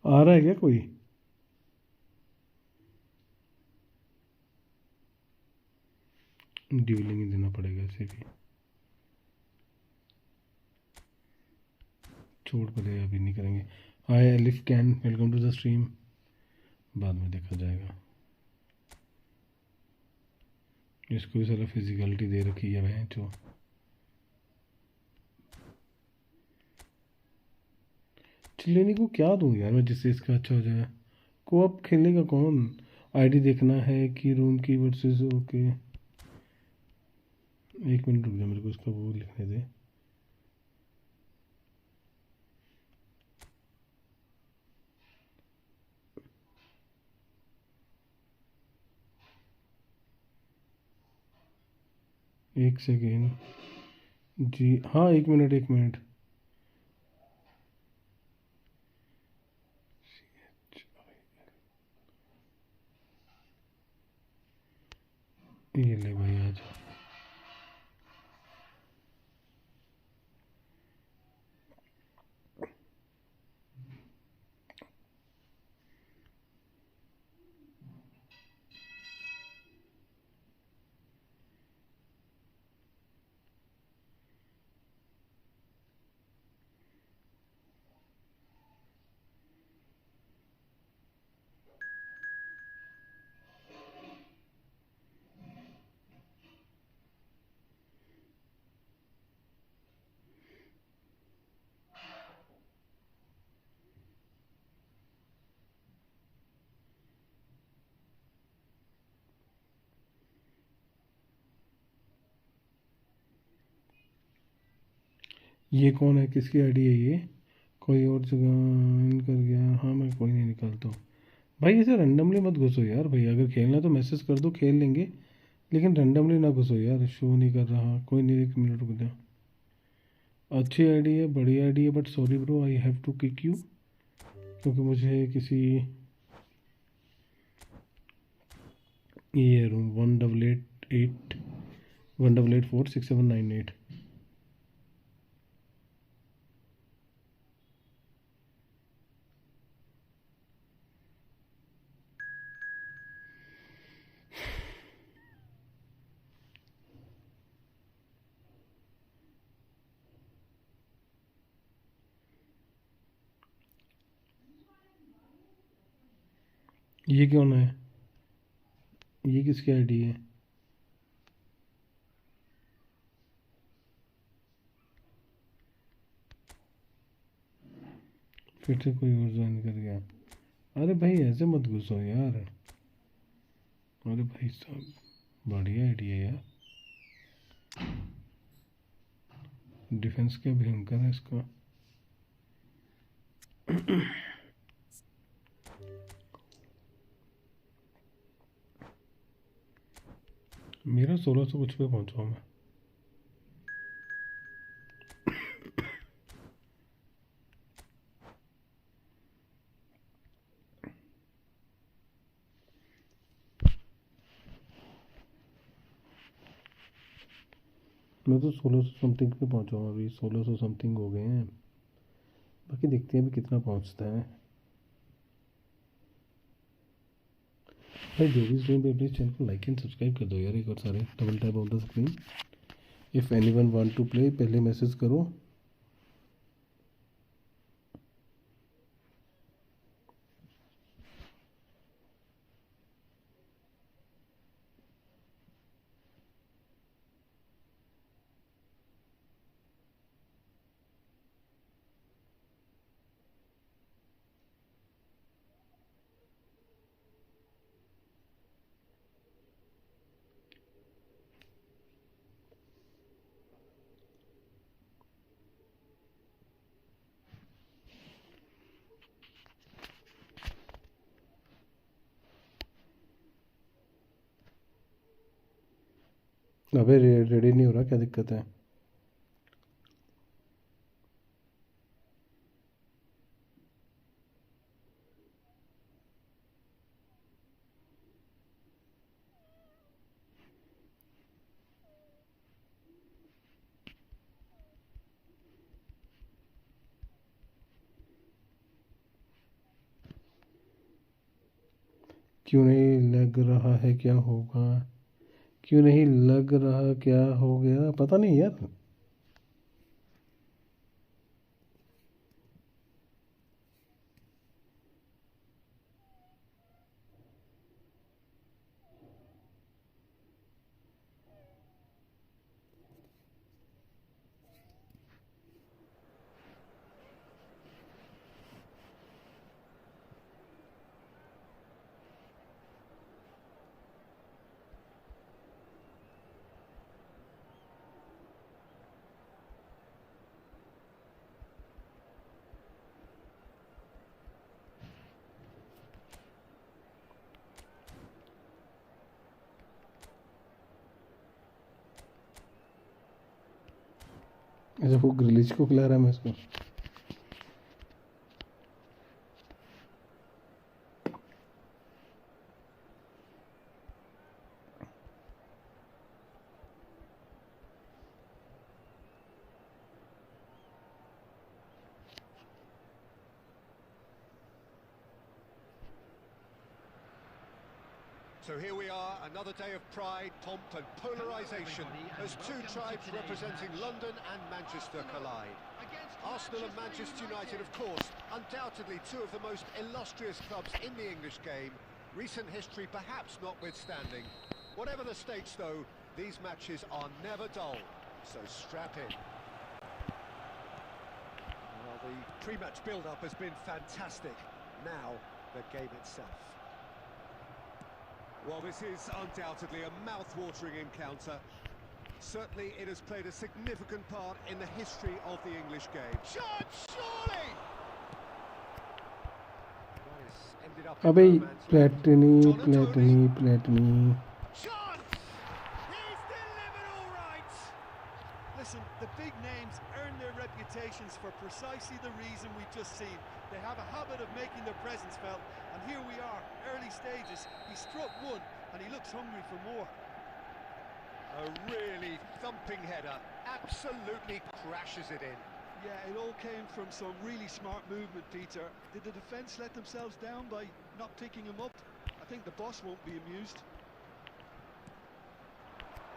आ रहा है क्या कोई? ड्यूलिंग ही देना पड़ेगा इसे भी। छोड़ पड़े, अभी नहीं करेंगे। Hi Elif Can, welcome to the stream. बाद में देखा जाएगा। इसको भी सारा फिजिकलिटी दे रखी है बहन चो। चिल्लेनी को क्या दूँ यार मैं जिससे इसका अच्छा हो जाए। को अब खेलेगा कौन? आईडी देखना है कि रूम की वर्सेस। ओके, एक मिनट रुक जा, मेरे को इसका वो लिखने दे। एक सेकेंड जी, हाँ एक मिनट एक मिनट। ये ले भाई आज। ये कौन है, किसकी आईडी है ये? कोई और जगह इन कर गया। हाँ मैं कोई नहीं निकालता हूँ भाई। ऐसे रैंडमली मत घुसो यार भाई, अगर खेलना है तो मैसेज कर दो, खेल लेंगे, लेकिन रैंडमली ना घुसो यार। शो नहीं कर रहा, कोई नहीं, एक मिनट रुक जा। अच्छी आईडी है, बड़ी आईडी है, but sorry bro I have to kick you, क्योंकि मुझे किसी ये रूम 188846798। ये कौन है? ये किसकी आईडी है? फिर से कोई और ज्वाइन कर गया। अरे भाई ऐसे मत घुसो यार। अरे भाई साहब, बढ़िया आईडी है यार। डिफेंस क्या भयंकर है इसका। मेरा 1600 कुछ पे पहुंचा हूँ मैं। मैं तो 1600 समथिंग पे पहुंचा हूँ अभी, 1600 समथिंग हो गए हैं। बाकी देखते हैं अभी कितना पहुंचता है। भाई जो भी स्ट्रीम पे प्लीज चैनल को लाइक एंड सब्सक्राइब कर दो यार एक और सारे। Double tap on the screen. If anyone want to play पहले मैसेज करो। अबे रेडी नहीं हो रहा, क्या दिक्कत है? क्यों नहीं लग रहा है क्या होगा? क्यों नहीं लग रहा क्या हो गया? पता नहीं यार। ऐसे वो ग्रिलिच को खिला रहा है मैं इसको। So here we are, another day of pride, pomp and polarisation as two tribes representing London and Manchester collide. Arsenal and Manchester United, of course, undoubtedly two of the most illustrious clubs in the English game, recent history perhaps notwithstanding. Whatever the stakes though, these matches are never dull, so strap in. Well, the pre-match build-up has been fantastic. Now, the game itself. Well, this is undoubtedly a mouth-watering encounter. Certainly, it has played a significant part in the history of the English game. Shot, surely! That has ended up in अबे no man's land. प्लेटनी Chance! He's delivered all right! Listen, the big names earn their reputations for precisely the reason we've just seen. They have a habit of making their presence felt, and here we are, early stages. He struck one, and he looks hungry for more. A really thumping header, absolutely crashes it in. Yeah, it all came from some really smart movement, Peter. Did the defence let themselves down by not picking him up? I think the boss won't be amused.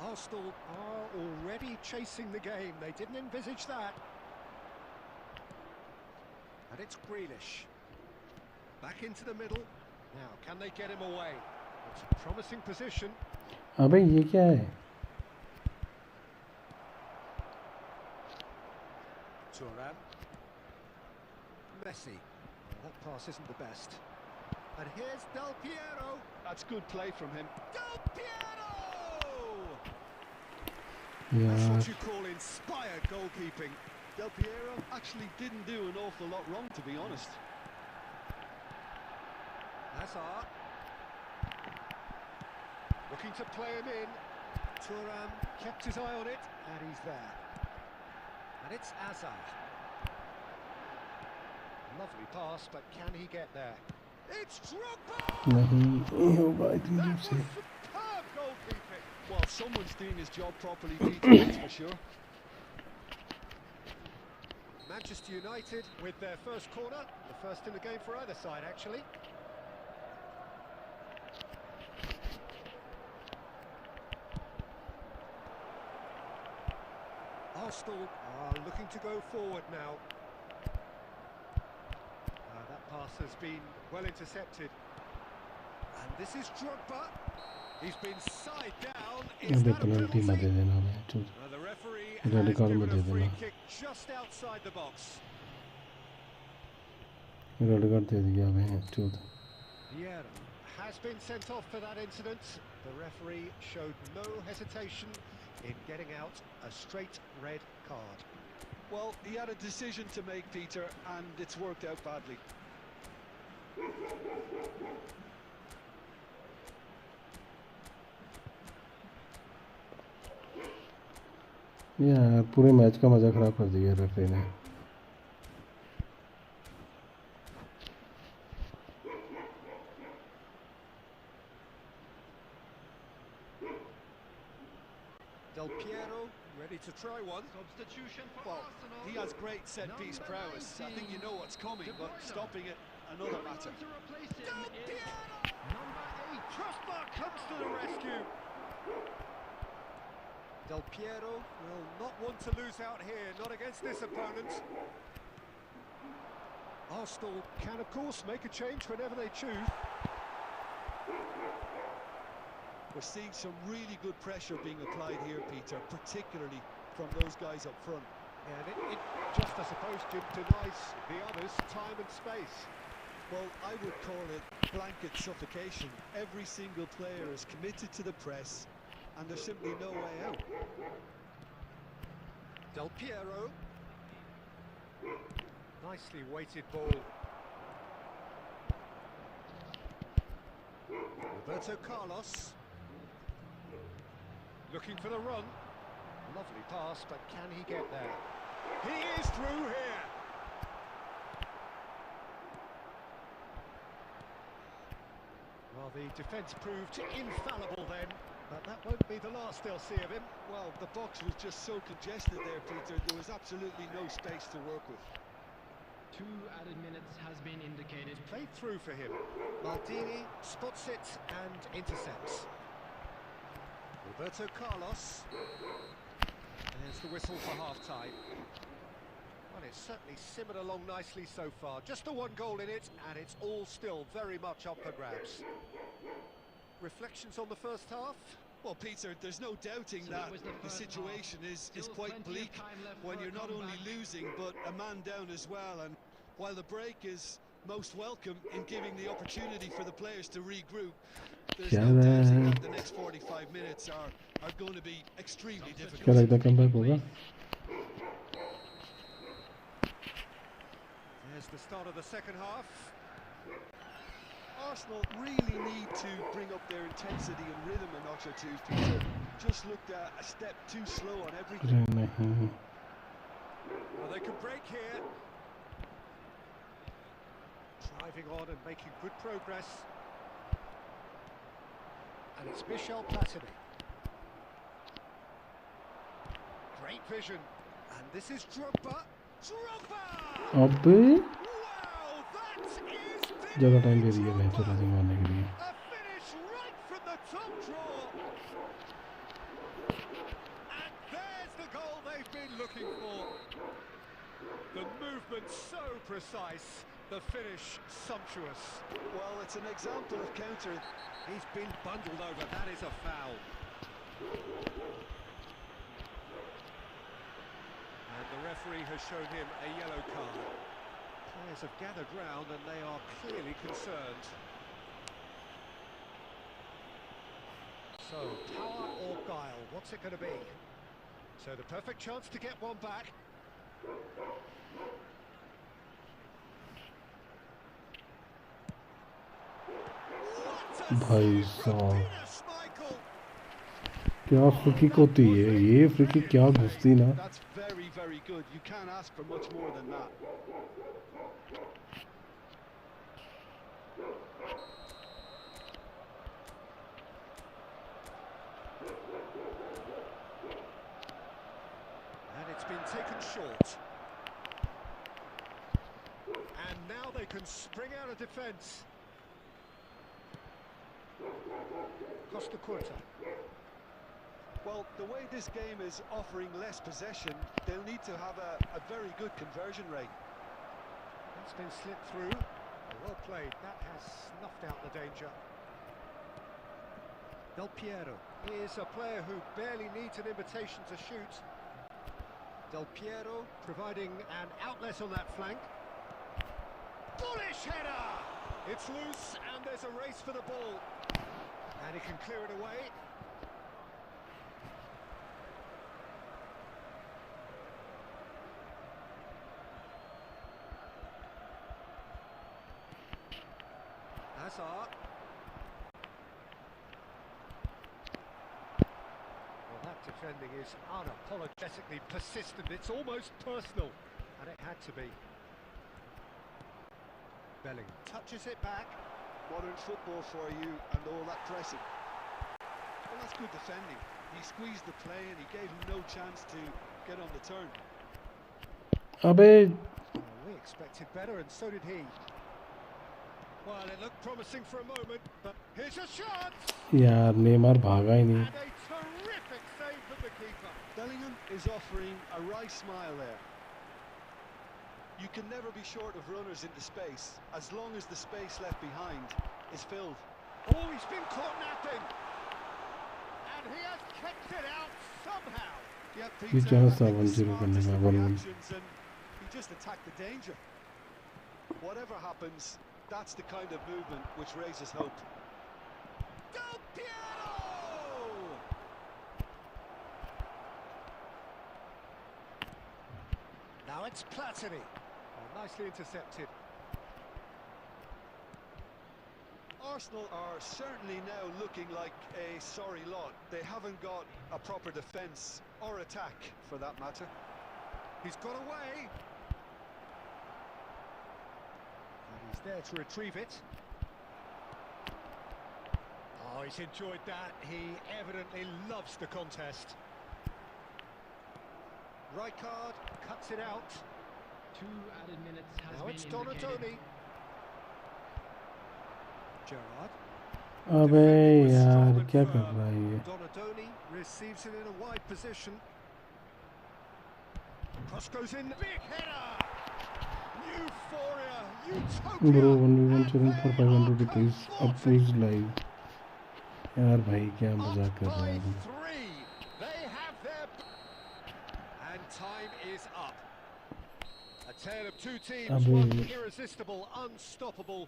Arsenal are already chasing the game. They didn't envisage that. And it's Grealish. Back into the middle. Now, can they get him away? It's a promising position. अबे ये क्या है? Thuram. Messi. Well, that pass isn't the best. And here's Del Piero. That's good play from him. Del Piero! यार That's what you call inspired goalkeeping. Del Piero actually didn't do an awful lot wrong, to be honest. Hazard. Looking to play him in. Thuram kept his eye on it, and he's there. And it's Hazard. Lovely pass, but can he get there? It's Drogba! नहीं होगा इतनी That दूर was से। superb goalkeeping. Well, someone's doing his job properly, Peter, that's for sure. Manchester United with their first corner, the first in the game for either side, actually. Arsenal are looking to go forward now. That pass has been well intercepted. And this is Drogba. He's been side down. Is अबे that a penalty मत दे penalty? देना मैं चूत। The referee Red has card given मत दे a free देना। kick just outside the box. Red card दे दिया मैं चूत। Vieira has been sent off for that incident. The referee showed no hesitation in getting out a straight red card. Well, he had a decision to make, Peter, and it's worked out badly. यार पूरे match का मजा खराब कर दिया referee ने। Del Piero ready to try one. Substitution for Well, Arsenal. he has great set-piece Number prowess. I think you know what's coming, but stopping it, another matter. To replace him Del is Piero! number Crossbar comes to the rescue. Del Piero will not want to lose out here, not against this opponent. Arsenal can, of course, make a change whenever they choose. We're seeing some really good pressure being applied here, Peter, particularly from those guys up front. And it just, I suppose, Jim, denies the others time and space. Well, I would call it blanket suffocation. Every single player is committed to the press, and there's simply no way out. Del Piero. Nicely weighted ball. Roberto Carlos. Looking for the run. Lovely pass, but can he get there? He is through here. Well, the defence proved infallible then, but that won't be the last they'll see of him. Well, the box was just so congested there, Peter. There was absolutely no space to work with. 2 added minutes has been indicated. Played through for him. Maldini spots it and intercepts. Roberto Carlos. There's the whistle for half-time. Well, it's certainly simmered along nicely so far. Just the 1 goal in it, and it's all still very much up for grabs. Reflections on the first half? Well, Peter, there's no doubting that the situation is quite bleak when you're not only losing, but a man down as well. And while the break is most welcome in giving the opportunity for the players to regroup, there's no doubting that the next 45 minutes are going to be extremely difficult. क्या लगता है comeback होगा? There's the start of the second half. Arsenal really need to bring up their intensity and rhythm a notch or two, Peter. Just looked a step too slow on everything. Well, they can break here. Driving on and making good progress. And it's Michel Platini. Great vision. And this is Drogba. Drogba! अबे Wow, that is ज़्यादा time ले रही है बेहतर राजी मारने के लिए. a finish right from the top draw. And there's the goal they've been looking for. The movement so precise, the finish sumptuous. Well, it's an example of counter. He's been bundled over, that is a foul. And the referee has shown him a yellow card. Players have gathered round and they are clearly concerned. So, power or guile, what's it going to be? So the perfect chance to get one back. भाई साहब क्या free kick होती है ये. Free kick क्या घुसती ना. That's very, very good. You can't ask for much more than that. And it's been taken short. And now they can spring out of defence. Costa Curta. Well, the way this game is offering less possession, they'll need to have a very good conversion rate. That's been slipped through. Well played. That has snuffed out the danger. Del Piero is a player who barely needs an invitation to shoot. Del Piero providing an outlet on that flank. Bullish header! It's loose and there's a race for the ball. And he can clear it away. Hazard. Well, that defending is unapologetically persistent. It's almost personal, and it had to be. Belling touches it back. Modern football for you and all that pressing. Well, that's good defending. He squeezed the play and he gave him no chance to get on the turn. अबे Well, we expected better, and so did he. Well, it looked promising for a moment, but here's a shot! यार Neymar भागा ही नहीं. And a terrific save from the keeper. Bellingham is offering a wry smile there. You can never be short of runners into space, as long as the space left behind is filled. Oh, he's been caught napping. And he has kicked it out somehow. Yeah, ये Peter, chance I था think the 1-0 करने smartest का of 1-1. reactions, and he just attacked the danger. Whatever happens, that's the kind of movement which raises hope. Del Piero! Now it's Platini. Oh, nicely intercepted. Arsenal are certainly now looking like a sorry lot. They haven't got a proper defence or attack, for that matter. He's got away. And he's there to retrieve it. Oh, he's enjoyed that. He evidently loves the contest. Rijkaard cuts it out. 2 added minutes has Now been it's indicated. Donatoni. Gerrard. अबे यार क्या कर रहा है ये? Donatoni receives it in a wide position. Cross goes in. Big header. Euphoria. Utopia. Bro, 1v1 chilling for And they are 500 rupees. Up please live. यार भाई क्या मजाक कर रहा है? Up by 3. They have their... And time is up. A tale of two teams, अबे one irresistible, unstoppable,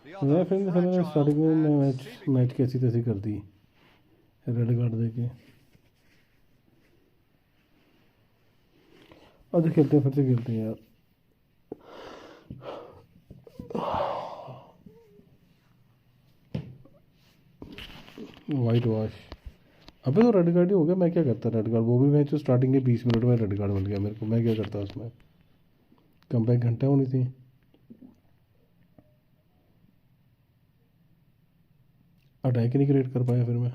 the मैं other फिर मैंने स्टार्टिंग fragile में and seemingly... मैच कैसी तैसी कर दी रेड कार्ड देके. अब खेलते हैं, फिर से खेलते हैं यार. White wash. अबे तो रेड कार्ड ही हो गया. मैं क्या करता रेड कार्ड? वो भी मैच स्टार्टिंग के 20 मिनट में रेड कार्ड मिल गया मेरे को. मैं क्या करता उसमें? कम बैक घंटा होनी थी. अटैक नहीं क्रिएट कर पाया फिर मैं.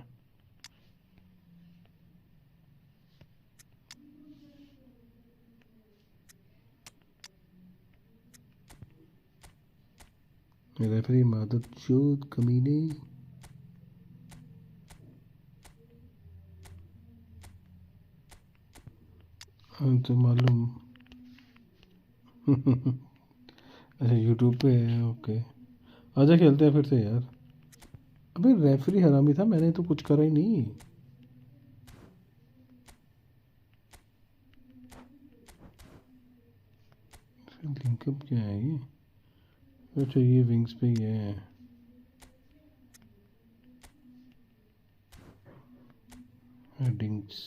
रेफरी मादत चोद कमीने. तो मालूम. अच्छा यूट्यूब पे है. ओके आजा खेलते हैं फिर से यार. अबे रेफरी हरामी था. मैंने तो कुछ करा ही नहीं. लिंकअप क्या है ये? अच्छा ये विंग्स पे ही है. हेडिंग्स.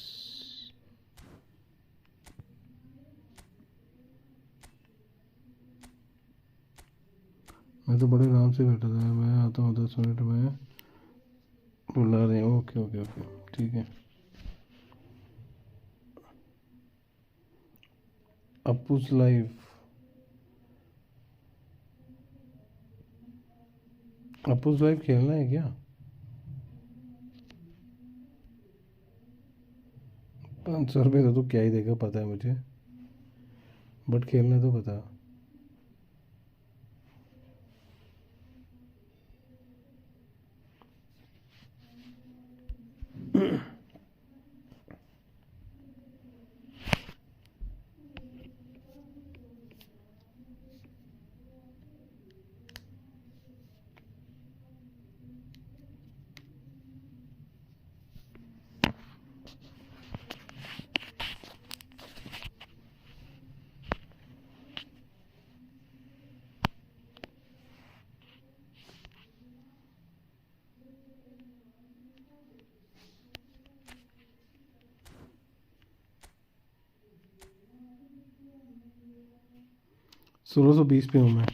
मैं तो बड़े आराम से बैठा था. मैं आता हूँ 10 मिनट में. बुला रहे हैं. ओके ओके ओके ठीक है. अपूस लाइव. अपूस लाइव खेलना है क्या? 500 रुपये तो क्या ही देगा पता है मुझे. बट खेलना तो बता. सोलह 1620 पे हूँ मैं.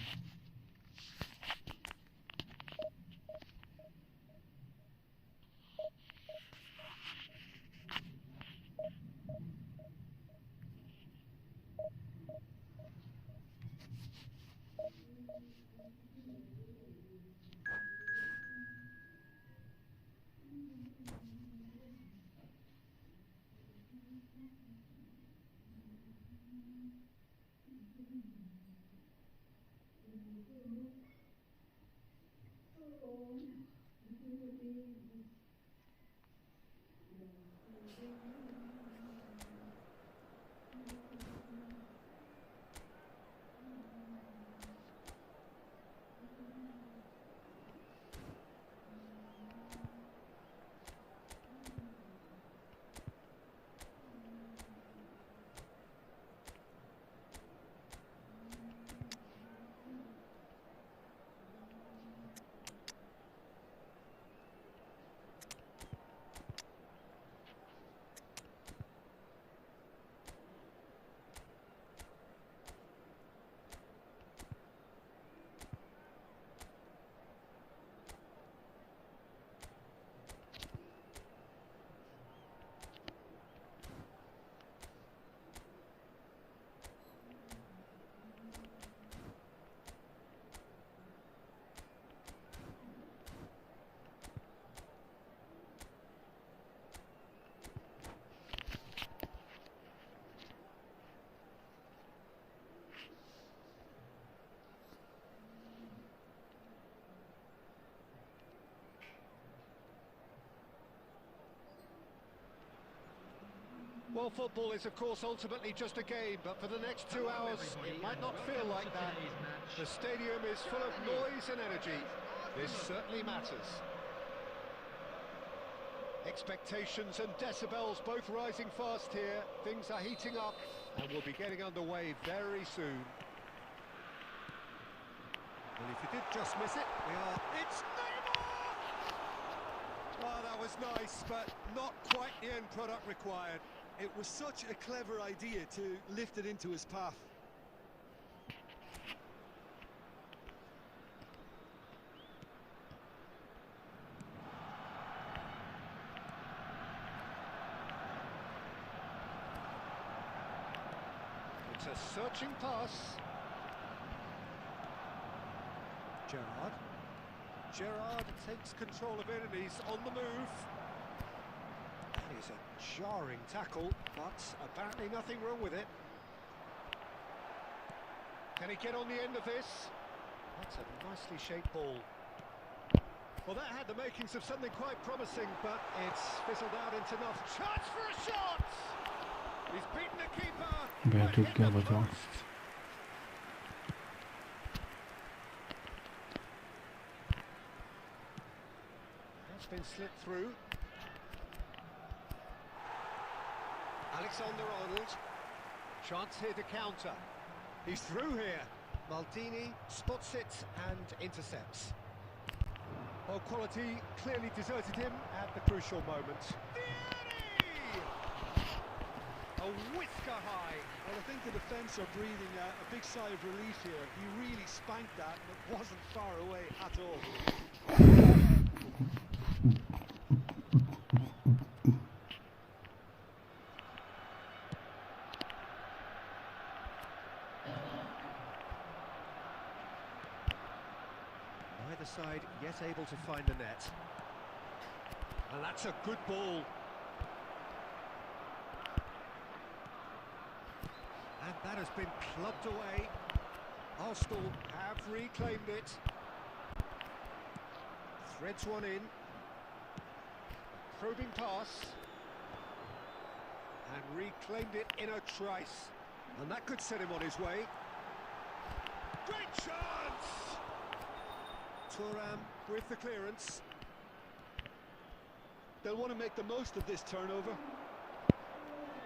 Well, football is, of course, ultimately just a game, but for the next 2 hours, it might not feel like that. The stadium is full of noise and energy. This certainly matters. Expectations and decibels both rising fast here. Things are heating up, and we'll be getting underway very soon. Well, if you did just miss it, it's Neymar! Oh, that was nice, but not quite the end product required. It was such a clever idea to lift it into his path. It's a searching pass. Gerrard takes control of it and he's on the move. That is a jarring tackle, but apparently nothing wrong with it. Can he get on the end of this? That's a nicely shaped ball. Well, that had the makings of something quite promising, but it's fizzled out into nothing. Chance for a shot! He's beaten the keeper. but hit the post. That's been slipped through. Alexander-Arnold. Chance here to counter. He's through here. Maldini spots it and intercepts. Well, quality clearly deserted him at the crucial moment. A whisker high. Well, I think the defence are breathing a big sigh of relief here. He really spanked that, but wasn't far away at all. Neither side yet able to find the net. And that's a good ball. And that has been clubbed away. Arsenal have reclaimed it. Threads one in. Probing pass. And reclaimed it in a trice. And that could set him on his way. Great chance! Thuram with the clearance. They'll want to make the most of this turnover.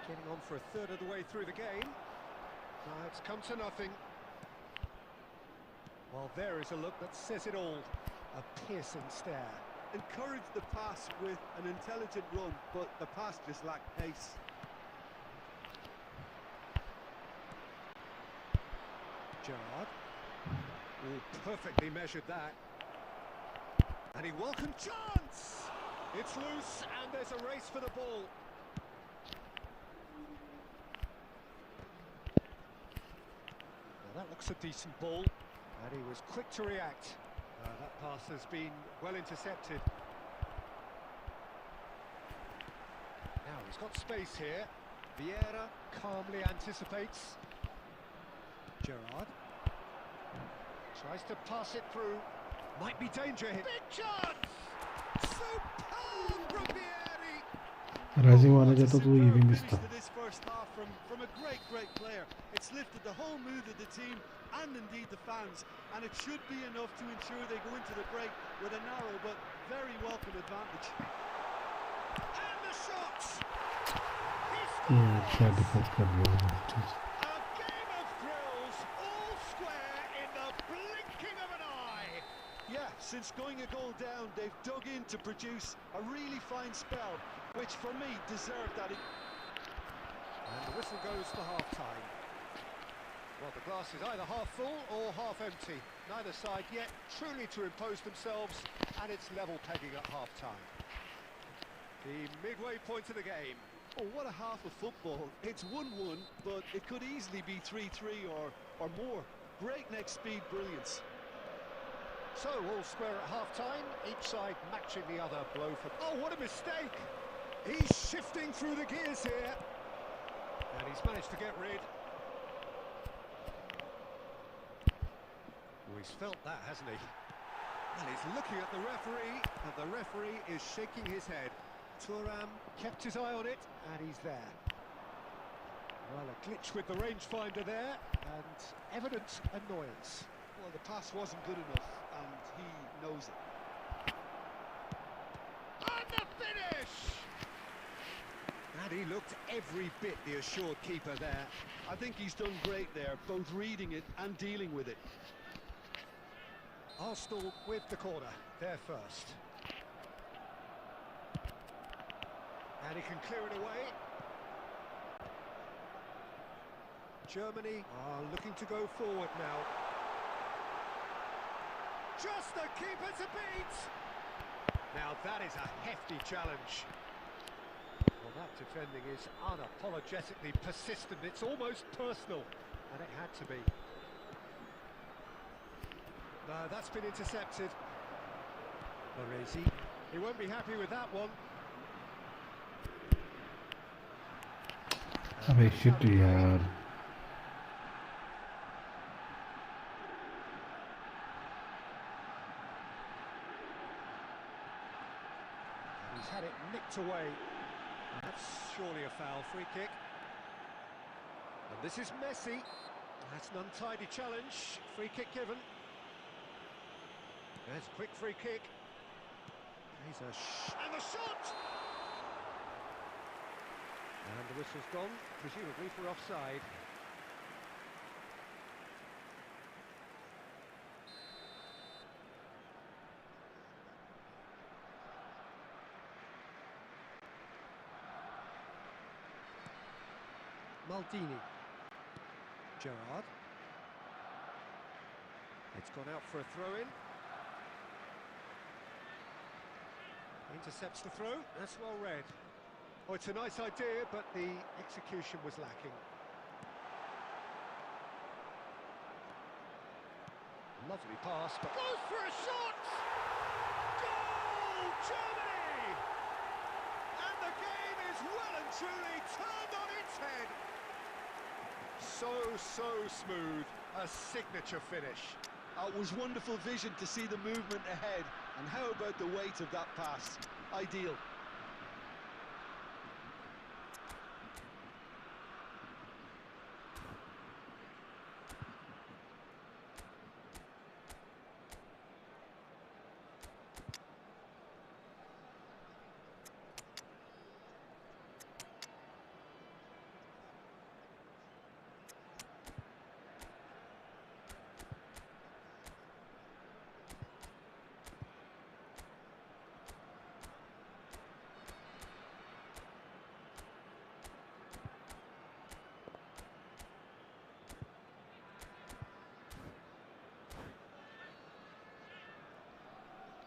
Getting on for a third of the way through the game. Now it's come to nothing. Well, there is a look that says it all. A piercing stare. Encouraged the pass with an intelligent run, but the pass just lacked pace. Gerrard. Oh, perfectly measured that. And he welcomed chance! It's loose and there's a race for the ball. Well, that looks a decent ball. And he was quick to react. That pass has been well intercepted. Now he's got space here. Vieira calmly anticipates. Gerrard tries to pass it through. Might be danger here. Big chance! Superb from Vieri! Rising manager to do even this stuff. This first half from a great player. It's lifted the whole mood of the team and indeed the fans, and it should be enough to ensure they go into the break with a narrow but very welcome advantage. And the shots! क्या defence कर रही है A game of thrills, all square in the blinking of an eye. Yeah, since going a goal down, they've dug in to produce a really fine spell, which for me deserved that. And the whistle goes for half-time. Well, the glass is either half full or half empty. Neither side yet truly to impose themselves, and it's level pegging at half-time. The midway point of the game. Oh, what a half of football. It's 1-1, but it could easily be 3-3 or more. Breakneck speed brilliance. So, all square at half-time, each side matching the other blow for... Oh, what a mistake! He's shifting through the gears here. And he's managed to get rid. Oh, he's felt that, hasn't he? And he's looking at the referee, and the referee is shaking his head. Thuram kept his eye on it, and he's there. Well, a glitch with the rangefinder there, and evident annoyance. Well, the pass wasn't good enough, and he knows it. And the finish! And he looked every bit the assured keeper there. I think he's done great there, both reading it and dealing with it. Arsenal with the corner, there first. And he can clear it away. Germany are looking to go forward now. Just the keeper to beat! Now that is a hefty challenge. Well, that defending is unapologetically persistent. It's almost personal, and it had to be. No, that's been intercepted. Baresi. He won't be happy with that one. अबे shit यार He's had it nicked away. That's surely a foul. Free kick. And this is Messi. That's an untidy challenge. Free kick given. There's a quick free kick. He's and the shot! And the whistle's gone, presumably for offside. Maldini. Gerrard. It's gone out for a throw-in. Intercepts the throw. That's well read. Oh, it's a nice idea, but the execution was lacking. Lovely pass, but goes for a shot! Goal, Germany! And the game is well and truly turned on its head. So smooth, a signature finish. It was wonderful vision to see the movement ahead, and how about the weight of that pass? Ideal.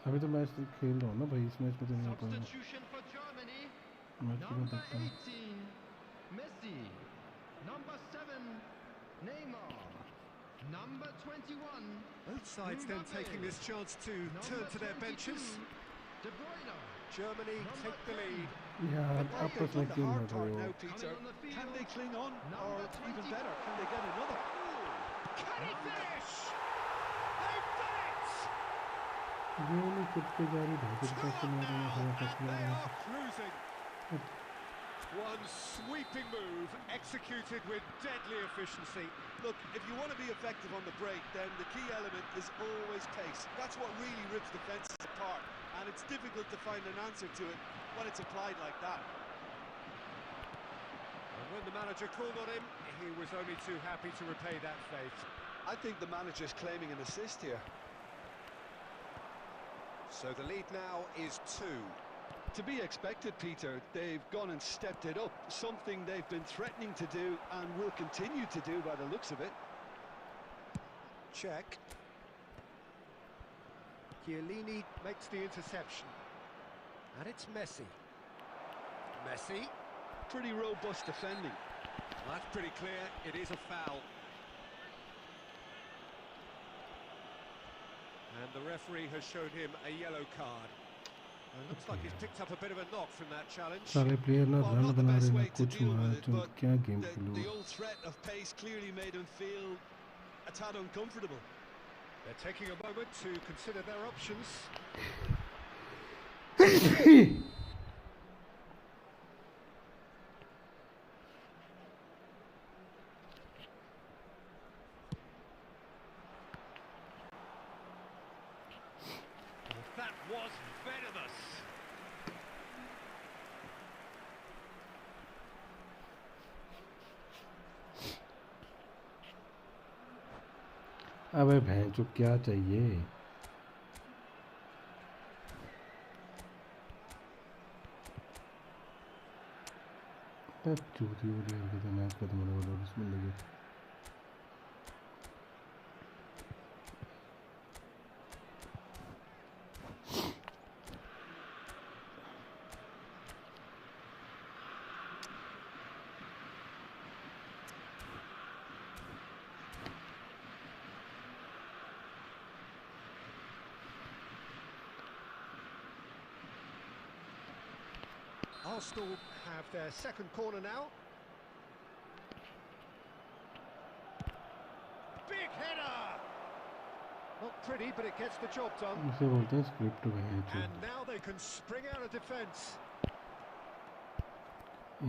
अभी तो match खेल रहा हूँ ना भाई इस match में तो नहीं हो पाएगा Substitution for Germany. मैच को मैं Number देखता हूँ 18, Messi. Number 7, Neymar. Number 21, Both sides then Mbappe. taking this chance to turn to their benches. De Bruyne. Germany take the lead. यार They've आपस got में the क्यों hard लड़ part रहे now, हो Peter. Coming on the field. Can they cling on, or Number even 24. better, can they get another? Can he finish? They've done it! ये नहीं कुत्ते जा रही भाई कुत्ते Two से up मार रहे now, हैं and they हवा are cruising. One sweeping move, executed with deadly efficiency. Look, if you want to be effective on the break, then the key element is always pace. That's what really rips defences apart, and it's difficult to find an answer to it when it's applied like that. And when the manager called on him, he was only too happy to repay that faith. I think the manager's claiming an assist here. So the lead now is 2. To be expected, Peter. They've gone and stepped it up, something they've been threatening to do and will continue to do by the looks of it. Check. Chiellini makes the interception. And it's Messi. Messi. Pretty robust defending. Well, that's pretty clear. It is a foul. And the referee has shown him a yellow card. And it looks like he's picked up a bit of a knock from that challenge. सारे player ना Well, run not the बना best रहे ना way to कुछ deal हुआ with है it, तो but क्या गेम the खेलूँ old threat of pace clearly made him feel a tad uncomfortable. They're taking a moment to consider their options. अबे भैंचो क्या चाहिए? चूती वाली हरकत है, मैच खत्म होने वाला है उसमें लगे। Arsenal have their second corner now. Big header! Not pretty, but it gets the job done. इसे बोलते हैं script भैंचो। And now they can spring out of defence.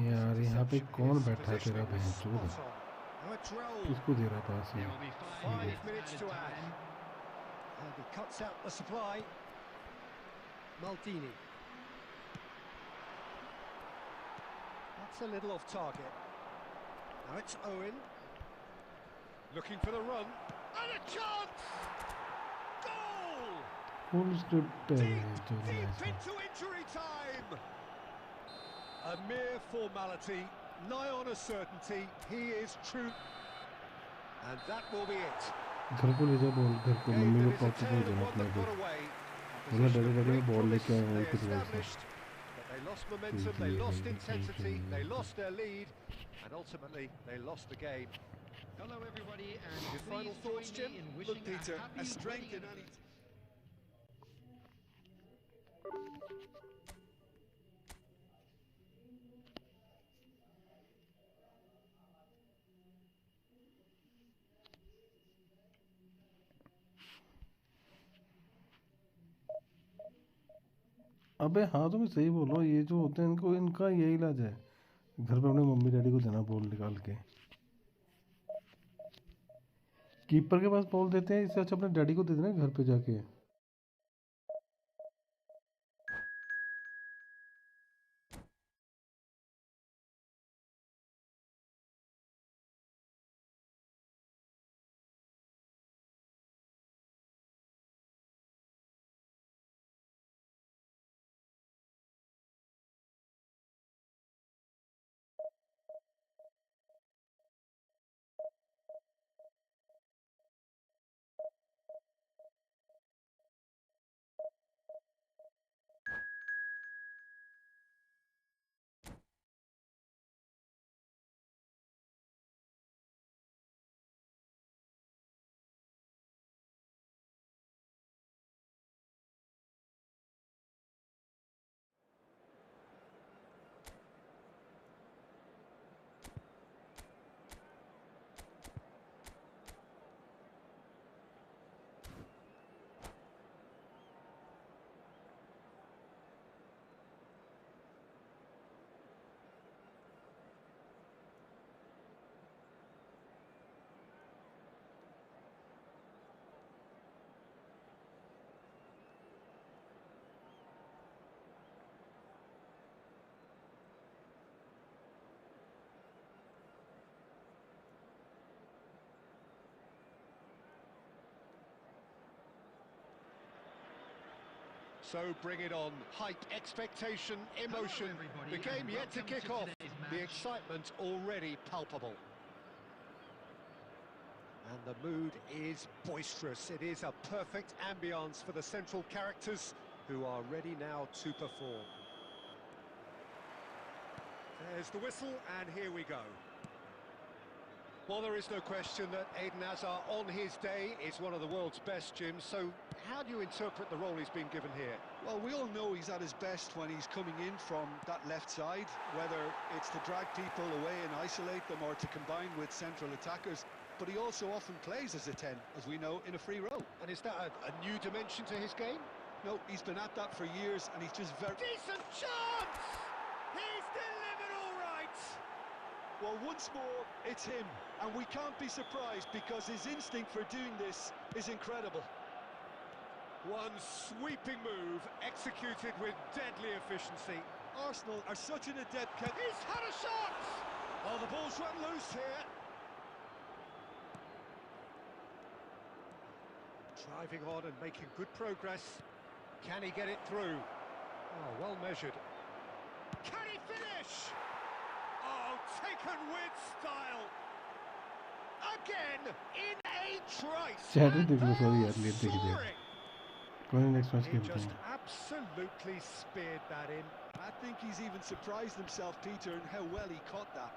यार यहाँ पे कौन बैठा है तेरा भैंचो? Now it's Raul. किसको दे रहा पास ये? There will be 5 minutes to added add. time. And he cuts out the supply. Maldini. That's a little off target. Now it's Owen. Looking for the run. And a chance! Goal! Full script है भैंचो Deep match में। into injury time. A mere formality, nigh on a certainty. He is true. And that will be it. घर को ले जा ball, घर को Game mummy that को is a पापा को tale of देना what अपने they've को। got away. बोला डैडी Opposition of डैडी मैं great बॉल promise, लेके आया हूँ they फुटबॉल से। established, but they lost momentum, they lost intensity, they lost their lead, and ultimately they lost the game. Hello, everybody, and Your please final join thoughts, me Jim? in Look, wishing Peter, a happy a strength in wedding any... अबे हाँ तुम सही बोलो, ये जो होते हैं इनको, इनका यही इलाज है, घर पे अपने मम्मी डैडी को देना बॉल निकाल के। कीपर के पास बॉल देते हैं, इससे अच्छा अपने डैडी को दे देना घर पे जाके। So bring it on. Hype, expectation, emotion. everybody, The game and yet to welcome kick to off. today's The match. excitement already palpable. And the mood is boisterous. It is a perfect ambience for the central characters who are ready now to perform. There's the whistle, and here we go. Well, there is no question that Eden Hazard on his day is one of the world's best, Jim. So how do you interpret the role he's been given here? Well, we all know he's at his best when he's coming in from that left side, whether it's to drag people away and isolate them or to combine with central attackers. But he also often plays as a 10, as we know, in a free role. And is that a new dimension to his game? No, he's been at that for years, and he's just very... Decent chance! He's delivered all right! Well, once more, it's him, and we can't be surprised because his instinct for doing this is incredible. One sweeping move, executed with deadly efficiency. Arsenal are such an adept... He's had a shot! Oh, the ball's run loose here. Driving on and making good progress. Can he get it through? Oh, well measured. Can he finish? Oh, taken with style. Again, in a trice. Shadow And देख लो, they sorry are यार, late देख दिया. soaring. कोई नहीं, next match He खेलते just हैं. absolutely speared that in. I think he's even surprised himself, Peter, in how well he caught that.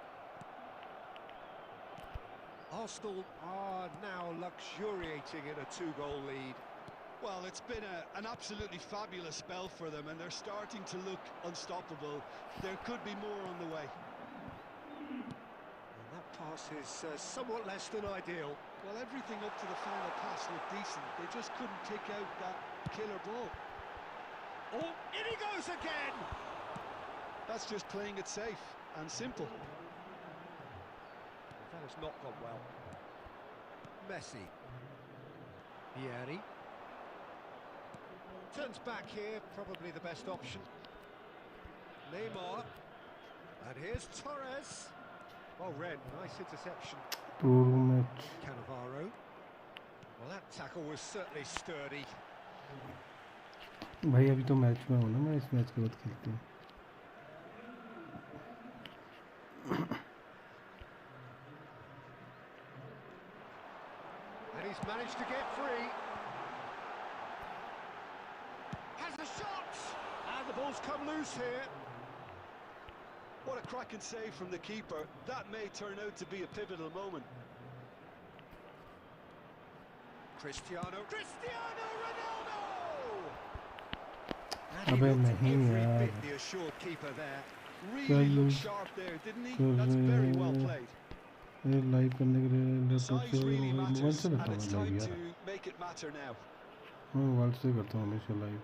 Arsenal are now luxuriating in a 2-goal lead. Well, it's been an absolutely fabulous spell for them, and they're starting to look unstoppable. There could be more on the way. And that pass is somewhat less than ideal. Well, everything up to the final pass looked decent. They just couldn't pick out that killer ball. Oh, in he goes again! That's just playing it safe and simple. That has not gone well. Messi. Vieri. Turns back here, probably the best option. Neymar. And here's Torres. Oh, Ren, nice interception. Pro match. Cannavaro. Well, that tackle was certainly sturdy. भाई अभी तो match में हूँ ना, मैं इस match के बाद खेलती हूँ. And he's managed to get free. Has a shot! And the ball's come loose here. What a cracking save from the keeper. That may turn out to be a pivotal moment. Cristiano Ronaldo! And अबे he looked नहीं every यार. bit the assured keeper there. Really looked sharp there, didn't he? That's very well played. ये live करने के लिए laptop से Size really mobile matters, से करता and हूँ it's लाइव time यार. to make it matter now. मैं मोबाइल से करता हूँ हमेशा live.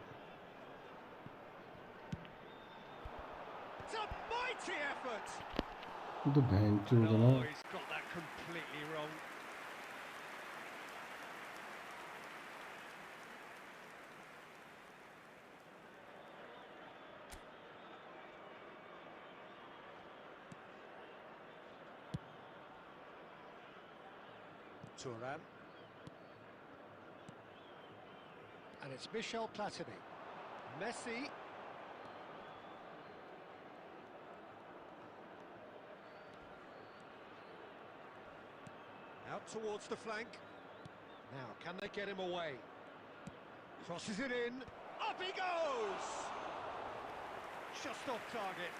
It's a mighty effort! वो तो भैंचोद है ना. Oh, he's got that completely wrong. Thuram. And it's Michel Platini. Messi. Out towards the flank. Now, can they get him away? Crosses it in. Up he goes! Just off target.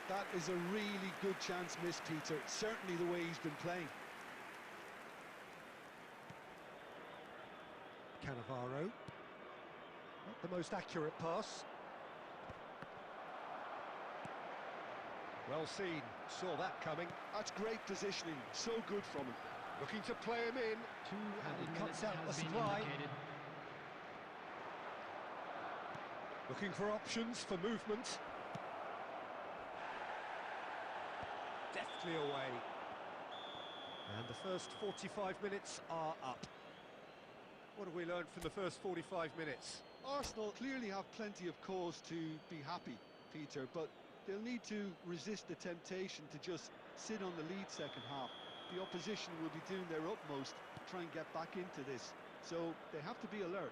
That is a really good chance missed, Peter. Certainly the way he's been playing. Cannavaro. Not the most accurate pass. Well seen. Saw that coming. That's great positioning. So good from him. Looking to play him in. And he cuts out the supply. Looking for options for movement. Deftly away. And the first 45 minutes are up. What have we learned from the first 45 minutes? Arsenal clearly have plenty of cause to be happy, Peter, but they'll need to resist the temptation to just sit on the lead second half. The opposition will be doing their utmost to try and get back into this, so they have to be alert.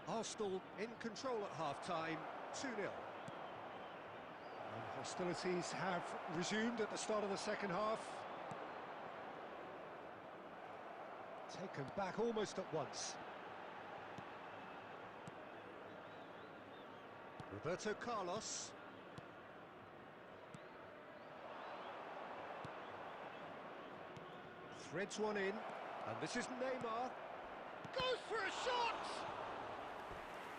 Arsenal in control at half-time, 2-0. And hostilities have resumed at the start of the second half. Taken back almost at once. Roberto Carlos. Threads one in, and this is Neymar. Goes for a shot!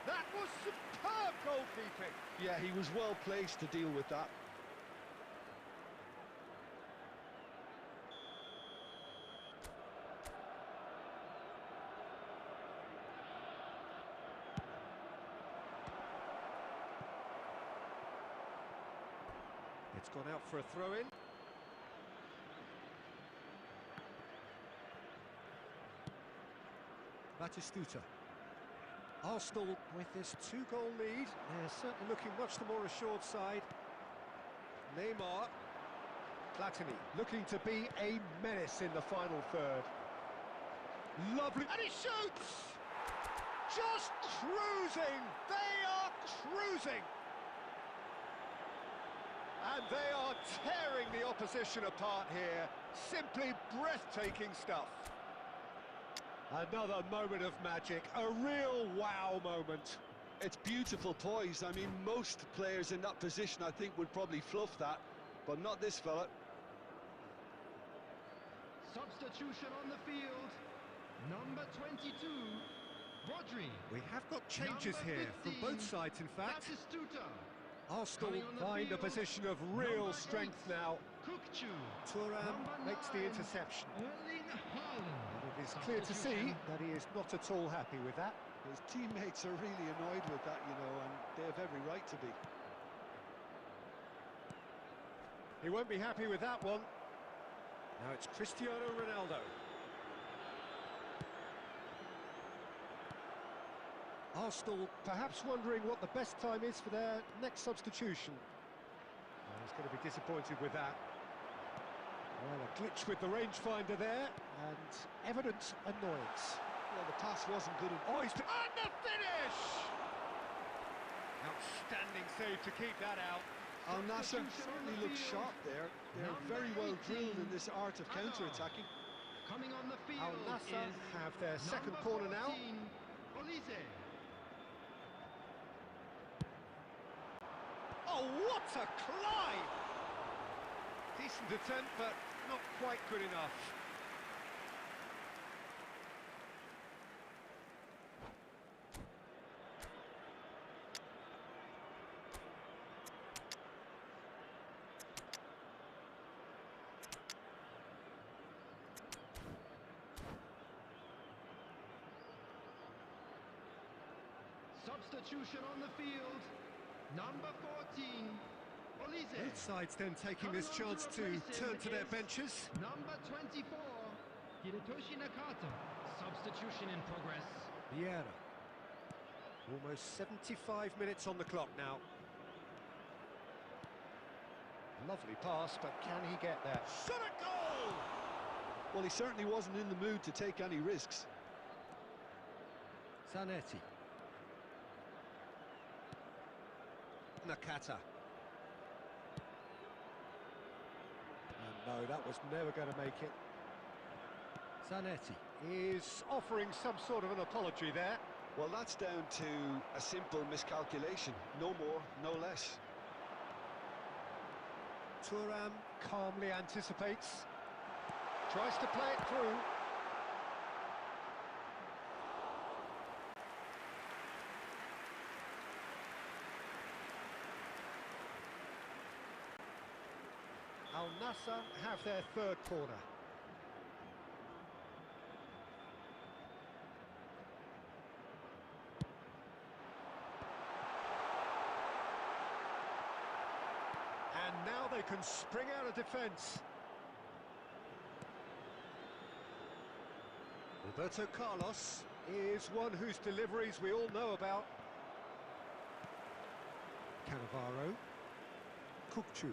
That was superb goalkeeping. Yeah, he was well placed to deal with that. It's gone out for a throw-in. Batistuta. Arsenal with this 2-goal lead. They're certainly looking much the more assured side. Neymar. Platini looking to be a menace in the final third. Lovely. And he shoots! Just cruising! They are cruising! And they are tearing the opposition apart here. Simply breathtaking stuff. Another moment of magic, a real wow moment. It's beautiful poise. I mean, most players in that position, I think, would probably fluff that, but not this fella. Substitution on the field. Number 22, Rodri. We have got changes Number here from 15, both sides, in fact. Batistuta. Arsenal Coming on the find a field, position of real number strength 8, now. Kukçu. Thuram Number makes the 9, interception. Erling Haaland. And it is clear to see that he is not at all happy with that. His teammates are really annoyed with that, you know, and they have every right to be. He won't be happy with that one. Now it's Cristiano Ronaldo. Arsenal perhaps wondering what the best time is for their next substitution. Well, he's going to be disappointed with that. Well, a glitch with the rangefinder there, and evident annoyance. Well, the pass wasn't good enough. Oh, he's... And the finish! Outstanding save to keep that out. Al Nassr certainly looks sharp there. They're very well drilled in this art of counter-attacking. Coming on the field Al Nassr is have their second number corner now. 14, Olise. Oh, what a climb! Decent attempt, but not quite good enough. Substitution on the field. Number 14, Olise. Both sides then taking this chance to turn to their benches. Number 24, Hiritoshi Nakata. Substitution in progress. Vieira. Almost 75 minutes on the clock now. Lovely pass, but can he get there? Shot a goal! Well, he certainly wasn't in the mood to take any risks. Zanetti. Nakata. And no, that was never going to make it. Zanetti is offering some sort of an apology there. Well, that's down to a simple miscalculation. No more, no less. Thuram calmly anticipates. Tries to play it through. Al Nassr have their third corner. And now they can spring out of defence. Roberto Carlos is one whose deliveries we all know about. Cannavaro. Kukçu.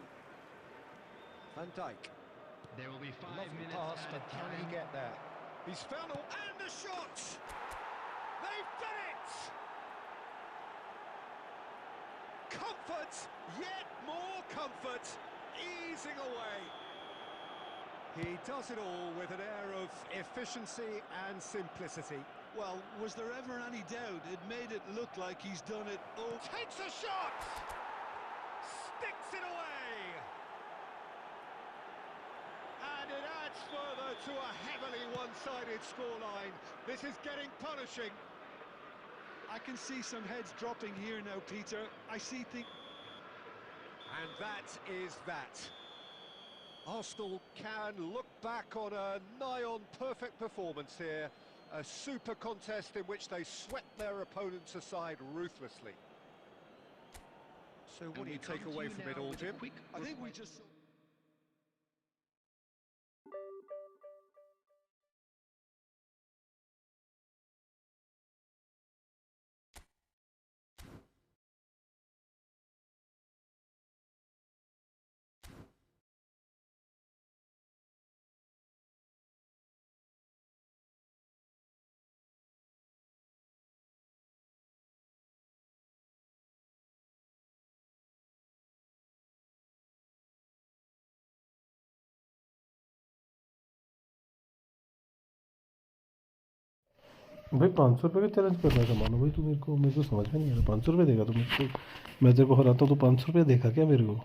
Van Dijk. There will be 5 Lovely minutes pass, added but can he time. get there? He's found all, and the shot! They've done it! Comfort, yet more comfort, easing away. He does it all with an air of efficiency and simplicity. Well, was there ever any doubt? It made it look like he's done it. Oh, Takes a shot! Sticks it away! And it adds further to a heavily one-sided scoreline. This is getting punishing. I can see some heads dropping here now, Peter. I see things... And that is that. Arsenal can look back on a nigh-on perfect performance here. A super contest in which they swept their opponents aside ruthlessly. So what do you take away from it all, Jim? I think we just... भाई 500 रुपये का challenge कर रहा था मानो भाई, तू मेरे को समझ में नहीं आ रहा। 500 रुपये देगा तो मेरे को, मैं तेरे को हराता हूँ तो 500 रुपये देखा क्या मेरे को?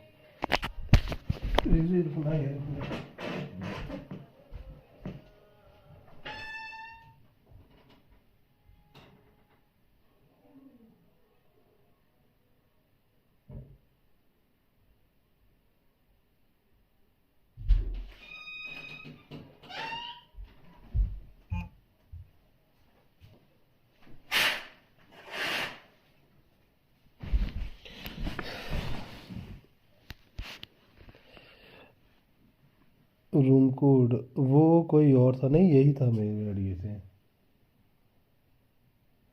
रूम कोड वो कोई और था, नहीं यही था मेरे आईडी से।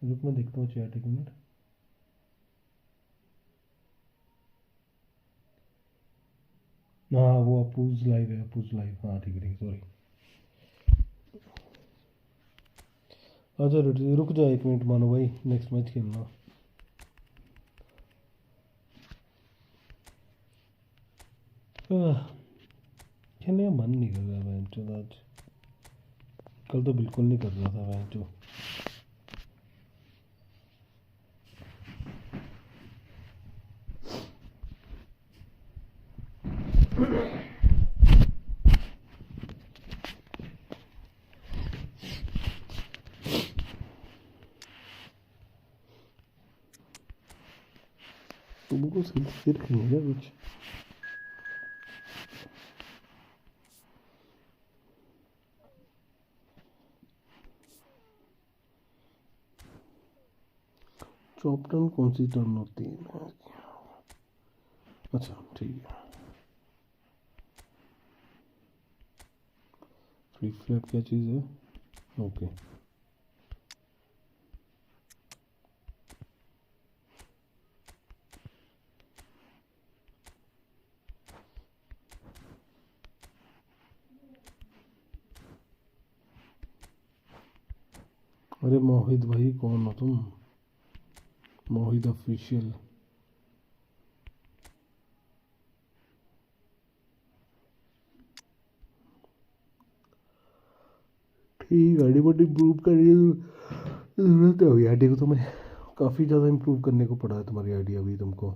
रुक मैं देखता हूँ चैट, एक मिनट। हाँ वो अपूज लाइव है, अपूज लाइव, हाँ ठीक है सॉरी। अच्छा रुक जा एक मिनट मानो भाई, नेक्स्ट मैच खेलना। खेलने का मन नहीं कर रहा है चलो आज, कल तो बिल्कुल नहीं कर रहा था मैं जो। तुमको सिर खेलेगा कुछ? चॉप टर्न कौन सी टर्न होती है? अच्छा ठीक है। फ्री फ्लैप क्या चीज़ है? ओके अरे मोहित भाई कौन हो तुम? मोहित ऑफिशियल। ठीक गाड़ी बट इम्प्रूव करनी जरूरत है अभी आईडी को, तुम्हें काफ़ी ज़्यादा इम्प्रूव करने को पड़ा है तुम्हारी आईडी अभी, तुमको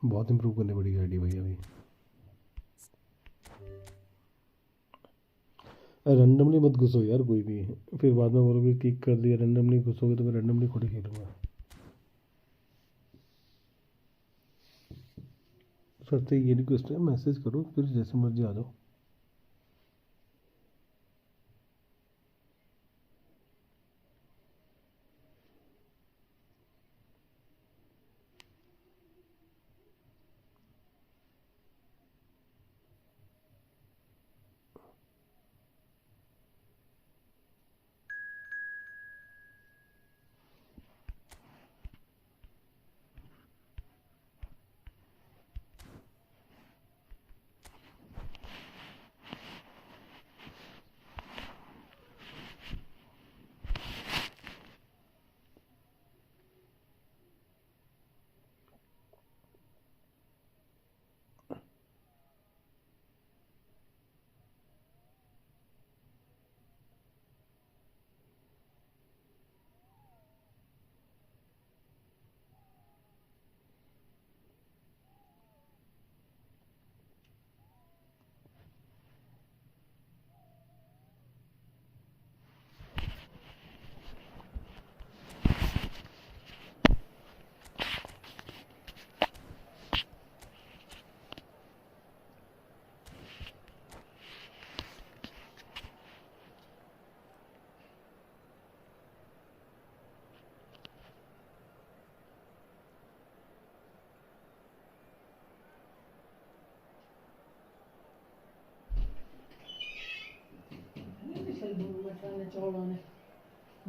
बहुत इम्प्रूव करनी पड़ेगी आईडी भाई अभी। रैंडमली मत घुसो यार कोई भी, फिर बाद में बोलोगे किक कर दिया। रैंडमली घुसोगे तो मैं रैंडमली थोड़ी खेलूँगा। सबसे ये रिक्वेस्ट है, मैसेज करो फिर जैसे मर्जी आ जाओ।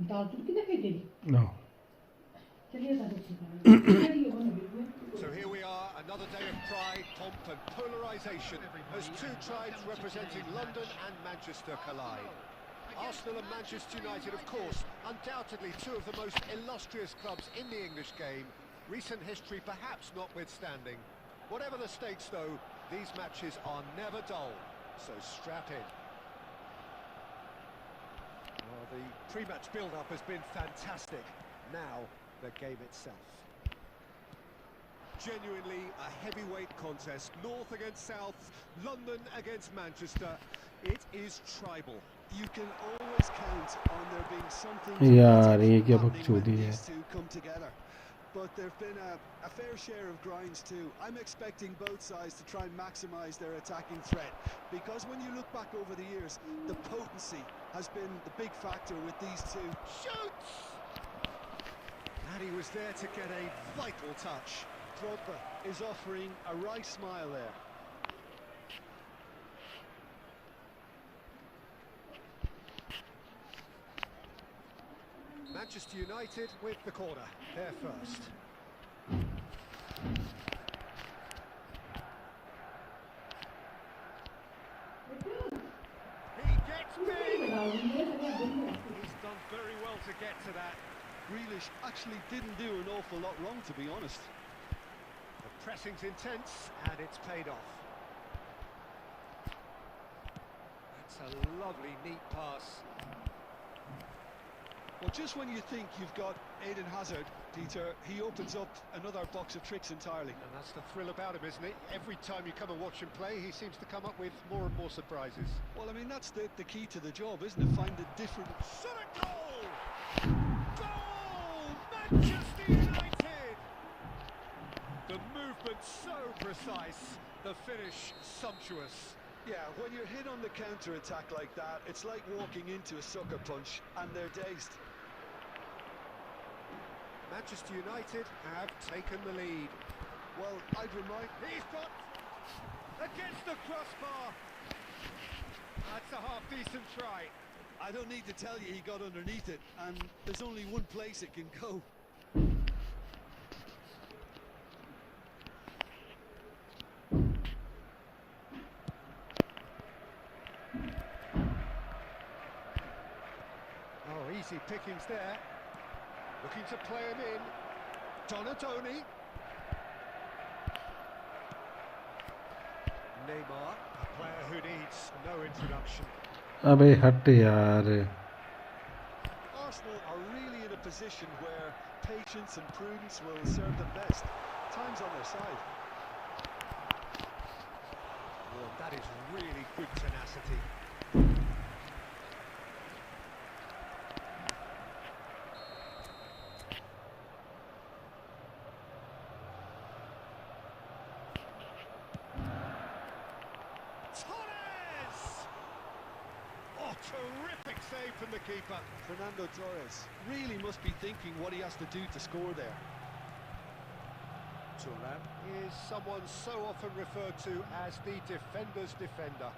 दाल तुर्की कितने फेंकेगी? No. चलिए दाल So here we are, another day of pride, pomp and polarisation as two tribes representing London and Manchester collide. Arsenal and Manchester United, of course, undoubtedly two of the most illustrious clubs in the English game, recent history perhaps notwithstanding. Whatever the stakes though, these matches are never dull, so strap in. Well, the pre-match build-up has been fantastic. Now, the game itself. Genuinely a heavyweight contest. North against South, London against Manchester. It is tribal. You can always count on there being something यार ये क्या happening when बकचोदी है. these two come together. But there've been a fair share of grinds too. I'm expecting both sides to try and maximise their attacking threat, because when you look back over the years, the potency has been the big factor with these two. Shoots! And he was there to get a vital touch. Drogba is offering a wry smile there. Manchester United with the corner. They're first. He gets big! He's done very well to get to that. Grealish actually didn't do an awful lot wrong, to be honest. The pressing's intense, and it's paid off. That's a lovely, neat pass. Well, just when you think you've got Eden Hazard, Peter, he opens up another box of tricks entirely. And that's the thrill about him, isn't it? Every time you come and watch him play, he seems to come up with more and more surprises. Well, I mean, that's the key to the job, isn't it? Find a different... Shot a goal! Goal! Manchester United! The movement so precise, the finish sumptuous. Yeah, when you're hit on the counter-attack like that, it's like walking into a sucker punch, and they're dazed. Manchester United have taken the lead. Well, I'd remind... He's got... against the crossbar! That's a half-decent try. I don't need to tell you he got underneath it, and there's only one place it can go. Oh, easy pickings there. Looking to play him in. Donatoni. Neymar, a player who needs no introduction. अबे हट यार. Arsenal are really in a position where patience and prudence will serve them best. Time's on their side. Oh, that is really good tenacity. Terrific save from the keeper. Fernando Torres really must be thinking what he has to do to score there. Thuram is someone so often referred to as the defender's defender.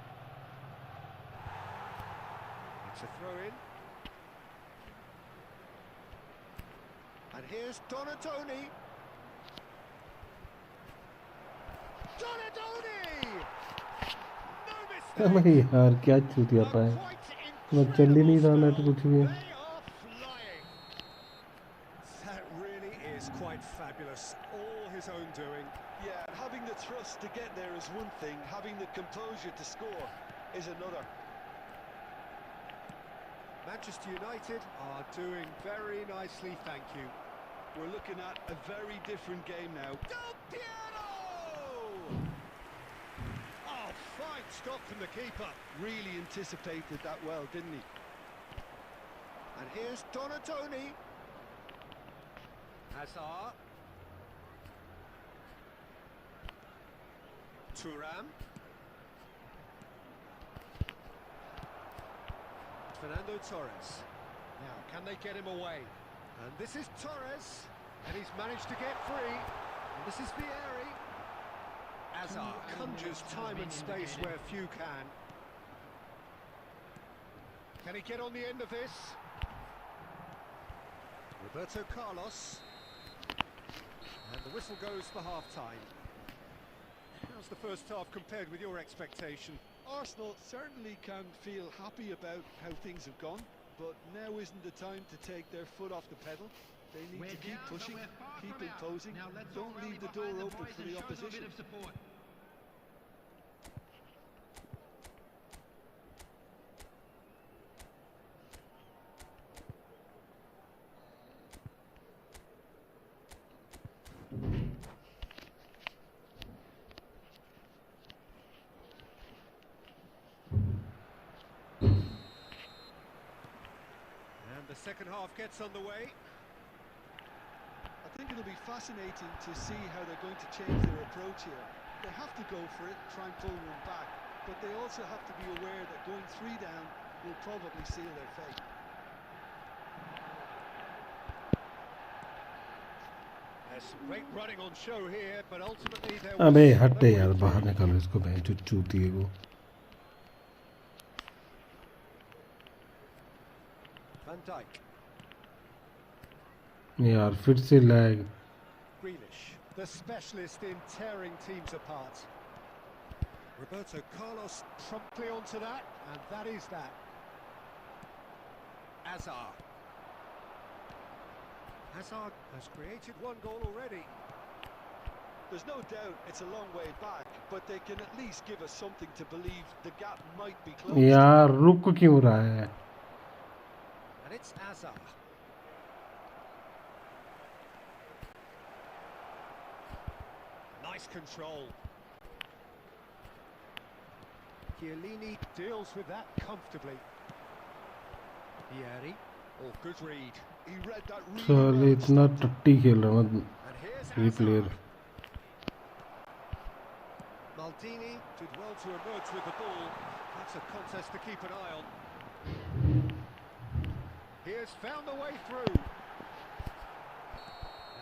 It's a throw-in. And here's Donatoni. Donatoni! No mistake! अबे यार क्या चूतिया पाया. मैं चल ही नहीं रहा net कुछ भी. That really is quite fabulous. All his own doing. Yeah, having the thrust to get there is one thing, having the composure to score is another. Manchester United are doing very nicely, thank you. We're looking at a very different game now. Del Piero! Oh, fine stop from the keeper. Really anticipated that well, didn't he? And here's Donatoni. Hazard. Thuram. Fernando Torres. Now, can they get him away? And this is Torres, and he's managed to get free. And this is Vieri. Hazard conjures time and space where few can. Can he get on the end of this? Roberto Carlos. And the whistle goes for half-time. How's the first half compared with your expectation? Arsenal certainly can feel happy about how things have gone, but now isn't the time to take their foot off the pedal. They need to keep pushing, keep imposing, don't leave the door open for the opposition. second half gets underway. I think it'll be fascinating to see how they're going to change their approach here. They have to go for it, try and pull one back, but they also have to be aware that going 3 down will probably seal their fate. There's some great running on show here, but ultimately there was अबे no हटे way यार, through. बाहर निकालो इसको, बहन चूतिए को. Van Dijk, यार फिर से lag. Grealish, the specialist in tearing teams apart. Roberto Carlos promptly onto that, and that is that. Hazard has created one goal already. There's no doubt it's a long way back, but they can at least give us something to believe the gap might be closed. यार रुक क्यों रहा है? And it's Hazard. Nice control. Chiellini deals with that comfortably. Vieri, oh, good read. He read that really साले well. इतना टट्टी खेल रहा है And here's ये player. Hazard. Maldini did well to emerge with the ball. That's a contest to keep an eye on. He has found the way through.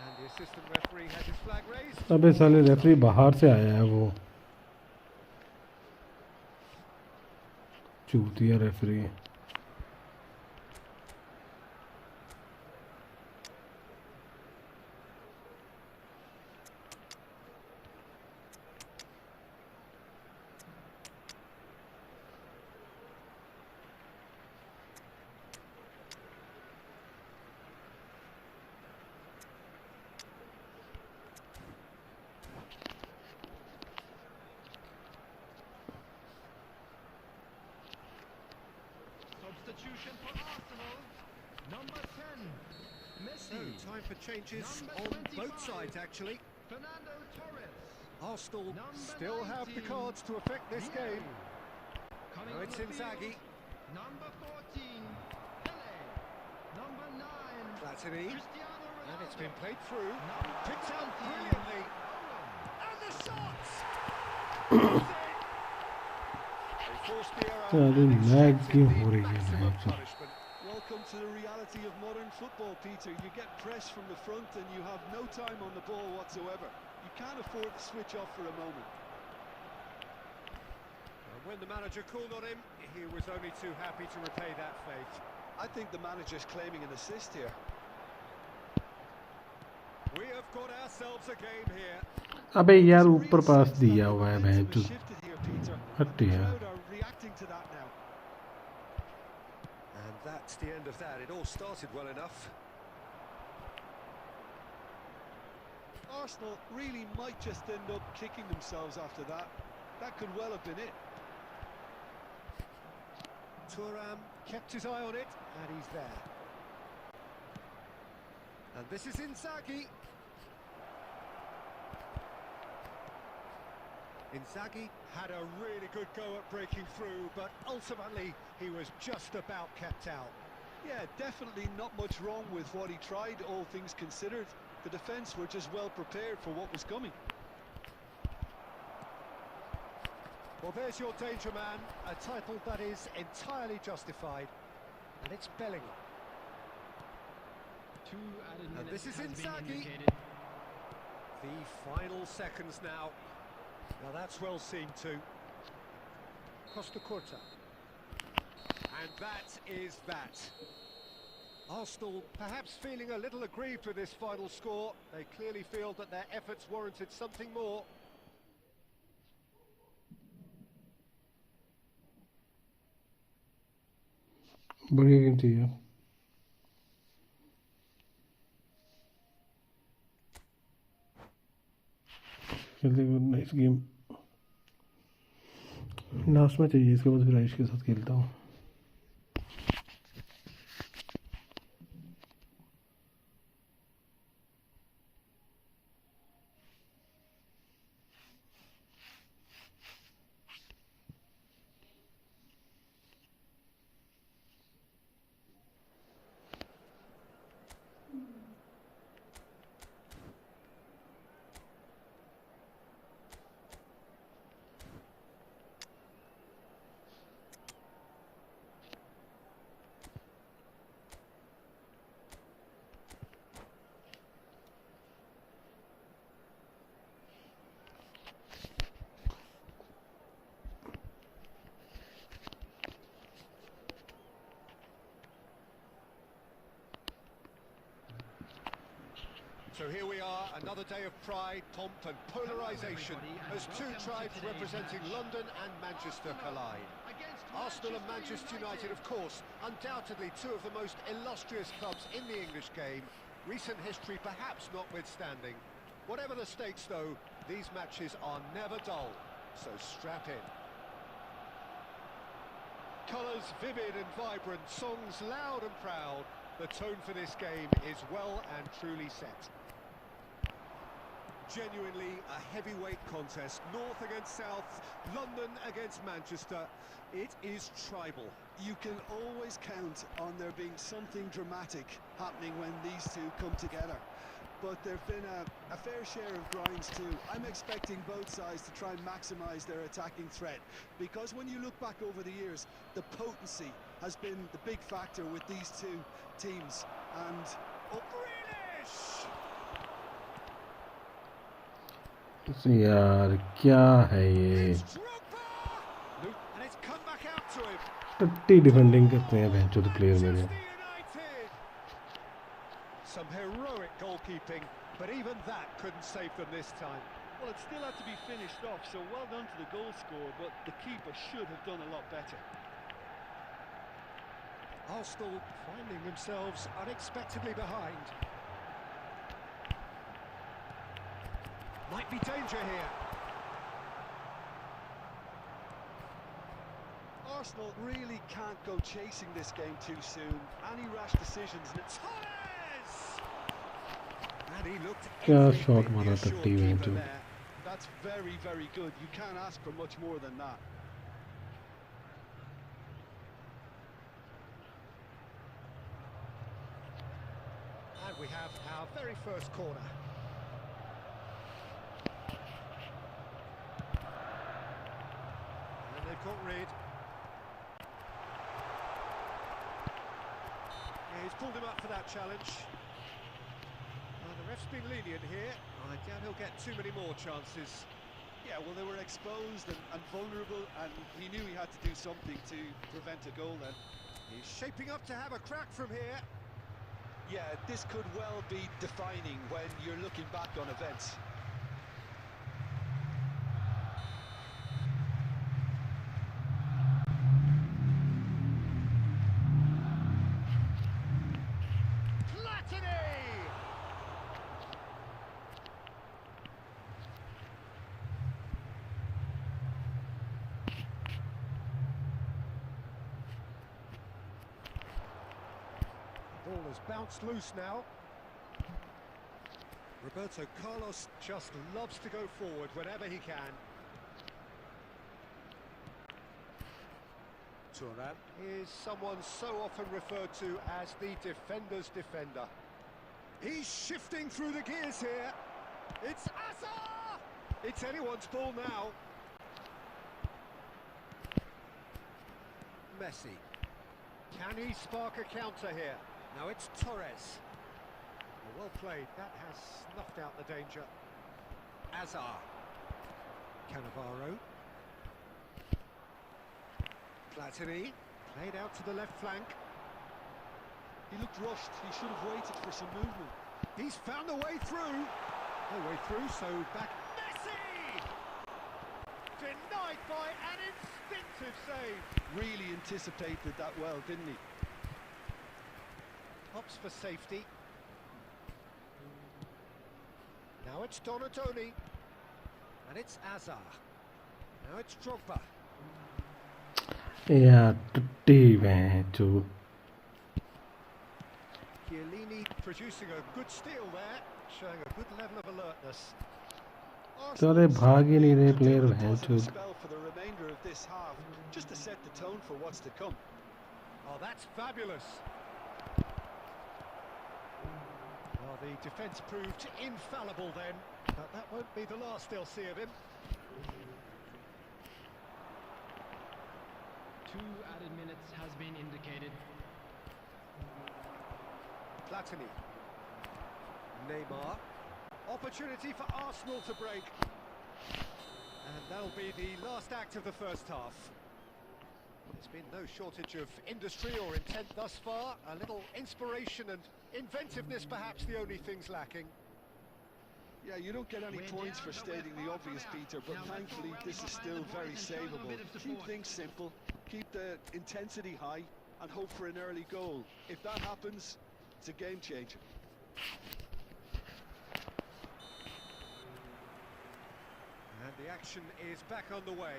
And the assistant referee has his flag raised. अबे साले referee बाहर से आया है वो. चूतिया referee. Substitution for Arsenal. Number 10, Messi. So, time for changes Number on both 25. sides, actually. Fernando Torres. Arsenal Number still have the 19. cards to affect this Vieri. game. Coming Now on it's the Inzaghi. field. Number 14, Pele. Number 9, Platini. Cristiano Ronaldo. And it's been played through. Number Picked out 20, brilliantly. Owen. And the shots! That's it. They forced the error. साले and lag extracted क्यों the हो रही है maximum भाई? punishment. Welcome to the reality of modern football, Peter. You get pressed from the front and you have no time on the ball whatsoever. You can't afford to switch off for a moment. And when the manager called on him, he was only too happy to repay that fate. I think the manager's claiming an assist here. We have got ourselves a game here. अबे यार There's a ऊपर real पास sense दिया that हुआ है momentum बहन has shifted here, Peter, and हट the यार. crowd are reacting to that now. And that's the end of that. It all started well enough. Arsenal really might just end up kicking themselves after that. That could well have been it. Thuram kept his eye on it, and he's there. And this is Inzaghi. Inzaghi had a really good go at breaking through, but ultimately he was just about kept out. Yeah, definitely not much wrong with what he tried, all things considered. The defence were just well prepared for what was coming. Well, there's your danger man, a title that is entirely justified. And it's Bellingham. 2 added And minutes this is has been Inzaghi. indicated. The final seconds now. Now that's well seen too. Costa Curta. And that is that. Arsenal perhaps feeling a little aggrieved with this final score. They clearly feel that their efforts warranted something more. बढ़िया game थी यार. खेलते हुए nice game. Last में चाहिए, इसके बाद फिर आयुष के साथ खेलता हूँ. So here we are, another day of pride, pomp and polarisation as two tribes representing London and Manchester collide. Arsenal and Manchester United, of course, undoubtedly two of the most illustrious clubs in the English game, recent history perhaps notwithstanding. Whatever the stakes though, these matches are never dull, so strap in. Colours vivid and vibrant, songs loud and proud. The tone for this game is well and truly set. Genuinely a heavyweight contest, north against south, London against Manchester. It is tribal. You can always count on there being something dramatic happening when these two come together. But there've been a fair share of grinds too. I'm expecting both sides to try and maximise their attacking threat, because when you look back over the years, the potency has been the big factor with these two teams. And Grealish! यार क्या है ये And it's come back out to him. टट्टी defending करते हैं भैंचो तो player मेरे Some heroic goalkeeping, but even that couldn't save them this time. Well, it still had to be finished off, so well done to the goal scorer, but the keeper should have done a lot better. Arsenal finding themselves unexpectedly behind. Might be danger here. Arsenal really can't go chasing this game too soon. Any rash decisions... And he looked क्या every shot bit the मारा assured टट्टी keeper भैंचो there. That's very, very good. You can't ask for much more than that. And we have our very first corner. And they've got rid. Yeah, he's pulled him up for that challenge. The ref's been lenient here. I doubt he'll get too many more chances. Yeah, well, they were exposed and vulnerable, and he knew he had to do something to prevent a goal then. He's shaping up to have a crack from here. Yeah, this could well be defining when you're looking back on events. Ball has bounced loose now. Roberto Carlos just loves to go forward whenever he can. Thuram is someone so often referred to as the defender's defender. He's shifting through the gears here. It's Azar! It's anyone's ball now. Messi. Can he spark a counter here? Now it's Torres. Well played, that has snuffed out the danger. Azar. Cannavaro. Platini. Played out to the left flank. He looked rushed. He should have waited for some movement. He's found a way through. No way through, so back. Messi! Denied by an instinctive save. Really anticipated that well, didn't he? Hops for safety. Now it's Donatoni. And it's Azar. Now it's Drogba. यार टट्टी भैंचो Chiellini producing a good steal there, showing a good level of alertness. सारे भाग ही नहीं रहे player Positive भैंचो spell for the remainder of this half, just to set the tone for what's to come. Oh, that's fabulous. Well, the defence proved infallible then, but that won't be the last they'll see of him. 2 added minutes has been indicated. Platini. Neymar. Opportunity for Arsenal to break. And that'll be the last act of the first half. There's been no shortage of industry or intent thus far. A little inspiration and inventiveness perhaps the only things lacking. Yeah, you don't get any points for stating the obvious, Peter, but thankfully this is still very savable. Keep things simple, keep the intensity high, and hope for an early goal. If that happens, it's a game changer. And the action is back on the way.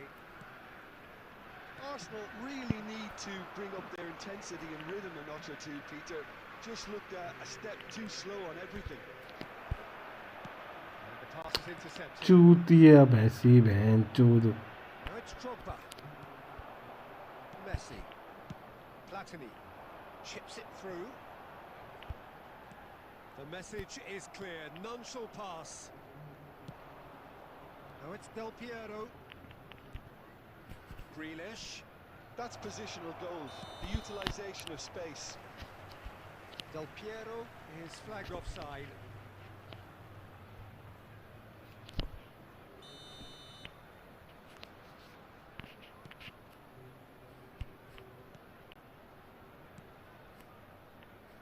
Arsenal really need to bring up their intensity and rhythm a notch or two, Peter. Just looked a step too slow on everything. And the pass is intercepted. चूतिया भैंसी बहन चूद. Now it's Drogba. Messi. Platini. Chips it through. The message is clear. None shall pass. Now it's Del Piero. Grealish. That's positional goals, the utilisation of space. Del Piero is flagged offside.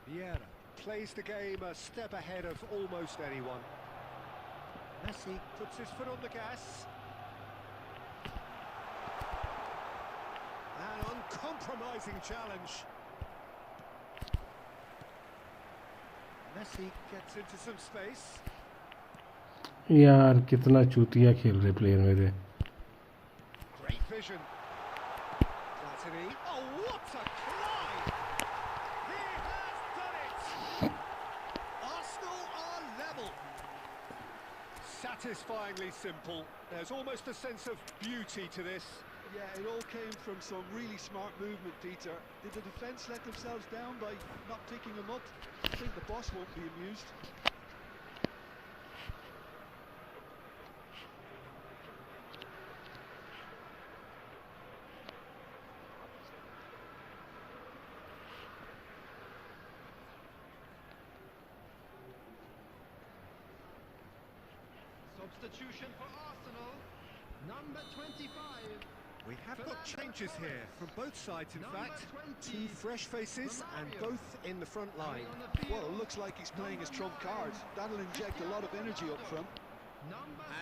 Vieira plays the game a step ahead of almost anyone. Messi puts his foot on the gas. An uncompromising challenge. Messi gets into some space. यार कितना चूतिया खेल रहे player मेरे. Great vision. Platini. Oh, what a climb! He has done it! Arsenal are level. Satisfyingly simple. There's almost a sense of beauty to this. Yeah, it all came from some really smart movement, Peter. Did the defence let themselves down by not picking him up? I think the boss won't be amused. Substitution for Arsenal, number 25. We have got changes here from both sides, in fact. Two fresh faces and both in the front line. Well, it looks like he's playing his trump card. That'll inject a lot of energy up front.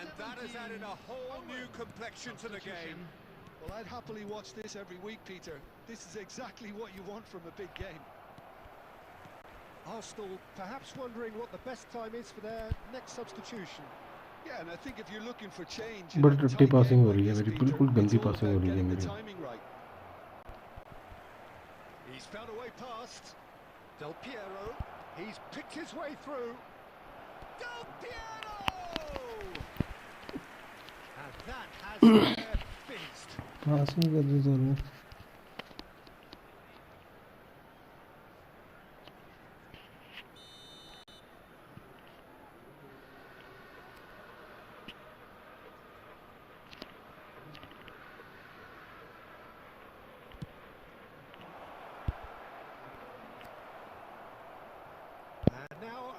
And that has added a whole new complexion to the game. Well, I'd happily watch this every week, Peter. This is exactly what you want from a big game. Arsenal perhaps wondering what the best time is for their next substitution. Yeah, and I think if you're looking for change, बड़ी टट्टी passing हो रही है मेरी, बिल्कुल गंदी passing हो रही है मेरी. He's found a way past. Del Piero. He's picked his way through. Del Piero! And that has their feast. Passing कर दे जरूर.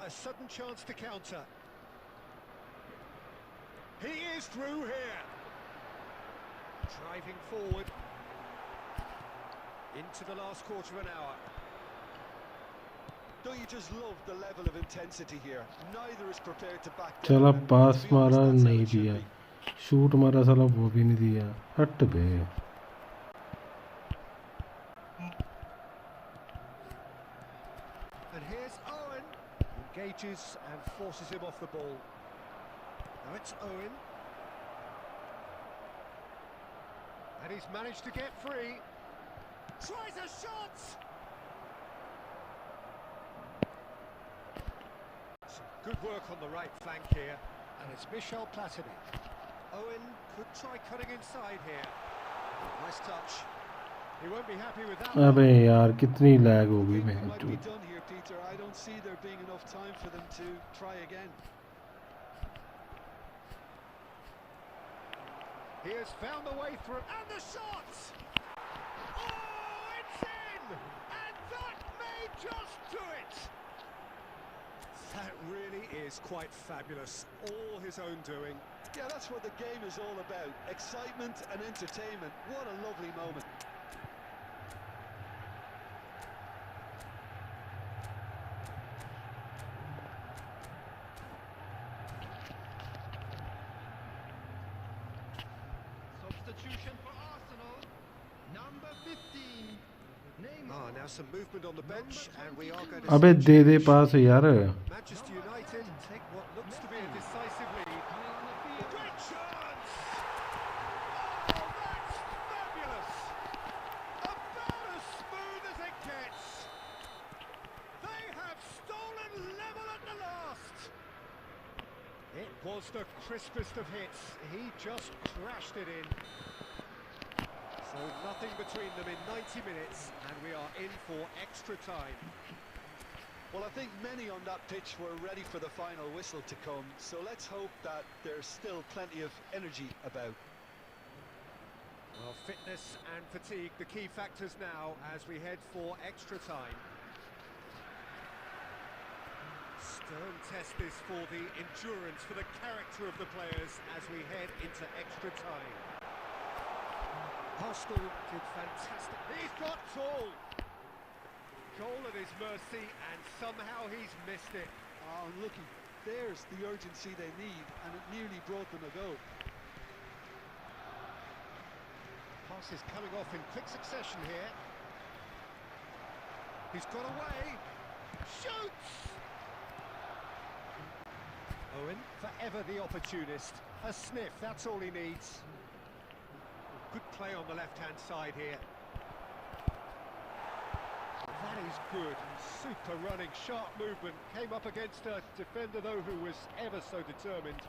A sudden chance to counter. He is through here. Driving forward. Into the last quarter of an hour. Don't you just love the level of intensity here? Neither is prepared to back down. चला पास मारा नहीं दिया, shoot मारा साला वो भी नहीं दिया. हट बे. And here's Owen. Engages and forces him off the ball. Now it's Owen. And he's managed to get free. Tries a shot! Some good work on the right flank here. And it's Michel Platini. Owen could try cutting inside here. Nice touch. He won't be happy with that. अबे यार कितनी lag हो गई मैं. Peter, I don't see there being enough time for them to try again. He has found the way through, and the shot! Oh, it's in! And that may just do it! That really is quite fabulous. All his own doing. Yeah, that's what the game is all about. Excitement and entertainment. What a lovely moment. Now some movement on the bench, and we are going to अबे see दे दे change. पास यार. Manchester United take what looks to be a decisive lead. Great chance! Oh, that's fabulous! About as smooth as it gets. They have stolen level at the last. It was the crispest of hits. He just crashed it in. So nothing between them in 90 minutes, and we are in for extra time. Well, I think many on that pitch were ready for the final whistle to come, so let's hope that there's still plenty of energy about. Well, fitness and fatigue, the key factors now as we head for extra time. Stern test this for the endurance, for the character of the players as we head into extra time. Arsenal did fantastic. He's got tall. Goal at his mercy, and somehow he's missed it. Oh, looky, there's the urgency they need, and it nearly brought them a goal. Pass is coming off in quick succession here. He's got away. Shoots! Owen, forever the opportunist. A sniff, that's all he needs. Good play on the left-hand side here. That is good. Super running, sharp movement. Came up against a defender, though, who was ever so determined.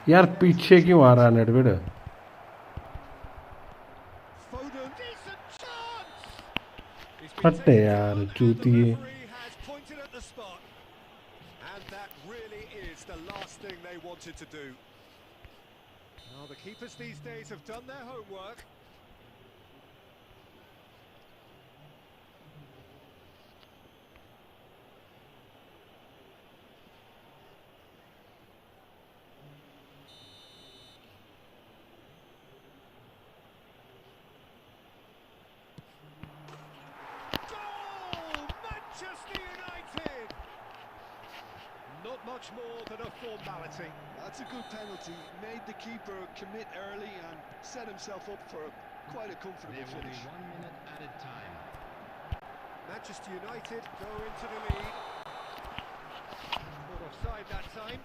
यार पीछे क्यों आ रहा है नेडवेड? Foden, decent chance! हटे यार चूतिए. Has pointed at the spot. And that really is the last thing they wanted to do. Well, the keepers these days have done their homework. Manchester United! Not much more than a formality. That's a good penalty. Made the keeper commit early and set himself up for quite a comfortable There will be finish. 1 minute added time. Manchester United go into the lead. Not offside that time.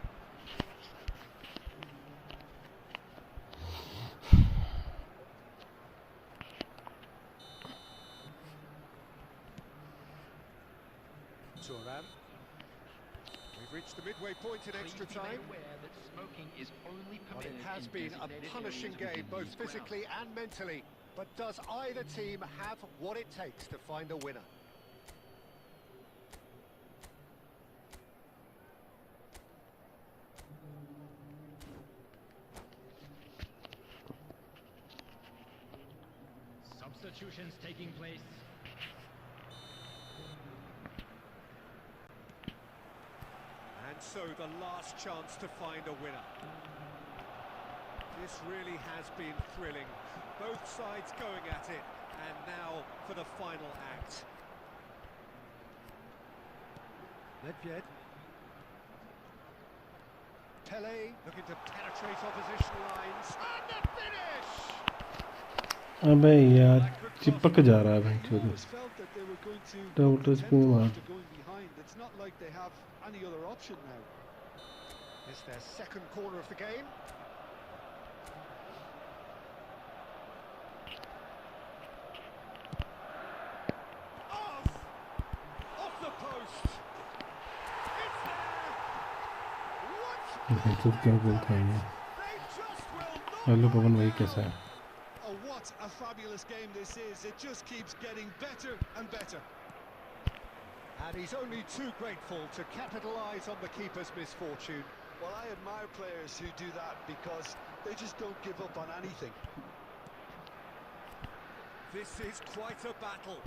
Turan. We've reached the midway point in extra Please be made time. aware that smoking is only Well, permitted it has in been a designated punishing areas game, within both these grounds. physically and mentally. But does either team have what it takes to find a winner? Substitutions taking place. And so the last chance to find a winner. This really has been thrilling. Both sides going at it, and now for the final act. Nedved. Pele looking to penetrate opposition lines. And the finish! अबे यार चिपक जा रहा है भाई You चोदी. always felt that they were going to Double go touch tempo पे मार. after going behind. It's not like they have any other option now. It's their second corner of the game. Off the post. It's there. तो क्या गोल था ये? They just will not. Hello Pawan भाई कैसा है? Oh, what a fabulous game this is. It just keeps getting better and better. And he's only too grateful to capitalise on the keeper's misfortune. Well, I admire players who do that because they just don't give up on anything. This is quite a battle.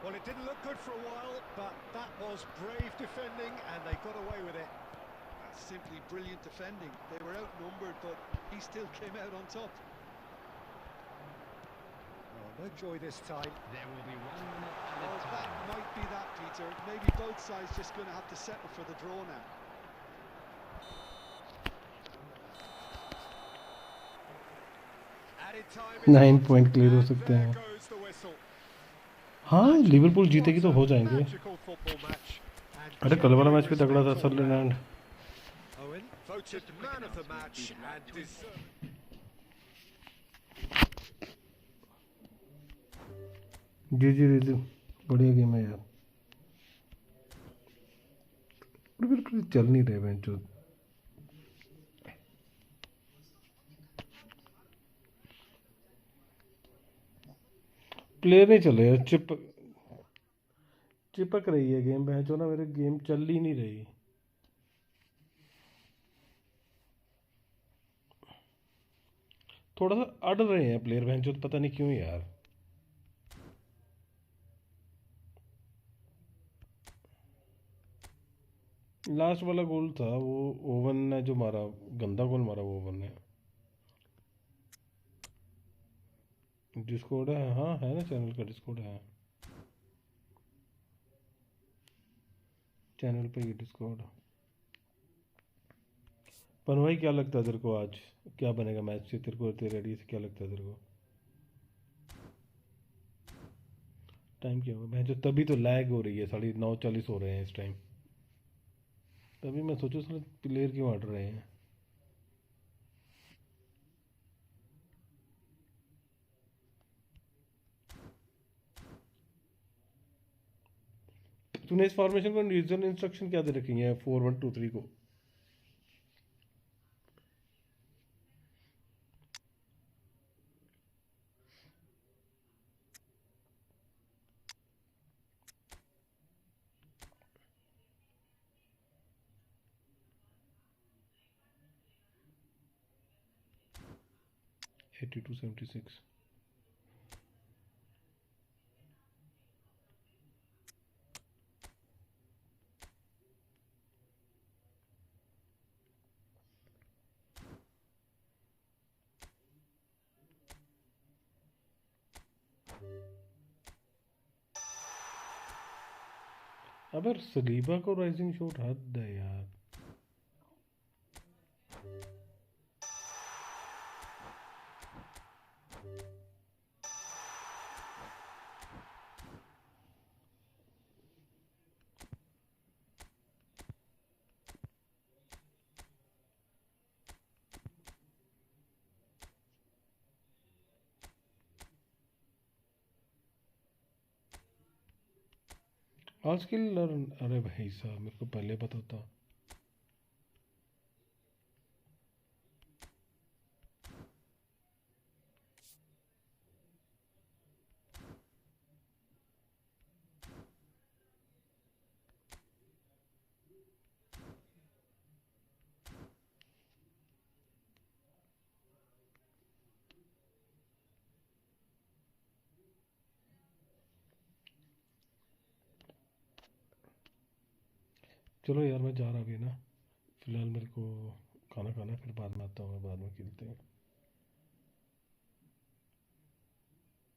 Well, it didn't look good for a while, but that was brave defending, and they got away with it. That's simply brilliant defending. They were outnumbered, but he still came out on top. Oh, no joy this time. There will be 1 minute Oh, added that time. might be that, Peter. Maybe both sides just going to have to settle for the draw now. Added time is 9 on, point clear हो and सकते there हैं। goes the whistle. हाँ Magical. Liverpool जीतेगी What तो a हो जाएंगे। magical football match. And अरे कल वाला genuine मैच भी तगड़ा था respect all सनderलैंड। round. Owen voted Just a quick man of the announcement. match We have and two deserved. जी जी जी बढ़िया गेम है यार। बिल्कुल चल नहीं रहे बेंच। प्लेयर नहीं चल रहे यार। चिपक रही है गेम बेंचो ना, मेरे गेम चल ही नहीं रही। थोड़ा सा अड़ रहे हैं प्लेयर बेंचो, पता नहीं क्यों यार। लास्ट वाला गोल था वो ओवन ने जो मारा, गंदा गोल मारा वो ओवन ने। डिस्कॉर्ड है? हाँ है ना, चैनल का डिस्कॉर्ड है। चैनल पे ये डिस्कॉर्ड। पर भाई क्या लगता है तेरे को आज क्या बनेगा मैच से? तेरे को तेरे रेडी से क्या लगता है तेरे को? टाइम क्या होगा मैं जो, तभी तो लैग हो रही है, 9:40 हो रहे हैं इस टाइम। तभी मैं सोचूं साले प्लेयर क्यों हट रहे हैं। तूने इस फॉर्मेशन को यूजर इंस्ट्रक्शन क्या दे रखी है 4123 को? Eighty two 76। अबर सलीबा को राइजिंग शॉट हद है यार। आज के अरे भाई साहब मेरे को पहले पता था। चलो यार मैं जा रहा अभी ना, फिलहाल मेरे को खाना खाना है, फिर बाद में आता हूँ, बाद में खेलते हैं।